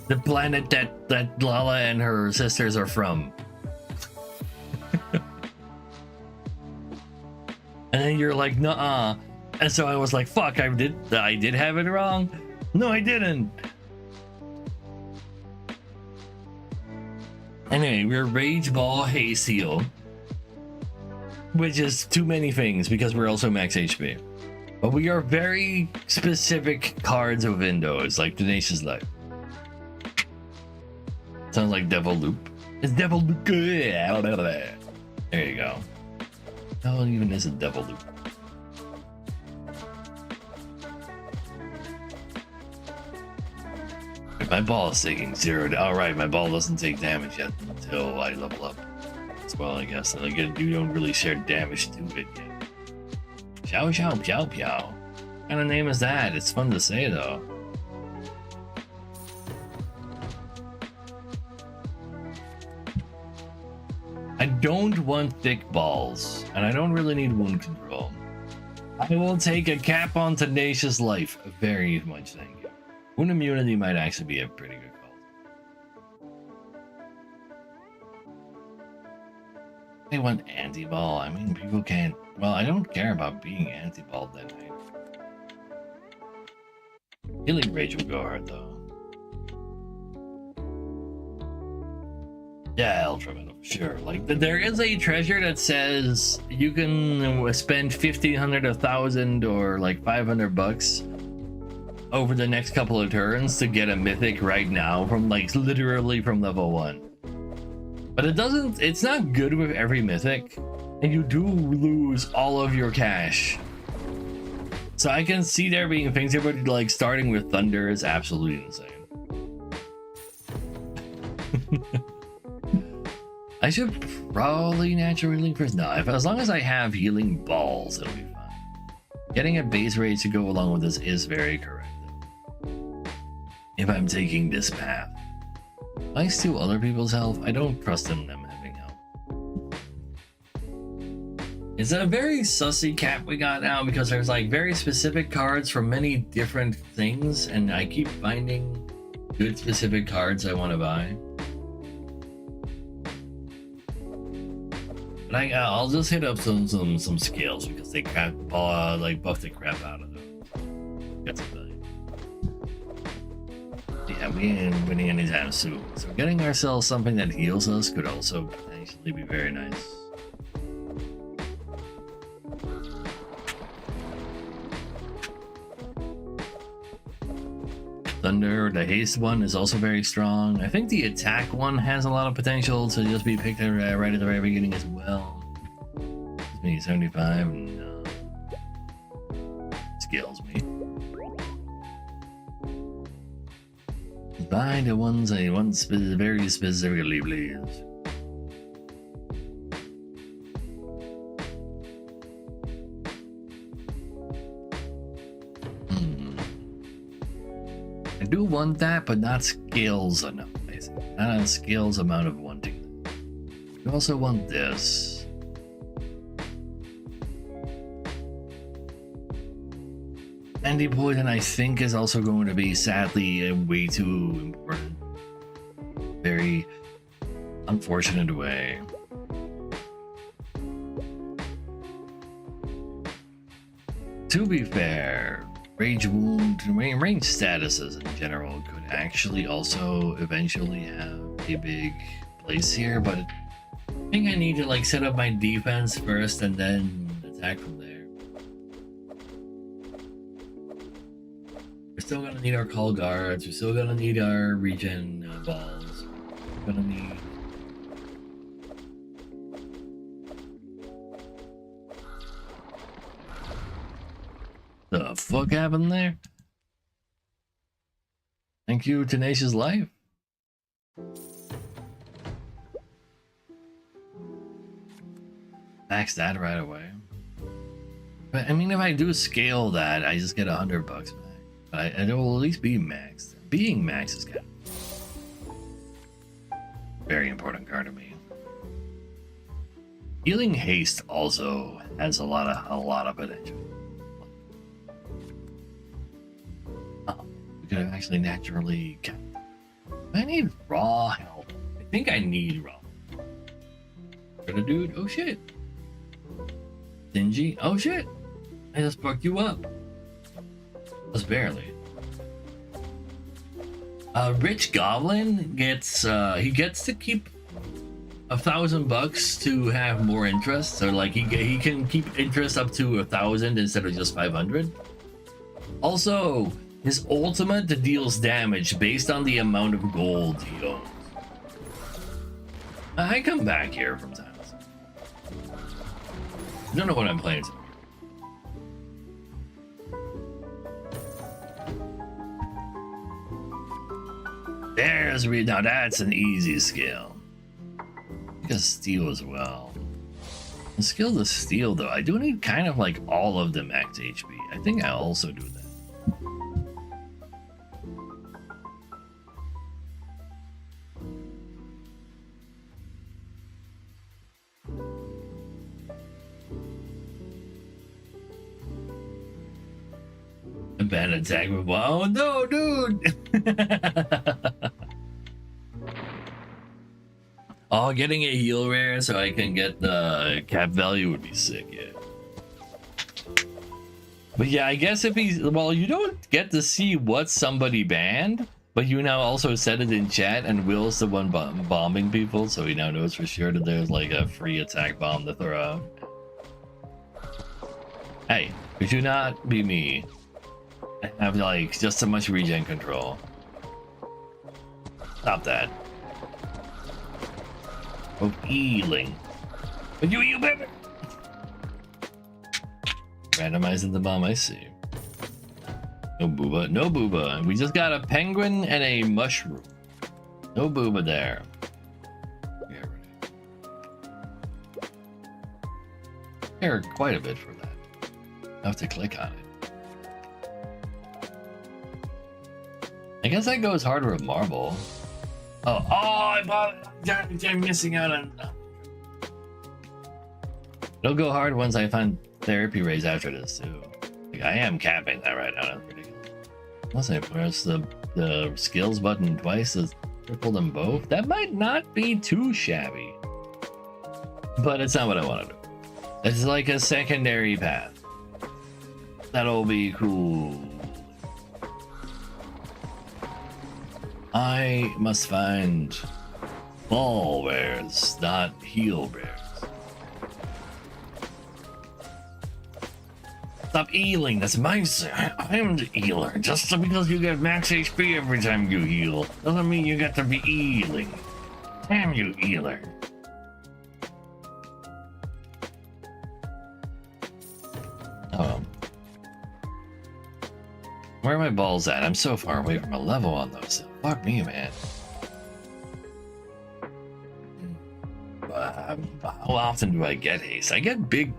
the planet that Lala and her sisters are from. And then you're like, nuh-uh. And so I was like, fuck, I did have it wrong. No, I didn't. Anyway, we're Rage Ball Haste Heal, which is too many things because we're also max HP. But we are very specific cards within those, like Tenacious Life. Sounds like Devil Loop. It's Devil Loop. There you go. How even is a Devil Loop? My ball is taking 0. Alright, my ball doesn't take damage yet until I level up as well, I guess. And again, you don't really share damage to it yet. Xiao Xiao Piao Piao. What kind of name is that? It's fun to say though. I don't want thick balls, and I don't really need wound control. I will take a cap on Tenacious Life. Very much, thank you. Wound immunity might actually be a pretty good call. They want anti-ball. I mean, people can't. Well, I don't care about being anti-ball that night. Healing Rage will go hard though. Yeah, Ultra Metal, sure. Like, there is a treasure that says you can spend 1,500, 1,000, or like 500 bucks over the next couple of turns to get a mythic right now from like literally from level 1. But it's not good with every mythic, and you do lose all of your cash. So I can see there being things here, but like starting with Thunder is absolutely insane. I should probably natural healing first. No, as long as I have healing balls, it'll be fine. Getting a base rate to go along with this is very correct. If I'm taking this path. I steal other people's health. I don't trust in them having health. It's a very sussy cap we got now because there's like very specific cards for many different things, and I keep finding good specific cards I want to buy. But I'll just hit up some scales because they buff the crap out of them. That's about it. Yeah, we ain't winning anytime soon. So getting ourselves something that heals us could also potentially be very nice. Thunder, the haste one is also very strong. I think the attack one has a lot of potential to just be picked right at the very beginning as well. Gives me 75 and scales me. Buy the ones I want very specifically, please. I do want that, but not scales enough, basically. Not a scales amount of wanting. I also want this. Anti-poison, I think, is also going to be sadly way too important. Very unfortunate way. To be fair, rage wound, range statuses in general could actually also eventually have a big place here, but I think I need to like set up my defense first and then attack from there. We're still gonna need our call guards, we're still gonna need our regen balls, we're gonna need... The fuck happened there? Thank you, Tenacious Life. Max that right away. But I mean, if I do scale that, I just get $100 back. But it will at least be maxed. Being maxed is kind of very important card to me. Healing haste also has a lot of potential. We could have actually naturally kept. I need raw help. I think I need raw. Got a dude. Oh shit. Stingy. Oh shit. I just fucked you up. Just barely. Rich Goblin gets he gets to keep $1,000 to have more interest. So like he can keep interest up to 1,000 instead of just 500. Also, his ultimate deals damage based on the amount of gold he owns. I come back here from time to time. I don't know what I'm playing today. There's now that's an easy skill. I guess steal as well. The skill to steal though, I do need kind of like all of the max HP. I think I'll also do that. A bad attack with oh no, dude! Oh, getting a heal rare so I can get the cap value would be sick, yeah. But yeah, I guess if he's well, you don't get to see what somebody banned, but you now also said it in chat, and Will's the one bombing people, so he now knows for sure that there's like a free attack bomb to throw out. Hey, could you not be me? I have like just so much regen control. Stop that. Oh, healing. But you baby! Randomizing the bomb, I see. No booba, no booba. We just got a penguin and a mushroom. No booba there. Yeah, right. Care quite a bit for that. I have to click on it. I guess that goes harder with marble. I bought it. I'm missing out on. It'll go hard once I find therapy raise after this too. Like, I am capping that right now. That's ridiculous. Unless I press the skills button twice to triple them both, that might not be too shabby. But it's not what I want to do. It's like a secondary path. That'll be cool. I must find ball bears, not heel bears. Stop healing, that's my side. I'm the healer. Just because you get max HP every time you heal doesn't mean you get to be healing. Damn you, healer. Where are my balls at? I'm so far away from a level on those. Fuck me, man. How often do I get haste? I get big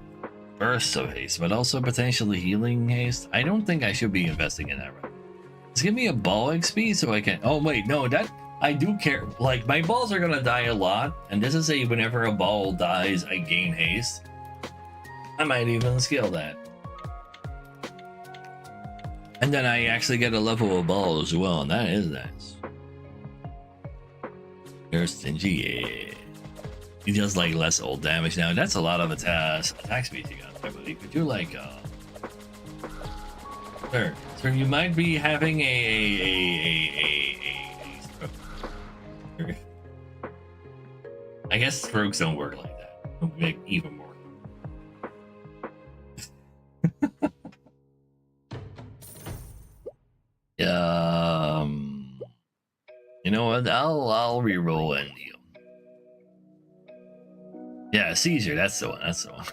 bursts of haste, but also potentially healing haste. I don't think I should be investing in that right. Just give me a ball XP so I can... Oh, wait, no, that... I do care. Like, my balls are gonna die a lot, and this is a whenever a ball dies, I gain haste. I might even scale that. And then I actually get a level of ball as well, and that is nice. You're stingy, yeah. He does like less old damage now. That's a lot of attack speed you got. I believe you do like sir, you might be having a stroke. I guess strokes don't work like that. They'll make even more. You know what? I'll reroll and heal. Yeah, seizure. That's the one. That's the one.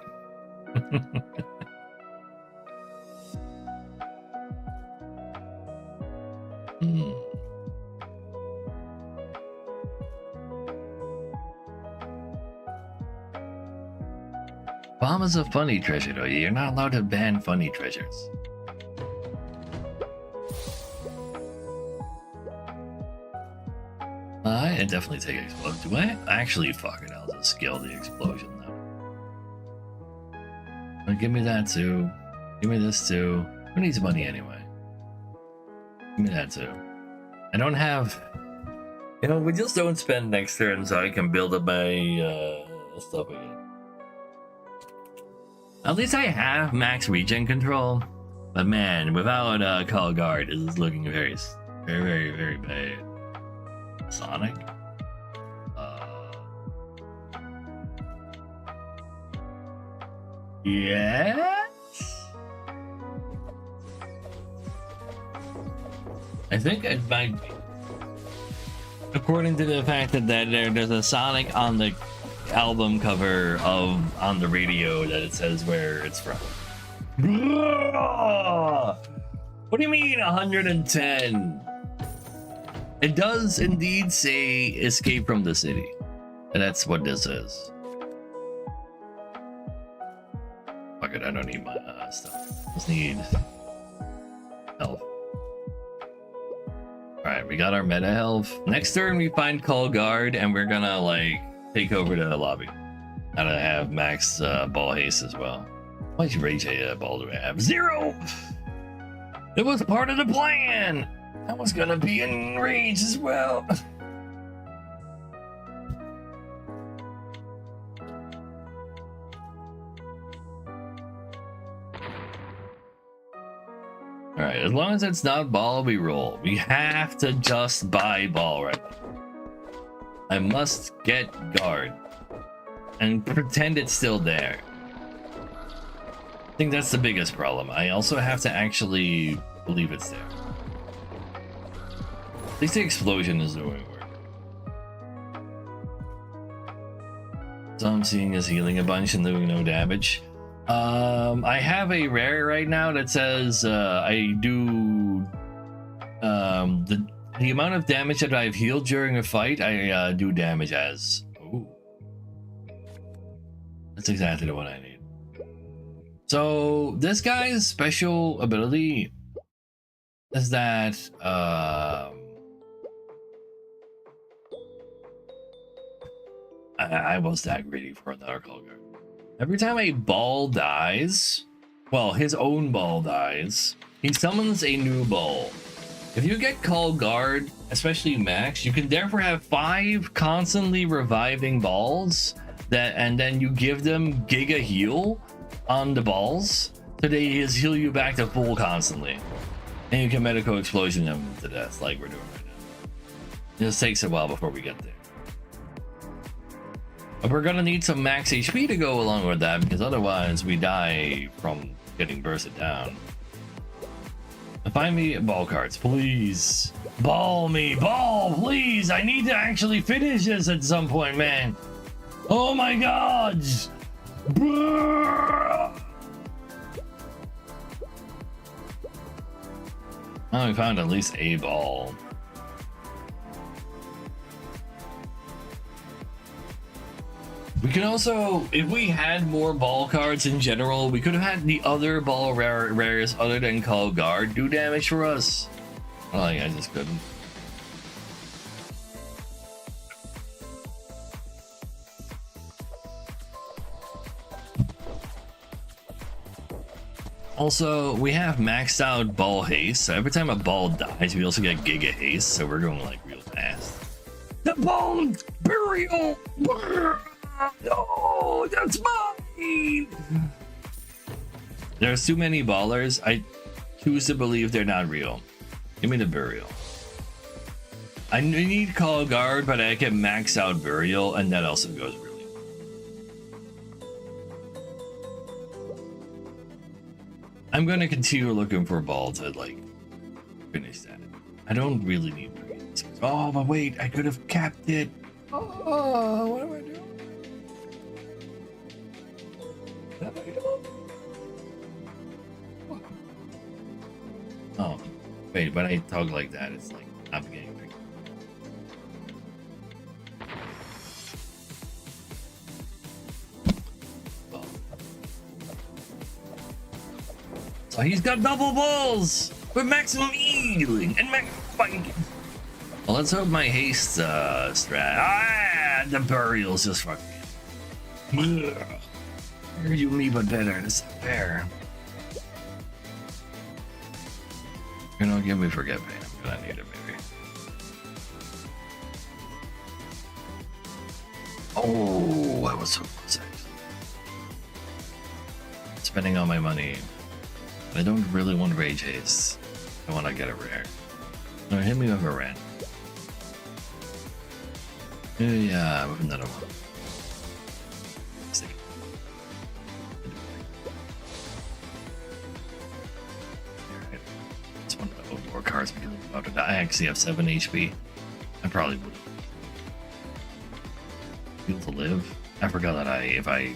Bomb is a funny treasure, though. You're not allowed to ban funny treasures. I definitely take explosion. Do I actually fuck it? I'll just scale the explosion though. But give me that too. Give me this too. Who needs money anyway? Give me that too. I don't have. You know, we just don't spend next turn so I can build up my stuff again. At least I have max regen control. But man, without Call Guard, this is looking very, very, very bad. Sonic? Yes? I think it might be. According to the fact that there's a Sonic on the album cover on the radio that it says where it's from. What do you mean 110? It does indeed say escape from the city. And that's what this is. Fuck it, I don't need my stuff. Just need health. Alright, we got our meta health. Next turn we find Call Guard and we're gonna like take over the lobby. Gotta have max ball haste as well. How much rage ball do I have? 0! It was part of the plan! I was gonna be in rage as well. Alright, as long as it's not ball, we roll. We have to just buy ball right now. I must get guard. And pretend it's still there. I think that's the biggest problem. I also have to actually believe it's there. At least the explosion is doing work. So I'm seeing is healing a bunch and doing no damage. I have a rare right now that says I do the amount of damage that I've healed during a fight. I do damage as. Ooh. That's exactly the one I need. So this guy's special ability is that I was that greedy for another Call Guard. Every time a ball dies, well, his own ball dies, he summons a new ball. If you get Call Guard, especially Max, you can therefore have 5 constantly reviving balls and then you give them Giga Heal on the balls, so they just heal you back to full constantly. And you can Medical Explosion them to death like we're doing right now. It just takes a while before we get there. But we're gonna need some max HP to go along with that, because otherwise we die from getting bursted down. Find me ball cards, please. Ball me, ball, please. I need to actually finish this at some point, man. Oh my god. Oh, we found at least a ball. We could also, if we had more ball cards in general, we could have had the other ball rares other than Call Guard do damage for us. Oh, I just couldn't. Also, we have maxed out ball haste, so every time a ball dies, we also get Giga Haste, so we're going like real fast. The ball burial! No, that's mine! There's too many ballers. I choose to believe they're not real. Give me the burial. I need Call Guard, but I can max out burial, and that also goes really well. I'm gonna continue looking for a ball to like finish that. I don't really need greens. Oh, but wait, I could have capped it. Oh, what am I doing? Oh, wait, but I talk like that, it's like I'm getting picked. Oh. So he's got double balls with maximum healing and maximum fighting. Well, let's hope my haste strat. Ah, the burial's just fucking. You me but better, it's fair. You know, give me forget pain. I'm gonna need it maybe. Oh, I was so close. Spending all my money. I don't really want Rage Haste. I want to get a rare. No, hit me with a red. Yeah, with another one. Cards because I'm about to die. I actually have 7 HP. I probably would heal to live. I forgot that if I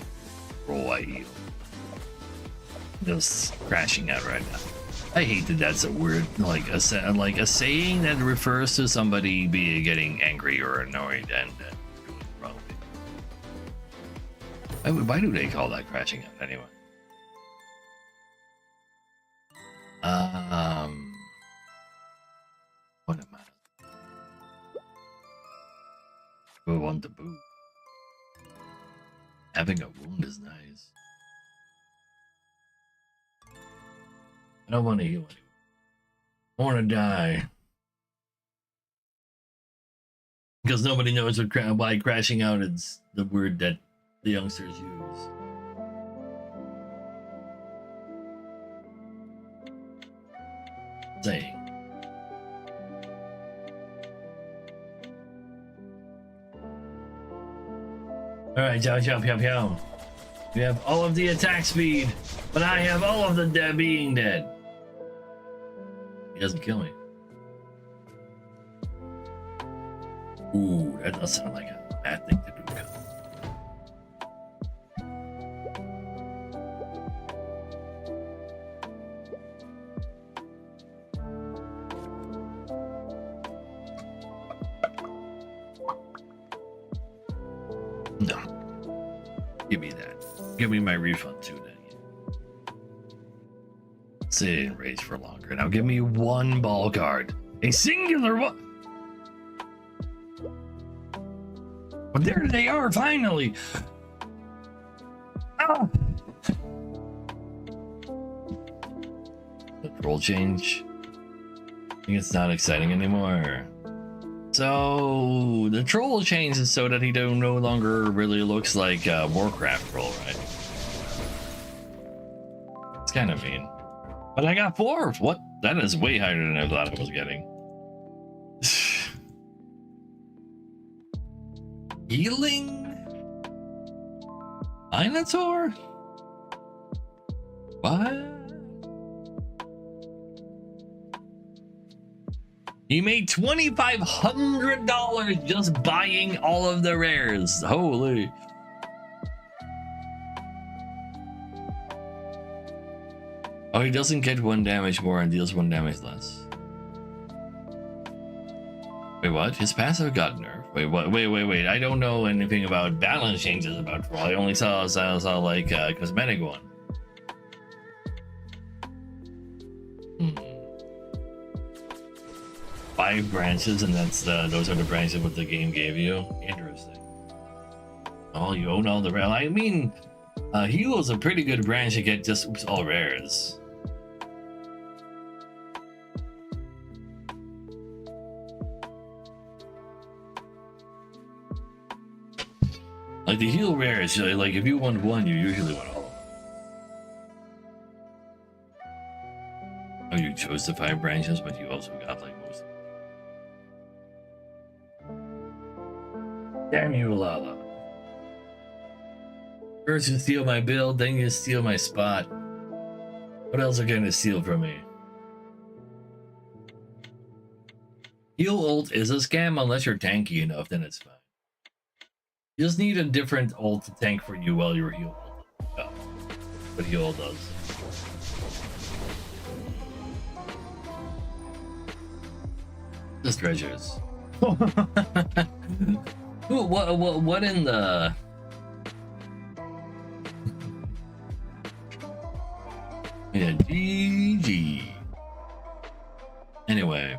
roll, I heal. Just crashing out right now. I hate that that's a word, like a saying that refers to somebody getting angry or annoyed and doing the wrong thing. Why do they call that crashing out anyway? What am I? Who want the boot? Having a wound is nice. I don't want to heal anyone. I want to die. Because nobody knows why crashing out is the word that the youngsters use. Saying. Alright, Jiao Jiao Piao Piao. You have all of the attack speed, but I have all of the being dead. He doesn't kill me. Ooh, that does sound like a bad thing to do. No. Give me that. Give me my refund too then. Sit and raise for longer. Now give me one ball card. A singular one. But there they are finally. The role change. I think it's not exciting anymore. So the troll changes so that he no longer really looks like a Warcraft troll, right? It's kind of mean. But I got 4. What? That is way higher than I thought I was getting. Healing? Minotaur? What? He made $2,500 just buying all of the rares. Holy. Oh, he doesn't get 1 damage more and deals 1 damage less. Wait, what? His passive got nerfed. Wait, what? Wait. I don't know anything about balance changes about Troll. I only saw like a cosmetic one. 5 branches, and those are the branches what the game gave you. Interesting. Oh, you own all the rare. I mean, Heal is a pretty good branch to get just all rares. Like the Heal rares, like if you want 1, you usually want all of them. Oh, you chose the 5 branches, but you also got like most of them. Damn you, Lala. First you steal my build, then you steal my spot. What else are you gonna steal from me? Heal ult is a scam unless you're tanky enough, then it's fine. You just need a different ult to tank for you while you're heal ult. Oh, what heal ult does. Just treasures. Ooh, what in the... Yeah, GG. Anyway,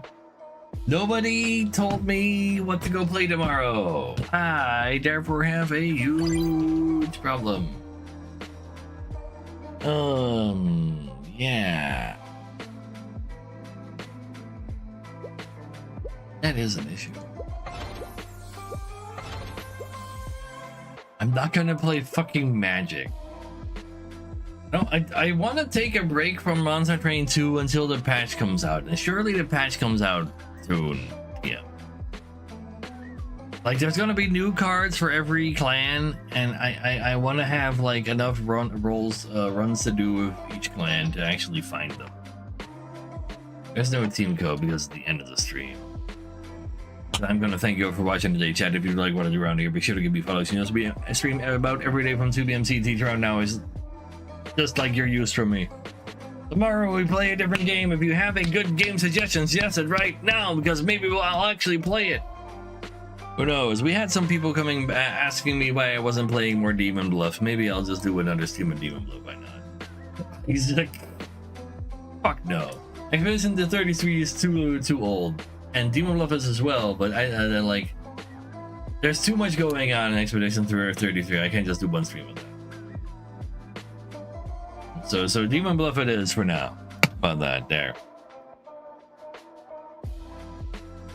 nobody told me what to go play tomorrow. I therefore have a huge problem. Yeah. That is an issue. I'm not gonna play fucking Magic. No, I want to take a break from Monster Train 2 until the patch comes out, and surely the patch comes out soon. Yeah. Like, there's gonna be new cards for every clan, and I want to have like enough runs to do with each clan to actually find them. There's no team code because it's the end of the stream. I'm gonna thank you all for watching today, chat. If you like what I do around here, be sure to give me follows. You know, I stream about every day from 2 p.m. CT. Around now is just like you're used from me. Tomorrow we play a different game. If you have a good game suggestions, yes, it right now, because maybe I'll actually play it. Who knows? We had some people coming asking me why I wasn't playing more Demon Bluff. Maybe I'll just do another stream of Demon Bluff. Why not? He's like, fuck no. Expedition to 33 is too old, and Demon Bluff is as well. But I like, there's too much going on in Expedition 33. I can't just do one stream of that. So Demon Bluff it is for now. About that there.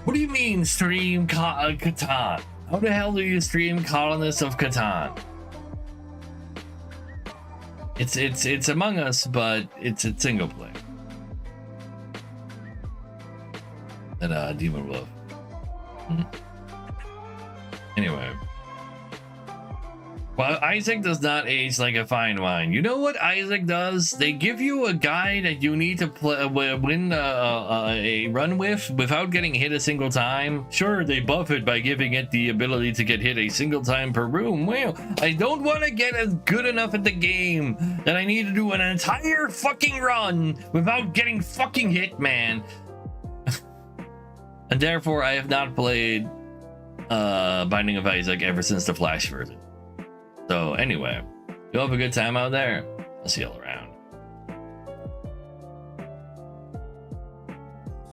What do you mean stream Catan? How the hell do you stream Colonists of Catan? It's Among Us, but it's a single player. And Demon Bluff. Anyway. Well, Isaac does not age like a fine wine. You know what Isaac does? They give you a guy that you need to win a run with without getting hit a single time. Sure, they buff it by giving it the ability to get hit a single time per room. Well, I don't want to get as good enough at the game that I need to do an entire fucking run without getting fucking hit, man. And therefore, I have not played Binding of Isaac ever since the Flash version. So anyway, you have a good time out there. I'll see you all around.